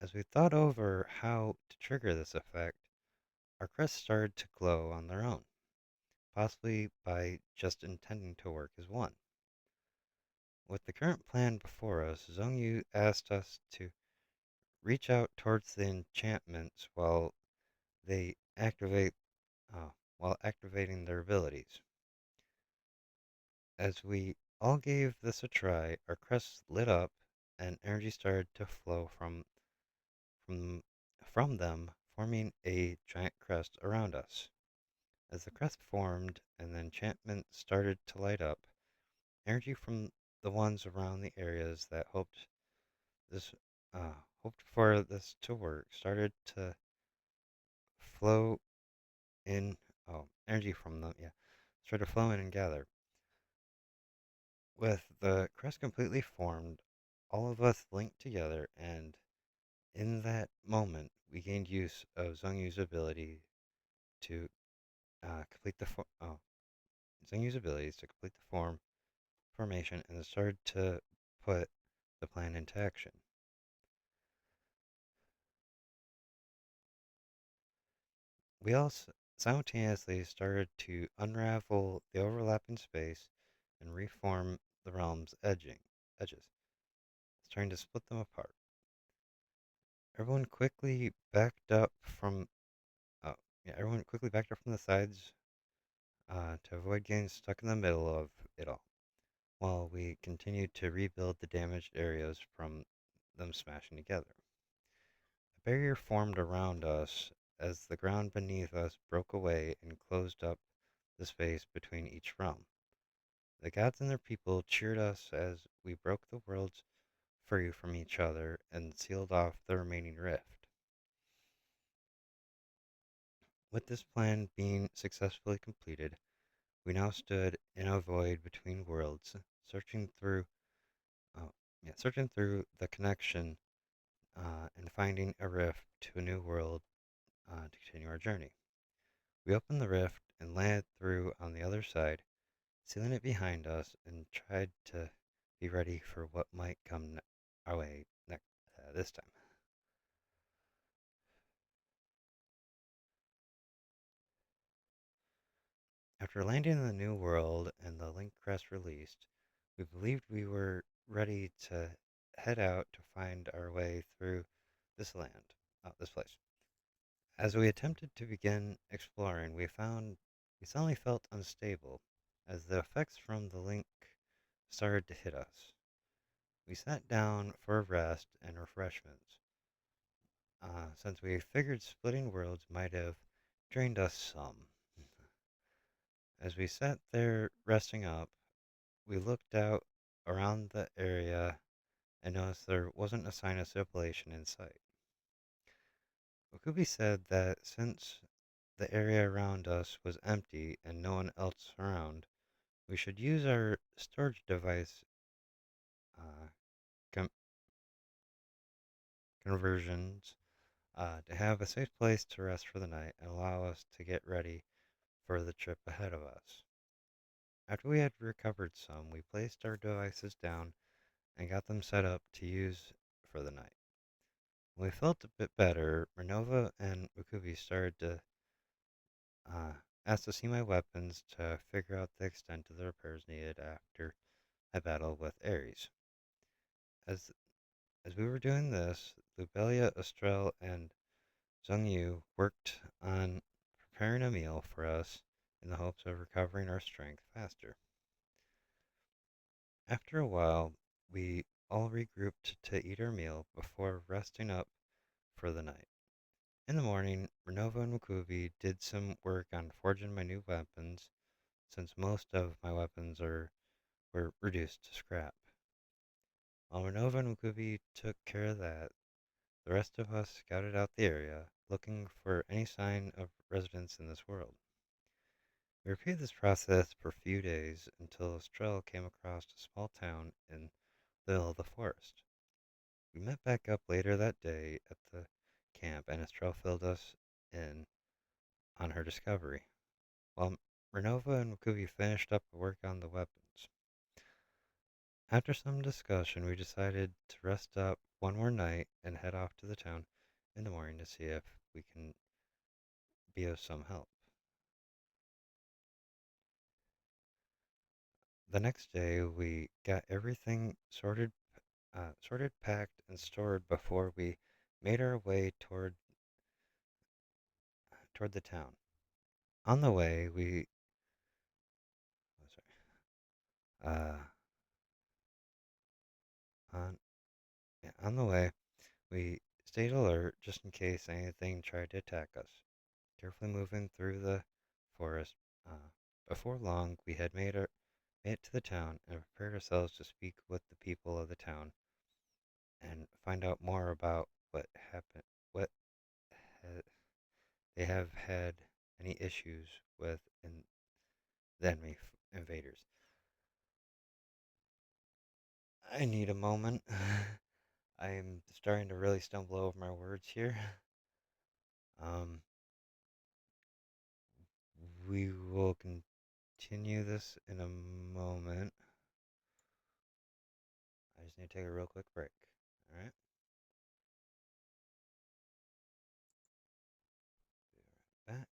As we thought over how to trigger this effect, our crests started to glow on their own, possibly by just intending to work as one. With the current plan before us, Zhongyu asked us to reach out towards the enchantments they activate while activating their abilities. As we all gave this a try, our crests lit up and energy started to flow from from them, forming a giant crest around us. As the crest formed and the enchantment started to light up, energy from the ones around the areas that this hoped for this to work started to flow in. Oh, energy from them, yeah, started to flow in and gather. With the crest completely formed, all of us linked together, and in that moment, we gained use of Zhongyu's ability to complete the Zhongyu's abilities to complete the formation, and started to put the plan into action. We all simultaneously started to unravel the overlapping space and reform the realm's edges, starting to split them apart. Everyone quickly backed up from uh, everyone quickly backed up from the sides to avoid getting stuck in the middle of it all, while we continued to rebuild the damaged areas from them smashing together. A barrier formed around us as the ground beneath us broke away and closed up the space between each realm. The gods and their people cheered us as we broke the worlds free from each other and sealed off the remaining rift. With this plan being successfully completed, we now stood in a void between worlds, searching through, uh, searching through the connection and finding a rift to a new world to continue our journey. We opened the rift and landed through on the other side, sealing it behind us, and tried to be ready for what might come our way next this time. After landing in the new world and the link crest released, we believed we were ready to head out to find our way through this place. As we attempted to begin exploring, we suddenly felt unstable as the effects from the link started to hit us. We sat down for a rest and refreshments, since we figured splitting worlds might have drained us some. As we sat there resting up, we looked out around the area and noticed there wasn't a sign of civilization in sight. Okubi said that since the area around us was empty and no one else around, we should use our storage device uh, com- conversions to have a safe place to rest for the night and allow us to get ready for the trip ahead of us. After we had recovered some, we placed our devices down and got them set up to use for the night. When we felt a bit better, Renova and Ukubi started to uh, ask to see my weapons to figure out the extent of the repairs needed after a battle with Ares. As as we were doing this, Lubelia, Estrel, and Zhongyu worked on preparing a meal for us in the hopes of recovering our strength faster. After a while, we all regrouped to eat our meal before resting up for the night. In the morning, Renova and Mukubi did some work on forging my new weapons, since most of my were reduced to scrap. While Renova and Mukubi took care of that, the rest of us scouted out the area, looking for any sign of residents in this world. We repeated this process for a few days until Estrella came across a small town in the middle of the forest. We met back up later that day at the camp, and Estrella filled us in on her discovery, while Renova and Mukubi finished up work on the weapons. After some discussion, we decided to rest up one more night and head off to the town in the morning to see if we can be of some help. The next day, we got everything sorted, packed, and stored before we made our way toward the town. On the way, oh, uh, on on the way, we stayed alert just in case anything tried to attack us, carefully moving through the forest. Uh, Before long, we had made it to the town and prepared ourselves to speak with the people of the town and find out more about what ha- they have had any issues with the enemy invaders. I need a moment. I'm starting to really stumble over my words here. Um, we will continue this in a moment. I I just need to take a real quick break. All right. Be right back.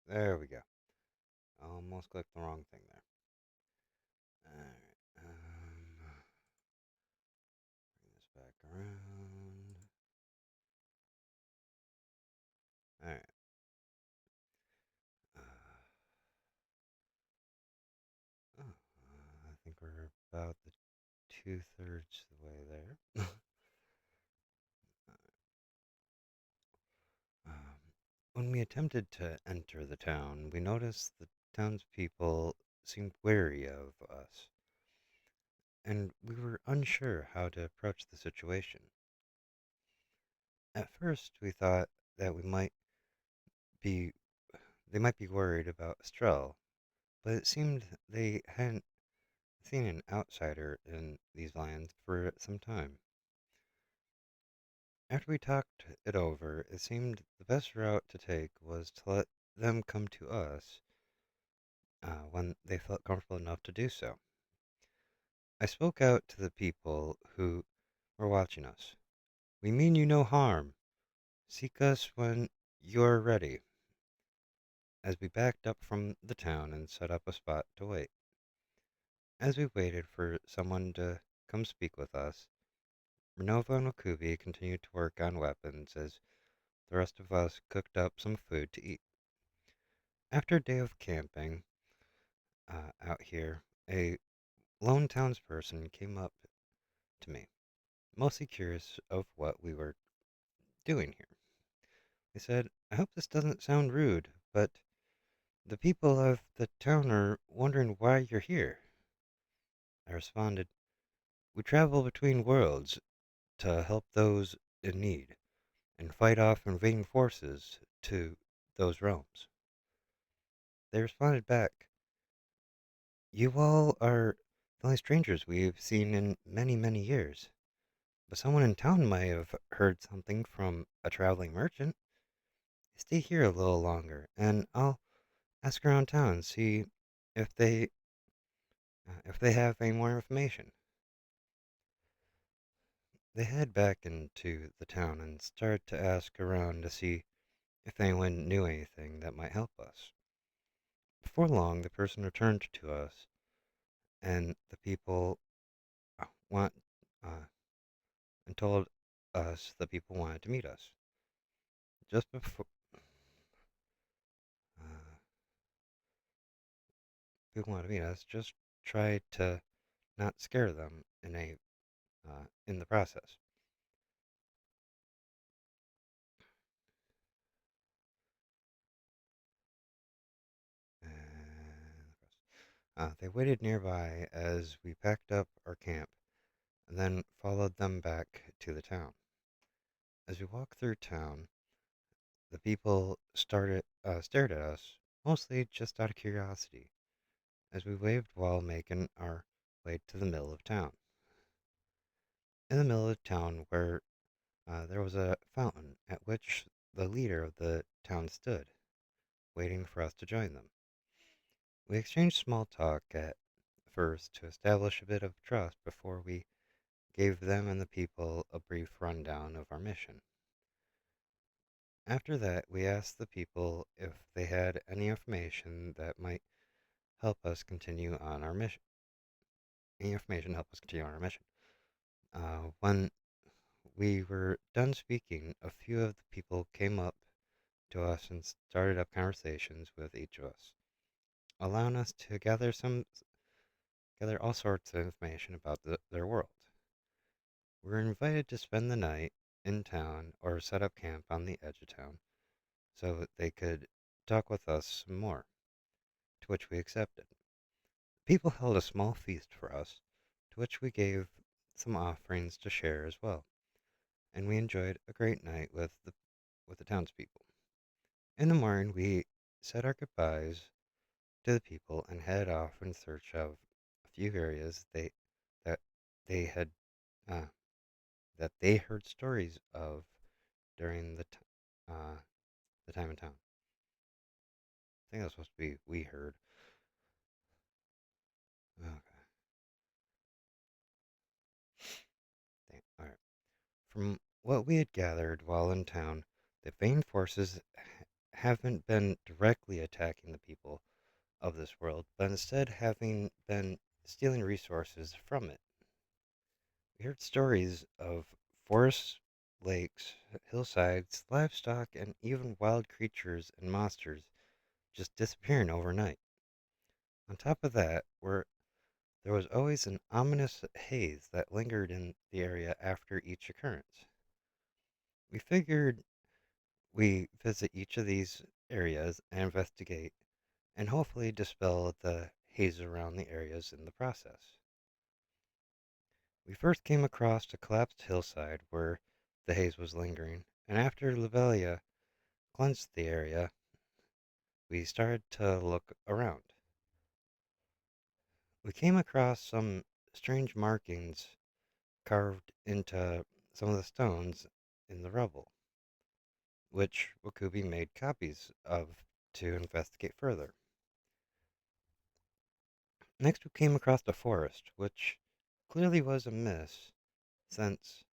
There we go. Almost clicked the wrong thing there. Alright. Bring this back around. Alright. Uh, I think we're about the two-thirds the way there. um, when we attempted to enter the town, we noticed the townspeople seemed wary of us, and we were unsure how to approach the situation. At first, we thought that be they might be worried about Estrell, but it seemed they hadn't seen an outsider in these lands for some time. After we talked it over, it seemed the best route to take was to let them come to us when they felt comfortable enough to do so. I spoke out to the people who were watching us. We mean you no harm. Seek us when you are ready. As we backed up from the town and set up a spot to wait. As we waited for someone to come speak with us, Renova and Okubi continued to work on weapons as the rest of us cooked up some food to eat. After a day of camping out here, a lone townsperson came up to me, mostly curious of what we were doing here. He said, I hope this doesn't sound rude, but the people of the town are wondering why you're here. I responded, we travel between worlds to help those in need and fight off invading forces to those realms. They responded back, you all are the only strangers we've seen in many, many years. But someone in town might have heard something from a traveling merchant. Stay here a little longer, and I'll ask around town, see if they have any more information. They head back into the town and start to ask around to see if anyone knew anything that might help us. Before long, the person returned to us, and the people want uh, and told us the people wanted to meet us. Just before uh, people wanted to meet us, just try to not scare them in the process. They waited nearby as we packed up our camp and then followed them back to the town. As we walked through town, the people stared at us, mostly just out of curiosity, as we waved while making our way to the middle of town. In the middle of town, where there was a fountain at which the leader of the town stood, waiting for us to join them. We exchanged small talk at first to establish a bit of trust before we gave them and the people a brief rundown of our mission. After that, we asked the people if they had any information that might help us continue on our mission. Any information to help us continue on our mission. When we were done speaking, a few of the people came up to us and started up conversations with each of us, allowing us to gather all sorts of information about their world. We were invited to spend the night in town or set up camp on the edge of town so they could talk with us some more, to which we accepted. People held a small feast for us, to which we gave some offerings to share as well, and we enjoyed a great night with the townspeople. In the morning, we said our goodbyes to the people and headed off in search of a few areas that they had uh, that they heard stories of during uh, the time in town. I think that's supposed to be we heard. Okay. All right. From what we had gathered while in town, the Vane forces haven't been directly attacking the people of this world, but instead having been stealing resources from it. We heard stories of forests, lakes, hillsides, livestock, and even wild creatures and monsters just disappearing overnight. On top of that, there was always an ominous haze that lingered in the area after each occurrence. We figured we visit each of these areas and investigate and hopefully dispel the haze around the areas in the process. We first came across a collapsed hillside where the haze was lingering, and after Lobelia cleansed the area, we started to look around. We came across some strange markings carved into some of the stones in the rubble, which Wakubi made copies of to investigate further. Next, we came across a forest, which clearly was a miss, since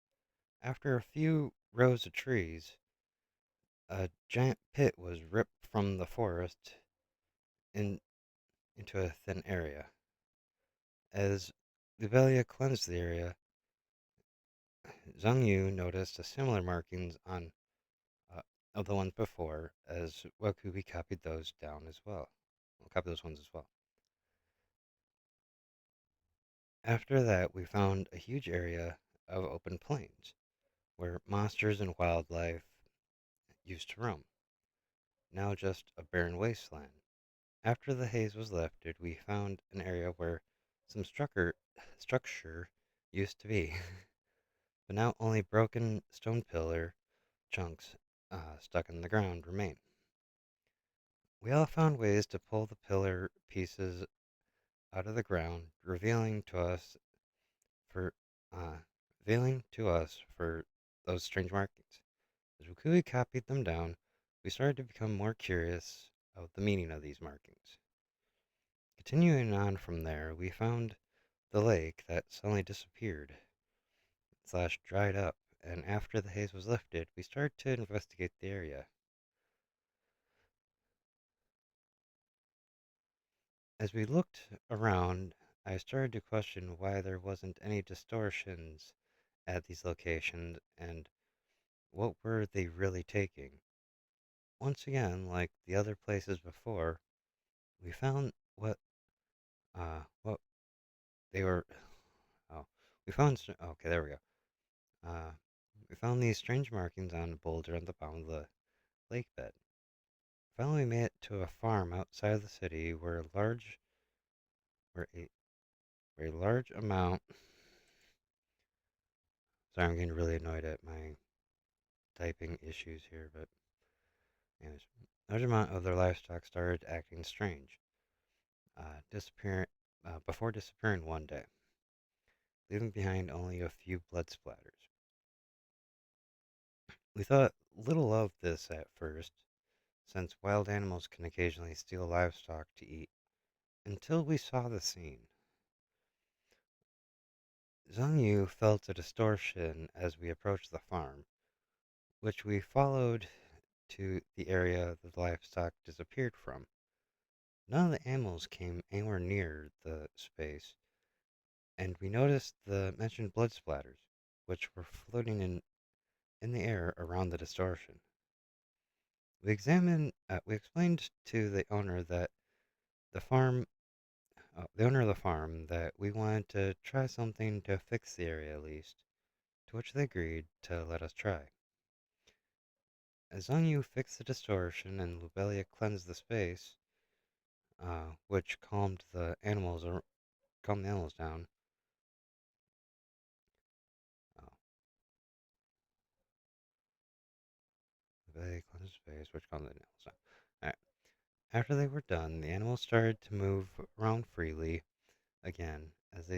after a few rows of trees, a giant pit was ripped from the forest in, into a thin area. As Lubelia cleansed the area, Zhang Yu noticed a similar markings on uh, of the ones before, as Wakubi copied those down as well. Copied those ones as well. After that, we found a huge area of open plains where monsters and wildlife used to roam, now just a barren wasteland. After the haze was lifted, we found an area where some structure used to be, but now only broken stone pillar chunks stuck in the ground remain. We all found ways to pull the pillar pieces out of the ground, for uh, revealing to us for those strange markings. As Rukui copied them down, we started to become more curious of the meaning of these markings. Continuing on from there, we found the lake that suddenly disappeared slash dried up, and after the haze was lifted, we started to investigate the area. As we looked around, I started to question why there wasn't any distortions at these locations and what were they really taking. Once again, like the other places before, we found what they were. Oh, okay, there we go. Uh, we found these strange markings on a boulder on the bottom of the lake bed. Finally, we made it to a farm outside of the city where a, where a large amount. Sorry, I'm getting really annoyed at my typing issues here, but anyways, a large amount of their livestock started acting strange, disappearing before disappearing one day, leaving behind only a few blood splatters. We thought little of this at first, since wild animals can occasionally steal livestock to eat, until we saw the scene. Zhang Yu felt a distortion as we approached the farm, which we followed to the area the livestock disappeared from. None of the animals came anywhere near the space, and we noticed the mentioned blood splatters, which were floating in the air around the distortion. We explained to the owner of the farm, that we wanted to try something to fix the area at least, to which they agreed to let us try. As Zhang fixed the distortion and Lubelia cleansed the space, which calmed the animals down. Oh, Lubelia cleansed the space, which calmed the animals down. Alright. After they were done, the animals started to move around freely again as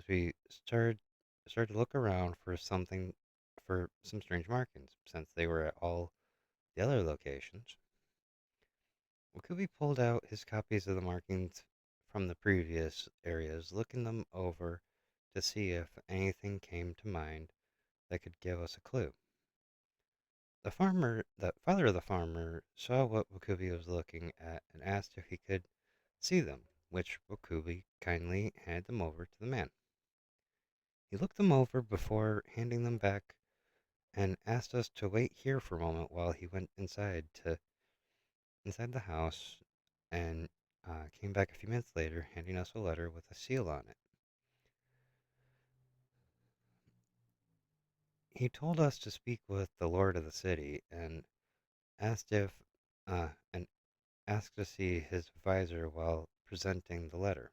we started to look around for some strange markings, since they were at all the other locations. Wakubi pulled out his copies of the markings from the previous areas, looking them over to see if anything came to mind that could give us a clue. The father of the farmer, saw what Wakubi was looking at and asked if he could see them, which Wakubi kindly handed them over to the man. He looked them over before handing them back and asked us to wait here for a moment while he went inside the house and came back a few minutes later, handing us a letter with a seal on it. He told us to speak with the lord of the city asked if and asked to see his advisor while presenting the letter.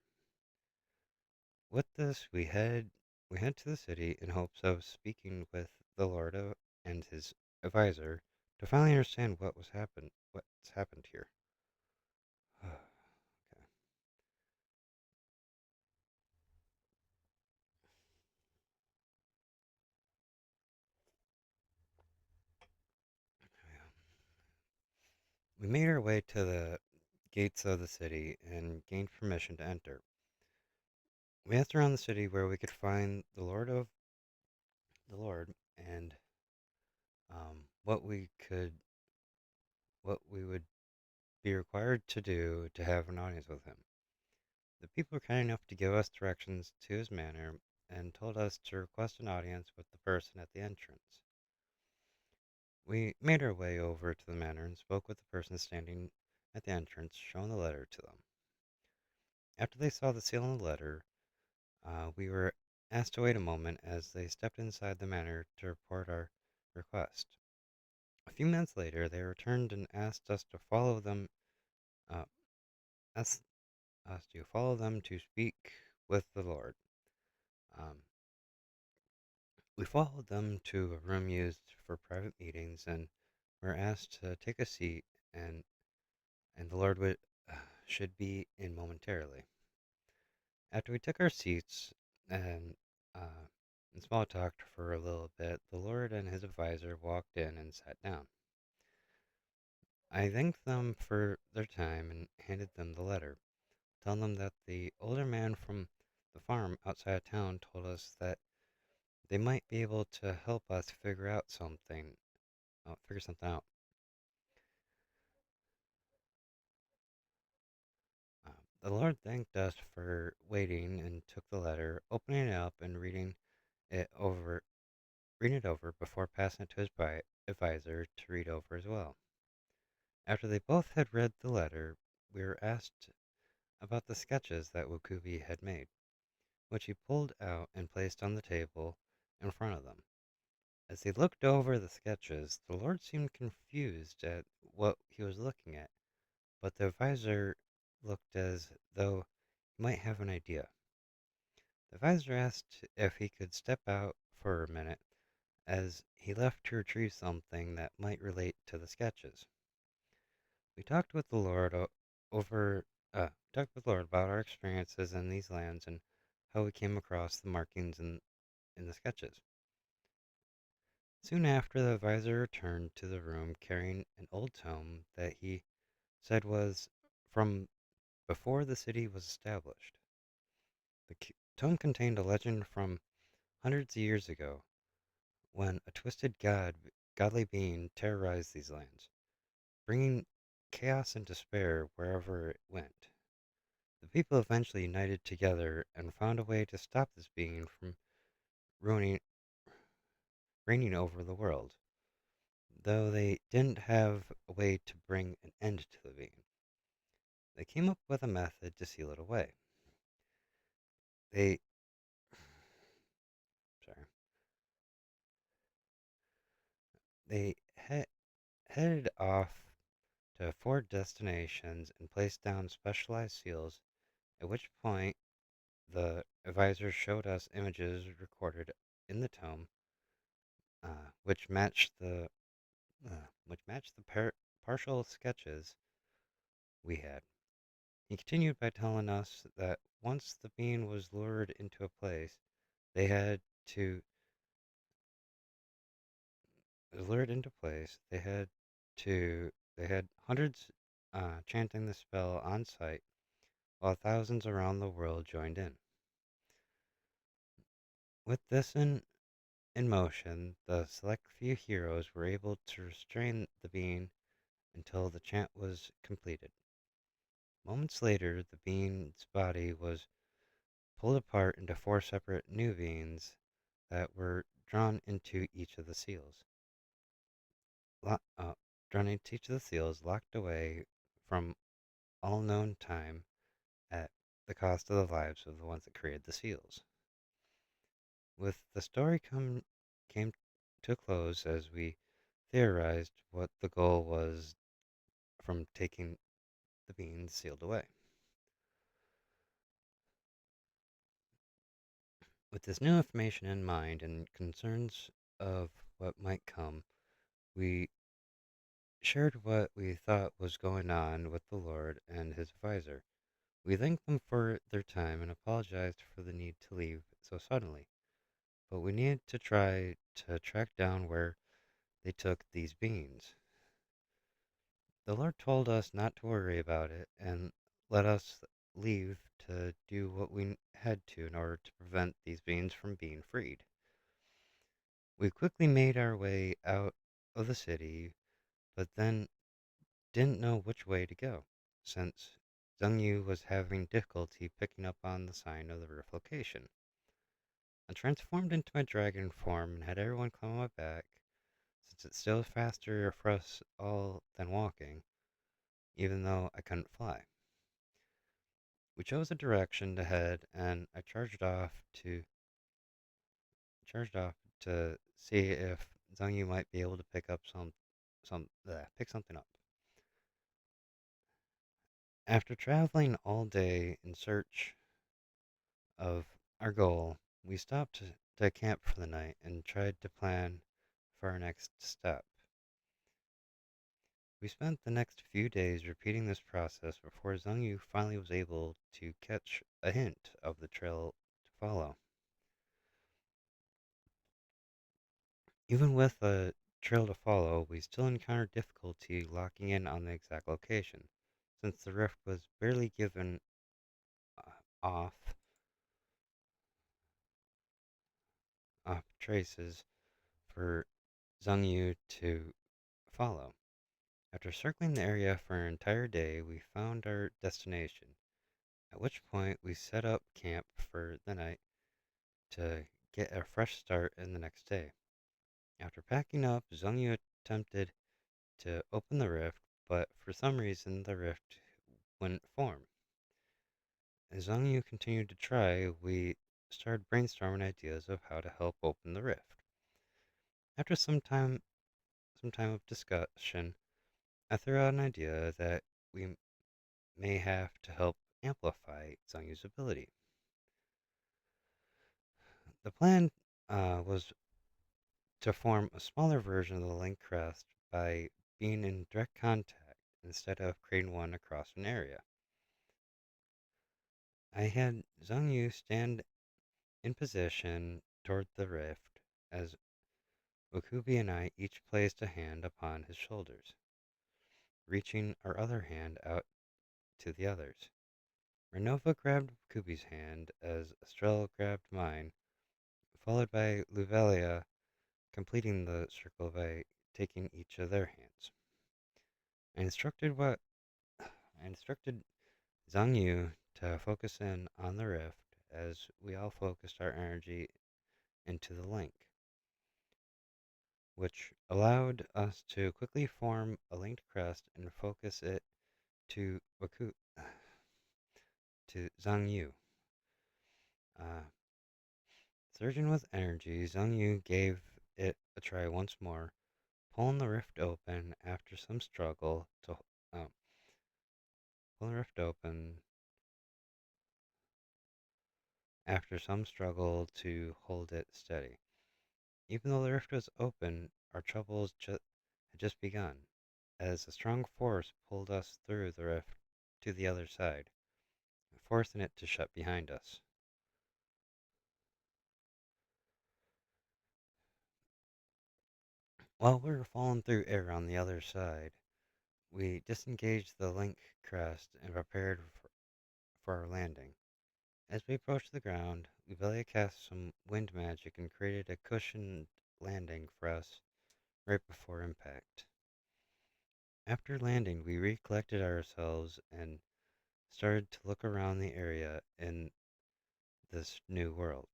With this, we head to the city in hopes of speaking with the and his advisor to finally understand what's happened here. Okay. We made our way to the gates of the city and gained permission to enter. We asked around the city where we could find the Lord and what we would be required to do to have an audience with him. The people were kind enough to give us directions to his manor and told us to request an audience with the person at the entrance. We made our way over to the manor and spoke with the person standing at the entrance, showing the letter to them. After they saw the seal on the letter, we were asked to wait a moment as they stepped inside the manor to report our request. A few minutes later, they returned and uh, asked us to follow them to speak with the Lord. Um, we followed them to a room used for private meetings and were asked to take a seat and the Lord should be in momentarily. After we took our seats uh, and small talked for a little bit, the Lord and his advisor walked in and sat down. I thanked them for their time and handed them the letter, telling them that the older man from the farm outside of town told us that they might be able to help us figure something out. The Lord thanked us for waiting and took the letter, opening it up and it over, reading it over before passing it to his advisor to read over as well. After they both had read the letter, we were asked about the sketches that Wakubi had made, which he pulled out and placed on the table in front of them. As they looked over the sketches, the Lord seemed confused at what he was looking at, but the advisor looked as though he might have an idea. The advisor asked if he could step out for a minute as he left to retrieve something that might relate to the sketches. We talked with the Lord over talked with the Lord about our experiences in these lands and how we came across the markings in the sketches. Soon after, the advisor returned to the room carrying an old tome that he said was from before the city was established. The tome contained a legend from hundreds of years ago when a godly being terrorized these lands, bringing chaos and despair wherever it went. The people eventually united together and found a way to stop this being from ruining, reigning over the world, though they didn't have a way to bring an end to the being. They came up with a method to seal it away. They, sorry, they headed off to 4 destinations and placed down specialized seals, at which point the advisor showed us images recorded in the tome, which matched the partial sketches we had. He continued by telling us that once the being was lured into a place, they had to lured into place. They had hundreds chanting the spell on site, while thousands around the world joined in. With this in in motion, the select few heroes were able to restrain the being until the chant was completed. Moments later, the being's body was pulled apart into four separate new beings that were lo- uh, drawn into each of the seals, locked away from all known time at the cost of the lives of the ones that created the seals. With the story came to a close as we theorized what the goal was from taking the beings sealed away. With this new information in mind and concerns of what might come, we shared what we thought was going on with the Lord and his advisor. We thanked them for their time and apologized for the need to leave so suddenly, but we needed to try to track down where they took these beings. The Lord told us not to worry about it and let us leave to do what we had to in order to prevent these beings from being freed. We quickly made our way out of the city, but then didn't know which way to go, since Zheng Yu was having difficulty picking up on the sign of the roof location. I transformed into my dragon form and had everyone climb on my back, since it's still faster for us all than walking, even though I couldn't fly. We chose a direction to head, and I charged off to see if Zhang Yu might be able to pick something up. After traveling all day in search of our goal, we stopped to camp for the night and tried to plan for our next step. We spent the next few days repeating this process before Zhang Yu finally was able to catch a hint of the trail to follow. Even with a trail to follow, we still encountered difficulty locking in on the exact location, since the rift was barely given uh, off traces for Zhang Yu to follow. After circling the area for an entire day, we found our destination, at which point we set up camp for the night to get a fresh start in the next day. After packing up, Zhang Yu attempted to open the rift, but for some reason the rift wouldn't form. As Zhang Yu continued to try, we started brainstorming ideas of how to help open the rift. After some time of discussion, I threw out an idea that we may have to help amplify Zhang Yu's ability. The plan was to form a smaller version of the link crest by being in direct contact instead of creating one across an area. I had Zhang Yu stand in position toward the rift as Wakubi and I each placed a hand upon his shoulders, reaching our other hand out to the others. Renova grabbed Wakubi's hand as Estrella grabbed mine, followed by Luvelia completing the circle by taking each of their hands. I instructed what I instructed Zhang Yu to focus in on the rift as we all focused our energy into the link, which allowed us to quickly form a linked crest and focus it to Waku to Zhang Yu. Uh, Surging with energy, Zhang Yu gave it a try once more, pulling the rift open after some struggle to uh, pull the rift open after some struggle to hold it steady. Even though the rift was open, our troubles had just begun, as a strong force pulled us through the rift to the other side, forcing it to shut behind us. While we were falling through air on the other side, we disengaged the link crest and prepared for our landing. As we approached the ground, Ubelia cast some wind magic and created a cushioned landing for us right before impact. After landing, we recollected ourselves and started to look around the area in this new world.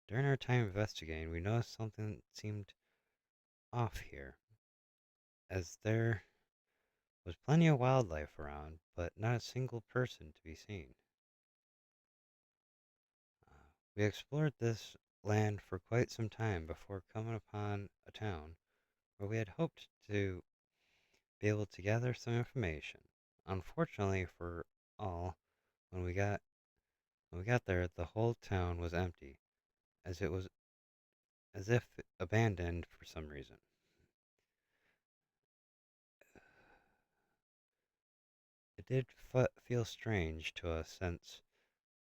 During our time investigating, we noticed something seemed off here, as there was plenty of wildlife around, but not a single person to be seen. Uh, we explored this land for quite some time before coming upon a town where we had hoped to be able to gather some information. Unfortunately for all, when we got there, the whole town was empty, as it was as if abandoned for some reason. It did feel strange to us since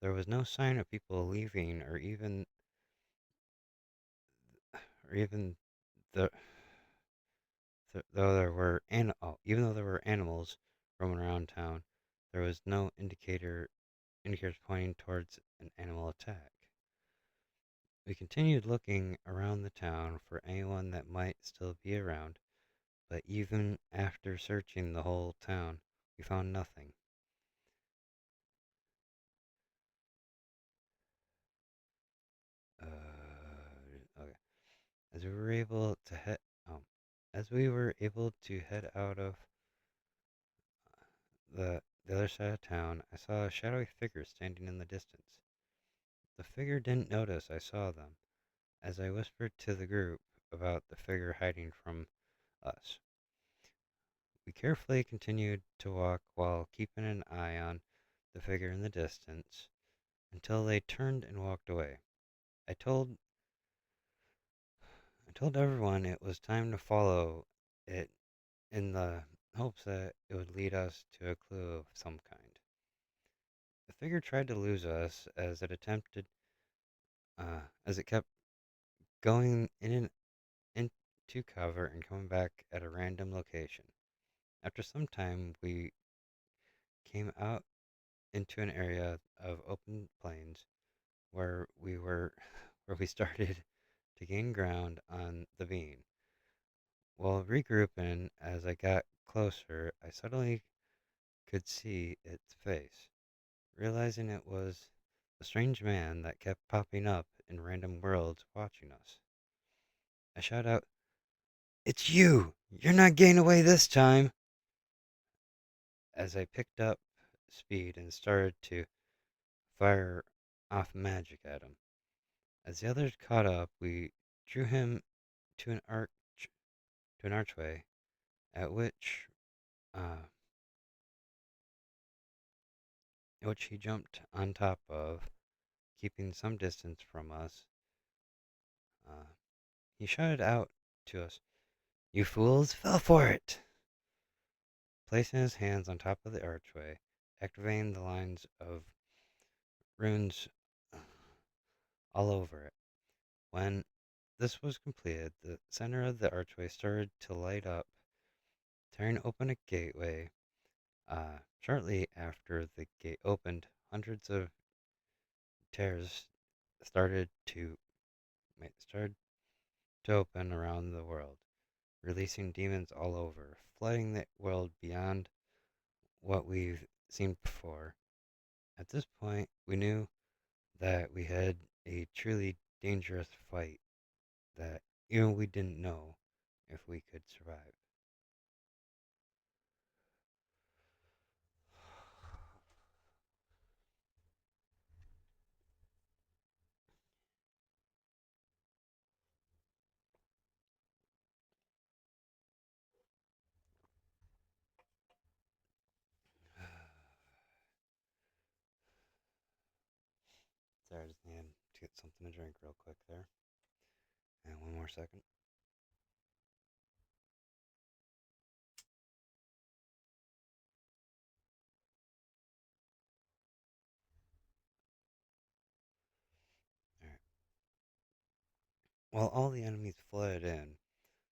there was no sign of people leaving, or even the though there were even though there were animals roaming around town, there was no indicators pointing towards an animal attack. We continued looking around the town for anyone that might still be around, but even after searching the whole town, we found nothing. Okay. As we were able to head, um, as we were able to head out of the other side of town, I saw a shadowy figure standing in the distance. The figure didn't notice I saw them, as I whispered to the group about the figure hiding from us. We carefully continued to walk while keeping an eye on the figure in the distance until they turned and walked away. I told I told everyone it was time to follow it in the hopes that it would lead us to a clue of some kind. The figure tried to lose us as it kept going in and into cover and coming back at a random location. After some time, we came out into an area of open plains where we were where we started to gain ground on the bean. While regrouping as I got closer, I suddenly could see its face, realizing it was the strange man that kept popping up in random worlds watching us. I shout out, "It's you! You're not getting away this time!" as I picked up speed and started to fire off magic at him. As the others caught up, we drew him to an arch to an archway, at uh, which he jumped on top of, keeping some distance from us. Uh, he shouted out to us, "You fools fell for it!" placing his hands on top of the archway, activating the lines of runes all over it. When this was completed, the center of the archway started to light up, tearing open a gateway. Shortly after the gate opened, hundreds of tears started to started to open around the world, releasing demons all over, flooding the world beyond what we've seen before. At this point, we knew that we had a truly dangerous fight that even we didn't know if we could survive. Sorry, I just need to get something to drink real quick there. And one more second. Alright. While all the enemies flooded in,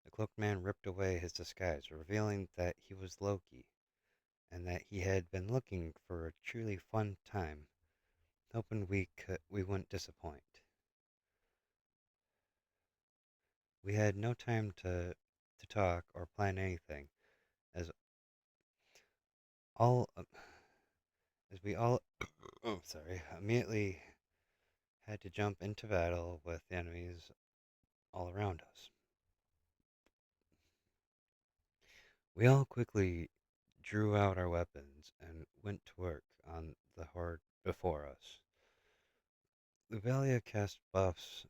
the cloaked man ripped away his disguise, revealing that he was Loki, and that he had been looking for a truly fun time. hoping we wouldn't disappoint. We had no time to talk or plan anything, as all as we all oh sorry immediately had to jump into battle with the enemies all around us. We all quickly drew out our weapons and went to work on the horde before us. Luvalia cast buffs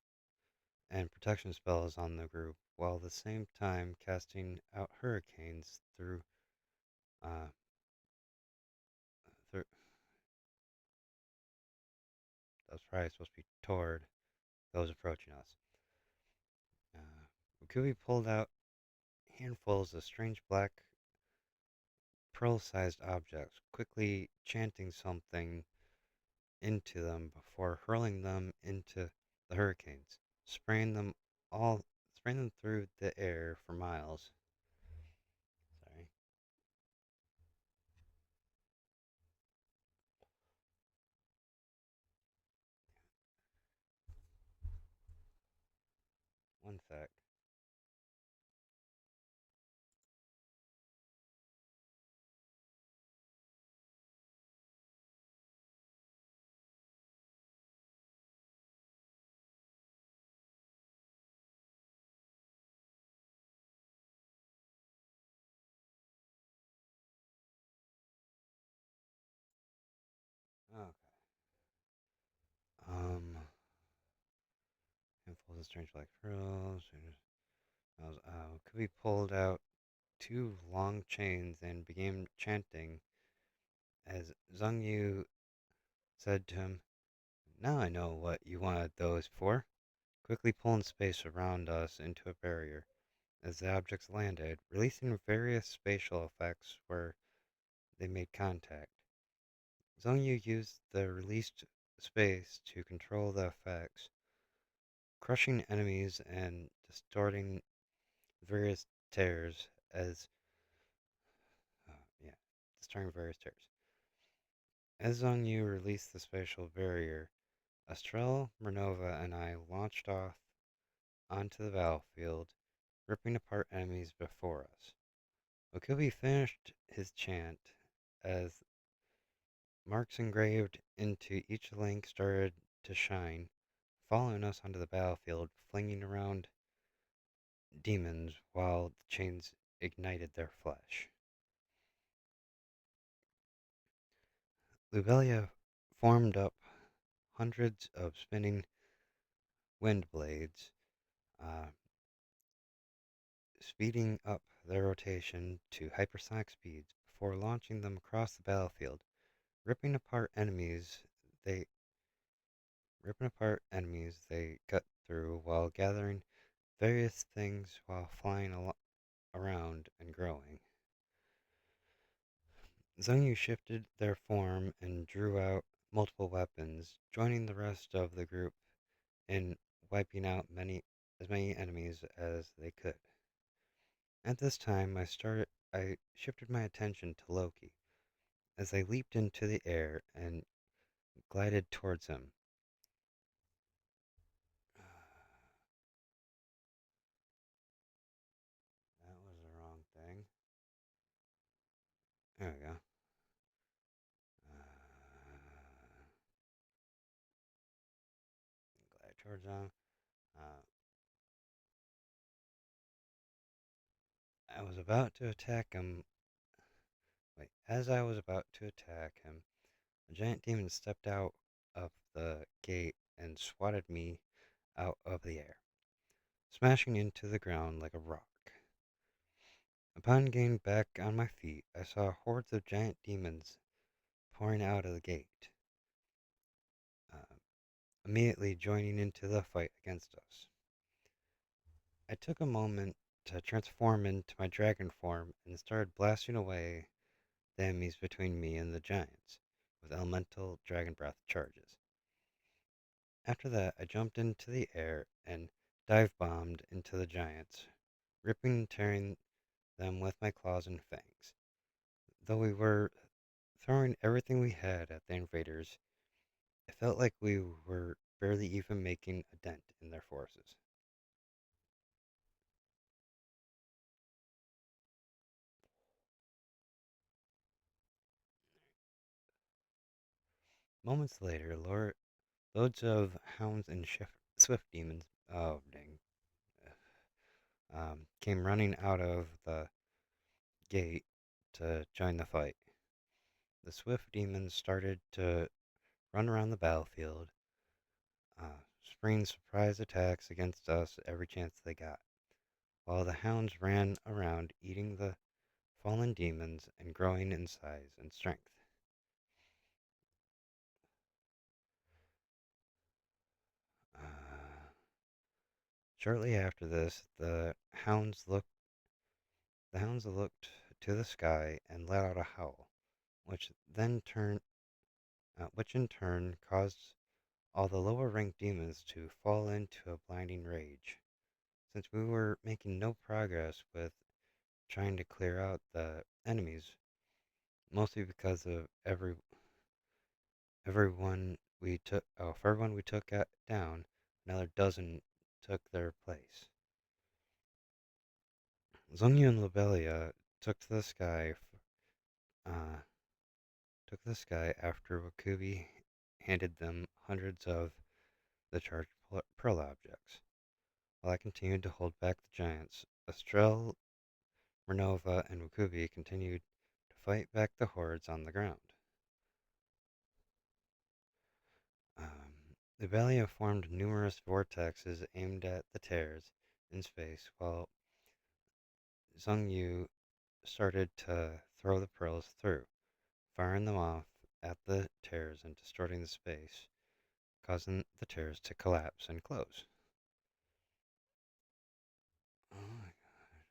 and protection spells on the group, while at the same time casting out hurricanes uh, through that was probably supposed to be toward those approaching us. Ukubi pulled out handfuls of strange black pearl-sized objects, quickly chanting something into them before hurling them into the hurricanes, spraying them all, spraying them through the air for miles. Sorry, one sec. Okay. Handfuls of strange black pearls. Kubi pulled out two long chains and began chanting as Zhang Yu said to him, "Now I know what you wanted those for." Quickly pulling space around us into a barrier as the objects landed, releasing various spatial effects where they made contact. Zhang Yu used the released space to control the effects, crushing enemies and distorting various tears as yeah, destroying various tears. As Zhang Yu released the spatial barrier, Estrella, Minerva, and I launched off onto the battlefield, ripping apart enemies before us. Okubi finished his chant as marks engraved into each link started to shine, following us onto the battlefield, flinging around demons while the chains ignited their flesh. Luvelia formed up hundreds of spinning wind blades, uh, speeding up their rotation to hypersonic speeds before launching them across the battlefield, ripping apart enemies they cut through while gathering various things while flying around and growing. Zhongyu shifted their form and drew out multiple weapons, joining the rest of the group in wiping out as many enemies as they could. At this time, I shifted my attention to Loki as I leaped into the air and glided towards him. That was the wrong thing. There we go. Glide towards him. Uh, I was about to attack him. Wait, as I was about to attack him, a giant demon stepped out of the gate and swatted me out of the air, smashing into the ground like a rock. Upon getting back on my feet, I saw hordes of giant demons pouring out of the gate, uh, immediately joining into the fight against us. I took a moment to transform into my dragon form and started blasting away the enemies between me and the giants with elemental dragon breath charges. After that, I jumped into the air and dive bombed into the giants, ripping and tearing them with my claws and fangs. Though we were throwing everything we had at the invaders, It felt like we were barely even making a dent in their forces. Moments later, loads of hounds and swift demons, oh dang, came running out of the gate to join the fight. The swift demons started to run around the battlefield, springing surprise attacks against us every chance they got, while the hounds ran around eating the fallen demons and growing in size and strength. Uh, Shortly after this, the hounds looked to the sky and let out a howl, which in turn caused all the lower ranked demons to fall into a blinding rage. Since we were making no progress with trying to clear out the enemies, mostly because of everyone we took down, another dozen took their place. Zhongyu and Lobelia took to the sky, uh, took the sky after Wakubi handed them hundreds of the charged pearl objects. While I continued to hold back the giants, Estrel, Renova, and Wakubi continued to fight back the hordes on the ground. Lobelia formed numerous vortexes aimed at the tears in space, while Zhongyu started to throw the pearls through, firing them off at the tears and distorting the space, causing the tears to collapse and close. Oh my god.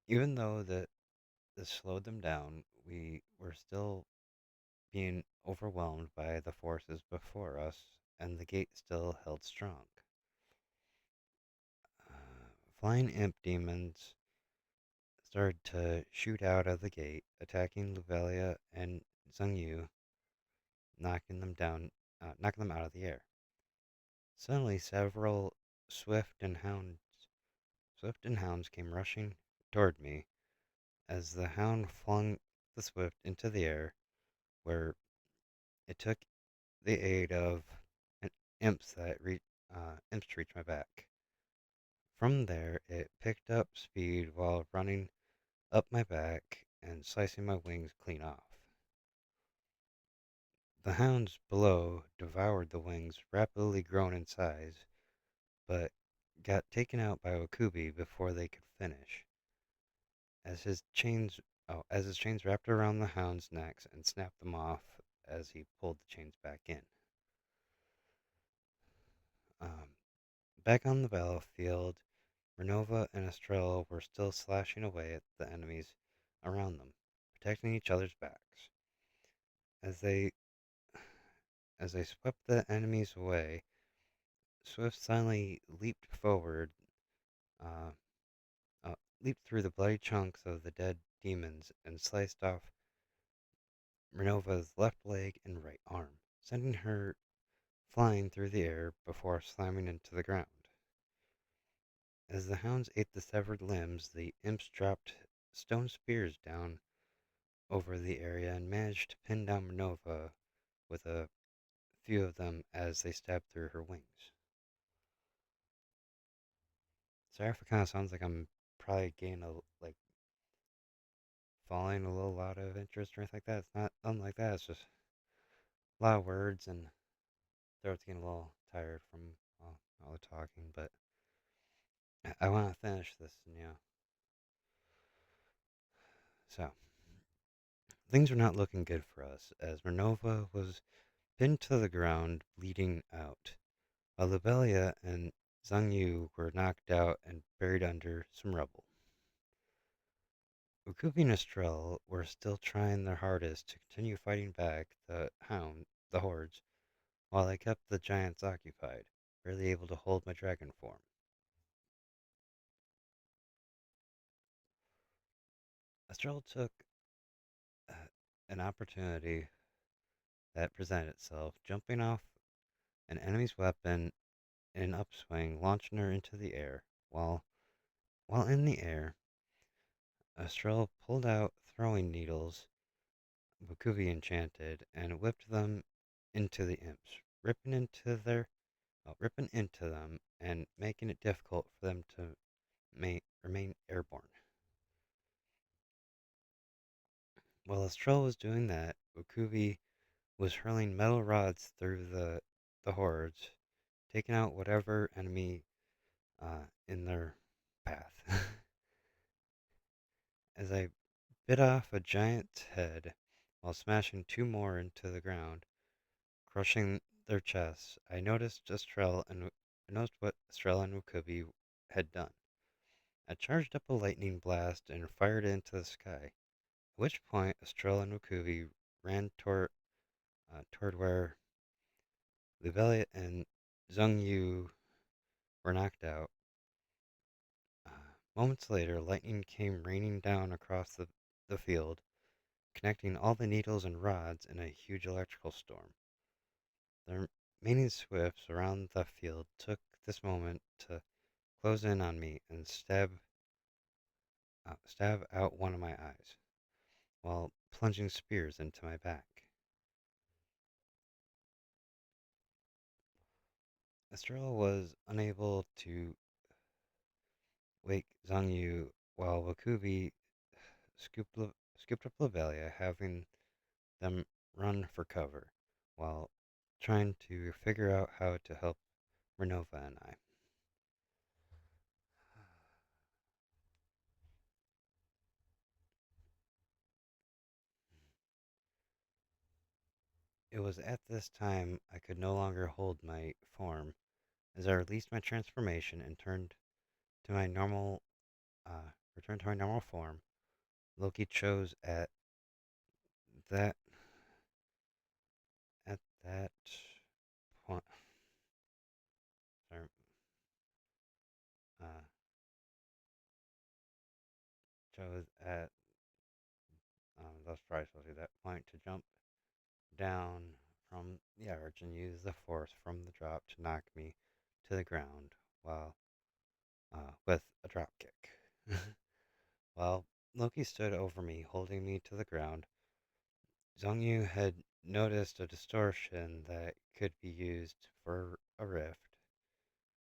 Even though this slowed them down, we were still being overwhelmed by the forces before us, and the gate still held strong. Flying imp demons started to shoot out of the gate, attacking Luvelia and Zhengyu, knocking them down, knocking them out of the air. Suddenly, several swift and hounds, swift and hounds came rushing toward me as the hound flung the swift into the air, where it took the aid of an imps to reach my back. From there, it picked up speed while running up my back and slicing my wings clean off. The hounds below devoured the wings, rapidly grown in size, but got taken out by Wakubi before they could finish, as as his chains wrapped around the hounds' necks and snapped them off as he pulled the chains back in. Um, Back on the battlefield, Renova and Estrella were still slashing away at the enemies around them, protecting each other's backs. As they as they swept the enemies away, Swift silently uh, leaped through the bloody chunks of the dead demons and sliced off Renova's left leg and right arm, sending her flying through the air before slamming into the ground. As the hounds ate the severed limbs, the imps dropped stone spears down over the area and managed to pin down Renova with a few of them as they stabbed through her wings. Sorry if it kind of sounds like I'm probably getting falling a little out of interest or anything like that. It's not nothing like that. It's just a lot of words and throat's getting a little tired from all the talking. But I want to finish this, So things were not looking good for us as Renova was pinned to the ground, bleeding out, while Lobelia and Zhang Yu were knocked out and buried under some rubble. Ukubi and Estrel were still trying their hardest to continue fighting back the hordes, while I kept the giants occupied, barely able to hold my dragon form. Estrella took uh, an opportunity that presented itself, jumping off an enemy's weapon in an upswing, launching her into the air. While in the air, Estrella pulled out throwing needles Vukuvi enchanted and whipped them into the imps, ripping into them and making it difficult for them to remain airborne. While Estrella was doing that, Vukuvi was hurling metal rods through the hordes, taking out whatever enemy in their path. As I bit off a giant's head while smashing two more into the ground, crushing their chests, I noticed what Estrella and Wukubi had done. I charged up a lightning blast and fired it into the sky, at which point Estrella and Wukubi ran toward where Lubelia and Zheng Yu were knocked out. Moments later, lightning came raining down across the field, connecting all the needles and rods in a huge electrical storm. The remaining swifts around the field took this moment to close in on me and stab out one of my eyes, while plunging spears into my back. Estrella was unable to wake Zhang Yu, while Wakubi scooped up Lobelia, having them run for cover, while trying to figure out how to help Renova and I. It was at this time I could no longer hold my form, as I released my transformation and to my normal, returned to my normal form. Loki chose that that point. Sorry, uh, chose at that's probably supposed to be that point to jump down from the arch and use the force from the drop to knock me to the ground while with a drop kick. While Loki stood over me, holding me to the ground, Zhongyu had noticed a distortion that could be used for a rift,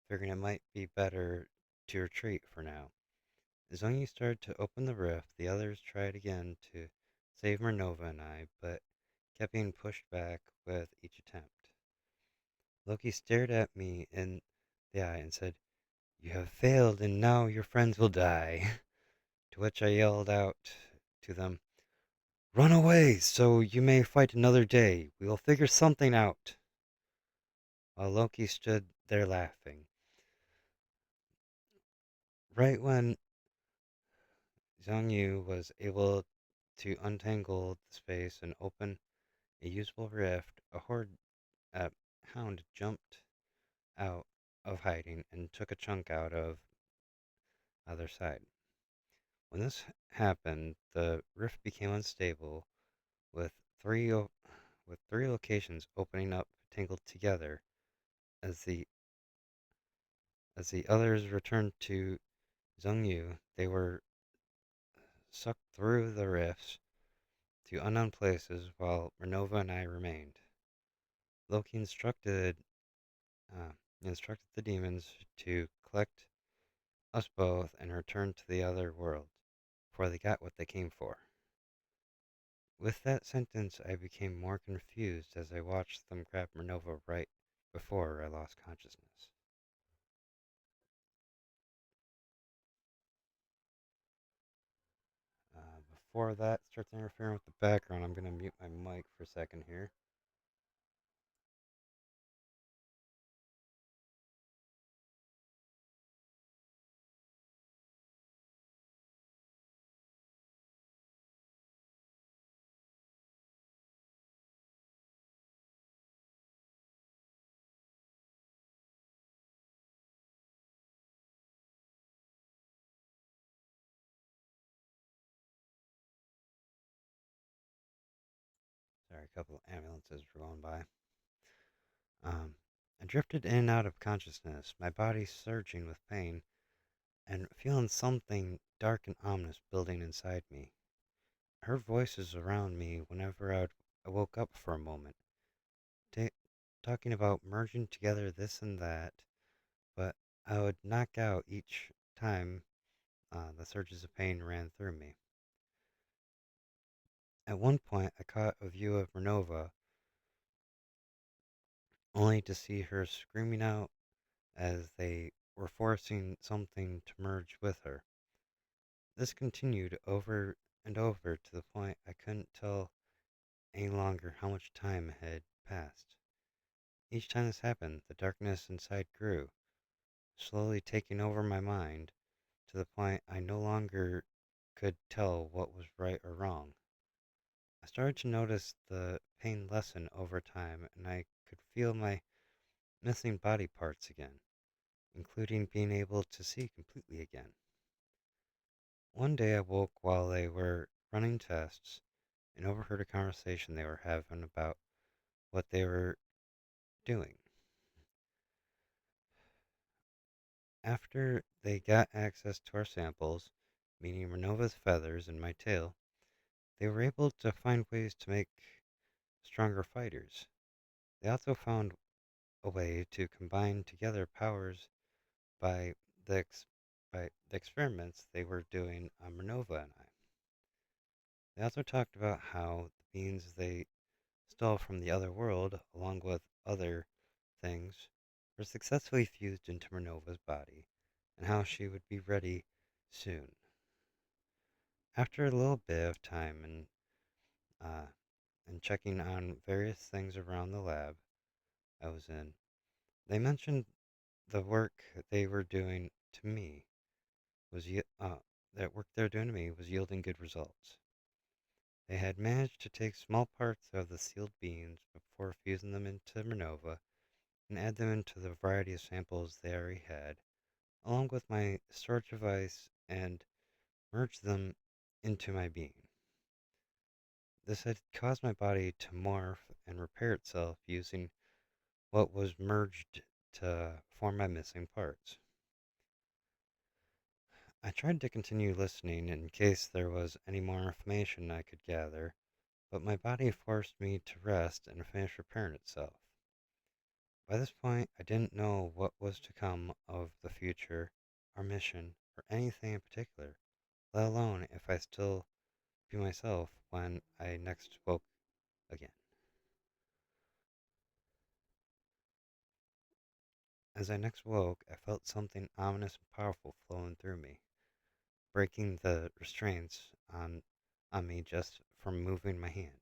figuring it might be better to retreat for now. As Zhongyu started to open the rift, the others tried again to save Minerva and I, but kept being pushed back with each attempt. Loki stared at me in the eye and said, "You have failed, and now your friends will die." To which I yelled out to them, "Run away, so you may fight another day. We will figure something out." While Loki stood there laughing. Right when Zhang Yu was able to untangle the space and open a usable rift, a hound jumped out of hiding and took a chunk out of other side. When this happened, the rift became unstable, with three locations opening up tangled together. As the others returned to Zhongyu, they were sucked through the rifts to unknown places, while Renova and I remained. Loki uh, instructed the demons to collect us both and return to the other world, for they got what they came for. With that sentence, I became more confused as I watched them grab Minerva right before I lost consciousness. Before that starts interfering with the background, I'm going to mute my mic for a second here. Sorry, a couple of ambulances were going by. Um, I drifted in and out of consciousness, my body surging with pain, and feeling something dark and ominous building inside me. I heard voices around me whenever I woke up for a moment, ta talking about merging together this and that, but I would knock out each time the surges of pain ran through me. At one point, I caught a view of Renova, only to see her screaming out as they were forcing something to merge with her. This continued over and over to the point I couldn't tell any longer how much time had passed. Each time this happened, the darkness inside grew, slowly taking over my mind to the point I no longer could tell what was right or wrong. I started to notice the pain lessen over time, and I could feel my missing body parts again, including being able to see completely again. One day I woke while they were running tests and overheard a conversation they were having about what they were doing. After they got access to our samples, meaning Renova's feathers and my tail, they were able to find ways to make stronger fighters. They also found a way to combine together powers by the ex- by the experiments they were doing on Renova and I. They also talked about how the beings they stole from the other world, along with other things, were successfully fused into Renova's body, and how she would be ready soon. After a little bit of time uh, and checking on various things around the lab I was in, they mentioned the work they were doing to me was that work they were doing to me was yielding good results. They had managed to take small parts of the sealed beans before fusing them into Renova and add them into the variety of samples they already had, along with my storage device, and merge them into my being. This had caused my body to morph and repair itself using what was merged to form my missing parts. I tried to continue listening in case there was any more information I could gather, but my body forced me to rest and finish repairing itself. By this point, I didn't know what was to come of the future, our mission, or anything in particular, let alone if I still be myself when I next woke again. As I next woke, I felt something ominous and powerful flowing through me, breaking the restraints on me just from moving my hand.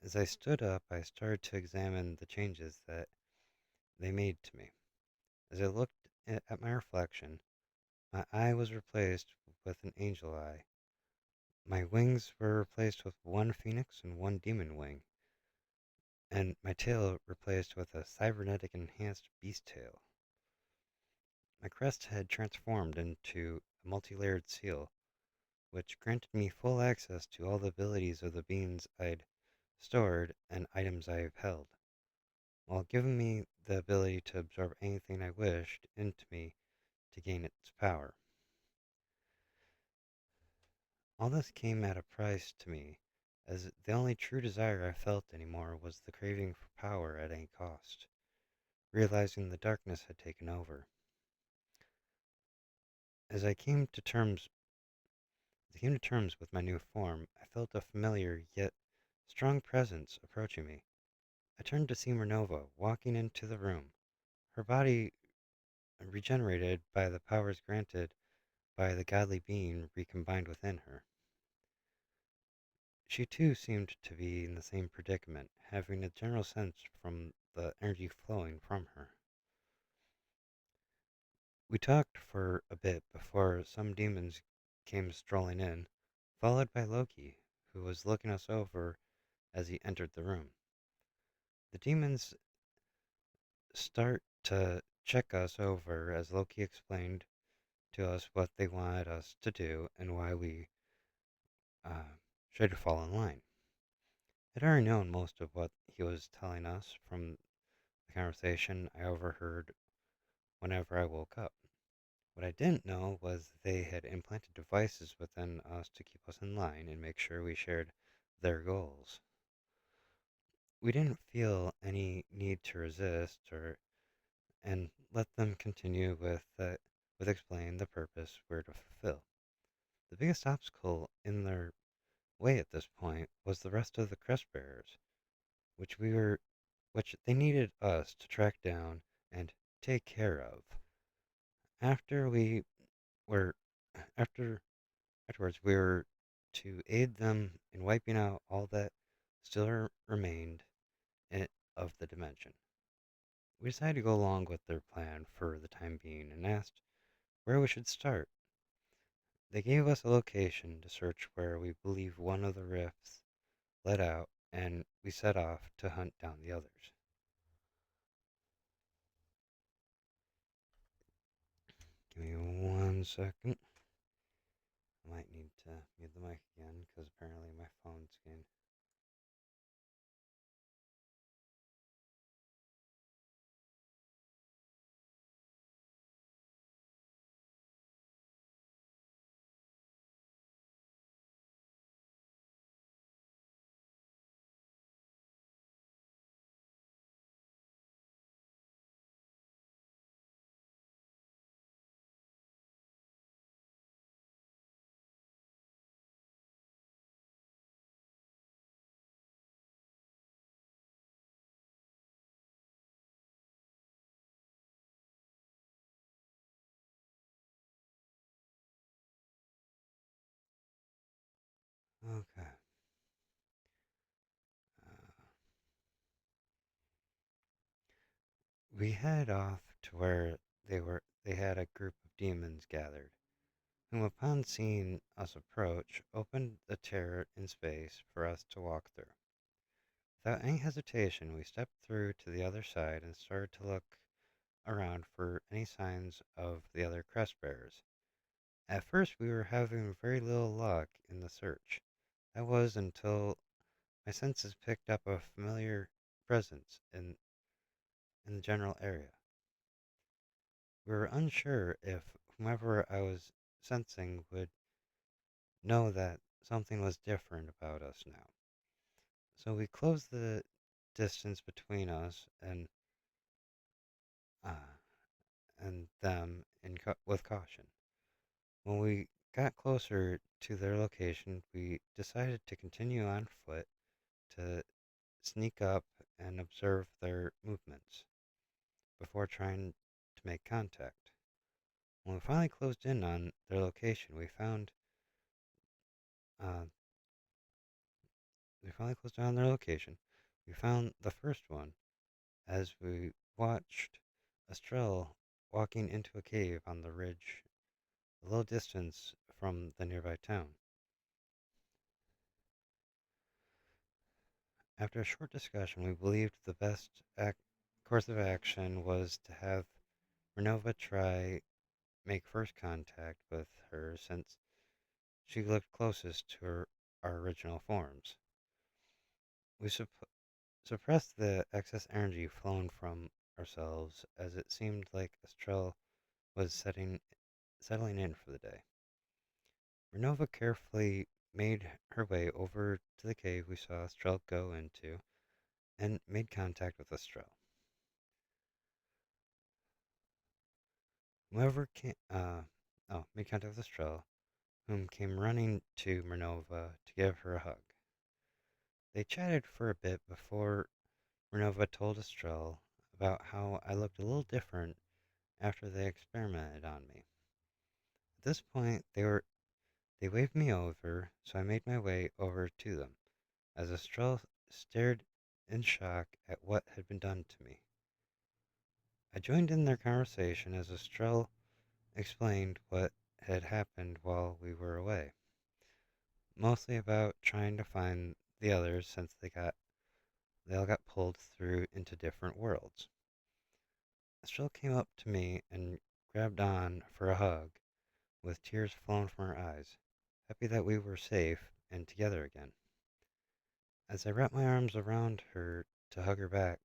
As I stood up, I started to examine the changes that they made to me. As I looked at my reflection, my eye was replaced with an angel eye. My wings were replaced with one phoenix and one demon wing, and my tail replaced with a cybernetic enhanced beast tail. My crest had transformed into a multi-layered seal, which granted me full access to all the abilities of the beings I'd stored and items I've held, while giving me the ability to absorb anything I wished into me to gain its power. All this came at a price to me, as the only true desire I felt anymore was the craving for power at any cost, realizing the darkness had taken over. As I came to terms with my new form, I felt a familiar yet strong presence approaching me. I turned to see Renova walking into the room, her body regenerated by the powers granted by the godly being recombined within her. She too seemed to be in the same predicament, having a general sense from the energy flowing from her. We talked for a bit before some demons came strolling in, followed by Loki, who was looking us over as he entered the room. The demons start to check us over as Loki explained to us what they wanted us to do and why we should fall in line. I'd already known most of what he was telling us from the conversation I overheard whenever I woke up. What I didn't know was they had implanted devices within us to keep us in line and make sure we shared their goals. We didn't feel any need to resist or and let them continue with explaining the purpose we're to fulfill. The biggest obstacle in their way at this point was the rest of the crest bearers, which we were which they needed us to track down and take care of. After we were after Afterwards, we were to aid them in wiping out all that still remained of the dimension. We decided to go along with their plan for the time being and asked where we should start. They gave us a location to search where we believe one of the rifts led out, and we set off to hunt down the others. Give me 1 second. I might need to mute the mic again because apparently my phone's getting. Okay. Uh, We headed off to where they had a group of demons gathered, whom upon seeing us approach, opened a tear in space for us to walk through. Without any hesitation, we stepped through to the other side and started to look around for any signs of the other crest bearers. At first we were having very little luck in the search. That was until my senses picked up a familiar presence in the general area. We were unsure if whomever I was sensing would know that something was different about us now. So we closed the distance between us uh, and them with caution. When we got closer to their location, we decided to continue on foot to sneak up and observe their movements before trying to make contact. When uh, we finally closed in on their location. We found the first one as we watched Estrella walking into a cave on the ridge a little distance from the nearby town. After a short discussion, we believed the course of action was to have Renova try make first contact with her since she looked closest to our original forms. We suppressed the excess energy flown from ourselves as it seemed like Estrella was settling in for the day. Renova carefully made her way over to the cave we saw Estrella go into and made contact with Estrella. Whoever came, made contact with Estrella, whom came running to Renova to give her a hug. They chatted for a bit before Renova told Estrella about how I looked a little different after they experimented on me. At this point, they waved me over, so I made my way over to them, as Estrella stared in shock at what had been done to me. I joined in their conversation as Estrella explained what had happened while we were away, mostly about trying to find the others since they all got pulled through into different worlds. Estrella came up to me and grabbed on for a hug, with tears flowing from her eyes, happy that we were safe and together again. As I wrapped my arms around her to hug her back,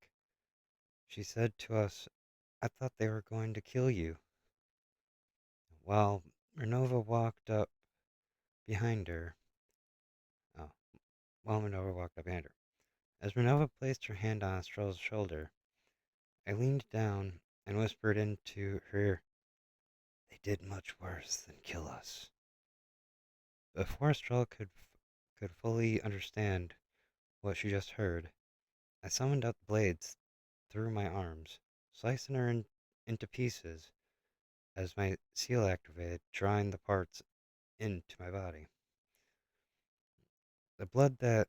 she said to us, "I thought they were going to kill you." While Renova walked up behind her, oh, while Renova walked up behind her. As Renova placed her hand on Estrell's shoulder, I leaned down and whispered into her ear, "They did much worse than kill us." Before Estrella could fully understand what she just heard, I summoned out the blades through my arms, slicing her into pieces as my seal activated, drawing the parts into my body. The blood that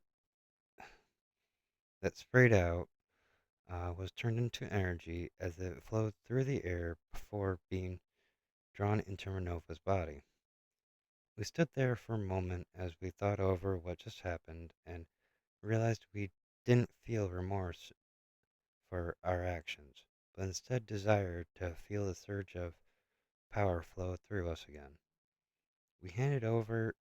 sprayed out was turned into energy as it flowed through the air before being drawn into Renova's body. We stood there for a moment as we thought over what just happened and realized we didn't feel remorse for our actions, but instead desired to feel the surge of power flow through us again. We headed over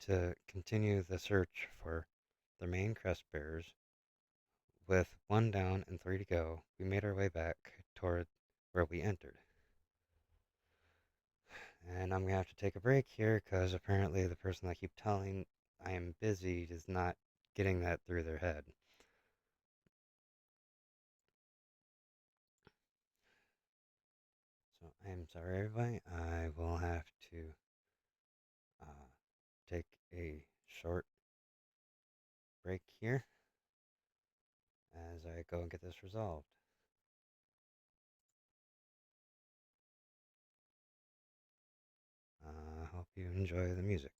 to continue the search for the main crest bearers. With one down and three to go, we made our way back toward where we entered. And I'm going to have to take a break here because apparently the person I keep telling I am busy is not getting that through their head. So I am sorry, everybody. I will have to take a short break here as I go and get this resolved. Hope you enjoy the music.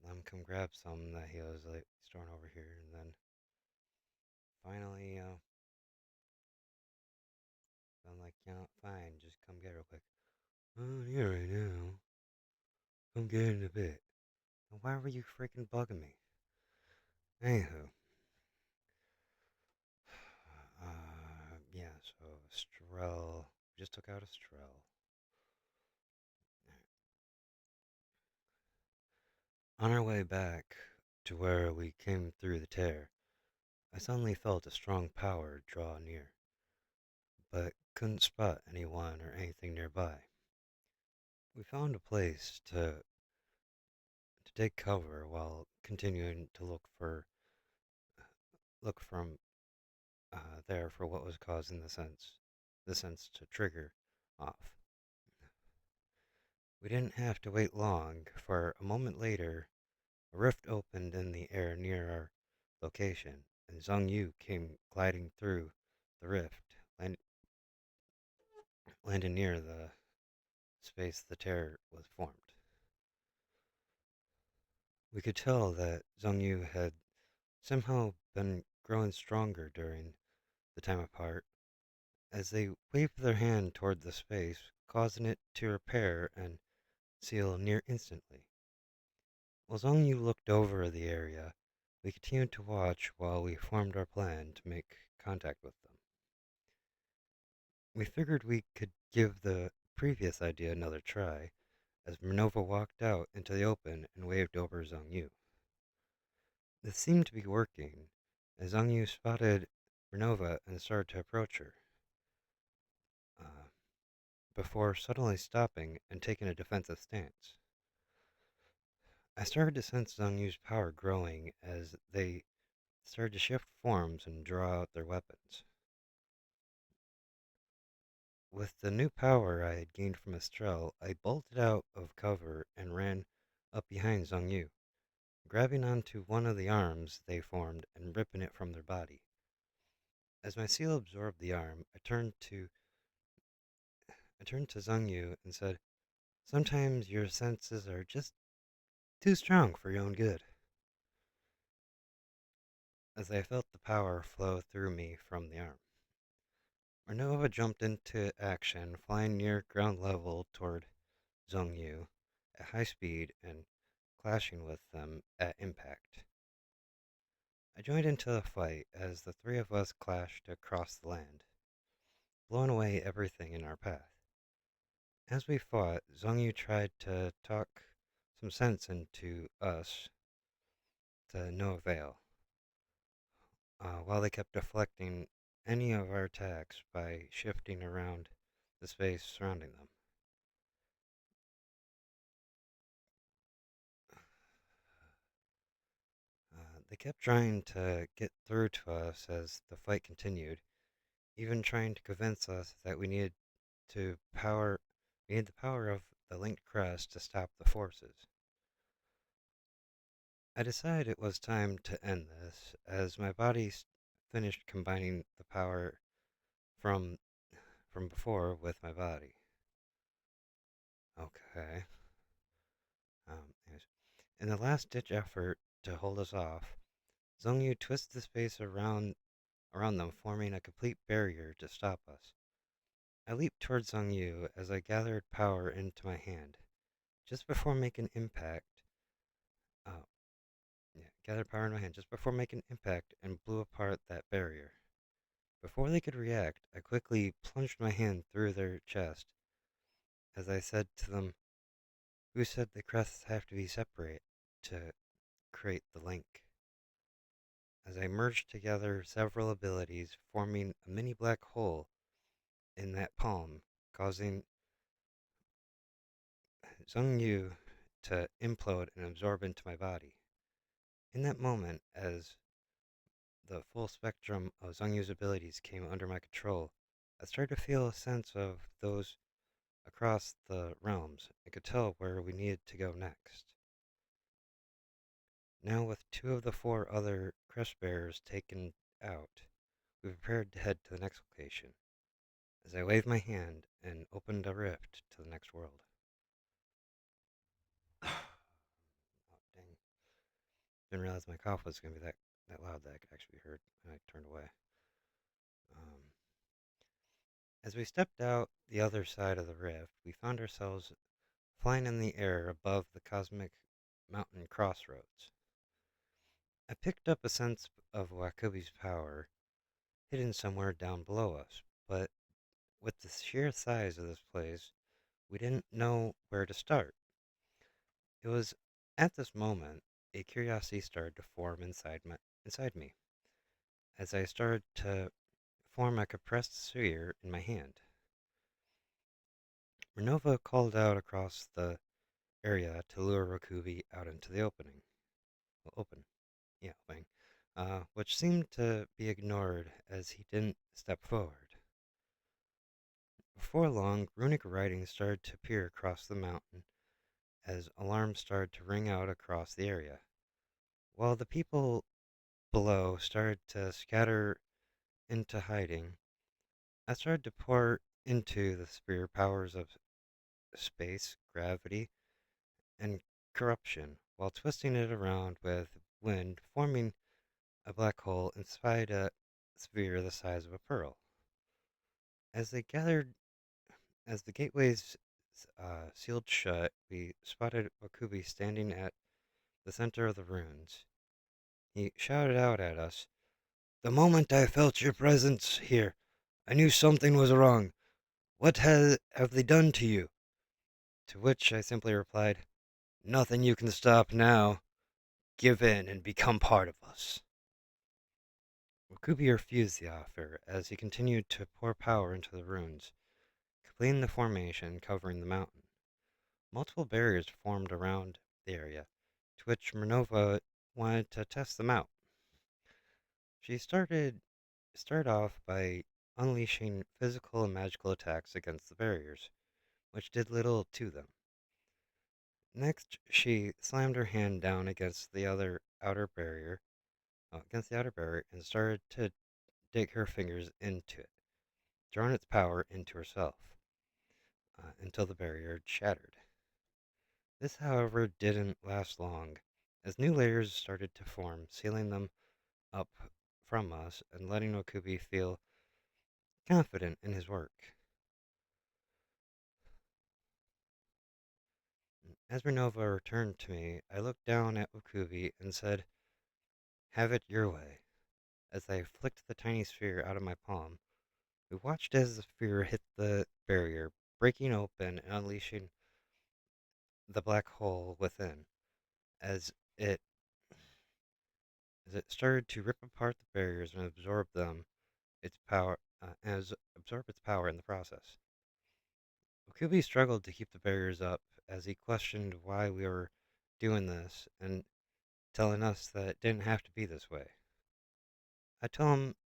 let him come grab some that he was like storing over here, and then finally, I'm like, fine, just come get it real quick. Oh, here right now. Come get it in a bit. Why were you freaking bugging me? Anywho, yeah, so Strel, just took out a Strel. On our way back to where we came through the tear, I suddenly felt a strong power draw near, but couldn't spot anyone or anything nearby. We found a place to take cover while continuing to look from there for what was causing the sense to trigger off. We didn't have to wait long, for a moment later, a rift opened in the air near our location, and Zhang Yu came gliding through the rift, landing near the space the tear was formed. We could tell that Zhang Yu had somehow been growing stronger during the time apart, as they waved their hand toward the space, causing it to repair and seal near instantly. While Zhang Yu looked over the area, we continued to watch while we formed our plan to make contact with them. We figured we could give the previous idea another try, as Minerva walked out into the open and waved over Zhang Yu. This seemed to be working, as Zhang Yu spotted Minerva and started to approach her, uh, before suddenly stopping and taking a defensive stance. I started to sense Zhang Yu's power growing as they started to shift forms and draw out their weapons. With the new power I had gained from Estrel, I bolted out of cover and ran up behind Zhang Yu, grabbing onto one of the arms they formed and ripping it from their body. As my seal absorbed the arm, I turned to Zhang Yu and said, "Sometimes your senses are just too strong for your own good." As I felt the power flow through me from the arm, Renova jumped into action, flying near ground level toward Zhong Yu at high speed and clashing with them at impact. I joined into the fight as the three of us clashed across the land, blowing away everything in our path. As we fought, Zhong Yu tried to talk some sense into us to no avail, while they kept deflecting any of our attacks by shifting around the space surrounding them. They kept trying to get through to us as the fight continued, even trying to convince us that we need the power of the linked crest to stop the forces. I decided it was time to end this, as my body finished combining the power from before with my body. Okay. Anyways. In the last-ditch effort to hold us off, Zhongyu twists the space around them, forming a complete barrier to stop us. I leaped towards Zhongyu as I gathered power into my hand. Just before making impact, uh, gathered power in my hand just before making impact and blew apart that barrier. Before they could react, I quickly plunged my hand through their chest as I said to them, "Who said the crests have to be separate to create the link?" As I merged together several abilities, forming a mini black hole in that palm, causing Zhong Yu to implode and absorb into my body. In that moment, as the full spectrum of Zhong Yu's abilities came under my control, I started to feel a sense of those across the realms and could tell where we needed to go next. Now, with two of the four other crest bearers taken out, we prepared to head to the next location, as I waved my hand and opened a rift to the next world. Oh, dang. Didn't realize my cough was going to be that loud that I could actually be heard, and I turned away. Um, as we stepped out the other side of the rift, we found ourselves flying in the air above the cosmic mountain crossroads. I picked up a sense of Wakubi's power hidden somewhere down below us, but with the sheer size of this place, we didn't know where to start. It was at this moment a curiosity started to form inside me as I started to form a compressed sphere in my hand. Renova called out across the area to lure Rakubi out into the opening. Well, opening, which seemed to be ignored as he didn't step forward. Before long, runic writing started to appear across the mountain as alarms started to ring out across the area. While the people below started to scatter into hiding, I started to pour into the sphere powers of space, gravity, and corruption, while twisting it around with wind, forming a black hole inside a sphere the size of a pearl. As they gathered, as the gateways sealed shut, we spotted Wakubi standing at the center of the ruins. He shouted out at us, "The moment I felt your presence here, I knew something was wrong. What have they done to you?" To which I simply replied, "Nothing you can stop now. Give in and become part of us." Wakubi refused the offer as he continued to pour power into the ruins, completing the formation covering the mountain. Multiple barriers formed around the area, to which Minerva wanted to test them out. She started off by unleashing physical and magical attacks against the barriers, which did little to them. Next, she slammed her hand down against the outer barrier, and started to dig her fingers into it, drawing its power into herself, until the barrier shattered. This, however, didn't last long, as new layers started to form, sealing them up from us and letting Okubi feel confident in his work. As Renova returned to me, I looked down at Okubi and said, "Have it your way." As I flicked the tiny sphere out of my palm, we watched as the sphere hit the barrier, breaking open and unleashing the black hole within. As it as it started to rip apart the barriers and absorb its power in the process. Okubi struggled to keep the barriers up as he questioned why we were doing this and telling us that it didn't have to be this way. I told him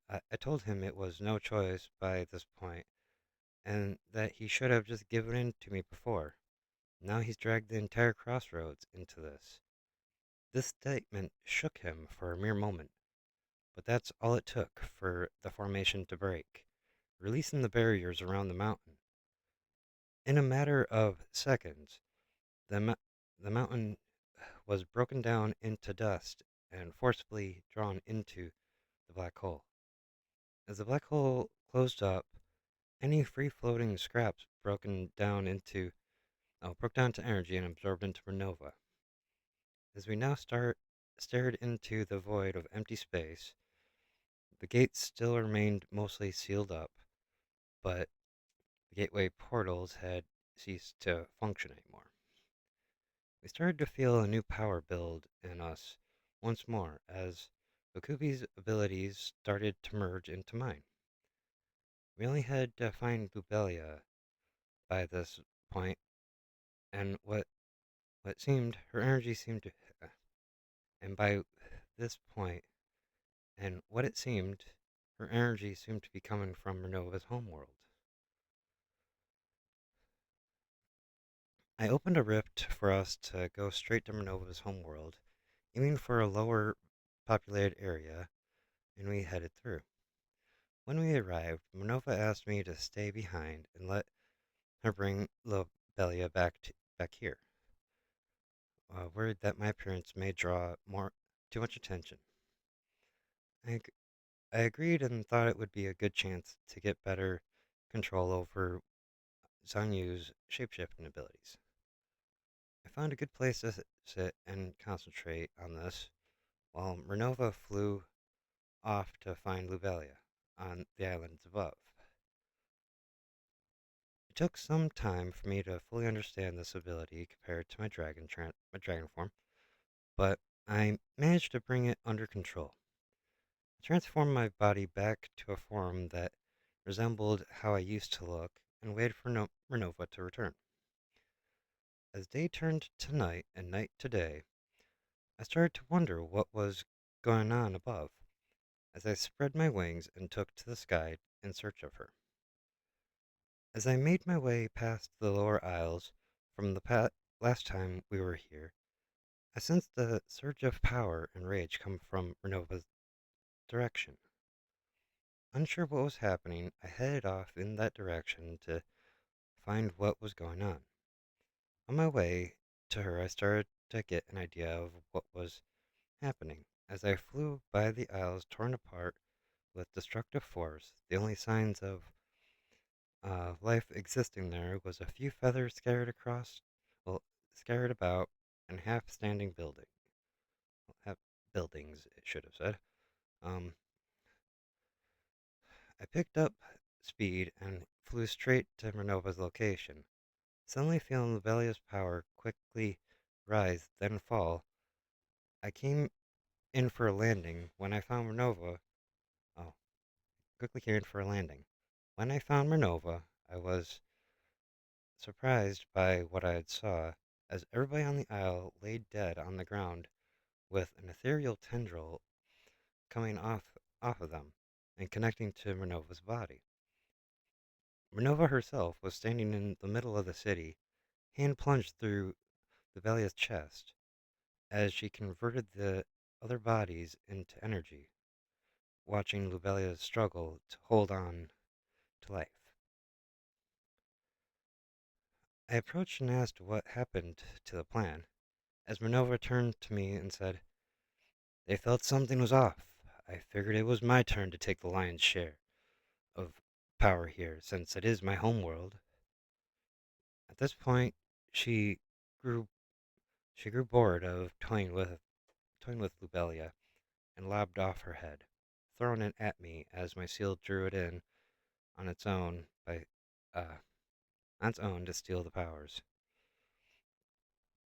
I told him it was no choice by this point and that he should have just given in to me before. Now he's dragged the entire crossroads into this. This statement shook him for a mere moment, but that's all it took for the formation to break, releasing the barriers around the mountain. In a matter of seconds, the mountain was broken down into dust and forcibly drawn into the black hole. As the black hole closed up, any free-floating scraps broke down to energy and absorbed into Renova. As we now stared into the void of empty space, the gates still remained mostly sealed up, but the gateway portals had ceased to function anymore. We started to feel a new power build in us once more as Okubi's abilities started to merge into mine. We only had to find Bubelia by this point, and what seemed her energy seemed to, and by this point, and what it seemed, her energy seemed to be coming from Renova's homeworld. I opened a rift for us to go straight to Renova's homeworld, aiming for a lower populated area, and we headed through. When we arrived, Minova asked me to stay behind and let her bring Lobelia back here. worried that my appearance may draw too much attention. I, ag- I agreed and thought it would be a good chance to get better control over Zhang Yu's shapeshifting abilities. I found a good place to sit and concentrate on this while Renova flew off to find Lubelia on the islands above. It took some time for me to fully understand this ability compared to my dragon form, but I managed to bring it under control. I transformed my body back to a form that resembled how I used to look and waited for Renova to return. As day turned to night and night to day, I started to wonder what was going on above as I spread my wings and took to the sky in search of her. As I made my way past the lower isles from the last time we were here, I sensed a surge of power and rage come from Renova's direction. Unsure what was happening, I headed off in that direction to find what was going on. On my way to her, I started to get an idea of what was happening. As I flew by the isles torn apart with destructive force, the only signs of life existing there was a few feathers well, scattered about, and half-standing half buildings, it should have said. Um, I picked up speed and flew straight to Renova's location. Suddenly feeling Lubelia's power quickly rise, then fall, I came in for a landing. When I found Renova, oh, quickly came in for a landing. When I found Renova, I was surprised by what I had saw, as everybody on the isle lay dead on the ground with an ethereal tendril coming off of them and connecting to Renova's body. Renova herself was standing in the middle of the city, hand plunged through Lubelia's chest as she converted the other bodies into energy, watching Lubelia's struggle to hold on to life. I approached and asked what happened to the plan, as Renova turned to me and said, "They felt something was off. I figured it was my turn to take the lion's share of power here, since it is my homeworld." At this point, she grew she grew bored of toying with Lubelia and lobbed off her head, throwing it at me as my seal drew it in on its own by uh, on its own to steal the powers.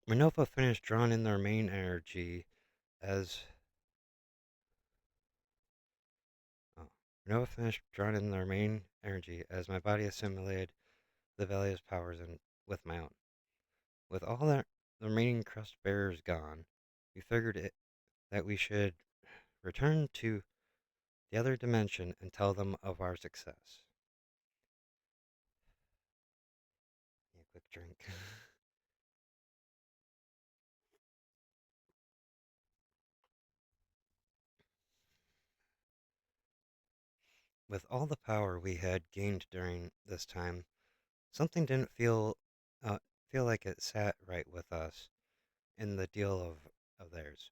Renova finished drawing in their main energy as oh, Renova finished drawing in their main energy as my body assimilated the Velia's powers and with my own. With all the remaining crust bearers gone, we figured that we should return to the other dimension and tell them of our success. Yeah, quick drink. With all the power we had gained during this time, something didn't uh, feel like it sat right with us in the deal of theirs.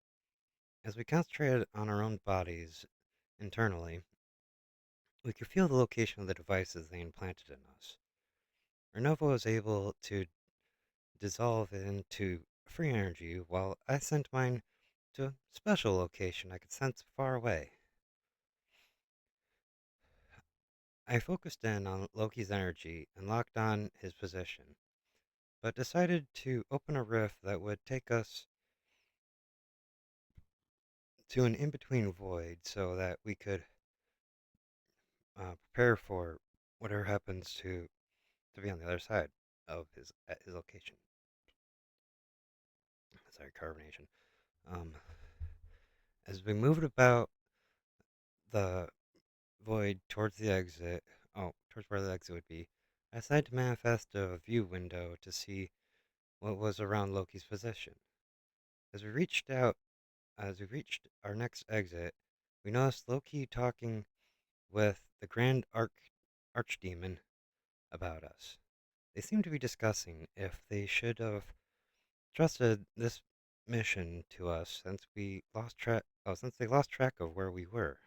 As we concentrated on our own bodies internally, we could feel the location of the devices they implanted in us. Renova was able to dissolve into free energy, while I sent mine to a special location I could sense far away. I focused in on Loki's energy and locked on his position, but decided to open a rift that would take us to an in-between void so that we could prepare for whatever happens to be on the other side of his location. Sorry, carbonation. Um, as we moved about the void towards the exit, towards where the exit would be, I decided to manifest a view window to see what was around Loki's position. As we reached out, as we reached our next exit, we noticed Loki talking with the Grand Archdemon about us. They seemed to be discussing if they should have trusted this mission to us since they lost track of where we were.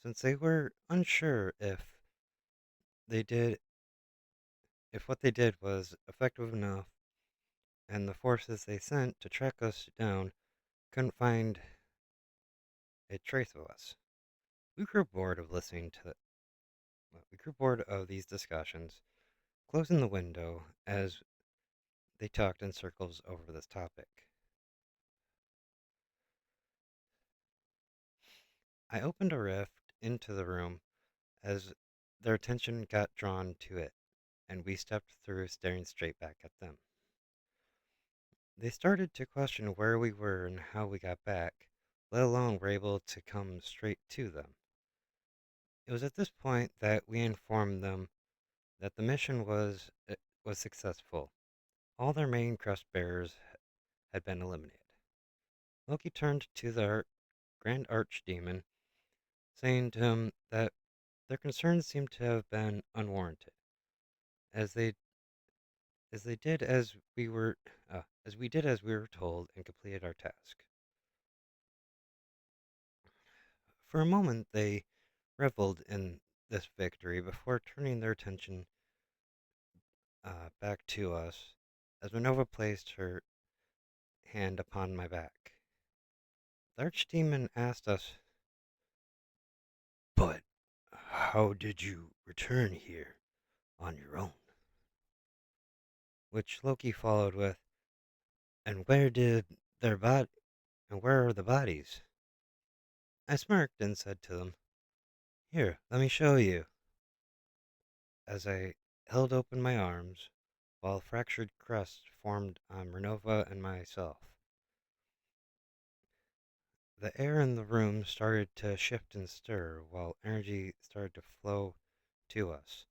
Since they were unsure they did if what they did was effective enough, and the forces they sent to track us down couldn't find a trace of us. We grew bored of we grew bored of these discussions, closing the window as they talked in circles over this topic. I opened a rift into the room as their attention got drawn to it, and we stepped through, staring straight back at them. They started to question where we were and how we got back, let alone were able to come straight to them. It was at this point that we informed them that the mission was successful. All their main crust bearers had been eliminated. Loki turned to the Grand Archdemon, saying to him that their concerns seemed to have been unwarranted, as they as they did as we did as we were told and completed our task. For a moment, they reveled in this victory before turning their attention back to us as Minerva placed her hand upon my back. The Archdemon asked us, "But how did you return here on your own?" Which Loki followed with, "And where did their bod and where are the bodies?" I smirked and said to them, "Here, let me show you," as I held open my arms while fractured crusts formed on Renova and myself. The air in the room started to shift and stir while energy started to flow to us.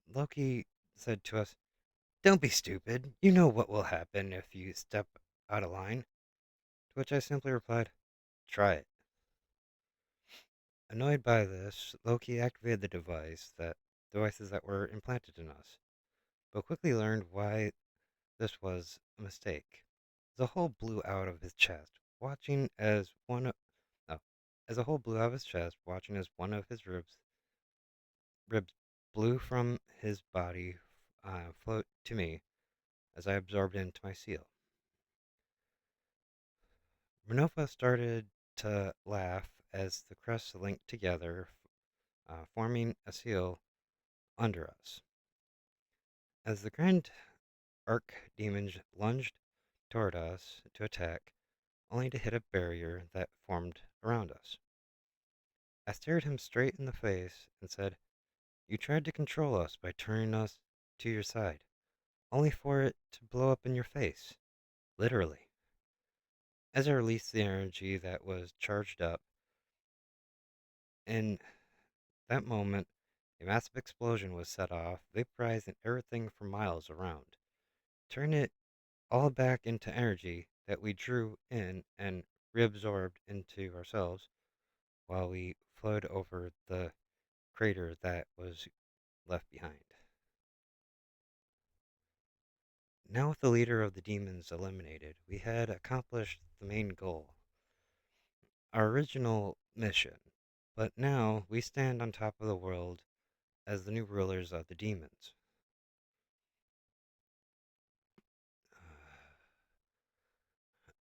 Loki said to us, "Don't be stupid. You know what will happen if you step out of line." To which I simply replied, "Try it." Annoyed by this, Loki activated devices that were implanted in us, but quickly learned why this was a mistake. The hole blew out of his chest, watching as one of no, as a hole blew out of his chest, watching as one of his ribs blew from his body, float to me as I absorbed into my seal. Renova started to laugh as the crests linked together, forming a seal under us. As the Grand Archdemon lunged toward us to attack, only to hit a barrier that formed around us. I stared him straight in the face and said, "You tried to control us by turning us to your side, only for it to blow up in your face. Literally." As I released the energy that was charged up, in that moment, a massive explosion was set off, vaporizing everything for miles around, turning it all back into energy that we drew in and reabsorbed into ourselves while we flowed over the crater that was left behind. Now, with the leader of the demons eliminated, we had accomplished the main goal, our original mission. But now we stand on top of the world as the new rulers of the demons.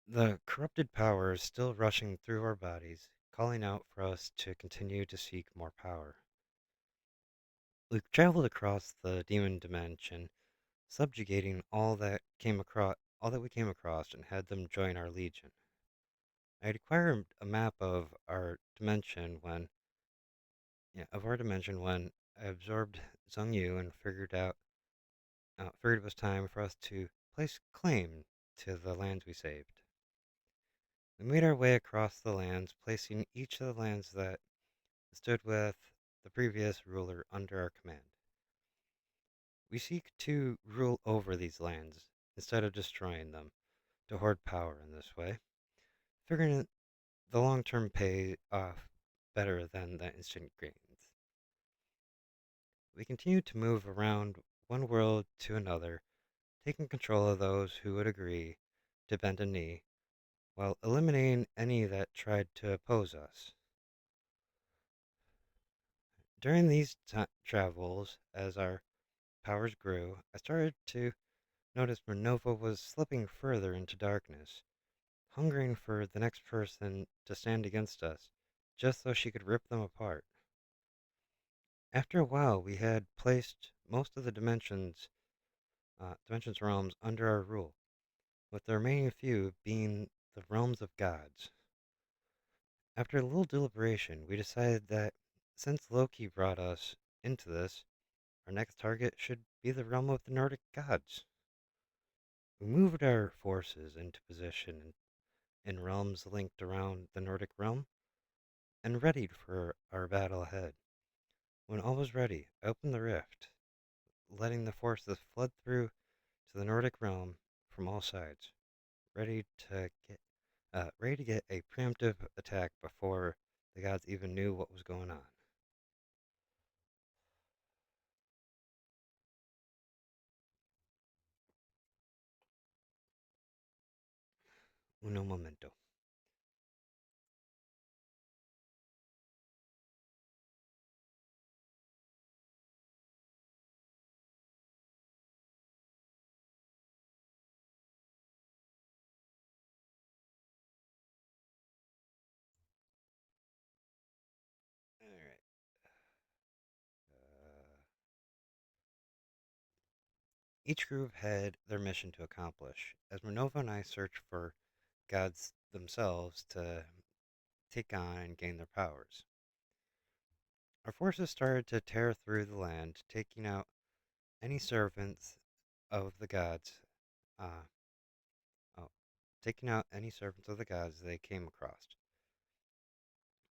The corrupted power is still rushing through our bodies, calling out for us to continue to seek more power. We've traveled across the demon dimension, subjugating all that we came across, and had them join our legion. I had acquired a map of our dimension when I absorbed Zheng Yu and figured it was time for us to place claim to the lands we saved. We made our way across the lands, placing each of the lands that stood with the previous ruler under our command. We seek to rule over these lands instead of destroying them, to hoard power in this way, figuring that the long term pay off better than the instant gains. We continue to move around one world to another, taking control of those who would agree, to bend a knee, while eliminating any that tried to oppose us. During these travels, as our powers grew, I started to notice Minerva was slipping further into darkness, hungering for the next person to stand against us, just so she could rip them apart. After a while, we had placed most of the dimensions realms under our rule, with the remaining few being the realms of gods. After a little deliberation, we decided that since Loki brought us into this, our next target should be the realm of the Nordic gods. We moved our forces into position in realms linked around the Nordic realm and readied for our battle ahead. When all was ready, I opened the rift, letting the forces flood through to the Nordic realm from all sides, ready to get ready to get a preemptive attack before the gods even knew what was going on. Uno momento. All right. Each group had their mission to accomplish, as Minerva and I searched for gods themselves to take on and gain their powers. Our forces started to tear through the land, any servants of the gods, uh, oh, taking out any servants of the gods they came across.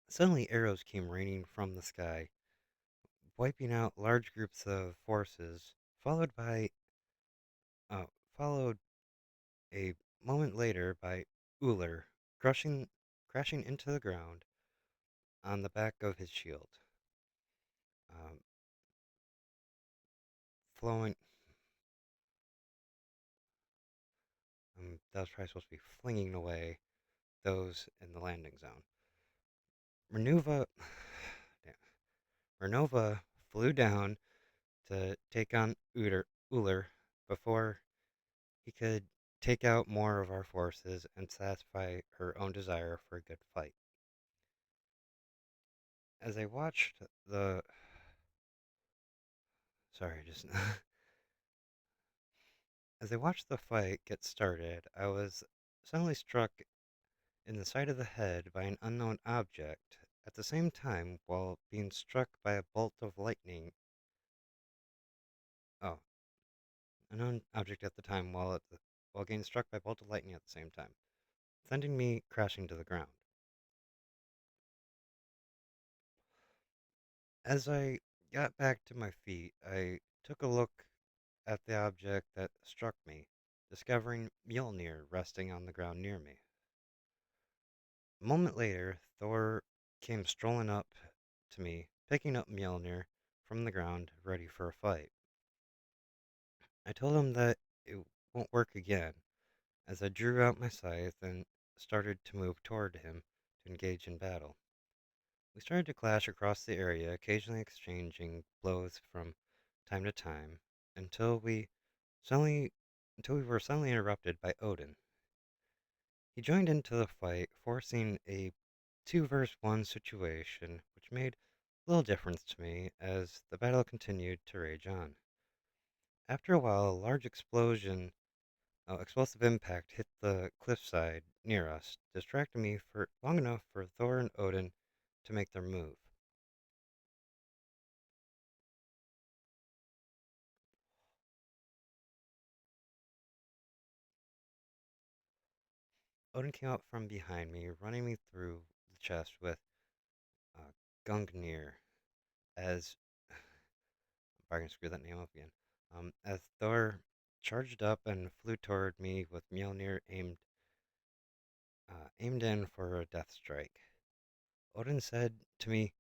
Suddenly, arrows came raining from the sky, wiping out large groups of forces, uh, followed a moment later by Uller crashing into the ground on the back of his shield, um, flowing. That was probably supposed to be flinging away those in the landing zone. Renova, Renova flew down to take on Uller before he could take out more of our forces and satisfy her own desire for a good fight. As I watched the sorry, just as I watched the fight get started, I was suddenly struck in the side of the head by an unknown object. At the same time, while being struck by a bolt of lightning, oh, unknown object at the time while getting struck by a bolt of lightning at the same time, sending me crashing to the ground. As I got back to my feet, I took a look at the object that struck me, discovering Mjolnir resting on the ground near me. A moment later, Thor came strolling up to me, picking up Mjolnir from the ground, ready for a fight. I told him that it won't work again, as I drew out my scythe and started to move toward him to engage in battle. We started to clash across the area, occasionally exchanging blows from time to time, until we suddenly until we were suddenly interrupted by Odin. He joined into the fight, forcing a 2 versus 1 situation, which made little difference to me as the battle continued to rage on. After a while, a large explosive impact hit the cliffside near us, distracting me for long enough for Thor and Odin to make their move. Odin came up from behind me, running me through the chest with uh, Gungnir as I'm probably gonna screw that name up again. As Thor charged up and flew toward me with Mjolnir aimed in for a death strike. Odin said to me,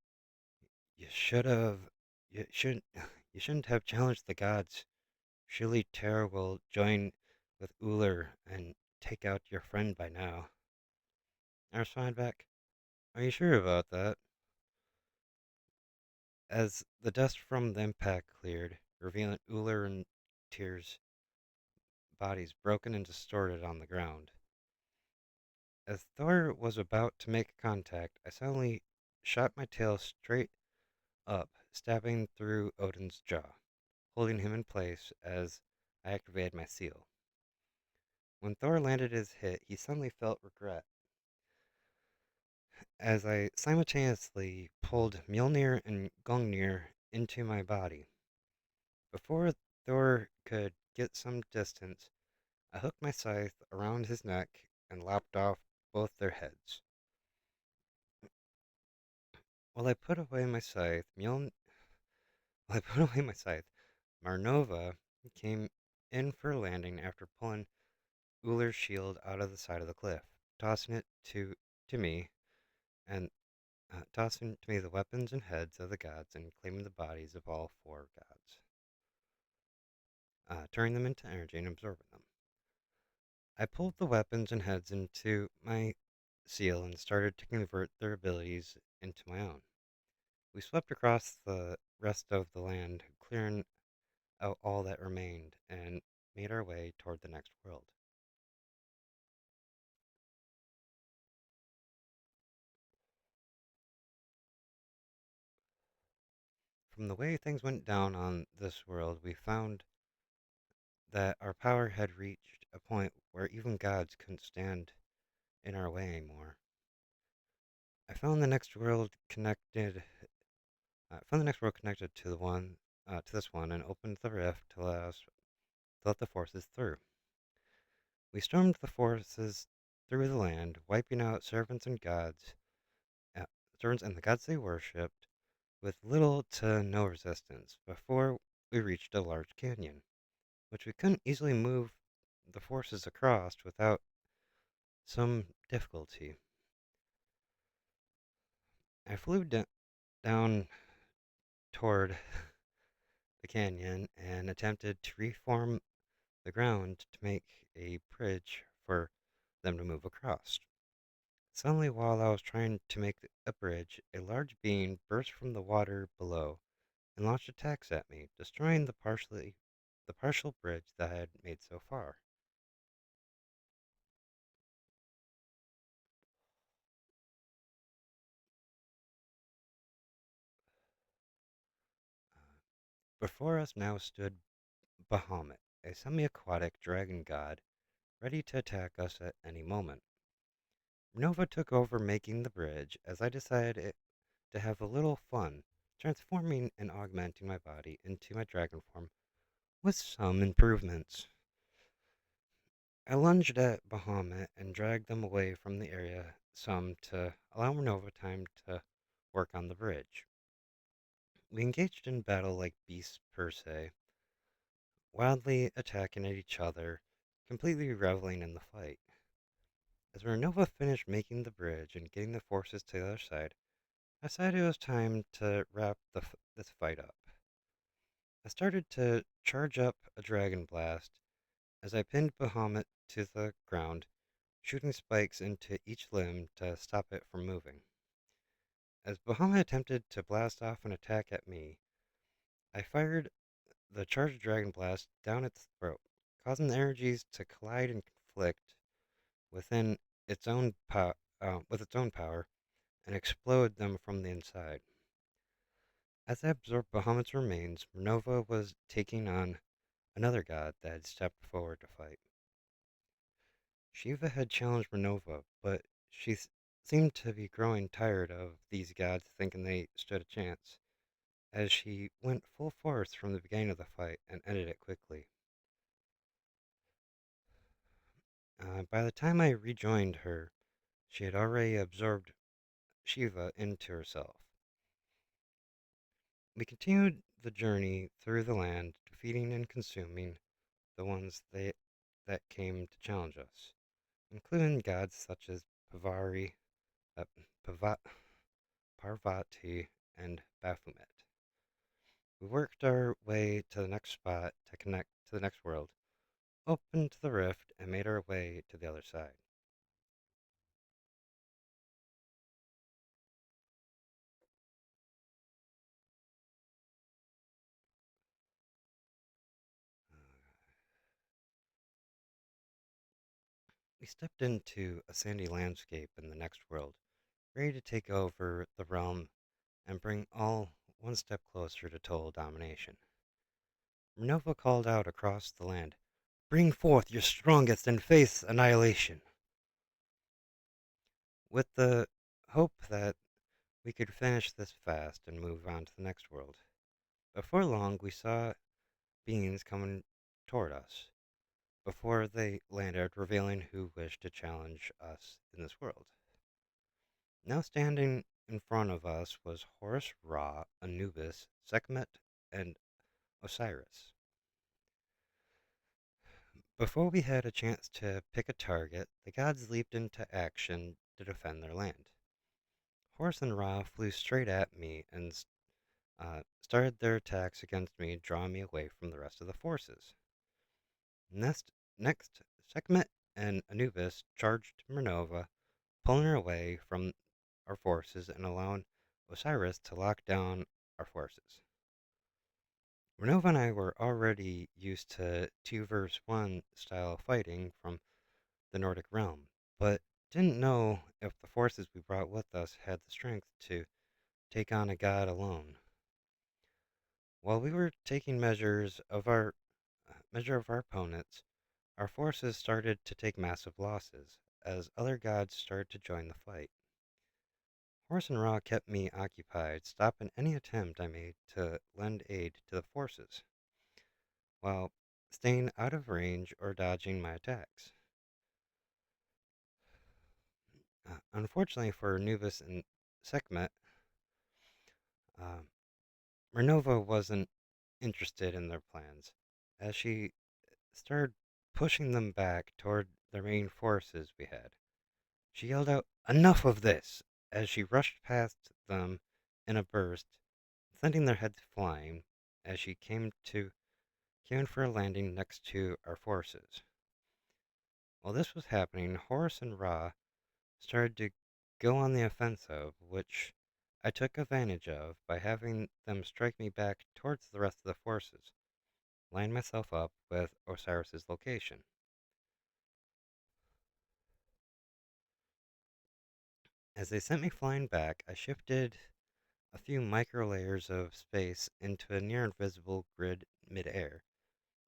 "You should have, you shouldn't, you shouldn't have challenged the gods. Surely Terra will join with Uller and take out your friend by now. I responded back, are you sure about that? As the dust from the impact cleared, revealing Uller and Tyr's bodies broken and distorted on the ground. As Thor was about to make contact, I suddenly shot my tail straight up, stabbing through Odin's jaw, holding him in place as I activated my seal. When Thor landed his hit, he suddenly felt regret as I simultaneously pulled Mjolnir and Gungnir into my body. Before Thor could get some distance, I hooked my scythe around his neck and lopped off both their heads. While I put away my scythe, while I put away my scythe, Marnova came in for a landing after pulling Uller's shield out of the side of the cliff, tossing it to me and tossing to me the weapons and heads of the gods and claiming the bodies of all four gods, turning them into energy and absorbing them. I pulled the weapons and heads into my seal and started to convert their abilities into my own. We swept across the rest of the land, clearing out all that remained, and made our way toward the next world. From the way things went down on this world, we found that our power had reached a point where even gods couldn't stand in our way anymore. I found the next world connected. I found the next world connected to to this one, and opened the rift to let the forces through. We stormed the forces through the land, wiping out uh, servants and the gods they worshipped, with little to no resistance before we reached a large canyon, which we couldn't easily move the forces across without some difficulty. I flew down toward the canyon and attempted to reform the ground to make a bridge for them to move across. Suddenly, while I was trying to make a bridge, a large being burst from the water below and launched attacks at me, destroying the partial bridge that I had made so far. Before us now stood Bahamut, a semi-aquatic dragon god, ready to attack us at any moment. Nova took over making the bridge as I decided to have a little fun, transforming and augmenting my body into my dragon form with some improvements. I lunged at Bahamut and dragged them away from the area some to allow Nova time to work on the bridge. We engaged in battle like beasts per se, wildly attacking at each other, completely reveling in the fight. As Renova finished making the bridge and getting the forces to the other side, I decided it was time to wrap this fight up. I started to charge up a dragon blast as I pinned Bahamut to the ground, shooting spikes into each limb to stop it from moving. As Bahamut attempted to blast off an attack at me, I fired the charged dragon blast down its throat, causing the energies to collide and conflict within with its own power and explode them from the inside. As I absorbed Bahamut's remains, Nova was taking on another god that had stepped forward to fight. Shiva had challenged Renova, but seemed to be growing tired of these gods thinking they stood a chance, as she went full force from the beginning of the fight and ended it quickly. By the time I rejoined her, she had already absorbed Shiva into herself. We continued the journey through the land, defeating and consuming the that came to challenge us, including gods such as uh, Pava- Parvati, and Baphomet. We worked our way to the next spot to connect to the next world, opened the rift and made our way to the other side. We stepped into a sandy landscape in the next world, ready to take over the realm and bring all one step closer to total domination. Renova called out across the land, "Bring forth your strongest and face annihilation," with the hope that we could finish this fast and move on to the next world. Before long, we saw beings coming toward us, before they landed, revealing who wished to challenge us in this world. Now standing in front of us was Horus Ra, Anubis, Sekhmet, and Osiris. Before we had a chance to pick a target, the gods leaped into action to defend their land. Horus and Ra flew straight at me and started their attacks against me, drawing me away from the rest of the forces. Next, Sekhmet and Anubis charged Minerva, pulling her away from our forces and allowing Osiris to lock down our forces. Renova and I were already used to 2 versus 1 style of fighting from the Nordic realm, but didn't know if the forces we brought with us had the strength to take on a god alone. While we were taking measure of our opponents, our forces started to take massive losses as other gods started to join the fight. Horus and Ra kept me occupied, stopping any attempt I made to lend aid to the forces, while staying out of range or dodging my attacks. Unfortunately for Anubis and Sekhmet, uh, Renova wasn't interested in their plans, as she started pushing them back toward the main forces we had. She yelled out, "Enough of this!" as she rushed past them in a burst, sending their heads flying as she came in for a landing next to our forces. While this was happening, Horus and Ra started to go on the offensive, which I took advantage of by having them strike me back towards the rest of the forces, line myself up with Osiris's location. As they sent me flying back, I shifted a few micro layers of space into a near invisible grid midair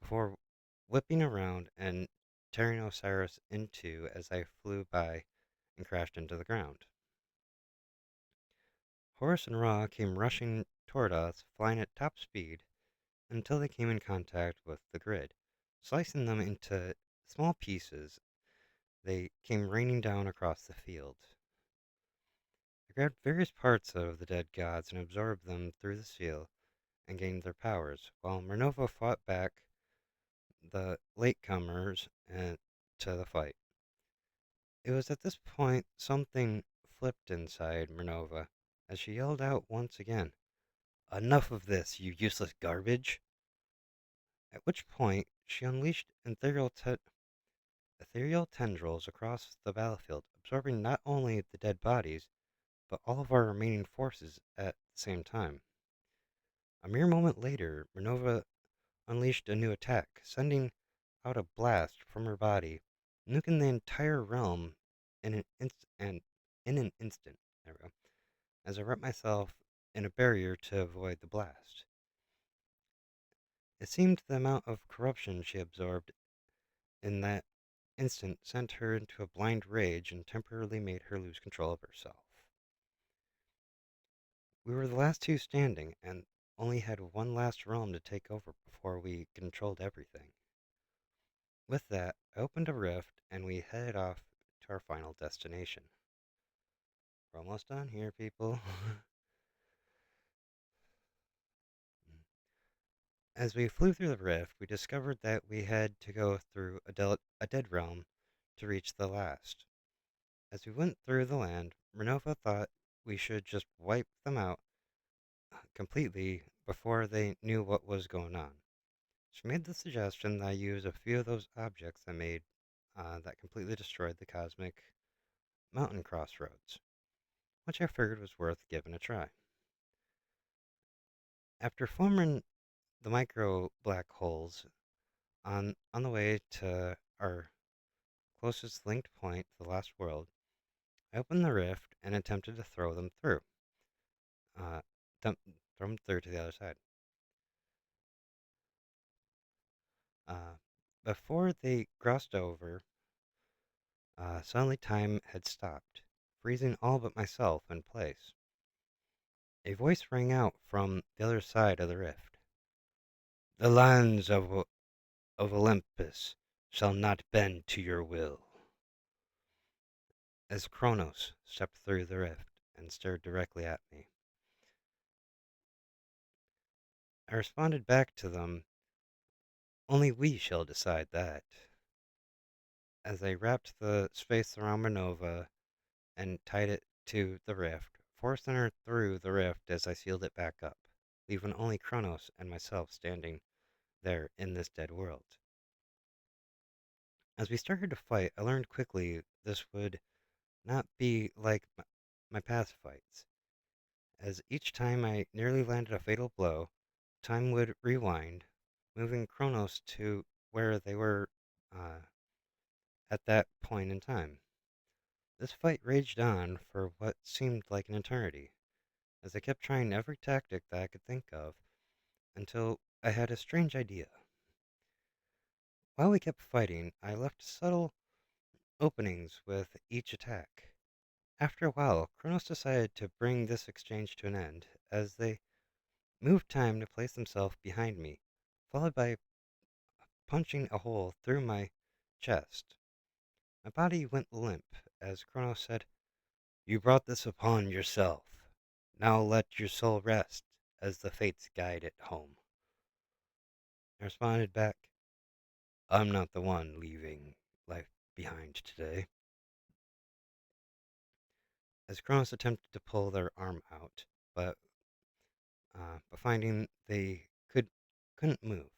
before whipping around and tearing Osiris in two as I flew by and crashed into the ground. Horus and Ra came rushing toward us, flying at top speed until they came in contact with the grid. Slicing them into small pieces, they came raining down across the field. I grabbed various parts of the dead gods and absorbed them through the seal and gained their powers, while Minerva fought back the latecomers to the fight. It was at this point something flipped inside Minerva as she yelled out once again, "Enough of this, you useless garbage!" At which point she unleashed ethereal tendrils across the battlefield, absorbing not only the dead bodies, but all of our remaining forces at the same time. A mere moment later, Minerva unleashed a new attack, sending out a blast from her body, nuking the entire realm in an instant. There we go. As I wrapped myself in a barrier to avoid the blast. It seemed the amount of corruption she absorbed in that instant sent her into a blind rage and temporarily made her lose control of herself. We were the last two standing and only had one last realm to take over before we controlled everything. With that, I opened a rift and we headed off to our final destination. We're almost done here, people. As we flew through the rift, we discovered that we had to go through a dead realm to reach the last. As we went through the land, Renova thought we should just wipe them out completely before they knew what was going on. She made the suggestion that I use a few of those objects I made that completely destroyed the cosmic mountain crossroads, which I figured was worth giving a try. After forming the micro black holes on the way to our closest linked point, the last world, I opened the rift and attempted to throw them through, uh, throw them through to the other side. Uh, Before they crossed over, suddenly time had stopped, freezing all but myself in place. A voice rang out from the other side of the rift. The lands of Olympus shall not bend to your will. As Kronos stepped through the rift and stared directly at me, I responded back to them, only we shall decide that. As I wrapped the space around Minerva and tied it to the rift, forcing her through the rift as I sealed it back up, leaving only Kronos and myself standing there in this dead world. As we started to fight, I learned quickly this would not be like my past fights, as each time I nearly landed a fatal blow, time would rewind, moving Kronos to where they were uh, at that point in time. This fight raged on for what seemed like an eternity, as I kept trying every tactic that I could think of until I had a strange idea. While we kept fighting, I left subtle openings with each attack. After a while, Kronos decided to bring this exchange to an end, as they moved time to place themselves behind me, followed by punching a hole through my chest. My body went limp as Kronos said, "You brought this upon yourself. Now let your soul rest as the fates guide it home." I responded back, "I'm not the one leaving life behind today." As Kronos attempted to pull their arm out, but finding they couldn't move.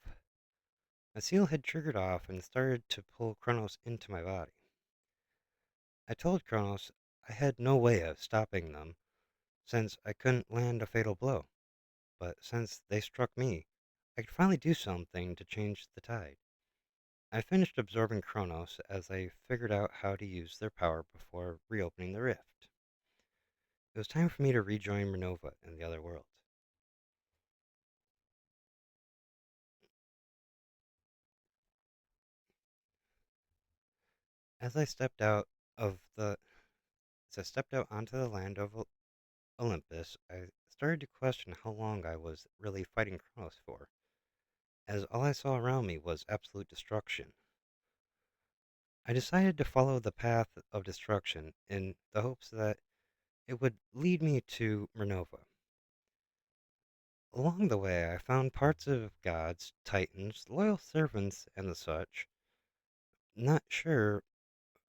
A seal had triggered off and started to pull Kronos into my body. I told Kronos I had no way of stopping them since I couldn't land a fatal blow, but since they struck me, I could finally do something to change the tide. I finished absorbing Kronos as I figured out how to use their power before reopening the rift. It was time for me to rejoin Renova in the other world. As I stepped out of the as I stepped out onto the land of Olympus, I started to question how long I was really fighting Kronos for, as all I saw around me was absolute destruction. I decided to follow the path of destruction in the hopes that it would lead me to Renova. Along the way, I found parts of gods, titans, loyal servants, and the such, not sure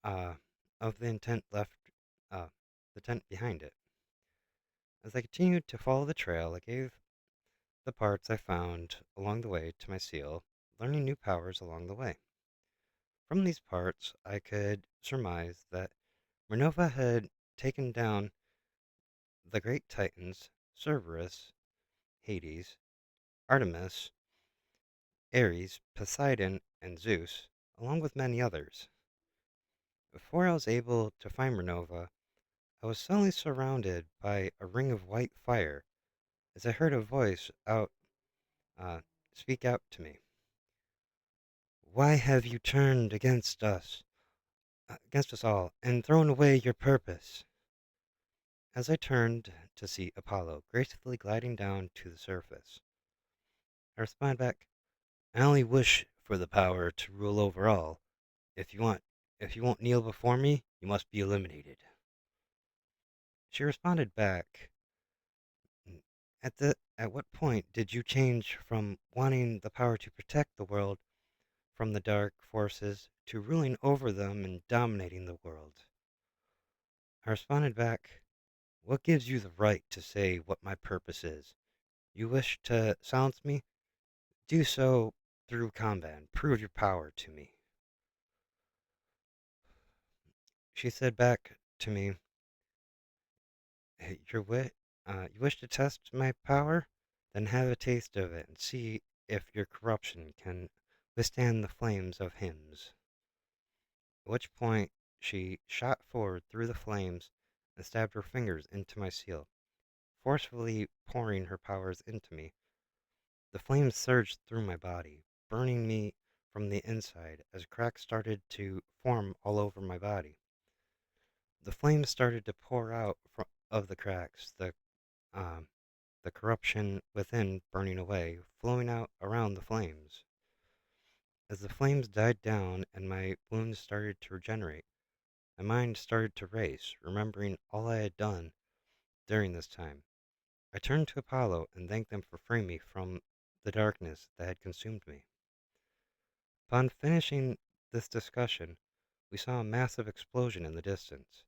uh, of the uh, intent behind it. As I continued to follow the trail, I gave the parts I found along the way to my seal, learning new powers along the way. From these parts, I could surmise that Renova had taken down the great titans Cerberus, Hades, Artemis, Ares, Poseidon, and Zeus, along with many others. Before I was able to find Renova, I was suddenly surrounded by a ring of white fire as I heard a voice uh, speak out to me. "Why have you turned against us all, and thrown away your purpose?" As I turned to see Apollo gracefully gliding down to the surface, I responded back, "I only wish for the power to rule over all. If you want, if you won't kneel before me, you must be eliminated." She responded back, At what point did you change from wanting the power to protect the world from the dark forces to ruling over them and dominating the world?" I responded back, "What gives you the right to say what my purpose is? You wish to silence me? Do so through combat and prove your power to me. She said back to me, "Hey, you wish to test my power? Then have a taste of it and see if your corruption can withstand the flames of hymns." At which point she shot forward through the flames and stabbed her fingers into my seal, forcefully pouring her powers into me. The flames surged through my body, burning me from the inside as cracks started to form all over my body. The flames started to pour out of the cracks, um, the corruption within burning away, flowing out around the flames. As the flames died down and my wounds started to regenerate, my mind started to race, remembering all I had done during this time. I turned to Apollo and thanked them for freeing me from the darkness that had consumed me. Upon finishing this discussion, we saw a massive explosion in the distance,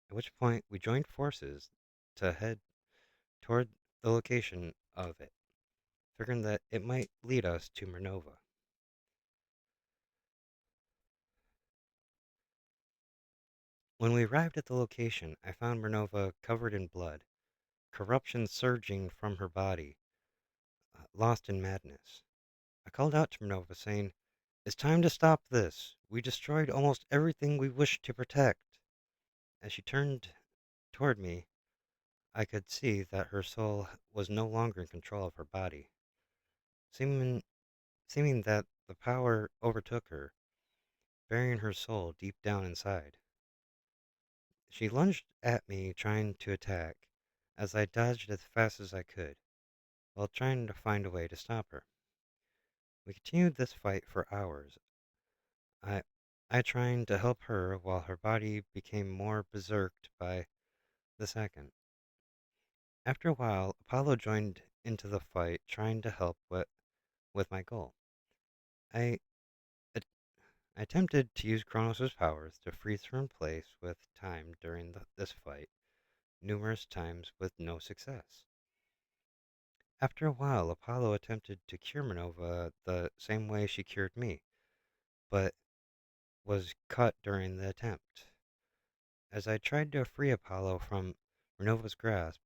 at which point we joined forces to head toward the location of it, figuring that it might lead us to Minerva. When we arrived at the location, I found Minerva covered in blood, corruption surging from her body, lost in madness. I called out to Minerva, saying, "It's time to stop this. We destroyed almost everything we wished to protect." As she turned toward me, I could see that her soul was no longer in control of her body, seeming, seeming that the power overtook her, burying her soul deep down inside. She lunged at me, trying to attack, as I dodged as fast as I could, while trying to find a way to stop her. We continued this fight for hours. I, I trying to help her while her body became more berserked by the second. After a while, Apollo joined into the fight, trying to help with my goal. I, at- I attempted to use Kronos' powers to freeze her in place with time during this fight, numerous times with no success. After a while, Apollo attempted to cure Minerva the same way she cured me, but was cut during the attempt. As I tried to free Apollo from Minerva's grasp,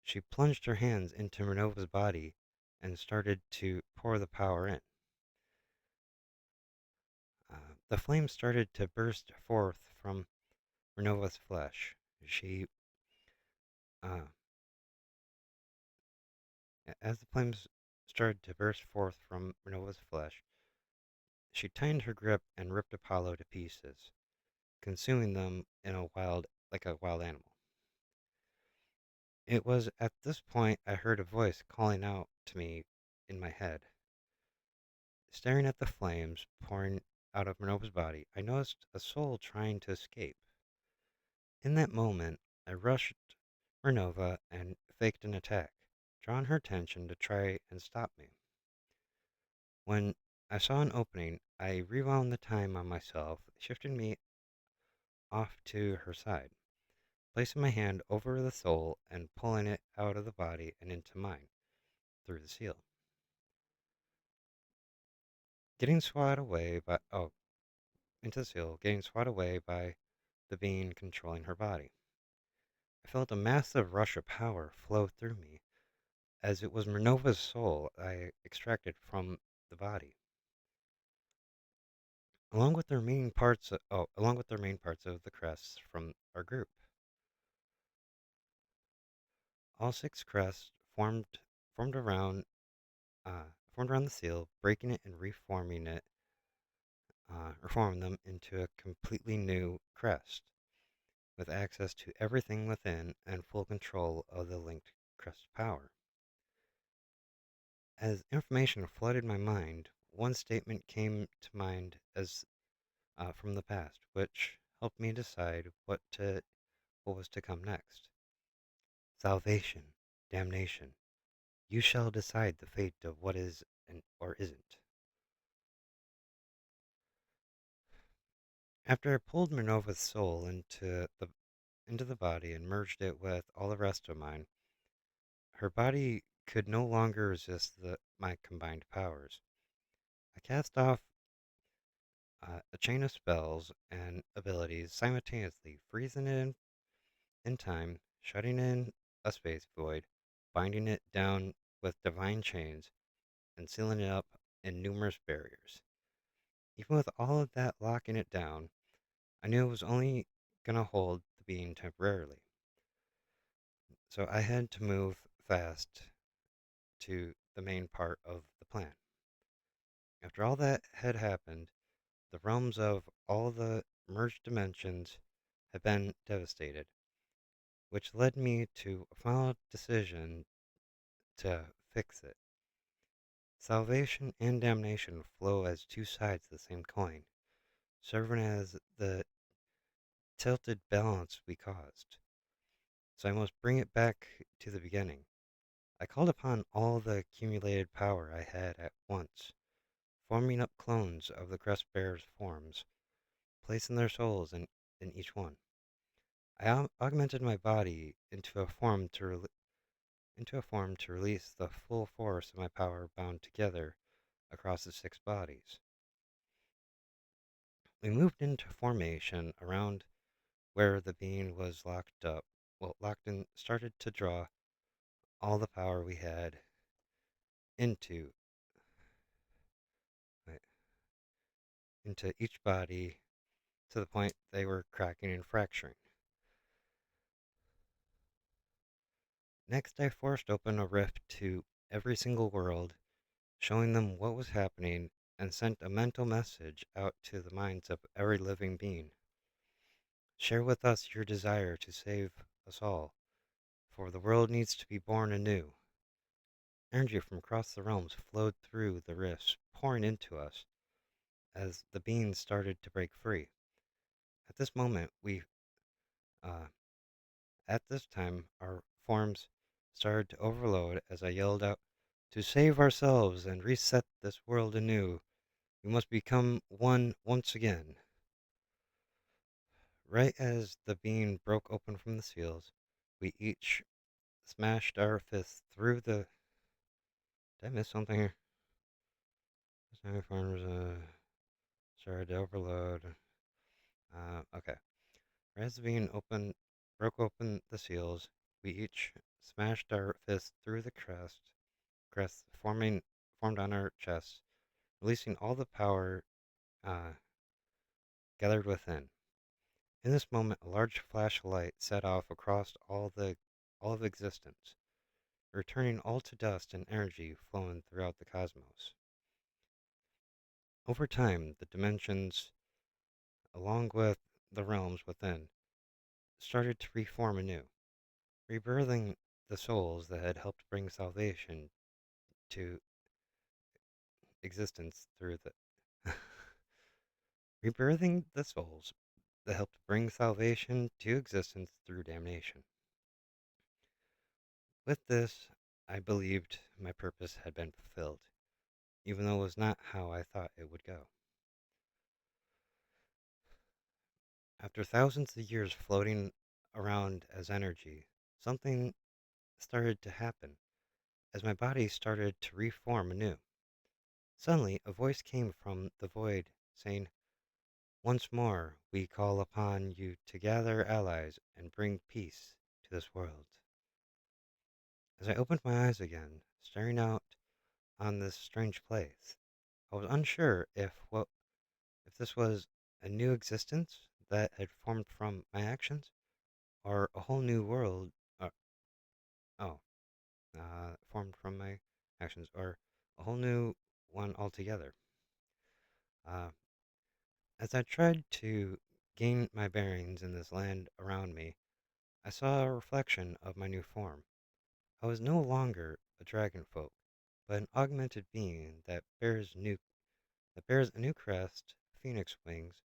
she plunged her hands into Minerva's body and started to pour the power in. The flames started to burst forth from Minerva's flesh. She, uh, as the flames started to burst forth from Minerva's flesh, she tightened her grip and ripped Apollo to pieces, consuming them like a wild animal. It was at this point I heard a voice calling out to me in my head. Staring at the flames pouring out of Minerva's body, I noticed a soul trying to escape. In that moment, I rushed Minerva and faked an attack, drawing her attention to try and stop me. When I saw an opening, I rewound the time on myself, shifting me off to her side, placing my hand over the soul and pulling it out of the body and into mine through the seal. Getting swatted away by into the seal, getting swatted away by the being controlling her body. I felt a massive rush of power flow through me, as it was Minerva's soul I extracted from the body, along with the remaining parts of the crests from our group. All six crests formed around formed around the seal, breaking it and reforming them into a completely new crest, with access to everything within and full control of the linked crest power. As information flooded my mind, one statement came to mind as from the past, which helped me decide what was to come next. Salvation, damnation. You shall decide the fate of what is and or isn't. After I pulled Minerva's soul into the body and merged it with all the rest of mine, her body could no longer resist my combined powers. I cast off a chain of spells and abilities simultaneously, freezing it in time, shutting in a space void, binding it down with divine chains, and sealing it up in numerous barriers. Even with all of that locking it down, I knew it was only going to hold the being temporarily. So I had to move fast to the main part of the plan. After all that had happened, the realms of all the merged dimensions had been devastated, which led me to a final decision to fix it. Salvation and damnation flow as two sides of the same coin, serving as the tilted balance we caused. So I must bring it back to the beginning. I called upon all the accumulated power I had at once, forming up clones of the Crest Bear's forms, placing their souls in each one. I augmented my body into a form to release the full force of my power bound together across the six bodies. We moved into formation around where the being was locked up. Well, locked in, started to draw all the power we had into uh, into each body to the point they were cracking and fracturing. Next, I forced open a rift to every single world, showing them what was happening, and sent a mental message out to the minds of every living being. Share with us your desire to save us all, for the world needs to be born anew. Energy from across the realms flowed through the rifts, pouring into us as the beings started to break free. At this moment, uh, at this time, our forms started to overload as I yelled out, "To save ourselves and reset this world anew, we must become one once again." Right as the being broke open from the seals, we each smashed our fists through the. Did I miss something here? Some forms started to overload. Okay. Right as the being broke open the seals, we each smashed our fists through the crest formed on our chests, releasing all the power uh, gathered within. In this moment, a large flash of light set off across all of existence, returning all to dust and energy flowing throughout the cosmos. Over time, the dimensions, along with the realms within, started to reform anew, rebirthing the souls that had helped bring salvation to existence through the rebirthing the souls that helped bring salvation to existence through damnation. With this, I believed my purpose had been fulfilled, even though it was not how I thought it would go. After thousands of years floating around as energy, something started to happen as my body started to reform anew. Suddenly, a voice came from the void saying, "Once more, we call upon you to gather allies and bring peace to this world." As I opened my eyes again, staring out on this strange place, I was unsure if this was a new existence that had formed from my actions, or a whole new world. Oh, formed from my actions, or a whole new one altogether. Uh, as I tried to gain my bearings in this land around me, I saw a reflection of my new form. I was no longer a dragon folk, but an augmented being that bears a new crest, phoenix wings,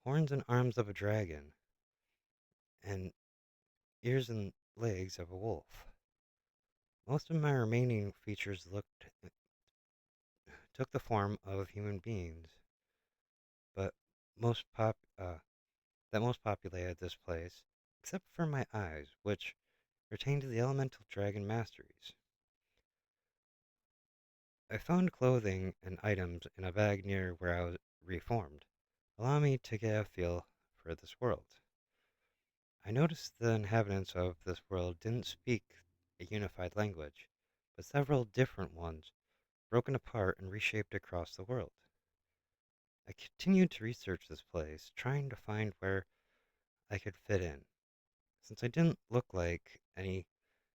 horns and arms of a dragon, and ears and legs of a wolf. Most of my remaining features took the form of human beings, but most pop that most populated this place, except for my eyes, which retained the elemental dragon masteries. I found clothing and items in a bag near where I was reformed, allowing me to get a feel for this world. I noticed the inhabitants of this world didn't speak a unified language, but several different ones, broken apart and reshaped across the world. I continued to research this place, trying to find where I could fit in, since I didn't look like any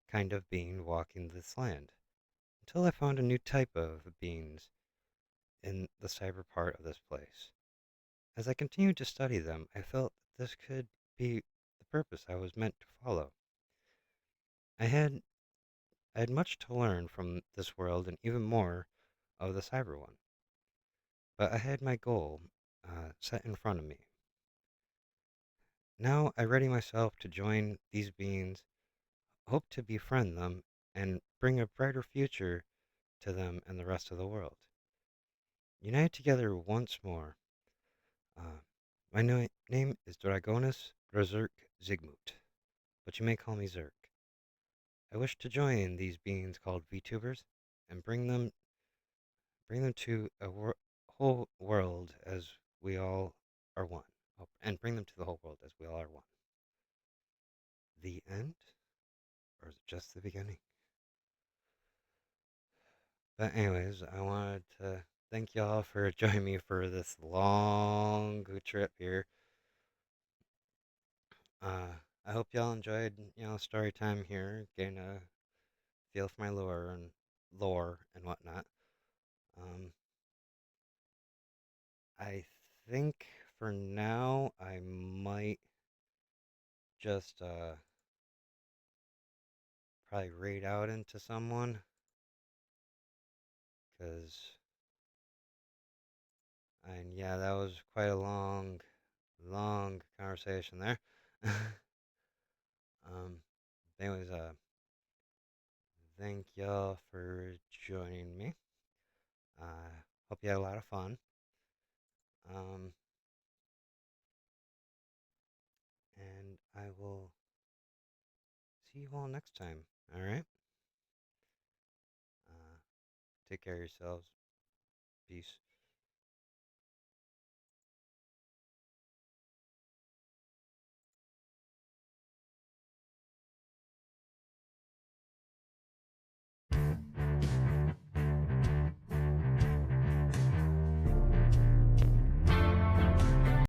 kind of being walking this land, until I found a new type of beings in the cyber part of this place. As I continued to study them, I felt that this could be the purpose I was meant to follow. I had I had much to learn from this world and even more of the cyber one, but I had my goal set in front of me. Now I ready myself to join these beings, hope to befriend them, and bring a brighter future to them and the rest of the world. Unite together once more. Uh, my name is Dragonis Berserk Zigmut, but you may call me Zerk. I wish to join these beings called VTubers and bring them to a whole world as we all are one. Oh, and bring them to the whole world as we all are one. The end? Or is it just the beginning? But anyways, I wanted to thank y'all for joining me for this long trip here. Uh, I hope y'all enjoyed, story time here, getting a feel for my lore and whatnot. Um, I think for now I might just probably raid out into someone, cause and yeah, that was quite a long conversation there. um, anyways, thank y'all for joining me. Hope you had a lot of fun. Um, and I will see you all next time. All right. Uh, take care of yourselves. Peace.